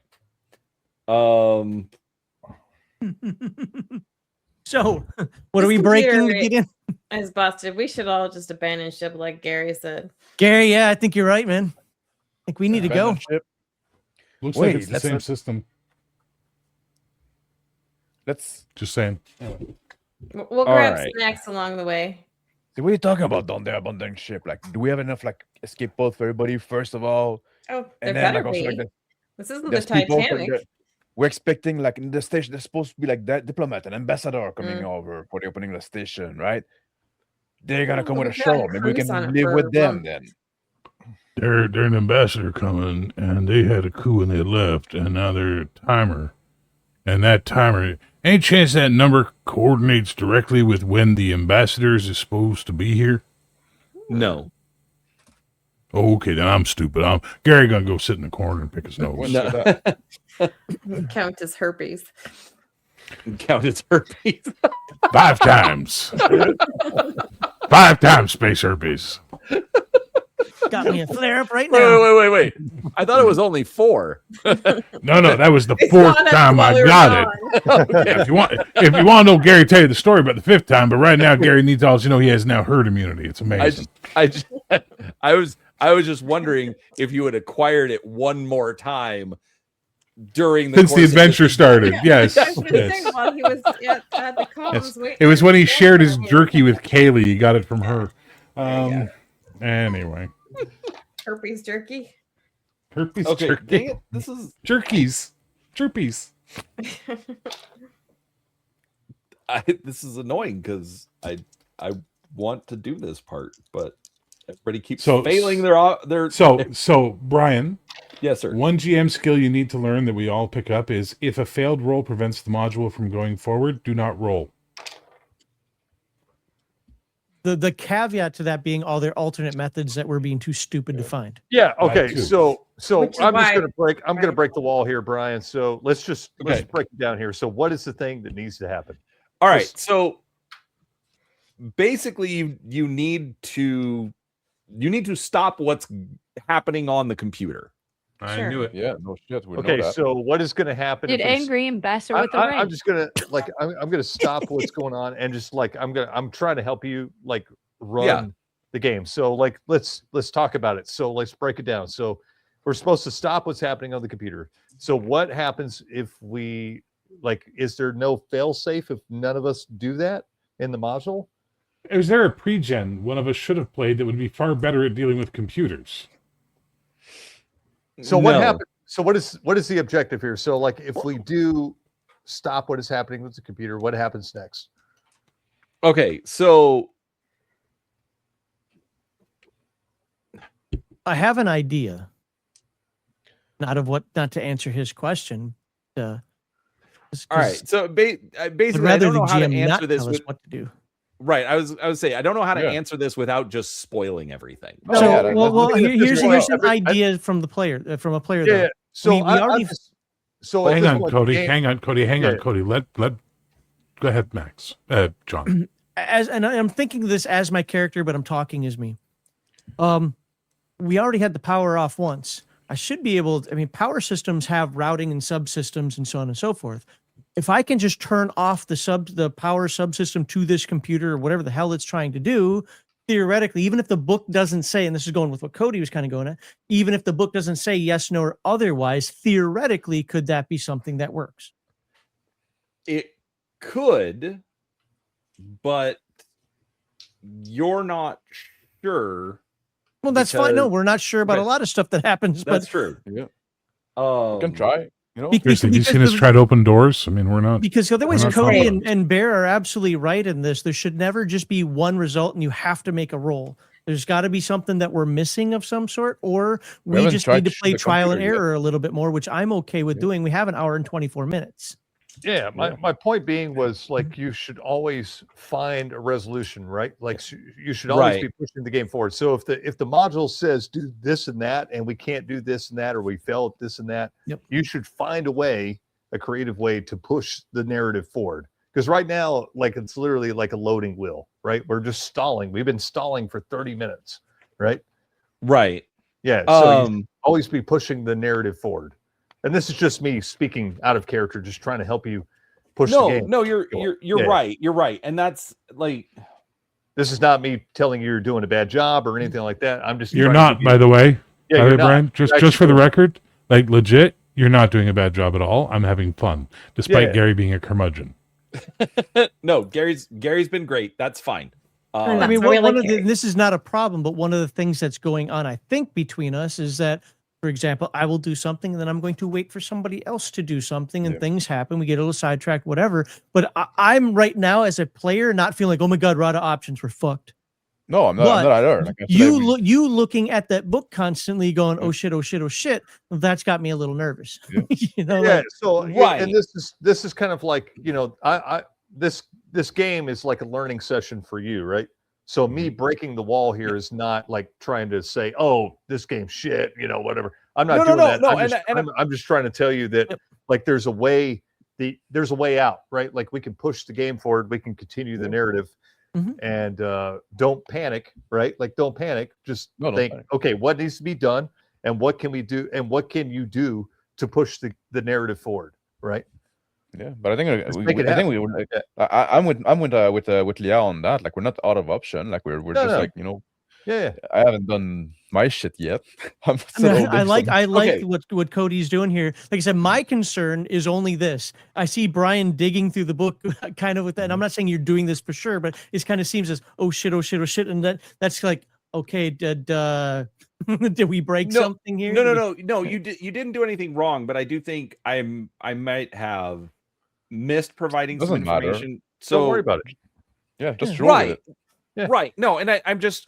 [SPEAKER 5] So, what are
[SPEAKER 6] This
[SPEAKER 5] we breaking to
[SPEAKER 6] computer
[SPEAKER 5] get in?
[SPEAKER 6] Is busted. We should all just abandon ship, like Gary said.
[SPEAKER 5] Gary, yeah, I think you're right, man. I think we need to go.
[SPEAKER 2] Abandoned ship.
[SPEAKER 3] Looks
[SPEAKER 2] Wait,
[SPEAKER 3] like it's the
[SPEAKER 2] let's
[SPEAKER 3] same
[SPEAKER 2] not-
[SPEAKER 3] system.
[SPEAKER 2] Let's
[SPEAKER 3] Just saying.
[SPEAKER 6] We'll grab
[SPEAKER 1] right.
[SPEAKER 6] snacks along the way.
[SPEAKER 2] see what are you talking about down there, abandoned ship? Like, do we have enough like escape pods for everybody first of all?
[SPEAKER 6] Oh, there
[SPEAKER 2] And then
[SPEAKER 6] better
[SPEAKER 2] like also
[SPEAKER 6] be.
[SPEAKER 2] like
[SPEAKER 6] This isn't the
[SPEAKER 2] there's people from
[SPEAKER 6] Titanic.
[SPEAKER 2] we're expecting like in the station there's supposed to be like that diplomat, an ambassador coming over for the opening of the station, right? They're gonna
[SPEAKER 6] Oh,
[SPEAKER 2] come with a
[SPEAKER 6] we've had a
[SPEAKER 2] show. Maybe we
[SPEAKER 6] cruise on
[SPEAKER 2] can
[SPEAKER 6] it
[SPEAKER 2] live
[SPEAKER 6] for
[SPEAKER 2] with
[SPEAKER 6] a
[SPEAKER 2] them
[SPEAKER 6] month.
[SPEAKER 2] then.
[SPEAKER 3] They're an ambassador coming, and they had a coup and they left, and now they're a timer. And that timer, any chance that number coordinates directly with when the ambassadors is supposed to be here?
[SPEAKER 1] No.
[SPEAKER 3] Oh, okay, then I'm stupid. Gary gonna go sit in the corner and pick his nose.
[SPEAKER 2] What's
[SPEAKER 1] No.
[SPEAKER 2] that?
[SPEAKER 6] Count as herpes.
[SPEAKER 1] Count as herpes.
[SPEAKER 3] 5 times. 5 times space herpes.
[SPEAKER 5] Got me a flare up right
[SPEAKER 1] Wait,
[SPEAKER 5] now.
[SPEAKER 1] wait. I thought it was only 4.
[SPEAKER 3] No, that was the
[SPEAKER 6] It's
[SPEAKER 3] 4th
[SPEAKER 6] gone up
[SPEAKER 3] time
[SPEAKER 6] while
[SPEAKER 3] I
[SPEAKER 6] we were
[SPEAKER 3] got it.
[SPEAKER 6] gone.
[SPEAKER 3] Yeah, if you want to know Gary tell you the story about the 5th time, but right now Gary needs to let you know he has now herd immunity. It's amazing.
[SPEAKER 1] I was just wondering if you had acquired it one more time during the
[SPEAKER 3] Since the
[SPEAKER 1] course of
[SPEAKER 3] adventure
[SPEAKER 1] this-
[SPEAKER 3] started, yes.
[SPEAKER 6] I was gonna say,
[SPEAKER 3] yes.
[SPEAKER 6] while he was at the comms
[SPEAKER 3] Yes.
[SPEAKER 6] waiting
[SPEAKER 3] It was
[SPEAKER 6] for
[SPEAKER 3] when he
[SPEAKER 6] the
[SPEAKER 3] shared his
[SPEAKER 6] camera.
[SPEAKER 3] jerky with Kaylee. He got it from her.
[SPEAKER 6] There you
[SPEAKER 3] Anyway,
[SPEAKER 6] Herpes jerky.
[SPEAKER 3] herpes
[SPEAKER 1] Okay,
[SPEAKER 3] jerky.
[SPEAKER 1] dang it. This is
[SPEAKER 3] Jerpies.
[SPEAKER 1] this is annoying because I want to do this part, but everybody keeps
[SPEAKER 3] So-
[SPEAKER 1] failing their
[SPEAKER 3] So Brian,
[SPEAKER 1] yes, sir.
[SPEAKER 3] one GM skill you need to learn that we all pick up is if a failed roll prevents the module from going forward, do not roll.
[SPEAKER 5] The caveat to that being all their alternate methods that we're being too stupid to find.
[SPEAKER 4] Yeah. Okay.
[SPEAKER 3] too.
[SPEAKER 4] So
[SPEAKER 6] Which is
[SPEAKER 4] I'm just
[SPEAKER 6] why-
[SPEAKER 4] gonna break. I'm gonna
[SPEAKER 6] right.
[SPEAKER 4] break the wall here, Brian. So let's
[SPEAKER 1] Okay.
[SPEAKER 4] break it down here. So what is the thing that needs to happen?
[SPEAKER 1] All right, so basically you need to stop what's happening on the computer.
[SPEAKER 3] I
[SPEAKER 6] Sure.
[SPEAKER 3] knew it.
[SPEAKER 2] Yeah, no shit. We
[SPEAKER 4] Okay.
[SPEAKER 2] know that.
[SPEAKER 4] So what is going to happen?
[SPEAKER 7] Did
[SPEAKER 4] if we s-
[SPEAKER 7] angry ambassador with a
[SPEAKER 4] I'm
[SPEAKER 7] ring.
[SPEAKER 4] just gonna I'm gonna stop what's going on and just I'm trying to help you run the game. So let's talk about it. So let's break it down. So we're supposed to stop what's happening on the computer. So what happens if we is there no fail safe if none of us do that in the module?
[SPEAKER 3] Is there a pre-gen one of us should have played that would be far better at dealing with computers?
[SPEAKER 4] So what
[SPEAKER 1] No.
[SPEAKER 4] happened? So what is the objective here? So if we do stop what is happening with the computer, what happens next?
[SPEAKER 1] Okay, so
[SPEAKER 5] I have an idea. Not to answer his question.
[SPEAKER 1] all right, so basically,
[SPEAKER 5] I'd
[SPEAKER 1] I
[SPEAKER 5] rather
[SPEAKER 1] don't
[SPEAKER 5] the
[SPEAKER 1] know how to
[SPEAKER 5] GM
[SPEAKER 1] answer
[SPEAKER 5] not
[SPEAKER 1] this
[SPEAKER 5] tell us
[SPEAKER 1] with
[SPEAKER 5] what to do.
[SPEAKER 1] right. I was say I don't know how to
[SPEAKER 2] Yeah.
[SPEAKER 1] answer this without just spoiling everything.
[SPEAKER 2] Oh,
[SPEAKER 5] So,
[SPEAKER 2] yeah,
[SPEAKER 5] well,
[SPEAKER 4] let's
[SPEAKER 5] here's
[SPEAKER 4] go.
[SPEAKER 5] an idea from the player, from a player.
[SPEAKER 4] Yeah.
[SPEAKER 5] though.
[SPEAKER 4] So
[SPEAKER 5] We
[SPEAKER 4] I
[SPEAKER 5] already-
[SPEAKER 4] just So at
[SPEAKER 3] Hang
[SPEAKER 4] this
[SPEAKER 3] on,
[SPEAKER 4] point,
[SPEAKER 3] Cody.
[SPEAKER 4] the game-
[SPEAKER 3] Hang on, Cody. Hang on,
[SPEAKER 4] Yeah.
[SPEAKER 3] Cody. Let. Go ahead, Max. John.
[SPEAKER 5] And I'm thinking this as my character, but I'm talking as me. We already had the power off once. I should be able to, I mean, power systems have routing and subsystems and so on and so forth. If I can just turn off the power subsystem to this computer or whatever the hell it's trying to do, theoretically, even if the book doesn't say, and this is going with what Cody was kind of going at, even if the book doesn't say yes, no, or otherwise, theoretically, could that be something that works?
[SPEAKER 1] It could, but you're not sure.
[SPEAKER 5] Well, that's fine. No,
[SPEAKER 1] Because-
[SPEAKER 5] we're not sure about a
[SPEAKER 1] Okay.
[SPEAKER 5] lot of stuff that happens,
[SPEAKER 1] That's
[SPEAKER 5] but
[SPEAKER 1] true.
[SPEAKER 2] Yeah. You can try. You know.
[SPEAKER 3] Seriously, have you seen us try to open doors? I mean, we're not.
[SPEAKER 5] because otherwise
[SPEAKER 3] We're not
[SPEAKER 5] Cody
[SPEAKER 3] following.
[SPEAKER 5] and Bear are absolutely right in this. There should never just be one result and you have to make a roll. There's got to be something that we're missing of some sort, or we
[SPEAKER 2] haven't
[SPEAKER 5] just
[SPEAKER 2] tried
[SPEAKER 5] need to
[SPEAKER 2] to
[SPEAKER 5] play
[SPEAKER 2] shoot the
[SPEAKER 5] trial and
[SPEAKER 2] computer yet.
[SPEAKER 5] error a little bit more, which I'm okay with doing. We have an hour and 24 minutes.
[SPEAKER 4] Yeah, my point being was like you should always find a resolution, right? Like you should always
[SPEAKER 1] Right.
[SPEAKER 4] be pushing the game forward. So if the module says do this and that, and we can't do this and that, or we fail at this and that,
[SPEAKER 5] Yep.
[SPEAKER 4] you should find a creative way to push the narrative forward. Because right now, like it's literally like a loading wheel, right? We're just stalling. We've been stalling for 30 minutes, right?
[SPEAKER 1] Right.
[SPEAKER 4] Yeah. So you should always be pushing the narrative forward. And this is just me speaking out of character, just trying to help you push the game.
[SPEAKER 1] No, you're
[SPEAKER 4] Yeah.
[SPEAKER 1] right. You're right. And that's like
[SPEAKER 4] This is not me telling you you're doing a bad job or anything like that. I'm just
[SPEAKER 3] You're
[SPEAKER 4] trying to
[SPEAKER 3] not,
[SPEAKER 4] give
[SPEAKER 3] by
[SPEAKER 4] you-
[SPEAKER 3] the way.
[SPEAKER 4] Yeah,
[SPEAKER 3] By the
[SPEAKER 4] you're
[SPEAKER 3] way,
[SPEAKER 4] not.
[SPEAKER 3] Brian. Just
[SPEAKER 4] You're
[SPEAKER 3] for the
[SPEAKER 4] actually-
[SPEAKER 3] record, like legit, you're not doing a bad job at all. I'm having fun, despite
[SPEAKER 4] Yeah.
[SPEAKER 3] Gary being a curmudgeon.
[SPEAKER 1] no, Gary's been great. That's fine.
[SPEAKER 6] I
[SPEAKER 5] I
[SPEAKER 6] That's
[SPEAKER 5] mean,
[SPEAKER 6] why we
[SPEAKER 5] one
[SPEAKER 6] like
[SPEAKER 5] of the,
[SPEAKER 6] Gary.
[SPEAKER 5] this is not a problem, but one of the things that's going on, I think, between us is that, for example, I will do something and then I'm going to wait for somebody else to do something and
[SPEAKER 2] Yeah.
[SPEAKER 5] things happen. We get a little sidetracked, whatever. But I'm right now as a player not feeling like, oh my God, we're out of options. We're fucked.
[SPEAKER 2] No, I'm not.
[SPEAKER 5] But
[SPEAKER 2] I'm not either. Like, that's what I
[SPEAKER 5] You
[SPEAKER 2] mean.
[SPEAKER 5] you looking at that book constantly going, oh shit, oh shit, oh shit. That's got me a little nervous.
[SPEAKER 2] Yeah.
[SPEAKER 5] You know,
[SPEAKER 4] Yeah.
[SPEAKER 5] like,
[SPEAKER 4] So
[SPEAKER 1] Right.
[SPEAKER 4] and this is kind of like, you know, this game is like a learning session for you, right? So me breaking the wall here is not like trying to say, oh, this game's shit, you know, whatever. I'm not
[SPEAKER 1] No,
[SPEAKER 4] doing
[SPEAKER 1] no,
[SPEAKER 4] that.
[SPEAKER 1] no,
[SPEAKER 4] I'm,
[SPEAKER 1] and-
[SPEAKER 4] just,
[SPEAKER 1] and-
[SPEAKER 4] I'm just trying to tell you that like there's a way out, right? Like we can push the game forward, we can continue the narrative.
[SPEAKER 5] Mhm.
[SPEAKER 4] And don't panic, right? Like don't panic. Just
[SPEAKER 2] No, don't
[SPEAKER 4] think,
[SPEAKER 2] panic.
[SPEAKER 4] okay, what needs to be done, and what can we do, and what can you do to push the narrative forward, right?
[SPEAKER 2] Yeah, but I think
[SPEAKER 4] Let's make it
[SPEAKER 2] I think we
[SPEAKER 4] happen.
[SPEAKER 2] would.
[SPEAKER 4] Yeah.
[SPEAKER 2] I'm with Leah on that. Like we're not out of option. Like we're
[SPEAKER 4] No,
[SPEAKER 2] just
[SPEAKER 4] no.
[SPEAKER 2] like, you know,
[SPEAKER 4] Yeah.
[SPEAKER 2] I haven't done my shit yet. I'm
[SPEAKER 5] I,
[SPEAKER 2] still
[SPEAKER 5] mean,
[SPEAKER 2] holding
[SPEAKER 5] I like
[SPEAKER 2] some-
[SPEAKER 1] Okay.
[SPEAKER 5] what Cody's doing here. Like I said, my concern is only this. I see Brian digging through the book kind of with that. And I'm not saying you're doing this for sure, but it kind of seems as oh shit, oh shit, oh shit. And that's like, okay, did we break
[SPEAKER 1] No,
[SPEAKER 5] something here?
[SPEAKER 1] No. You didn't do anything wrong, but I do think I might have missed providing some
[SPEAKER 2] Doesn't matter.
[SPEAKER 1] information. So
[SPEAKER 4] Don't worry about it.
[SPEAKER 2] Yeah, just
[SPEAKER 5] Yeah.
[SPEAKER 2] roll with
[SPEAKER 1] right,
[SPEAKER 2] it.
[SPEAKER 4] Yeah.
[SPEAKER 1] right. No, and I've just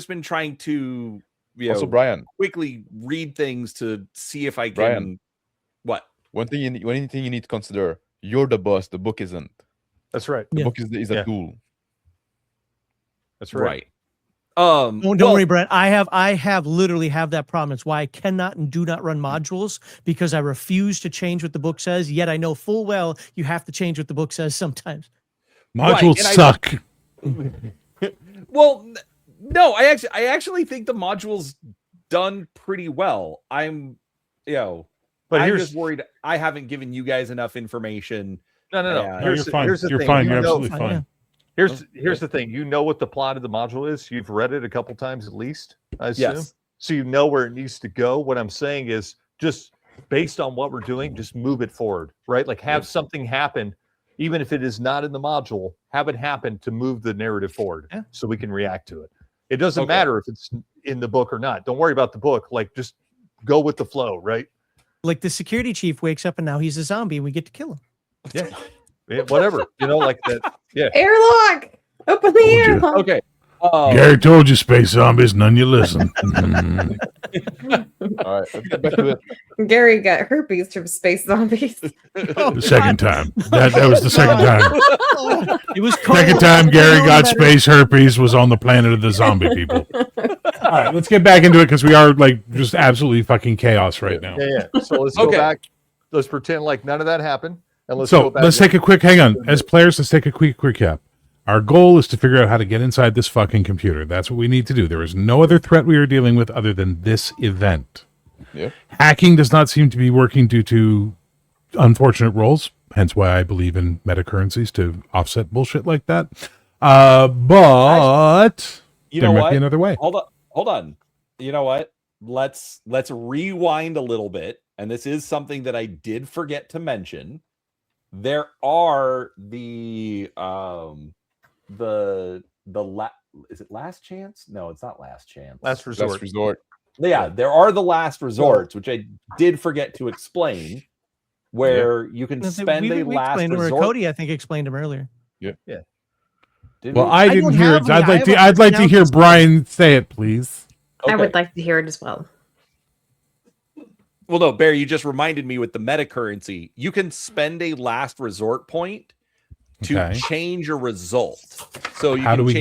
[SPEAKER 1] been trying to
[SPEAKER 2] Also, Brian,
[SPEAKER 1] quickly read things to see if I can.
[SPEAKER 2] Brian.
[SPEAKER 1] What?
[SPEAKER 2] one thing you need to consider: you're the boss. The book isn't.
[SPEAKER 4] That's right.
[SPEAKER 2] The
[SPEAKER 5] Yeah.
[SPEAKER 2] book is a
[SPEAKER 4] Yeah.
[SPEAKER 2] tool.
[SPEAKER 4] That's
[SPEAKER 1] Right.
[SPEAKER 4] right.
[SPEAKER 5] Don't
[SPEAKER 1] well,
[SPEAKER 5] worry, Brent. I have literally have that problem. It's why I cannot and do not run modules because I refuse to change what the book says. Yet I know full well you have to change what the book says sometimes.
[SPEAKER 3] Modules
[SPEAKER 1] and I-
[SPEAKER 3] suck.
[SPEAKER 1] Well, no, I actually think the module's done pretty well. I'm
[SPEAKER 4] But
[SPEAKER 1] I'm
[SPEAKER 4] here's
[SPEAKER 1] just worried I haven't given you guys enough information.
[SPEAKER 4] no.
[SPEAKER 1] Yeah.
[SPEAKER 3] No,
[SPEAKER 4] Here's
[SPEAKER 3] you're
[SPEAKER 4] the-
[SPEAKER 3] fine.
[SPEAKER 4] here's the
[SPEAKER 3] You're
[SPEAKER 4] thing.
[SPEAKER 3] fine.
[SPEAKER 4] You
[SPEAKER 3] You're
[SPEAKER 4] know-
[SPEAKER 3] absolutely fine.
[SPEAKER 4] Here's the thing. You know what the plot of the module is. You've read it a couple times at least, I assume.
[SPEAKER 1] Yes.
[SPEAKER 4] So you know where it needs to go. What I'm saying is just based on what we're doing, just move it forward, right? Like have something happen, even if it is not in the module, have it happen to move the narrative forward
[SPEAKER 5] Yeah.
[SPEAKER 4] so we can react to it. It doesn't
[SPEAKER 1] Okay.
[SPEAKER 4] matter if it's in the book or not. Don't worry about the book. Like just go with the flow, right?
[SPEAKER 5] Like the security chief wakes up and now he's a zombie and we get to kill him.
[SPEAKER 4] Yeah. Yeah, whatever. You know, like that. Yeah.
[SPEAKER 6] Airlock! Open the
[SPEAKER 3] Told you.
[SPEAKER 6] airlock!
[SPEAKER 1] Okay.
[SPEAKER 3] Gary told you, space zombies, none you listen. Mhm.
[SPEAKER 2] All right, let's get back to it.
[SPEAKER 6] Gary got herpes from space zombies.
[SPEAKER 3] The second time. That was the second time.
[SPEAKER 5] It was cold.
[SPEAKER 3] Second time Gary
[SPEAKER 5] Know
[SPEAKER 3] got
[SPEAKER 5] better.
[SPEAKER 3] space herpes was on the planet of the zombie people. All right, let's get back into it because we are like just absolutely fucking chaos right now.
[SPEAKER 4] Yeah. So let's
[SPEAKER 1] Okay.
[SPEAKER 4] go back. let's pretend like none of that happened, and let's
[SPEAKER 3] So
[SPEAKER 4] go back.
[SPEAKER 3] let's take a quick. Hang on, as players, let's take a quick recap. Our goal is to figure out how to get inside this fucking computer. That's what we need to do. There is no other threat we are dealing with other than this event.
[SPEAKER 2] Yep.
[SPEAKER 3] Hacking does not seem to be working due to unfortunate rolls. Hence why I believe in metacurrencies to offset bullshit like that. But
[SPEAKER 1] You
[SPEAKER 3] there
[SPEAKER 1] know
[SPEAKER 3] might
[SPEAKER 1] what?
[SPEAKER 3] be another way.
[SPEAKER 1] Hold on. You know what? Let's rewind a little bit, and this is something that I did forget to mention. There are is it last chance? No, it's not last chance.
[SPEAKER 4] Last resort.
[SPEAKER 2] Last resort.
[SPEAKER 1] Yeah, there are the last resorts, which I did forget to explain, where you can spend a last
[SPEAKER 5] explained them, or
[SPEAKER 1] resort.
[SPEAKER 5] Cody, I think, explained them earlier.
[SPEAKER 1] Did
[SPEAKER 3] Well,
[SPEAKER 1] we?
[SPEAKER 3] I didn't
[SPEAKER 5] don't
[SPEAKER 3] hear
[SPEAKER 5] have
[SPEAKER 3] it.
[SPEAKER 5] any.
[SPEAKER 3] I'd like to hear Brian say it, please.
[SPEAKER 6] I
[SPEAKER 1] Okay.
[SPEAKER 6] would like to hear it as well.
[SPEAKER 1] Well, no, Bear, you just reminded me with the meta currency. You can spend a last resort point to
[SPEAKER 3] Okay.
[SPEAKER 1] change a result. So you
[SPEAKER 3] How do
[SPEAKER 1] can
[SPEAKER 3] we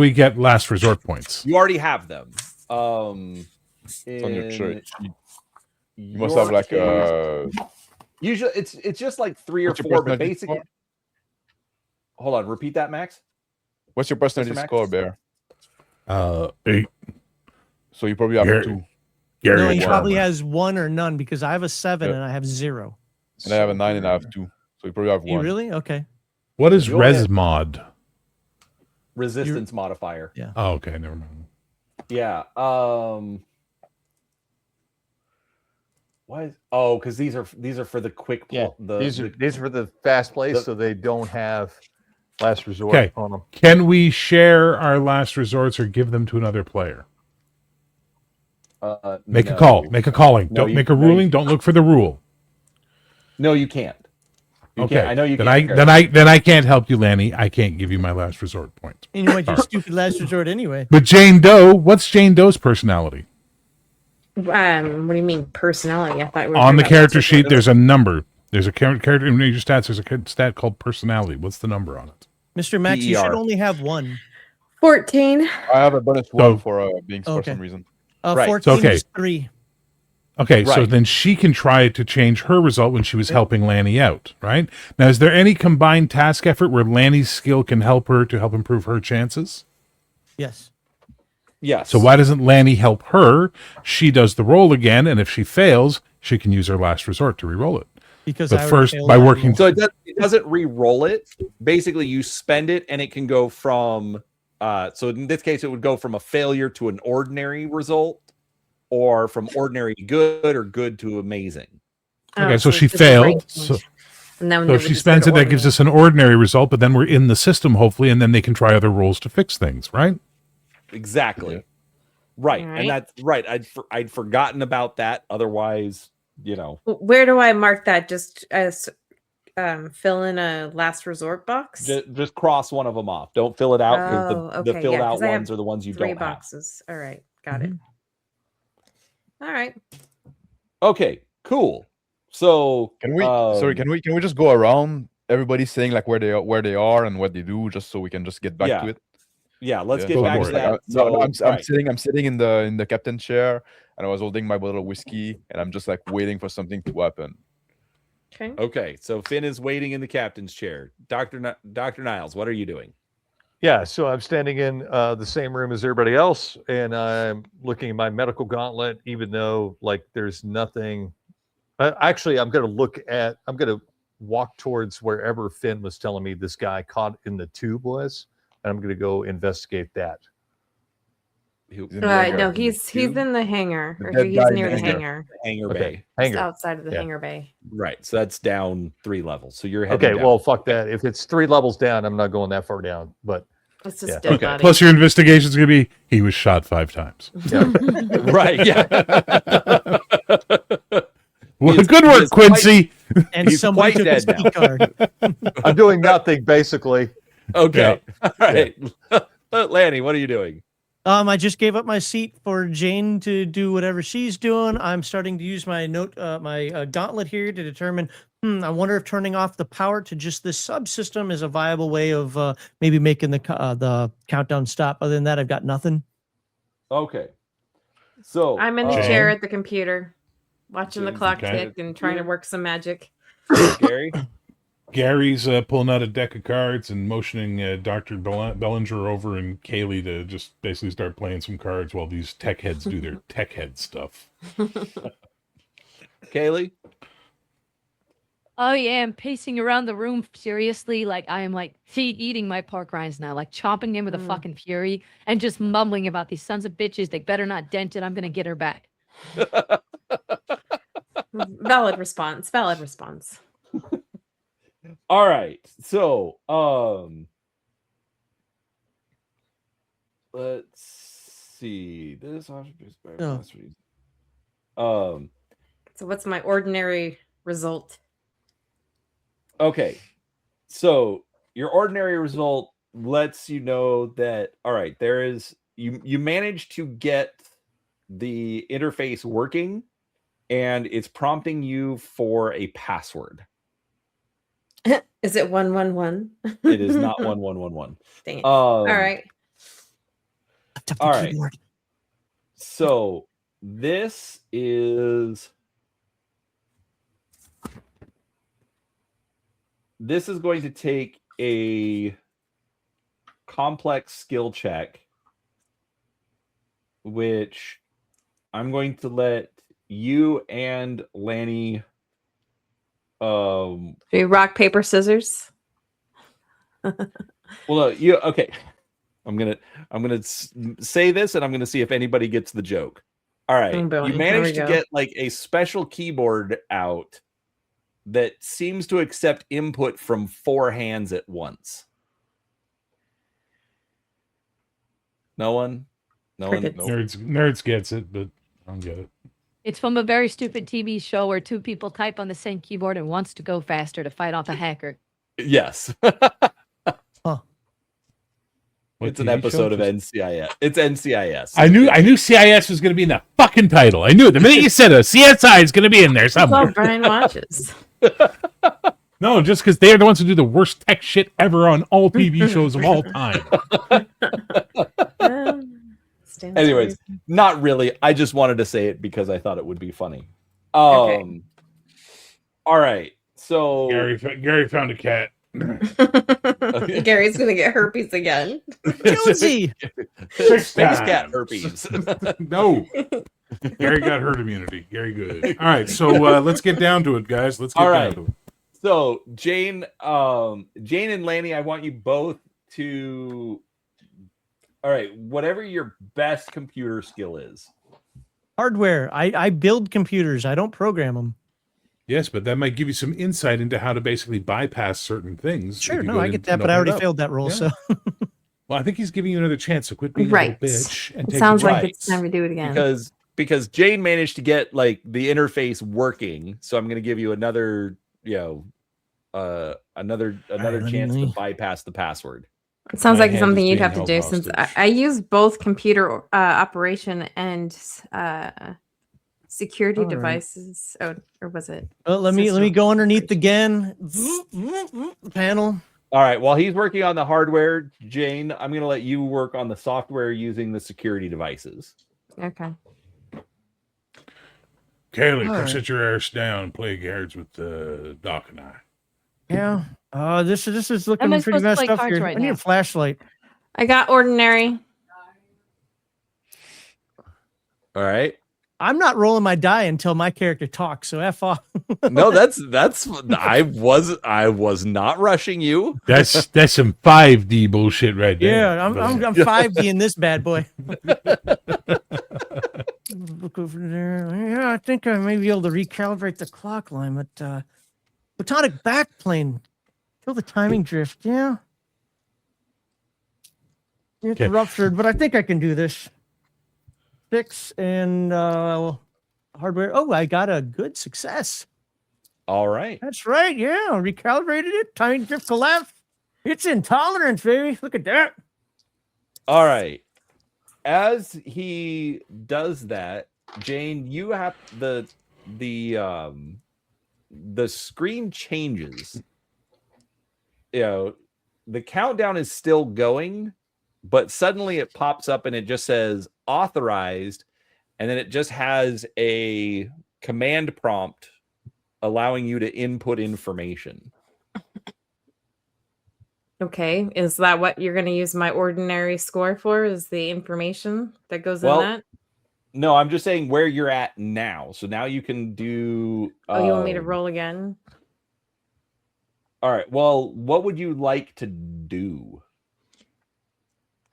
[SPEAKER 1] change,
[SPEAKER 3] get last resort points?
[SPEAKER 1] You already have them.
[SPEAKER 2] It's on your
[SPEAKER 1] in
[SPEAKER 2] chart. You must have
[SPEAKER 1] your
[SPEAKER 2] like
[SPEAKER 1] case- usually it's just like 3 or
[SPEAKER 2] What's your
[SPEAKER 1] 4, but
[SPEAKER 2] personality
[SPEAKER 1] basically.
[SPEAKER 2] score?
[SPEAKER 1] Hold on, repeat that, Max.
[SPEAKER 2] What's your personality
[SPEAKER 1] Max?
[SPEAKER 2] score, Bear?
[SPEAKER 3] 8.
[SPEAKER 2] So you probably have
[SPEAKER 3] Yeah.
[SPEAKER 2] 2.
[SPEAKER 5] No, he
[SPEAKER 2] Wow.
[SPEAKER 5] probably has 1 or none because I have a 7
[SPEAKER 2] Yep.
[SPEAKER 5] and I have 0.
[SPEAKER 2] And I have a 9 and I have 2. So you probably have
[SPEAKER 5] You
[SPEAKER 2] 1.
[SPEAKER 5] really? Okay.
[SPEAKER 3] What is
[SPEAKER 1] You only
[SPEAKER 3] res
[SPEAKER 1] have-
[SPEAKER 3] mod?
[SPEAKER 1] Resistance modifier.
[SPEAKER 5] Yeah.
[SPEAKER 3] Oh, okay, never mind.
[SPEAKER 1] Yeah. Why? Oh, because these are for the quick.
[SPEAKER 4] Yeah, these are for the fast plays, so they don't have last resort
[SPEAKER 3] Okay.
[SPEAKER 4] on them.
[SPEAKER 3] Can we share our last resorts or give them to another player? Make a
[SPEAKER 1] no.
[SPEAKER 3] call. Make a calling.
[SPEAKER 1] No,
[SPEAKER 3] Don't
[SPEAKER 1] you-
[SPEAKER 3] make a
[SPEAKER 1] no,
[SPEAKER 3] ruling.
[SPEAKER 1] you-
[SPEAKER 3] Don't look for the rule.
[SPEAKER 1] No, you can't. You
[SPEAKER 3] Okay.
[SPEAKER 1] can't. I know you
[SPEAKER 3] then
[SPEAKER 1] can't.
[SPEAKER 3] then I can't help you, Lanny. I can't give you my last resort point.
[SPEAKER 5] And you want your stupid last resort anyway.
[SPEAKER 3] But Jane Doe, what's Jane Doe's personality?
[SPEAKER 6] What do you mean personality? I thought we were
[SPEAKER 3] On
[SPEAKER 6] talking
[SPEAKER 3] the
[SPEAKER 6] about
[SPEAKER 3] character
[SPEAKER 6] last
[SPEAKER 3] sheet,
[SPEAKER 6] resort.
[SPEAKER 3] there's a number. There's a character in your stats. There's a stat called personality. What's the number on it?
[SPEAKER 5] Mr. Max, you should
[SPEAKER 1] PER.
[SPEAKER 5] only have 1.
[SPEAKER 6] 14.
[SPEAKER 2] I have a bonus 1
[SPEAKER 3] So-
[SPEAKER 2] for being for
[SPEAKER 5] Okay.
[SPEAKER 2] some reason.
[SPEAKER 1] Right.
[SPEAKER 5] 14
[SPEAKER 3] Okay.
[SPEAKER 5] is 3.
[SPEAKER 3] Okay, so
[SPEAKER 1] Right.
[SPEAKER 3] then she can try to change her result when she was helping Lanny out, right? Now, is there any combined task effort where Lanny's skill can help her to help improve her chances?
[SPEAKER 5] Yes.
[SPEAKER 1] Yes.
[SPEAKER 3] So why doesn't Lanny help her? She does the roll again, and if she fails, she can use her last resort to re-roll it.
[SPEAKER 5] Because
[SPEAKER 3] But
[SPEAKER 5] I already
[SPEAKER 3] first,
[SPEAKER 5] failed
[SPEAKER 3] by
[SPEAKER 5] that
[SPEAKER 3] working-
[SPEAKER 5] roll.
[SPEAKER 1] So it doesn't re-roll it. Basically, you spend it, and it can go from. So in this case, it would go from a failure to an ordinary result, or from ordinary good or good to amazing.
[SPEAKER 3] Okay, so
[SPEAKER 6] it's
[SPEAKER 3] she
[SPEAKER 6] just a
[SPEAKER 3] failed.
[SPEAKER 6] range.
[SPEAKER 3] So,
[SPEAKER 6] And then
[SPEAKER 3] so if she spends it, that gives us an ordinary result, but then we're in the system, hopefully, and then they can try other rolls to fix things, right?
[SPEAKER 1] Exactly.
[SPEAKER 2] Yeah.
[SPEAKER 1] Right.
[SPEAKER 6] All
[SPEAKER 1] And
[SPEAKER 6] right.
[SPEAKER 1] that's right. I'd forgotten about that. Otherwise,
[SPEAKER 6] Where do I mark that? Just as fill in a last resort box?
[SPEAKER 1] just cross one of them off. Don't fill it out because
[SPEAKER 6] Oh,
[SPEAKER 1] the
[SPEAKER 6] okay,
[SPEAKER 1] filled
[SPEAKER 6] yeah,
[SPEAKER 1] out
[SPEAKER 6] 'cause I have
[SPEAKER 1] ones are the ones you
[SPEAKER 6] 3
[SPEAKER 1] don't have.
[SPEAKER 6] boxes. All right. Got it. All right.
[SPEAKER 1] Okay, cool. So
[SPEAKER 2] Can we can we just go around everybody saying like where they are and what they do just so we can just get back
[SPEAKER 1] Yeah.
[SPEAKER 2] to it?
[SPEAKER 1] yeah, let's
[SPEAKER 2] Yeah.
[SPEAKER 1] get
[SPEAKER 3] Go
[SPEAKER 1] back
[SPEAKER 3] for
[SPEAKER 1] to
[SPEAKER 3] it.
[SPEAKER 1] that.
[SPEAKER 2] No, I'm
[SPEAKER 1] right.
[SPEAKER 2] sitting in the captain chair and I was holding my bottle of whiskey and I'm just like waiting for something to happen.
[SPEAKER 6] Okay.
[SPEAKER 1] Okay, so Finn is waiting in the captain's chair. Dr. Niles, what are you doing?
[SPEAKER 4] Yeah, so I'm standing in the same room as everybody else, and I'm looking at my medical gauntlet, even though like there's nothing. Actually, I'm going to walk towards wherever Finn was telling me this guy caught in the tube was, and I'm going to go investigate that.
[SPEAKER 2] He's in the hangar.
[SPEAKER 6] No, he's
[SPEAKER 1] tube?
[SPEAKER 6] in the hangar.
[SPEAKER 2] The
[SPEAKER 6] Or
[SPEAKER 2] dead
[SPEAKER 6] he's
[SPEAKER 2] guy in
[SPEAKER 6] near
[SPEAKER 2] the
[SPEAKER 6] the
[SPEAKER 2] hangar.
[SPEAKER 6] hangar.
[SPEAKER 1] Hangar
[SPEAKER 4] Okay,
[SPEAKER 1] bay.
[SPEAKER 6] It's
[SPEAKER 4] hangar.
[SPEAKER 6] outside of the
[SPEAKER 4] Yeah.
[SPEAKER 6] hangar bay.
[SPEAKER 1] Right, so that's down 3 levels. So you're heading
[SPEAKER 4] Okay,
[SPEAKER 1] down.
[SPEAKER 4] well, fuck that. If it's 3 levels down, I'm not going that far down. But
[SPEAKER 6] It's just
[SPEAKER 4] Yeah.
[SPEAKER 6] dead
[SPEAKER 1] Okay.
[SPEAKER 6] body.
[SPEAKER 3] Plus, your investigation's going to be he was shot 5 times.
[SPEAKER 1] right, yeah.
[SPEAKER 3] Well,
[SPEAKER 1] He's-
[SPEAKER 3] good
[SPEAKER 1] he
[SPEAKER 3] work,
[SPEAKER 1] is quite-
[SPEAKER 3] Quincy.
[SPEAKER 5] And
[SPEAKER 1] He's
[SPEAKER 5] somebody
[SPEAKER 1] quite
[SPEAKER 5] took his
[SPEAKER 1] dead now.
[SPEAKER 5] key card.
[SPEAKER 4] I'm doing nothing basically.
[SPEAKER 1] Okay. All right. Lanny, what are you doing?
[SPEAKER 5] I just gave up my seat for Jane to do whatever she's doing. I'm starting to use my gauntlet here to determine. I wonder if turning off the power to just this subsystem is a viable way of maybe making the countdown stop. Other than that, I've got nothing.
[SPEAKER 1] Okay. So
[SPEAKER 6] I'm in the
[SPEAKER 3] Jane?
[SPEAKER 6] chair at the computer. watching the
[SPEAKER 1] James,
[SPEAKER 6] clock
[SPEAKER 3] okay.
[SPEAKER 6] tick and trying to work some magic.
[SPEAKER 1] Gary?
[SPEAKER 3] Gary's pulling out a deck of cards and motioning Dr. Bellinger over and Kaylee to just basically start playing some cards while these tech heads do their tech head stuff.
[SPEAKER 1] Kaylee?
[SPEAKER 7] Oh yeah, I'm pacing around the room furiously, like I am like eating my pork rinds now, like chomping them with a fucking fury, and just mumbling about these sons of bitches. They better not dent it. I'm gonna get her back.
[SPEAKER 6] Valid response. Valid response.
[SPEAKER 1] All right. So, let's see. This
[SPEAKER 6] So what's my ordinary result?
[SPEAKER 1] Okay. So your ordinary result lets you know that, all right, there is you managed to get the interface working, and it's prompting you for a password.
[SPEAKER 6] Is it 111?
[SPEAKER 1] It is not 1111.
[SPEAKER 6] Dang it. All right.
[SPEAKER 1] All right. So this is going to take a complex skill check, which I'm going to let you and Lanny
[SPEAKER 6] Do you rock, paper, scissors?
[SPEAKER 1] well, no, you okay. I'm gonna say this, and I'm gonna see if anybody gets the joke. All right, you managed to get like a special keyboard out that seems to accept input from 4 hands at once. No one. Nope.
[SPEAKER 3] Nerds gets it, but I don't get it.
[SPEAKER 7] It's from a very stupid TV show where 2 people type on the same keyboard and wants to go faster to fight off a hacker.
[SPEAKER 1] Yes.
[SPEAKER 5] Huh.
[SPEAKER 1] It's an episode of NCIS. It's NCIS.
[SPEAKER 3] I knew CIS was going to be in the fucking title. I knew it. The minute you said it, CSI is going to be in there somewhere.
[SPEAKER 6] That's all Brian watches.
[SPEAKER 3] No, just because they're the ones who do the worst tech shit ever on all TV shows of all time.
[SPEAKER 1] Anyways, not really. I just wanted to say it because I thought it would be funny.
[SPEAKER 6] Okay.
[SPEAKER 1] All right. So
[SPEAKER 3] Gary found a cat.
[SPEAKER 6] Gary's gonna get herpes again.
[SPEAKER 5] Jonesy!
[SPEAKER 1] Space cat herpes.
[SPEAKER 3] No. Gary got herd immunity. Gary good. All right, so let's get down to it, guys. Let's get down to it.
[SPEAKER 1] So Jane and Lanny, I want you both to. All right, whatever your best computer skill is.
[SPEAKER 5] Hardware. I build computers. I don't program them.
[SPEAKER 3] Yes, but that might give you some insight into how to basically bypass certain things.
[SPEAKER 5] Sure, no, I get that, but I already failed that role, so.
[SPEAKER 3] Well, I think he's giving you another chance, so quit being a little bitch. And
[SPEAKER 6] it sounds like it's time to do it again.
[SPEAKER 1] Because Jane managed to get like the interface working, so I'm going to give you another, another chance to bypass the password.
[SPEAKER 6] It sounds like something you'd have to do since I use both computer operation and security devices. Oh, or was it?
[SPEAKER 5] Well, let me go underneath again. Panel.
[SPEAKER 1] All right. While he's working on the hardware, Jane, I'm going to let you work on the software using the security devices.
[SPEAKER 6] Okay.
[SPEAKER 3] Kaylee, come sit your ass down and play cards with Doc and I.
[SPEAKER 5] Yeah. This is looking pretty messed up here. I need a flashlight.
[SPEAKER 6] I got ordinary.
[SPEAKER 1] All right.
[SPEAKER 5] I'm not rolling my die until my character talks, so F off.
[SPEAKER 1] No, that's I was not rushing you.
[SPEAKER 3] That's some 5D bullshit right there.
[SPEAKER 5] Yeah, I'm 5D in this bad boy. Look over there. Yeah, I think I may be able to recalibrate the clock line, but photonic backplane. Kill the timing drift, yeah. It's ruptured, but I think I can do this. 6 and hardware. Oh, I got a good success.
[SPEAKER 1] All right.
[SPEAKER 5] That's right. Yeah, recalibrated it. Timing drift collapse. It's intolerance, baby. Look at that.
[SPEAKER 1] All right. As he does that, Jane, you have the screen changes. The countdown is still going, but suddenly it pops up and it just says authorized, and then it just has a command prompt allowing you to input information.
[SPEAKER 6] Okay, is that what you're going to use my ordinary score for? Is the information that goes in
[SPEAKER 1] Well,
[SPEAKER 6] that?
[SPEAKER 1] No, I'm just saying where you're at now. So now you can do.
[SPEAKER 6] Oh, you want me to roll again?
[SPEAKER 1] All right. Well, what would you like to do?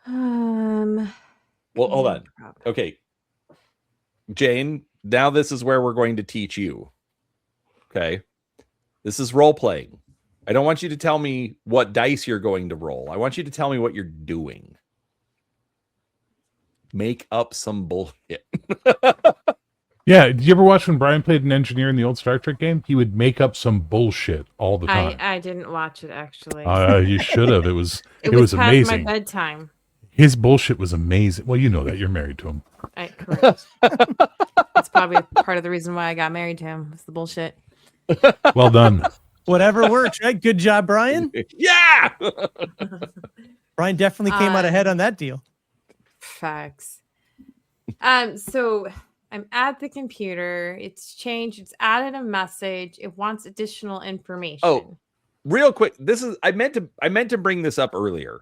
[SPEAKER 1] Well, hold on. Okay, Jane. Now this is where we're going to teach you. Okay, this is role playing. I don't want you to tell me what dice you're going to roll. I want you to tell me what you're doing. Make up some bullshit.
[SPEAKER 3] Yeah, did you ever watch when Brian played an engineer in the old Star Trek game? He would make up some bullshit all the time.
[SPEAKER 6] I didn't watch it actually.
[SPEAKER 3] You should have. It was
[SPEAKER 6] it was past
[SPEAKER 3] amazing.
[SPEAKER 6] my bedtime.
[SPEAKER 3] His bullshit was amazing. Well, you know that. You're married to him.
[SPEAKER 6] Correct. That's probably part of the reason why I got married to him. It's the bullshit.
[SPEAKER 3] Well done.
[SPEAKER 5] Whatever works, right? Good job, Brian.
[SPEAKER 1] Yeah.
[SPEAKER 5] Brian definitely came out ahead on that deal.
[SPEAKER 6] Facts. So I'm at the computer. It's changed. It's added a message. It wants additional information.
[SPEAKER 1] Oh, real quick. This is I meant to bring this up earlier.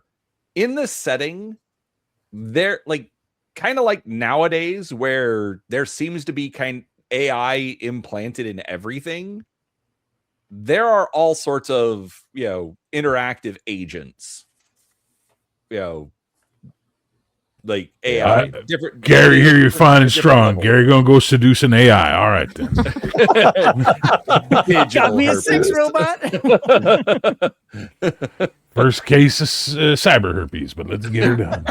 [SPEAKER 1] In the setting, there kind of like nowadays where there seems to be AI implanted in everything. There are all sorts of, interactive agents. Like AI. Different.
[SPEAKER 3] Gary, here you're fine and strong.
[SPEAKER 1] Level.
[SPEAKER 3] Gary gonna go seduce an AI. All right then.
[SPEAKER 5] Got me a 6 robot.
[SPEAKER 3] First case is cyber herpes, but let's get her done.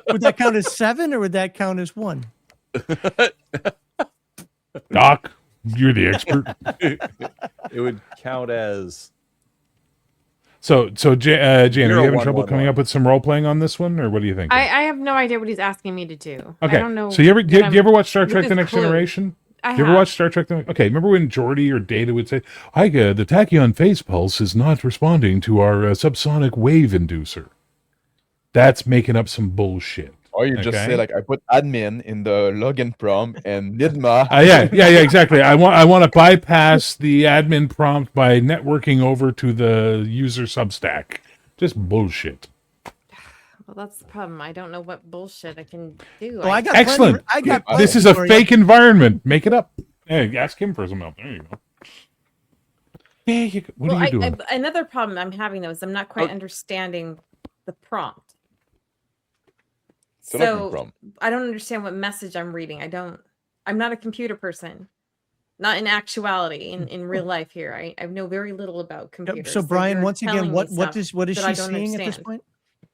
[SPEAKER 5] Would that count as 7 or would that count as 1?
[SPEAKER 3] Doc, you're the expert.
[SPEAKER 1] It would count as.
[SPEAKER 3] So Jane, are you having
[SPEAKER 1] 0,
[SPEAKER 3] trouble
[SPEAKER 1] 1,
[SPEAKER 3] coming
[SPEAKER 1] 1.
[SPEAKER 3] up with some role playing on this one, or what do you think?
[SPEAKER 6] I have no idea what he's asking me to do.
[SPEAKER 3] Okay.
[SPEAKER 6] I don't know.
[SPEAKER 3] So do you ever watch Star Trek: The Next
[SPEAKER 6] clue.
[SPEAKER 3] Generation?
[SPEAKER 6] I
[SPEAKER 3] You ever
[SPEAKER 6] have.
[SPEAKER 3] watch Star Trek? Okay, remember when Geordi or Data would say, the tachyon phase pulse is not responding to our subsonic wave inducer. That's making up some bullshit.
[SPEAKER 2] Or you just say I put admin in the login prompt and Nidma.
[SPEAKER 3] Yeah, exactly. I want to bypass the admin prompt by networking over to the user Substack. Just bullshit.
[SPEAKER 6] Well, that's the problem. I don't know what bullshit I can do.
[SPEAKER 5] Oh, I got
[SPEAKER 3] Excellent. This is a fake environment. Make it up. Hey, ask him for some help. There you go. What are you doing?
[SPEAKER 6] Another problem I'm having though is I'm not quite understanding the prompt. So I don't understand what message I'm reading. I'm not a computer person. Not in actuality, in real life here. I know very little about computers.
[SPEAKER 5] So Brian,
[SPEAKER 6] you're
[SPEAKER 5] once again,
[SPEAKER 6] telling me
[SPEAKER 5] what
[SPEAKER 6] stuff
[SPEAKER 5] is
[SPEAKER 6] that
[SPEAKER 5] she
[SPEAKER 6] I don't
[SPEAKER 5] seeing at this
[SPEAKER 6] understand.
[SPEAKER 5] point?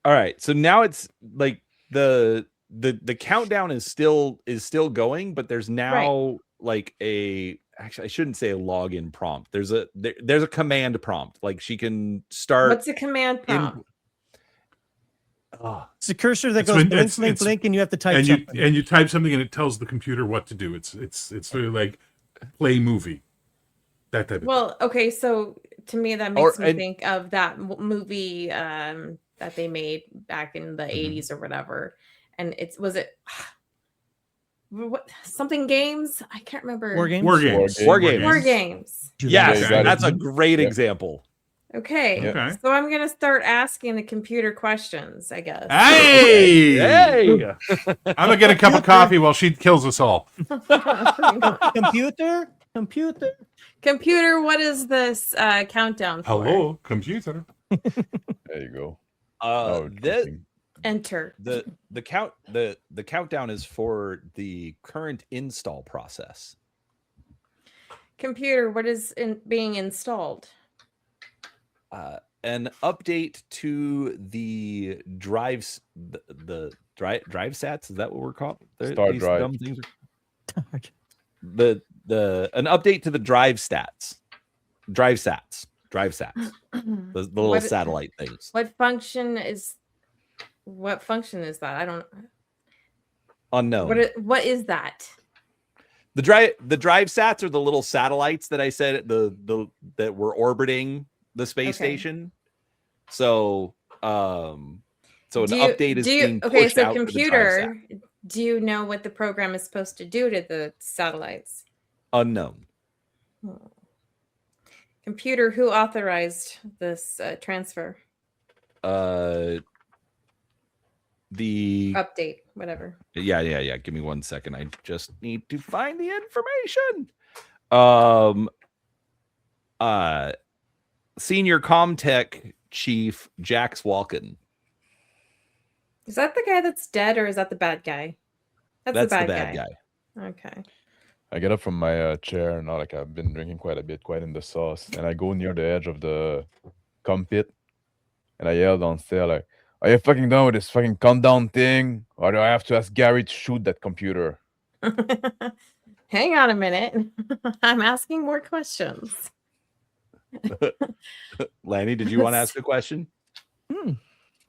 [SPEAKER 1] All right. So now it's like the countdown is still going, but there's now actually I shouldn't say a login prompt. There's a command prompt. Like she can start.
[SPEAKER 6] What's a command prompt?
[SPEAKER 5] It's a cursor that goes blink, blink, and you have to type something.
[SPEAKER 3] And you type something, and it tells the computer what to do. It's sort of like play movie, that type of.
[SPEAKER 6] Well, okay, so to me that makes me think of that movie that they made back in the 80s or whatever, and was it what something games? I can't remember.
[SPEAKER 5] War games.
[SPEAKER 1] Yes, that's a great example.
[SPEAKER 6] Okay, so I'm gonna start asking the computer questions, I guess.
[SPEAKER 3] Hey! I'm gonna get a cup of coffee while she kills us all.
[SPEAKER 5] Computer.
[SPEAKER 6] What is this countdown for?
[SPEAKER 3] Hello, computer.
[SPEAKER 2] There you go.
[SPEAKER 6] Enter.
[SPEAKER 1] The countdown is for the current install process.
[SPEAKER 6] Computer, what is being installed?
[SPEAKER 1] An update to the drives, the drive sats. Is that what we're called?
[SPEAKER 2] Star drive.
[SPEAKER 1] An update to the drive stats. The little satellite things.
[SPEAKER 6] What function is that? I don't.
[SPEAKER 1] Unknown.
[SPEAKER 6] What is that?
[SPEAKER 1] The drive sats are the little satellites that I said that were orbiting the space station. So an update is being pushed out.
[SPEAKER 6] Computer, do you know what the program is supposed to do to the satellites?
[SPEAKER 1] Unknown.
[SPEAKER 6] Computer, who authorized this transfer?
[SPEAKER 1] The
[SPEAKER 6] Update, whatever.
[SPEAKER 1] yeah. Give me 1 second. I just need to find the information. Senior Comtech Chief Jax Walken.
[SPEAKER 6] Is that the guy that's dead, or is that the bad guy? That's the bad guy. Okay.
[SPEAKER 2] I get up from my chair, and like I've been drinking quite a bit, quite in the sauce, and I go near the edge of the cum pit, and I yell downstairs like, "Are you fucking done with this fucking countdown thing, or do I have to ask Gary to shoot that computer?"
[SPEAKER 6] Hang on a minute. I'm asking more questions.
[SPEAKER 1] Lanny, did you want to ask a question?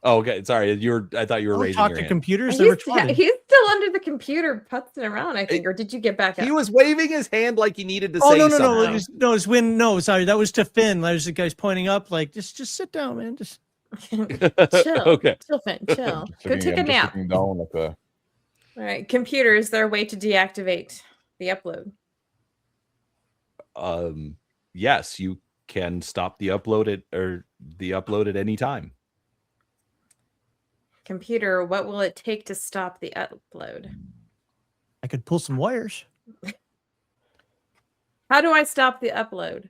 [SPEAKER 1] Oh, okay. Sorry, I thought you were raising
[SPEAKER 5] talk
[SPEAKER 1] your
[SPEAKER 5] to
[SPEAKER 1] hand.
[SPEAKER 5] computers. They're retarded.
[SPEAKER 6] He's still under the computer putzing around, I think. Or did you get back up?
[SPEAKER 1] He was waving his hand like he needed to
[SPEAKER 5] Oh
[SPEAKER 1] say
[SPEAKER 5] no,
[SPEAKER 1] something.
[SPEAKER 5] it's when sorry, that was to Finn. That was the guy's pointing up, like just sit down, man. Just
[SPEAKER 6] chill.
[SPEAKER 1] Okay.
[SPEAKER 6] Chill, Finn. Chill.
[SPEAKER 2] Just
[SPEAKER 6] Go
[SPEAKER 2] looking-
[SPEAKER 6] take a
[SPEAKER 2] I'm just
[SPEAKER 6] nap.
[SPEAKER 2] looking down like a.
[SPEAKER 6] All right. Computer, is there a way to deactivate the upload?
[SPEAKER 1] Yes, you can stop the upload at any time.
[SPEAKER 6] Computer, what will it take to stop the upload?
[SPEAKER 5] I could pull some wires.
[SPEAKER 6] How do I stop the upload?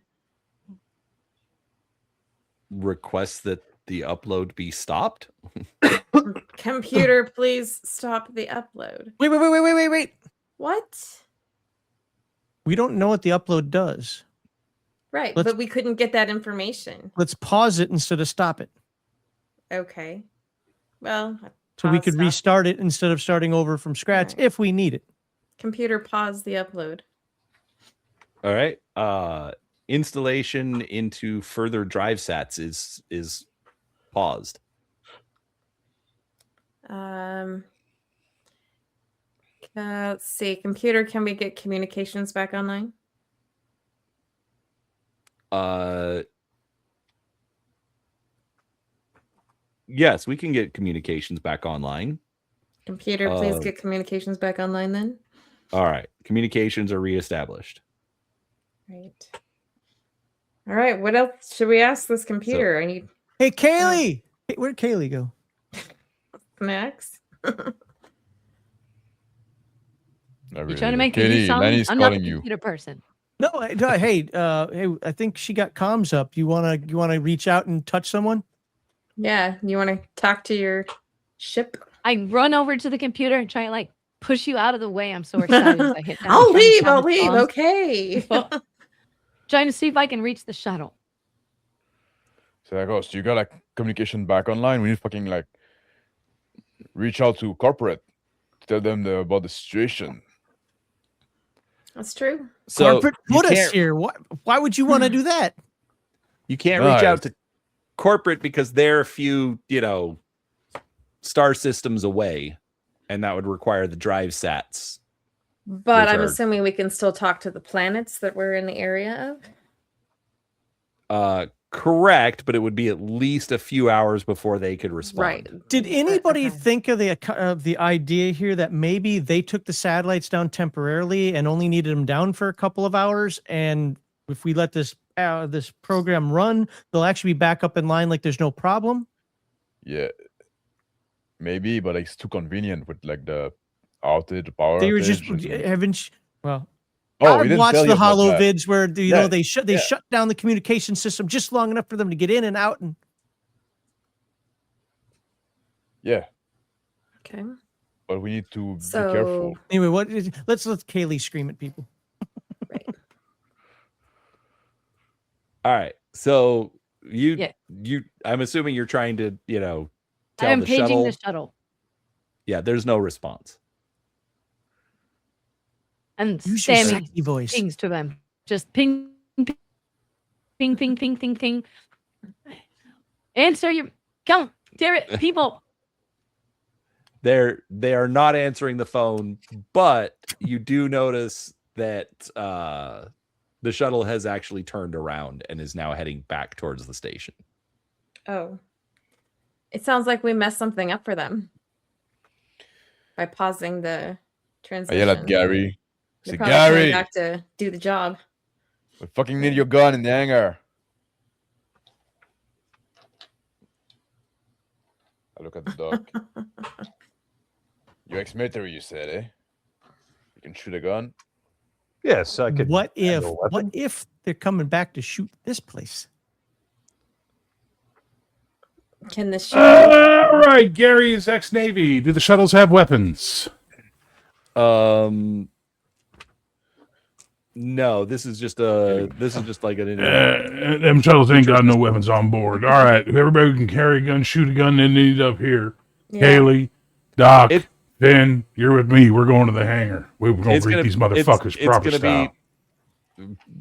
[SPEAKER 1] Request that the upload be stopped.
[SPEAKER 6] Computer, please stop the upload.
[SPEAKER 5] Wait.
[SPEAKER 6] What?
[SPEAKER 5] We don't know what the upload does.
[SPEAKER 6] Right,
[SPEAKER 5] Let's-
[SPEAKER 6] but we couldn't get that information.
[SPEAKER 5] Let's pause it instead of stop it.
[SPEAKER 6] Okay. Well,
[SPEAKER 5] So we
[SPEAKER 6] pause,
[SPEAKER 5] could
[SPEAKER 6] stop.
[SPEAKER 5] restart it instead of starting over from scratch
[SPEAKER 6] Right.
[SPEAKER 5] if we need it.
[SPEAKER 6] Computer, pause the upload.
[SPEAKER 1] All right. Installation into further drive sats is paused.
[SPEAKER 6] Let's see. Computer, can we get communications back online?
[SPEAKER 1] Yes, we can get communications back online.
[SPEAKER 6] Computer, please get communications back online then.
[SPEAKER 1] All right. Communications are reestablished.
[SPEAKER 6] Right. All right. What else should we ask this computer? I need
[SPEAKER 5] Hey, Kaylee! Hey, where'd Kaylee go?
[SPEAKER 6] snacks.
[SPEAKER 7] You're trying to make me do
[SPEAKER 2] Katie,
[SPEAKER 7] something?
[SPEAKER 2] Lanny's
[SPEAKER 7] I'm not a
[SPEAKER 2] calling you.
[SPEAKER 7] computer person.
[SPEAKER 5] No, hey, I think she got comms up. You wanna reach out and touch someone?
[SPEAKER 6] Yeah. You want to talk to your ship?
[SPEAKER 7] I run over to the computer and try and like push you out of the way. I'm so excited as I hit down.
[SPEAKER 6] I'll
[SPEAKER 7] trying to
[SPEAKER 6] leave.
[SPEAKER 7] grab
[SPEAKER 6] I'll
[SPEAKER 7] the
[SPEAKER 6] leave.
[SPEAKER 7] bombs.
[SPEAKER 6] Okay.
[SPEAKER 7] Trying to see if I can reach the shuttle.
[SPEAKER 2] So like, oh, so you got like communication back online. We need fucking like reach out to corporate, tell them about the situation.
[SPEAKER 6] That's true.
[SPEAKER 1] So
[SPEAKER 5] Corporate
[SPEAKER 1] you
[SPEAKER 5] put us
[SPEAKER 1] can't-
[SPEAKER 5] here. Why would you want to do that?
[SPEAKER 1] You can't reach out
[SPEAKER 2] Nice.
[SPEAKER 1] to corporate because they're a few, star systems away, and that would require the drive sats.
[SPEAKER 6] But
[SPEAKER 1] Which
[SPEAKER 6] I'm
[SPEAKER 1] are-
[SPEAKER 6] assuming we can still talk to the planets that we're in the area of.
[SPEAKER 1] Correct, but it would be at least a few hours before they could respond.
[SPEAKER 6] Right.
[SPEAKER 5] Did anybody
[SPEAKER 6] Okay.
[SPEAKER 5] think of the idea here that maybe they took the satellites down temporarily and only needed them down for a couple of hours, and if we let this program run, they'll actually be back up in line like there's no problem?
[SPEAKER 2] Yeah, maybe, but it's too convenient with like the outage, the power.
[SPEAKER 5] They were just
[SPEAKER 2] outage and-
[SPEAKER 5] well.
[SPEAKER 2] Oh, we
[SPEAKER 5] I've
[SPEAKER 2] didn't
[SPEAKER 5] watched
[SPEAKER 2] tell
[SPEAKER 5] the
[SPEAKER 2] you about
[SPEAKER 5] hollow
[SPEAKER 2] that.
[SPEAKER 5] vids where
[SPEAKER 2] Yeah,
[SPEAKER 5] they shut down the communication system just long enough for them to get in and out, and
[SPEAKER 2] Yeah,
[SPEAKER 6] Okay.
[SPEAKER 2] but we need to
[SPEAKER 6] So-
[SPEAKER 2] be careful.
[SPEAKER 5] anyway, let's let Kaylee scream at people.
[SPEAKER 6] Right.
[SPEAKER 1] All right. So
[SPEAKER 7] Yeah.
[SPEAKER 1] I'm assuming you're trying to, tell
[SPEAKER 7] I am
[SPEAKER 1] the
[SPEAKER 7] paging
[SPEAKER 1] shuttle.
[SPEAKER 7] the shuttle.
[SPEAKER 1] Yeah, there's no response.
[SPEAKER 7] And
[SPEAKER 5] Use your
[SPEAKER 7] Sammy
[SPEAKER 5] sexy voice.
[SPEAKER 7] pings to them. Just ping, ping, ping, ping, ping, ping, ping. Answer your come, damn it, people.
[SPEAKER 1] They are not answering the phone, but you do notice that the shuttle has actually turned around and is now heading back towards the station.
[SPEAKER 6] Oh. It sounds like we messed something up for them by pausing the
[SPEAKER 2] I
[SPEAKER 6] transition.
[SPEAKER 2] yell at Gary,
[SPEAKER 6] They're probably coming
[SPEAKER 2] Gary,
[SPEAKER 6] back to do the job.
[SPEAKER 2] we fucking need your gun in the hangar. I look at the dog. You're ex-military, you said, eh? You can shoot a gun.
[SPEAKER 4] Yes, I could.
[SPEAKER 5] What if?
[SPEAKER 4] handle a weapon.
[SPEAKER 5] What if they're coming back to shoot this place?
[SPEAKER 6] Can this shoot?
[SPEAKER 3] All right, Gary is ex-Navy. Do the shuttles have weapons?
[SPEAKER 1] No, this is just like an.
[SPEAKER 3] Them shuttles ain't got no weapons on board. All right, everybody who can carry a gun, shoot a gun, they need up here.
[SPEAKER 6] Yeah.
[SPEAKER 3] Haley, Doc,
[SPEAKER 1] It-
[SPEAKER 3] Finn, you're with me. We're going to the hangar. We're going to
[SPEAKER 1] It's
[SPEAKER 3] greet
[SPEAKER 1] gonna-
[SPEAKER 3] these motherfuckers
[SPEAKER 1] it's
[SPEAKER 3] proper
[SPEAKER 1] gonna
[SPEAKER 3] style.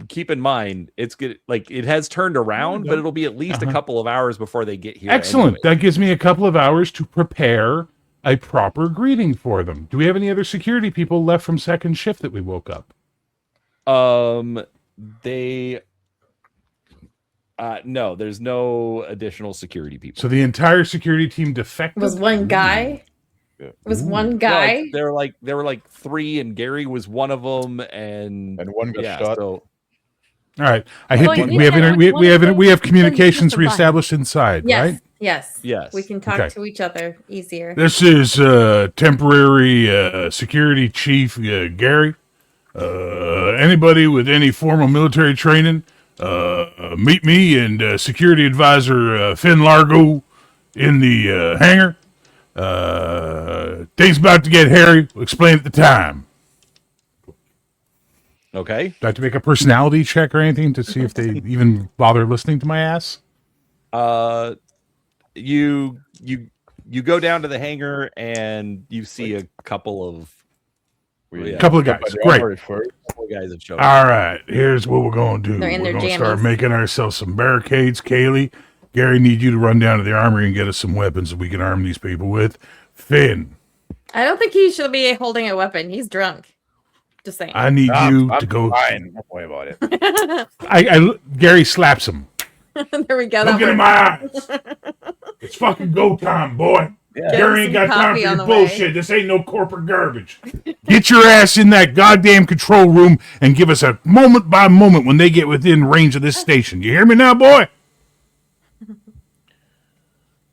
[SPEAKER 1] Keep in mind, it's good. Like it has turned around, but it'll be at least a couple of hours before they get here.
[SPEAKER 3] Excellent.
[SPEAKER 1] anyway.
[SPEAKER 3] That gives me a couple of hours to prepare a proper greeting for them. Do we have any other security people left from second shift that we woke up?
[SPEAKER 1] They. No, there's no additional security people.
[SPEAKER 3] So the entire security team defected?
[SPEAKER 6] Was one guy?
[SPEAKER 2] Yeah.
[SPEAKER 6] Was one
[SPEAKER 1] No,
[SPEAKER 6] guy?
[SPEAKER 1] there were like three, and Gary was one of them, and
[SPEAKER 2] one got
[SPEAKER 1] yeah,
[SPEAKER 2] shot.
[SPEAKER 1] so
[SPEAKER 3] All right. I hit
[SPEAKER 7] Well,
[SPEAKER 3] the,
[SPEAKER 7] yeah,
[SPEAKER 3] we have
[SPEAKER 7] one
[SPEAKER 3] we have
[SPEAKER 7] of them
[SPEAKER 3] communications
[SPEAKER 7] survived.
[SPEAKER 3] reestablished inside,
[SPEAKER 6] Yes.
[SPEAKER 3] right?
[SPEAKER 6] Yes.
[SPEAKER 1] Yes.
[SPEAKER 6] We can talk
[SPEAKER 3] Okay.
[SPEAKER 6] to each other easier.
[SPEAKER 3] This is temporary security chief Gary. Anybody with any formal military training, meet me and security advisor Finn Largo in the hangar. Things about to get hairy. We'll explain at the time.
[SPEAKER 1] okay.
[SPEAKER 3] Do I have to make a personality check or anything to see if they even bother listening to my ass?
[SPEAKER 1] You go down to the hangar and you see a couple of
[SPEAKER 3] Couple of guys. Great.
[SPEAKER 1] couple of guys have shown up.
[SPEAKER 3] All right, here's what we're going to do.
[SPEAKER 6] They're in
[SPEAKER 3] We're
[SPEAKER 6] their
[SPEAKER 3] going to start
[SPEAKER 6] jammies.
[SPEAKER 3] making ourselves some barricades. Kaylee, Gary, need you to run down to the armory and get us some weapons that we can arm these people with. Finn,
[SPEAKER 6] I don't think he should be holding a weapon. He's drunk. Just saying.
[SPEAKER 3] I need you
[SPEAKER 2] I'm
[SPEAKER 3] to go.
[SPEAKER 2] fine. Don't worry about it.
[SPEAKER 3] Gary slaps him.
[SPEAKER 6] There we go.
[SPEAKER 3] Look
[SPEAKER 6] That
[SPEAKER 3] in
[SPEAKER 6] worked.
[SPEAKER 3] my eyes. It's fucking go time, boy.
[SPEAKER 6] Get
[SPEAKER 3] Gary
[SPEAKER 6] him
[SPEAKER 3] ain't got
[SPEAKER 6] some
[SPEAKER 3] time for
[SPEAKER 6] coffee
[SPEAKER 3] your
[SPEAKER 6] on the way.
[SPEAKER 3] bullshit. This ain't no corporate garbage. Get your ass in that goddamn control room and give us a moment by moment when they get within range of this station. You hear me now, boy?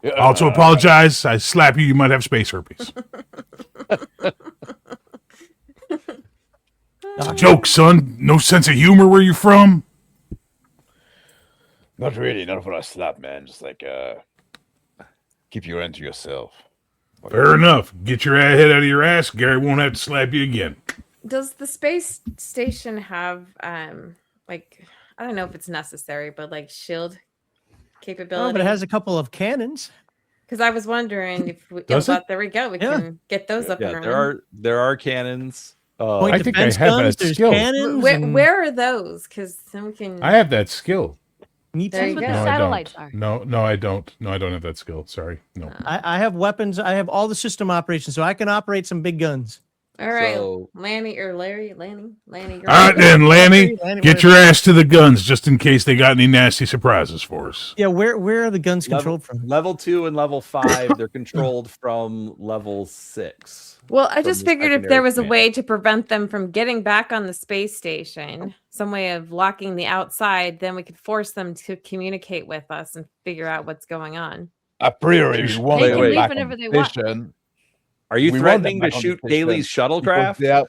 [SPEAKER 2] Yeah,
[SPEAKER 3] Also apologize. I slap you. You might have space herpes. It's a joke, son. No sense of humor where you from?
[SPEAKER 2] Not really. Not for a slap, man. Just like keep your end to yourself.
[SPEAKER 3] Fair enough. Get your head out of your ass. Gary won't have to slap you again.
[SPEAKER 6] Does the space station have like, I don't know if it's necessary, but like shield capability?
[SPEAKER 5] Oh, but it has a couple of cannons.
[SPEAKER 6] Because I was wondering if we,
[SPEAKER 3] Does it?
[SPEAKER 6] there we go. We
[SPEAKER 5] Yeah.
[SPEAKER 6] can get those up and
[SPEAKER 1] Yeah,
[SPEAKER 6] running.
[SPEAKER 1] there are cannons.
[SPEAKER 5] Point
[SPEAKER 3] I think I
[SPEAKER 5] defense
[SPEAKER 3] have
[SPEAKER 5] guns,
[SPEAKER 3] that
[SPEAKER 5] there's
[SPEAKER 3] skill.
[SPEAKER 5] cannons. and
[SPEAKER 6] Where are those? Because then we can.
[SPEAKER 3] I have that skill.
[SPEAKER 5] meat
[SPEAKER 6] There you
[SPEAKER 5] tank.
[SPEAKER 6] go.
[SPEAKER 7] The
[SPEAKER 3] No,
[SPEAKER 7] satellites
[SPEAKER 3] I
[SPEAKER 7] are.
[SPEAKER 3] don't. No, I don't. No, I don't have that skill. Sorry. No.
[SPEAKER 5] I have weapons. I have all the system operations, so I can operate some big guns.
[SPEAKER 6] All right,
[SPEAKER 1] So-
[SPEAKER 6] Lanny or Larry, Lanny. You're
[SPEAKER 3] All right then, Lanny.
[SPEAKER 5] Lanny,
[SPEAKER 3] Get your ass to the guns just in case they got any nasty surprises for us.
[SPEAKER 5] Yeah, where are the guns
[SPEAKER 1] Level,
[SPEAKER 5] controlled from?
[SPEAKER 1] level 2 and level 5, they're controlled from level 6.
[SPEAKER 6] Well, I
[SPEAKER 1] from
[SPEAKER 6] just
[SPEAKER 1] the
[SPEAKER 6] figured if there
[SPEAKER 1] secondary
[SPEAKER 6] was a
[SPEAKER 1] command.
[SPEAKER 6] way to prevent them from getting back on the space station, some way of locking the outside, then we could force them to communicate with us and figure out what's going on.
[SPEAKER 2] A priori, we want
[SPEAKER 1] They
[SPEAKER 2] them
[SPEAKER 1] can leave
[SPEAKER 2] back
[SPEAKER 7] whenever
[SPEAKER 2] on
[SPEAKER 7] they want.
[SPEAKER 2] station.
[SPEAKER 1] Are you
[SPEAKER 2] We want
[SPEAKER 1] threatening
[SPEAKER 2] them
[SPEAKER 1] to
[SPEAKER 2] back on
[SPEAKER 1] shoot
[SPEAKER 2] the station
[SPEAKER 1] Daly's
[SPEAKER 2] because
[SPEAKER 1] shuttlecraft?
[SPEAKER 2] They have,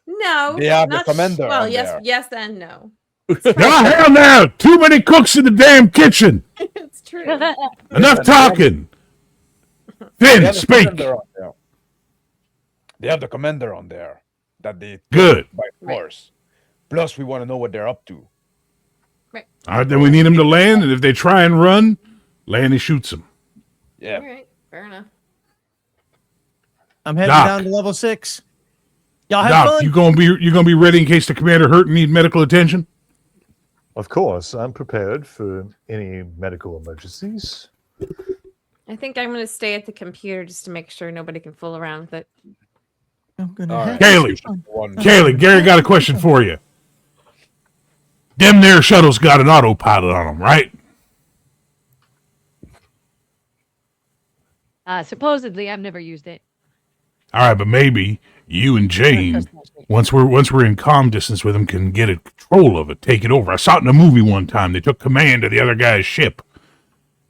[SPEAKER 6] No,
[SPEAKER 2] They have the
[SPEAKER 6] not
[SPEAKER 2] commander
[SPEAKER 6] well,
[SPEAKER 2] on
[SPEAKER 6] yes,
[SPEAKER 2] there.
[SPEAKER 6] yes, and no.
[SPEAKER 3] Ah, hell no! Too many cooks in the damn kitchen.
[SPEAKER 6] It's true.
[SPEAKER 3] Enough talking.
[SPEAKER 2] they
[SPEAKER 3] Finn,
[SPEAKER 2] have the
[SPEAKER 3] speak.
[SPEAKER 2] commander on there. They have the commander on there that they took
[SPEAKER 3] Good.
[SPEAKER 2] by force. Plus, we want to know what they're up to.
[SPEAKER 3] All right, then we need them to land, and if they try and run, Lanny shoots them.
[SPEAKER 2] Yeah.
[SPEAKER 6] All right, fair enough.
[SPEAKER 5] I'm heading
[SPEAKER 3] Doc.
[SPEAKER 5] down to level 6. Y'all have
[SPEAKER 3] Doc,
[SPEAKER 5] fun.
[SPEAKER 3] you gonna be ready in case the commander hurt and need medical attention?
[SPEAKER 4] Of course, I'm prepared for any medical emergencies.
[SPEAKER 6] I think I'm going to stay at the computer just to make sure nobody can fool around with it.
[SPEAKER 5] I'm gonna
[SPEAKER 1] All
[SPEAKER 5] have
[SPEAKER 3] right.
[SPEAKER 5] fun.
[SPEAKER 2] One.
[SPEAKER 3] Kaylee, Gary got a question for you. Them there shuttles got an autopilot on them, right?
[SPEAKER 7] Supposedly, I've never used it.
[SPEAKER 3] All right, but maybe You and Jane, once we're in calm distance with them, can get it control of it, take it over. I saw it in a movie one time. They took command of the other guy's ship,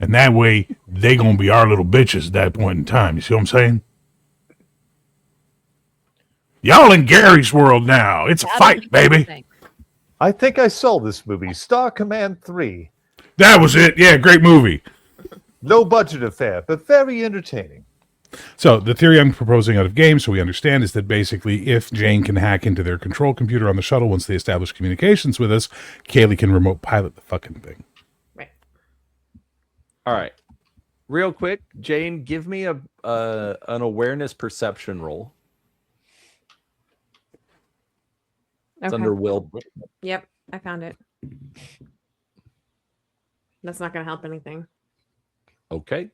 [SPEAKER 3] and that way they gonna be our little bitches at that point in time. You see what I'm saying? Y'all in Gary's world now. It's a fight, baby.
[SPEAKER 4] I think I saw this movie, Star Command 3.
[SPEAKER 3] That was it. Yeah, great movie.
[SPEAKER 4] Low budget affair, but very entertaining.
[SPEAKER 3] So the theory I'm proposing out of game, so we understand, is that basically if Jane can hack into their control computer on the shuttle once they establish communications with us, Kaylee can remote pilot the fucking thing.
[SPEAKER 6] Right.
[SPEAKER 1] All right. Real quick, Jane, give me an awareness perception roll. It's under will.
[SPEAKER 6] Yep, I found it. That's not going to help anything.
[SPEAKER 1] Okay.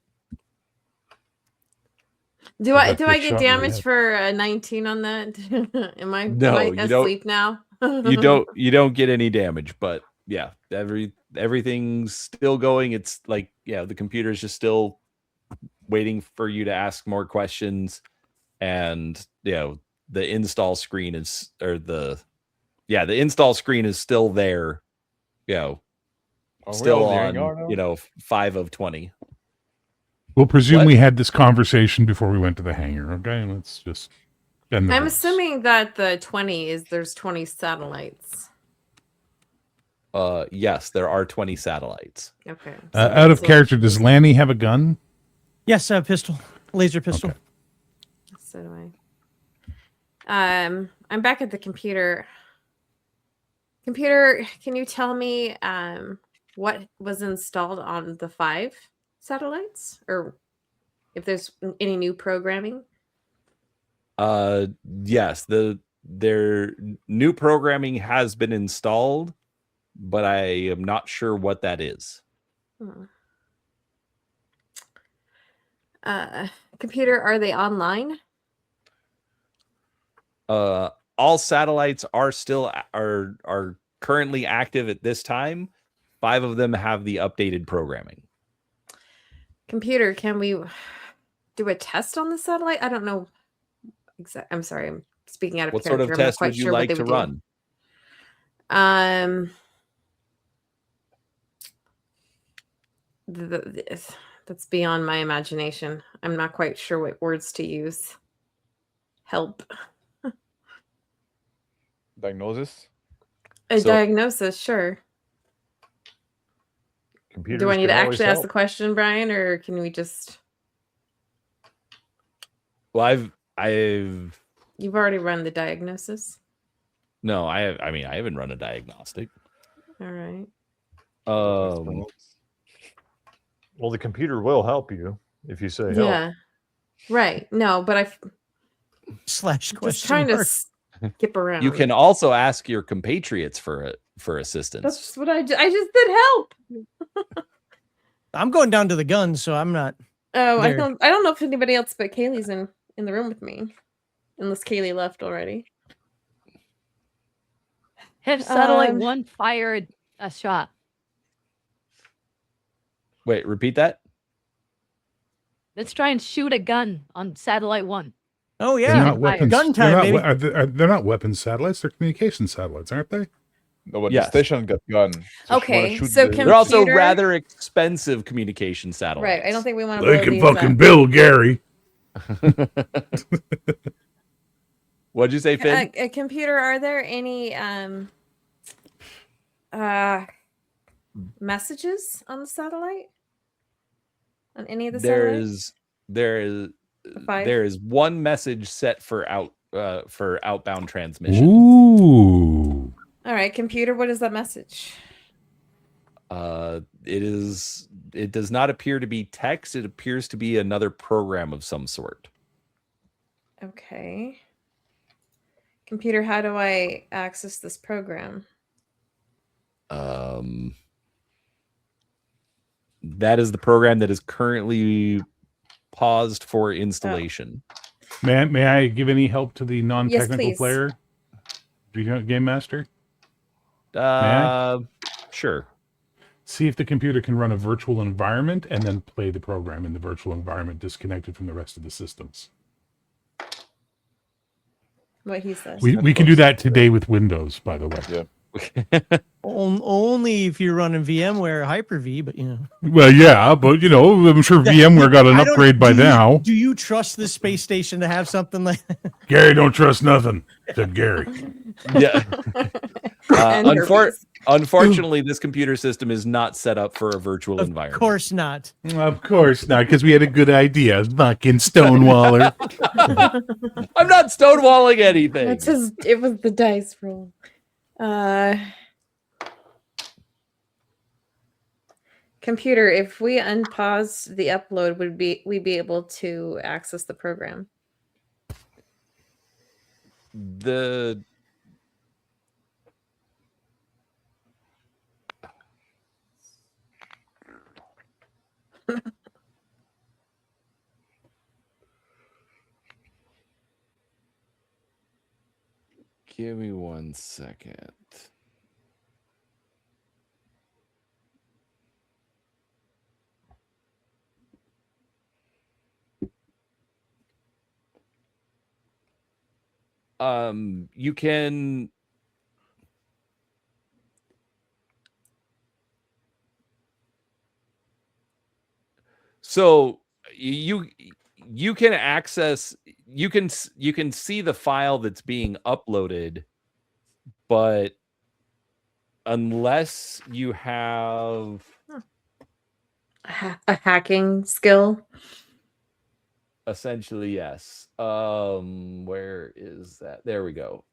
[SPEAKER 6] Do I get damage for a 19 on that? am I asleep now?
[SPEAKER 1] you don't get any damage, but yeah, everything's still going. It's like, yeah, the computer's just still waiting for you to ask more questions, and the install screen is the install screen is still there, still on 5 of 20.
[SPEAKER 3] We'll presume we had this conversation before we went to the hangar. Okay, let's just.
[SPEAKER 6] I'm assuming that the 20 is there's 20 satellites.
[SPEAKER 1] Yes, there are 20 satellites.
[SPEAKER 6] Okay.
[SPEAKER 3] Out of character, does Lanny have a gun?
[SPEAKER 5] Yes, a pistol, laser pistol.
[SPEAKER 3] Okay.
[SPEAKER 6] So do I. I'm back at the computer. Computer, can you tell me what was installed on the 5 satellites, or if there's any new programming?
[SPEAKER 1] Yes, their new programming has been installed, but I am not sure what that is.
[SPEAKER 6] Computer, are they online?
[SPEAKER 1] All satellites are still are currently active at this time. 5 of them have the updated programming.
[SPEAKER 6] Computer, can we do a test on the satellite? I don't know. I'm sorry, I'm speaking out of character.
[SPEAKER 1] What sort of test would you like to run?
[SPEAKER 6] That's beyond my imagination. I'm not quite sure what words to use. Help.
[SPEAKER 2] Diagnosis?
[SPEAKER 6] Diagnosis, sure.
[SPEAKER 4] Computers
[SPEAKER 6] Do I need to
[SPEAKER 4] can always
[SPEAKER 6] actually ask
[SPEAKER 4] help.
[SPEAKER 6] the question, Brian, or can we just?
[SPEAKER 1] Well, I've
[SPEAKER 6] You've already run the diagnosis.
[SPEAKER 1] no, I haven't run a diagnostic.
[SPEAKER 6] All right.
[SPEAKER 4] Well, the computer will help you if you say help.
[SPEAKER 6] Yeah. Right. No, but I'm
[SPEAKER 5] Slash
[SPEAKER 6] just
[SPEAKER 5] question
[SPEAKER 6] trying to
[SPEAKER 5] mark.
[SPEAKER 6] skip around.
[SPEAKER 1] You can also ask your compatriots for assistance.
[SPEAKER 6] That's what I just did. Help.
[SPEAKER 5] I'm going down to the gun, so I'm not.
[SPEAKER 6] Oh,
[SPEAKER 5] There.
[SPEAKER 6] I don't know if anybody else but Kaylee's in the room with me, unless Kaylee left already.
[SPEAKER 7] Have satellite 1 fired a shot.
[SPEAKER 1] Wait, repeat that.
[SPEAKER 7] Let's try and shoot a gun on satellite 1.
[SPEAKER 5] Oh
[SPEAKER 3] They're
[SPEAKER 5] yeah,
[SPEAKER 3] not weapons.
[SPEAKER 5] gun time, baby.
[SPEAKER 3] They're not weapons satellites. They're communication satellites, aren't they?
[SPEAKER 2] No, but
[SPEAKER 1] Yes.
[SPEAKER 2] the station got gun.
[SPEAKER 6] Okay,
[SPEAKER 2] shoot
[SPEAKER 6] so
[SPEAKER 1] They're also
[SPEAKER 6] Computer?
[SPEAKER 1] rather expensive communication satellites.
[SPEAKER 6] Right. I don't think we want to.
[SPEAKER 3] They
[SPEAKER 6] blow
[SPEAKER 3] can
[SPEAKER 6] these
[SPEAKER 3] fucking
[SPEAKER 6] up.
[SPEAKER 3] build Gary.
[SPEAKER 1] What'd you say, Finn?
[SPEAKER 6] Computer, are there any messages on the satellite? On any of the satellites?
[SPEAKER 1] There is one message set for outbound transmission.
[SPEAKER 3] Ooh.
[SPEAKER 6] All right, computer, what is that message?
[SPEAKER 1] It does not appear to be text. It appears to be another program of some sort.
[SPEAKER 6] Okay. Computer, how do I access this program?
[SPEAKER 1] That is the program that is currently paused for installation.
[SPEAKER 3] May I give any help to the non-technical
[SPEAKER 6] please.
[SPEAKER 3] player? Do you know, Game Master?
[SPEAKER 1] Sure.
[SPEAKER 3] See if the computer can run a virtual environment and then play the program in the virtual environment disconnected from the rest of the systems.
[SPEAKER 6] what he said.
[SPEAKER 3] We can do that today with Windows, by the way.
[SPEAKER 2] Yeah.
[SPEAKER 5] Only if you're running VMware or Hyper-V, but
[SPEAKER 3] Well, yeah, but I'm sure VMware got an
[SPEAKER 5] I don't-
[SPEAKER 3] upgrade by
[SPEAKER 5] do you-
[SPEAKER 3] now.
[SPEAKER 5] Do you trust the space station to have something like
[SPEAKER 3] Gary don't trust nothing, said Gary.
[SPEAKER 1] Yeah.
[SPEAKER 6] And herpes.
[SPEAKER 1] Unfortunately, this computer system is not set up for a virtual
[SPEAKER 5] Of
[SPEAKER 1] environment.
[SPEAKER 5] course not.
[SPEAKER 3] Of course not, because we had a good idea. Fucking Stonewaller.
[SPEAKER 1] I'm not stonewalling anything.
[SPEAKER 6] That's his. It was the dice roll. Computer, if we unpause the upload, would we be able to access the program?
[SPEAKER 1] The Give me 1 second. You can so you can access you can see the file that's being uploaded, but unless you have
[SPEAKER 6] A hacking skill.
[SPEAKER 1] essentially, yes. Where is that? There we go.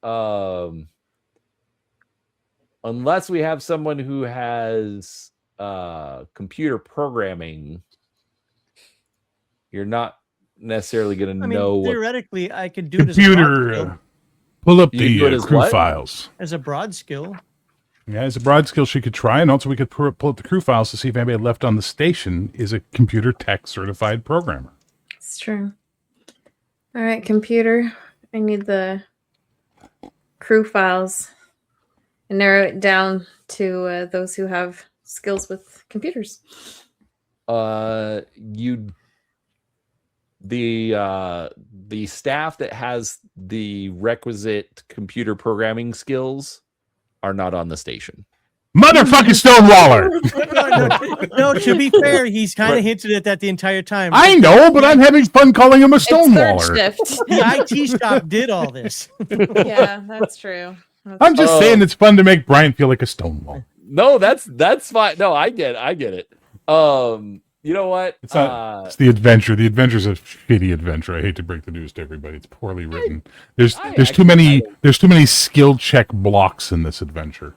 [SPEAKER 1] Unless we have someone who has computer programming, you're not necessarily going to know what
[SPEAKER 5] theoretically, I could do it
[SPEAKER 3] Computer, pull up
[SPEAKER 1] You can do it
[SPEAKER 3] the
[SPEAKER 1] as
[SPEAKER 3] crew
[SPEAKER 1] what?
[SPEAKER 3] files.
[SPEAKER 5] as a broad skill.
[SPEAKER 3] Yeah, as a broad skill she could try, and also we could pull up the crew files to see if anybody left on the station is a computer tech certified programmer.
[SPEAKER 6] It's true. All right, computer. I need the crew files and narrow it down to those who have skills with computers.
[SPEAKER 1] The staff that has the requisite computer programming skills are not on the station.
[SPEAKER 3] Motherfucking Stonewaller!
[SPEAKER 5] No, to be fair, he's kind of hinted at that the entire time.
[SPEAKER 3] I know, but I'm having fun calling him a
[SPEAKER 6] It's third
[SPEAKER 3] Stonewaller.
[SPEAKER 6] shift.
[SPEAKER 5] The IT shop did all this.
[SPEAKER 6] Yeah, that's true.
[SPEAKER 3] I'm just saying it's fun to make Brian feel like a Stonewall.
[SPEAKER 1] No, that's fine. No, I get it. You know what?
[SPEAKER 3] It's not. It's the adventure. The adventure's a shitty adventure. I hate to break the news to everybody. It's poorly written. There's too many skill check blocks in this adventure.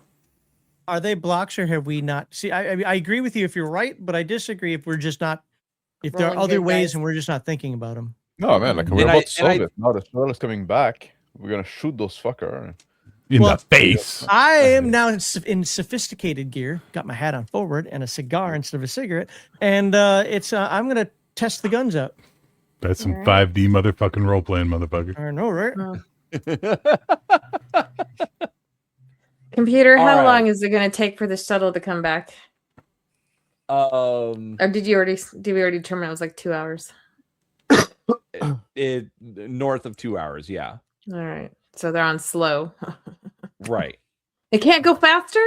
[SPEAKER 5] Are they blocks or have we not? See, I agree with you if you're right, but I disagree if we're just not. If there are
[SPEAKER 6] Rolling
[SPEAKER 5] other
[SPEAKER 6] good
[SPEAKER 5] ways
[SPEAKER 6] dice.
[SPEAKER 5] and we're just not thinking about them.
[SPEAKER 2] No, man, like we're
[SPEAKER 1] And
[SPEAKER 2] about
[SPEAKER 1] I-
[SPEAKER 2] to solve
[SPEAKER 1] and I-
[SPEAKER 2] it. Now the shuttle is coming back. We're gonna shoot those fucker.
[SPEAKER 3] In
[SPEAKER 5] Well,
[SPEAKER 3] the face.
[SPEAKER 5] I am now in sophisticated gear. Got my hat on forward and a cigar instead of a cigarette, and I'm gonna test the guns out.
[SPEAKER 3] That's some
[SPEAKER 6] Alright.
[SPEAKER 3] 5D motherfucking role playing, motherfucker.
[SPEAKER 5] I know, right?
[SPEAKER 6] Computer,
[SPEAKER 1] All
[SPEAKER 6] how
[SPEAKER 1] right.
[SPEAKER 6] long is it going to take for the shuttle to come back? Or did we already determine it was like 2 hours?
[SPEAKER 1] it north of 2 hours. Yeah,
[SPEAKER 6] All right. So they're on slow.
[SPEAKER 1] right.
[SPEAKER 6] They can't go faster?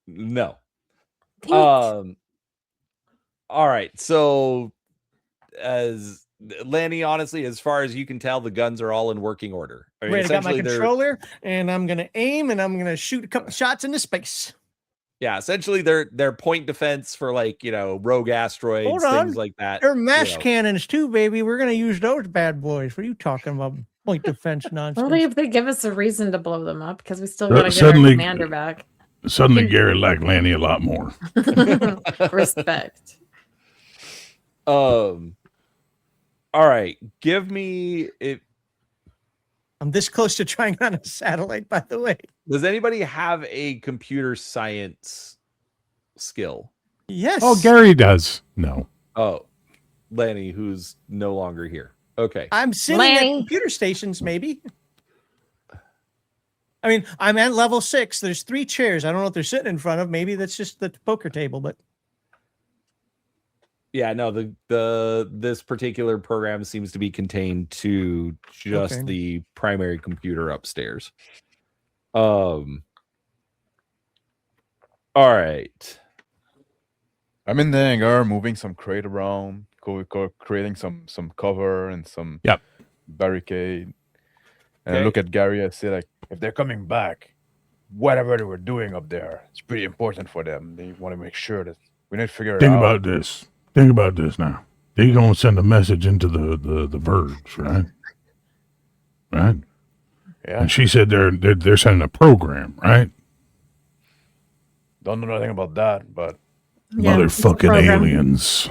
[SPEAKER 1] No.
[SPEAKER 6] Dang it.
[SPEAKER 1] All right. So, as Lanny, honestly, as far as you can tell, the guns are all in working order. I mean,
[SPEAKER 5] Wait, I got my
[SPEAKER 1] essentially, they're-
[SPEAKER 5] controller, and I'm gonna aim, and I'm gonna shoot a couple shots into space.
[SPEAKER 1] Yeah, essentially they're point defense for rogue asteroids,
[SPEAKER 5] Hold on.
[SPEAKER 1] things like that.
[SPEAKER 5] They're mash
[SPEAKER 1] know.
[SPEAKER 5] cannons too, baby. We're gonna use those bad boys. What are you talking about? Point defense nonsense.
[SPEAKER 6] Only if they give us a reason to blow them up, because we still
[SPEAKER 3] Uh,
[SPEAKER 6] got to get
[SPEAKER 3] suddenly-
[SPEAKER 6] our commander back.
[SPEAKER 3] Suddenly, Gary liked Lanny a lot more.
[SPEAKER 6] Respect.
[SPEAKER 1] All right, give me it.
[SPEAKER 5] I'm this close to trying on a satellite, by the way.
[SPEAKER 1] Does anybody have a computer science skill?
[SPEAKER 5] Yes.
[SPEAKER 3] Oh, Gary does. No.
[SPEAKER 1] Oh, Lanny, who's no longer here. Okay.
[SPEAKER 5] I'm sitting
[SPEAKER 6] Lanny.
[SPEAKER 5] at computer stations, maybe. I mean, I'm at level 6. There's 3 chairs. I don't know what they're sitting in front of. Maybe that's just the poker table, but
[SPEAKER 1] Yeah, no, this particular program seems to be contained to just
[SPEAKER 5] Okay.
[SPEAKER 1] the primary computer upstairs. All right.
[SPEAKER 2] I'm in the hangar, moving some crate around, creating some cover and some
[SPEAKER 3] Yep.
[SPEAKER 2] barricade. And I
[SPEAKER 1] Okay.
[SPEAKER 2] look at Gary. I say, like, if they're coming back, whatever they were doing up there, it's pretty important for them. They want to make sure that we need to figure it
[SPEAKER 3] Think
[SPEAKER 2] out.
[SPEAKER 3] about this. Think about this now. They're gonna send a message into the Verge, right? Right.
[SPEAKER 2] Yeah.
[SPEAKER 3] And she said they're sending a program, right?
[SPEAKER 2] Don't know nothing about that, but
[SPEAKER 6] Yeah, it's a
[SPEAKER 3] Motherfucking
[SPEAKER 6] program.
[SPEAKER 3] aliens.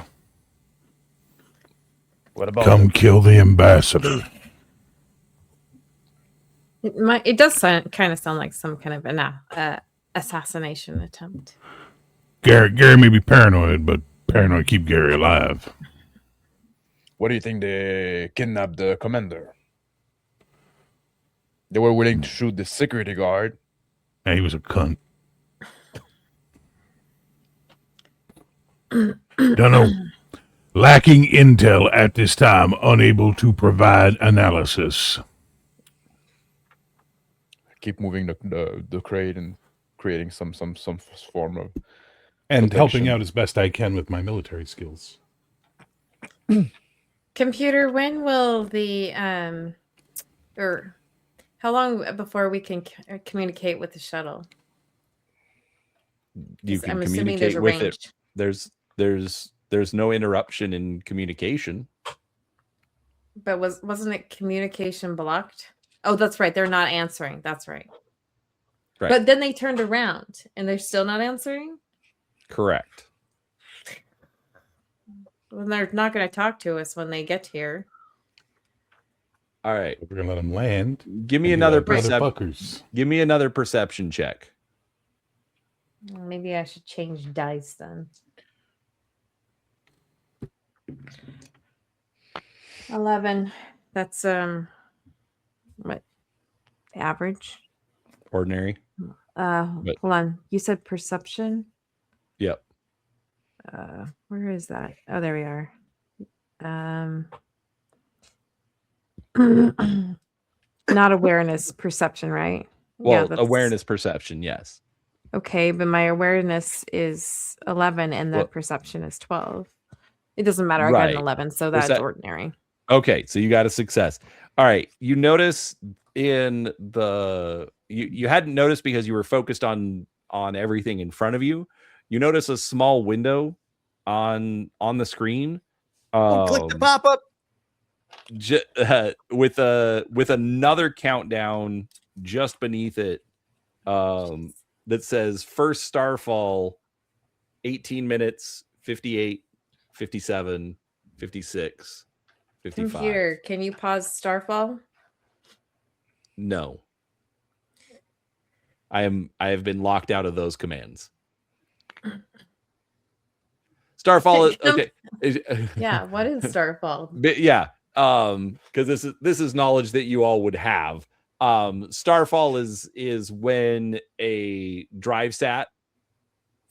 [SPEAKER 2] what about
[SPEAKER 3] Come
[SPEAKER 2] them?
[SPEAKER 3] kill the ambassador.
[SPEAKER 6] It does kind of sound like some kind of an assassination attempt.
[SPEAKER 3] Gary may be paranoid, but paranoid keep Gary alive.
[SPEAKER 2] What do you think they kidnapped the commander? They were willing to shoot the security guard.
[SPEAKER 3] And he was a cunt. Don't know. Lacking intel at this time, unable to provide analysis.
[SPEAKER 2] Keep moving the crate and creating some form of
[SPEAKER 3] And
[SPEAKER 2] protection.
[SPEAKER 3] helping out as best I can with my military skills.
[SPEAKER 6] Computer, when will the or how long before we can communicate with the shuttle?
[SPEAKER 1] You
[SPEAKER 6] 'Cause
[SPEAKER 1] can
[SPEAKER 6] I'm assuming there's
[SPEAKER 1] communicate
[SPEAKER 6] a
[SPEAKER 1] with
[SPEAKER 6] range.
[SPEAKER 1] it. There's no interruption in communication.
[SPEAKER 6] But wasn't it communication blocked? Oh, that's right. They're not answering. That's right.
[SPEAKER 1] Right.
[SPEAKER 6] But then they turned around and they're still not answering.
[SPEAKER 1] Correct.
[SPEAKER 6] Well, they're not going to talk to us when they get here.
[SPEAKER 1] All right.
[SPEAKER 3] We're gonna let them land.
[SPEAKER 1] Give me
[SPEAKER 3] and be
[SPEAKER 1] another
[SPEAKER 3] like,
[SPEAKER 1] perception.
[SPEAKER 3] motherfuckers.
[SPEAKER 1] Give me another perception check.
[SPEAKER 6] Maybe I should change dice then. 11. That's what? Average?
[SPEAKER 1] Ordinary. But-
[SPEAKER 6] Hold on. You said perception?
[SPEAKER 1] Yep.
[SPEAKER 6] Where is that? Oh, there we are. Not awareness, perception, right?
[SPEAKER 1] Well,
[SPEAKER 6] that's-
[SPEAKER 1] awareness, perception, yes.
[SPEAKER 6] Okay, but my awareness is 11 and the
[SPEAKER 1] Well-
[SPEAKER 6] perception is 12. It doesn't matter. I got
[SPEAKER 1] Right.
[SPEAKER 6] an 11, so that's
[SPEAKER 1] that-
[SPEAKER 6] ordinary.
[SPEAKER 1] Okay, so you got a success. All right. You notice in the you hadn't noticed because you were focused on everything in front of you. You notice a small window on the screen.
[SPEAKER 8] Click the pop up.
[SPEAKER 1] With another countdown just beneath it that says first Starfall 18 minutes 58 57 56 55.
[SPEAKER 6] Computer, can you pause Starfall?
[SPEAKER 1] No. I have been locked out of those commands. Starfall is okay.
[SPEAKER 6] Yeah, what is Starfall?
[SPEAKER 1] But yeah, because this is knowledge that you all would have. Starfall is when a drive sat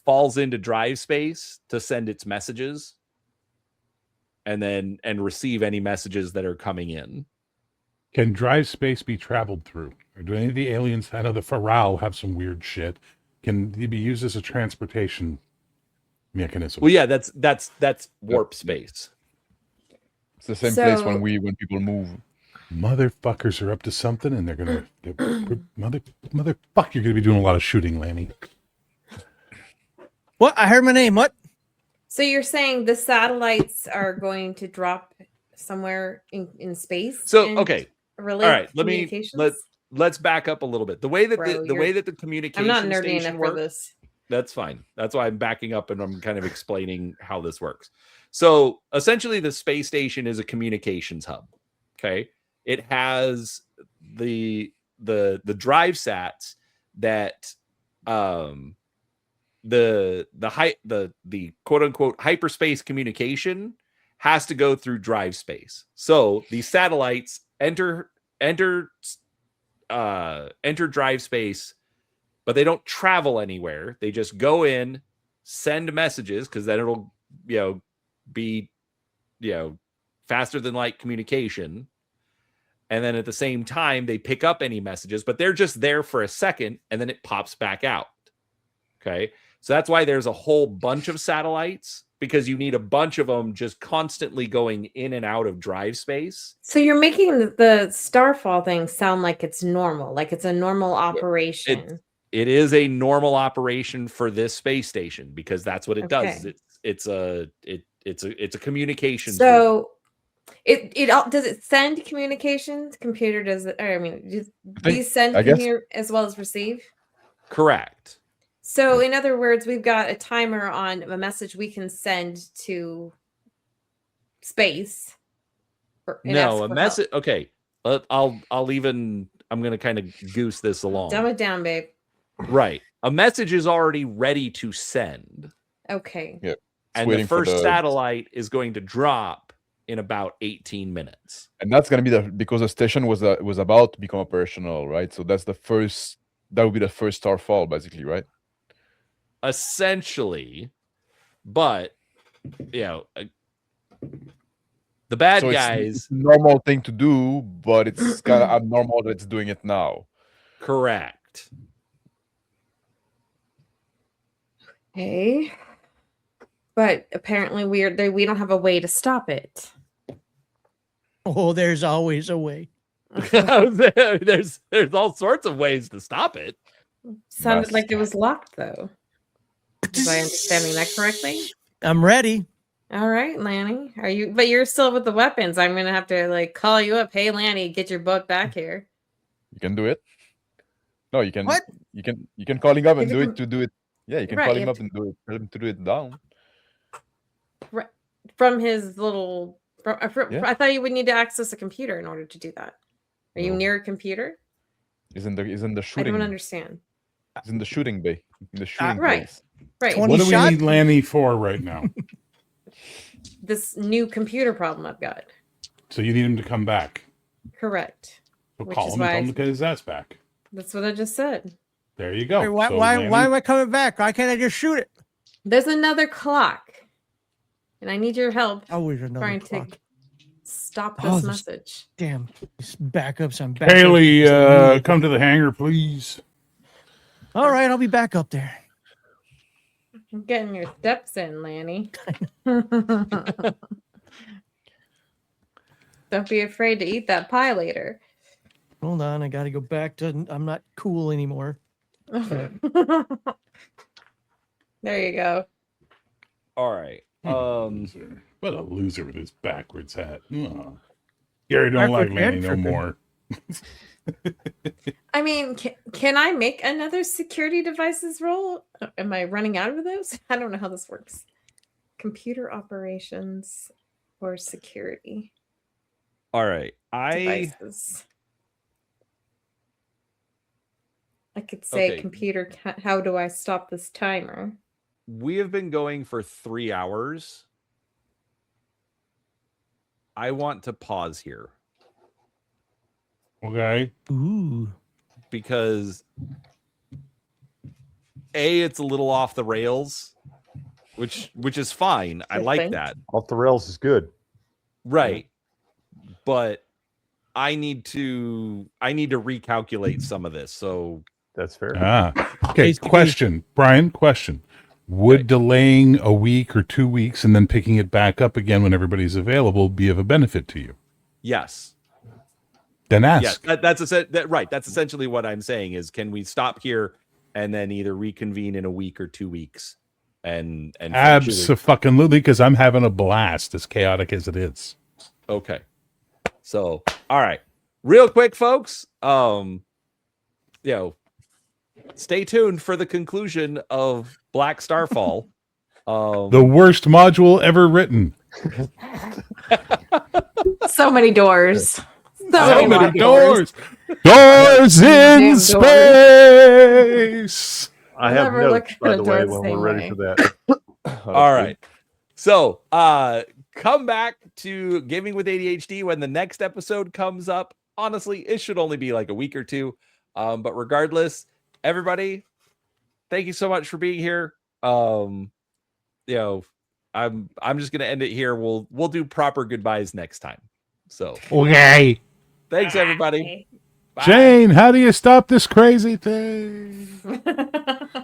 [SPEAKER 1] falls into drive space to send its messages and receive any messages that are coming in.
[SPEAKER 3] Can drive space be traveled through? Or do any of the aliens, I know the Faral have some weird shit. Can they be used as a transportation mechanism?
[SPEAKER 1] Well, yeah, that's warp space.
[SPEAKER 2] It's the same place
[SPEAKER 6] So-
[SPEAKER 2] when people move.
[SPEAKER 3] Motherfuckers are up to something, and they're gonna motherfuck. You're gonna be doing a lot of shooting, Lanny.
[SPEAKER 5] What? I heard my name. What?
[SPEAKER 6] So you're saying the satellites are going to drop somewhere in space?
[SPEAKER 1] So
[SPEAKER 6] and
[SPEAKER 1] okay,
[SPEAKER 6] relate
[SPEAKER 1] all right. Let's back up a little bit. The way that
[SPEAKER 6] Bro,
[SPEAKER 1] the way
[SPEAKER 6] you're-
[SPEAKER 1] that the
[SPEAKER 6] I'm
[SPEAKER 1] communication
[SPEAKER 6] not nerdy
[SPEAKER 1] station
[SPEAKER 6] enough for
[SPEAKER 1] works.
[SPEAKER 6] this.
[SPEAKER 1] That's fine. That's why I'm backing up and I'm kind of explaining how this works. So essentially, the space station is a communications hub. Okay, it has the drive sats that the quote unquote hyperspace communication has to go through drive space. So these satellites enter drive space, but they don't travel anywhere. They just go in, send messages, because then it'll be, faster than light communication. And then at the same time, they pick up any messages, but they're just there for a second and then it pops back out. Okay. So that's why there's a whole bunch of satellites, because you need a bunch of them just constantly going in and out of drive space.
[SPEAKER 6] So you're making the Starfall thing sound like it's normal, like it's a normal operation.
[SPEAKER 1] It is a normal operation for this space station, because that's what it does. It's a communication.
[SPEAKER 6] So does it send communications? Computer does it? Or, I mean, these send computer as well as receive?
[SPEAKER 1] Correct.
[SPEAKER 6] So in other words, we've got a timer on a message we can send to space.
[SPEAKER 1] No, a message. Okay, I'm going to kind of goose this along.
[SPEAKER 6] Dumb it down, babe.
[SPEAKER 1] Right. A message is already ready to send.
[SPEAKER 6] Okay.
[SPEAKER 2] Yeah.
[SPEAKER 1] And the first satellite is going to drop in about 18 minutes.
[SPEAKER 2] And that's going to be because the station was about to become operational, right? So that would be the first Starfall, basically, right?
[SPEAKER 1] Essentially. But, the bad guys.
[SPEAKER 2] It's a normal thing to do, but it's kind of abnormal that it's doing it now.
[SPEAKER 1] Correct.
[SPEAKER 6] Okay. But apparently we don't have a way to stop it.
[SPEAKER 5] Oh, there's always a way.
[SPEAKER 1] There's all sorts of ways to stop it.
[SPEAKER 6] Sounded like it was locked, though. Was I understanding that correctly?
[SPEAKER 5] I'm ready.
[SPEAKER 6] All right, Lanny. But you're still with the weapons. I'm gonna have to call you up. Hey, Lanny, get your butt back here.
[SPEAKER 2] You can do it. No, you can.
[SPEAKER 5] What?
[SPEAKER 2] You can call him up and do it. Yeah, you can call him up and do it. Tell him to do it down.
[SPEAKER 6] From his little. I thought you would need to access a computer in order to do that. Are you near a computer?
[SPEAKER 2] Is in the shooting.
[SPEAKER 6] I don't understand.
[SPEAKER 2] It's in the shooting bay. In the shooting
[SPEAKER 6] right. Right.
[SPEAKER 3] What do we need Lanny for right now?
[SPEAKER 6] This new computer problem I've got.
[SPEAKER 3] So you need him to come back.
[SPEAKER 6] Correct.
[SPEAKER 3] So call him and tell him to get his ass back.
[SPEAKER 6] That's what I just said.
[SPEAKER 3] There you go.
[SPEAKER 5] Wait, why am I coming back? Why can't I just shoot it?
[SPEAKER 6] There's another clock. And I need your help
[SPEAKER 5] trying
[SPEAKER 6] to stop this message.
[SPEAKER 5] Damn, these backups on backups.
[SPEAKER 3] Haley, come to the hangar, please.
[SPEAKER 5] All right, I'll be back up there.
[SPEAKER 6] I'm getting your steps in, Lanny. Don't be afraid to eat that pie later.
[SPEAKER 5] Hold on, I got to go back to I'm not cool anymore.
[SPEAKER 6] There you go.
[SPEAKER 1] All right.
[SPEAKER 3] What a loser with his backwards hat. Oh. Gary don't like Lanny no more.
[SPEAKER 6] I mean, can I make another security devices roll? Am I running out of those? I don't know how this works. Computer operations or security.
[SPEAKER 1] All right.
[SPEAKER 6] Devices. I could say computer, how do I stop this timer?
[SPEAKER 1] We have been going for 3 hours. I want to pause here.
[SPEAKER 3] Okay.
[SPEAKER 5] Ooh.
[SPEAKER 1] Because it's a little off the rails, which is fine. I like that.
[SPEAKER 4] Off the rails is good.
[SPEAKER 1] Right. But I need to recalculate some of this. So
[SPEAKER 4] that's fair.
[SPEAKER 3] Okay. Question, Brian. Question. Would delaying a week or 2 weeks and then picking it back up again when everybody's available be of a benefit to you?
[SPEAKER 1] Yes.
[SPEAKER 3] Then ask.
[SPEAKER 1] Yes, right. That's essentially what I'm saying is, can we stop here and then either reconvene in a week or 2 weeks? And
[SPEAKER 3] Abso-fucking-lutely, because I'm having a blast, as chaotic as it is.
[SPEAKER 1] Okay. So, all right. Real quick, folks. Stay tuned for the conclusion of Black Starfall.
[SPEAKER 3] The worst module ever written.
[SPEAKER 6] So many doors.
[SPEAKER 3] So many doors. Doors in space.
[SPEAKER 4] I have notes, by the way, when we're ready for that.
[SPEAKER 1] All right. So, come back to Gaming with ADHD when the next episode comes up. Honestly, it should only be like a week or two. But regardless, everybody, thank you so much for being here. I I'm just gonna end it here. We'll do proper goodbyes next time. So
[SPEAKER 3] Okay.
[SPEAKER 1] thanks everybody. Bye.
[SPEAKER 3] Jane, how do you stop this crazy thing?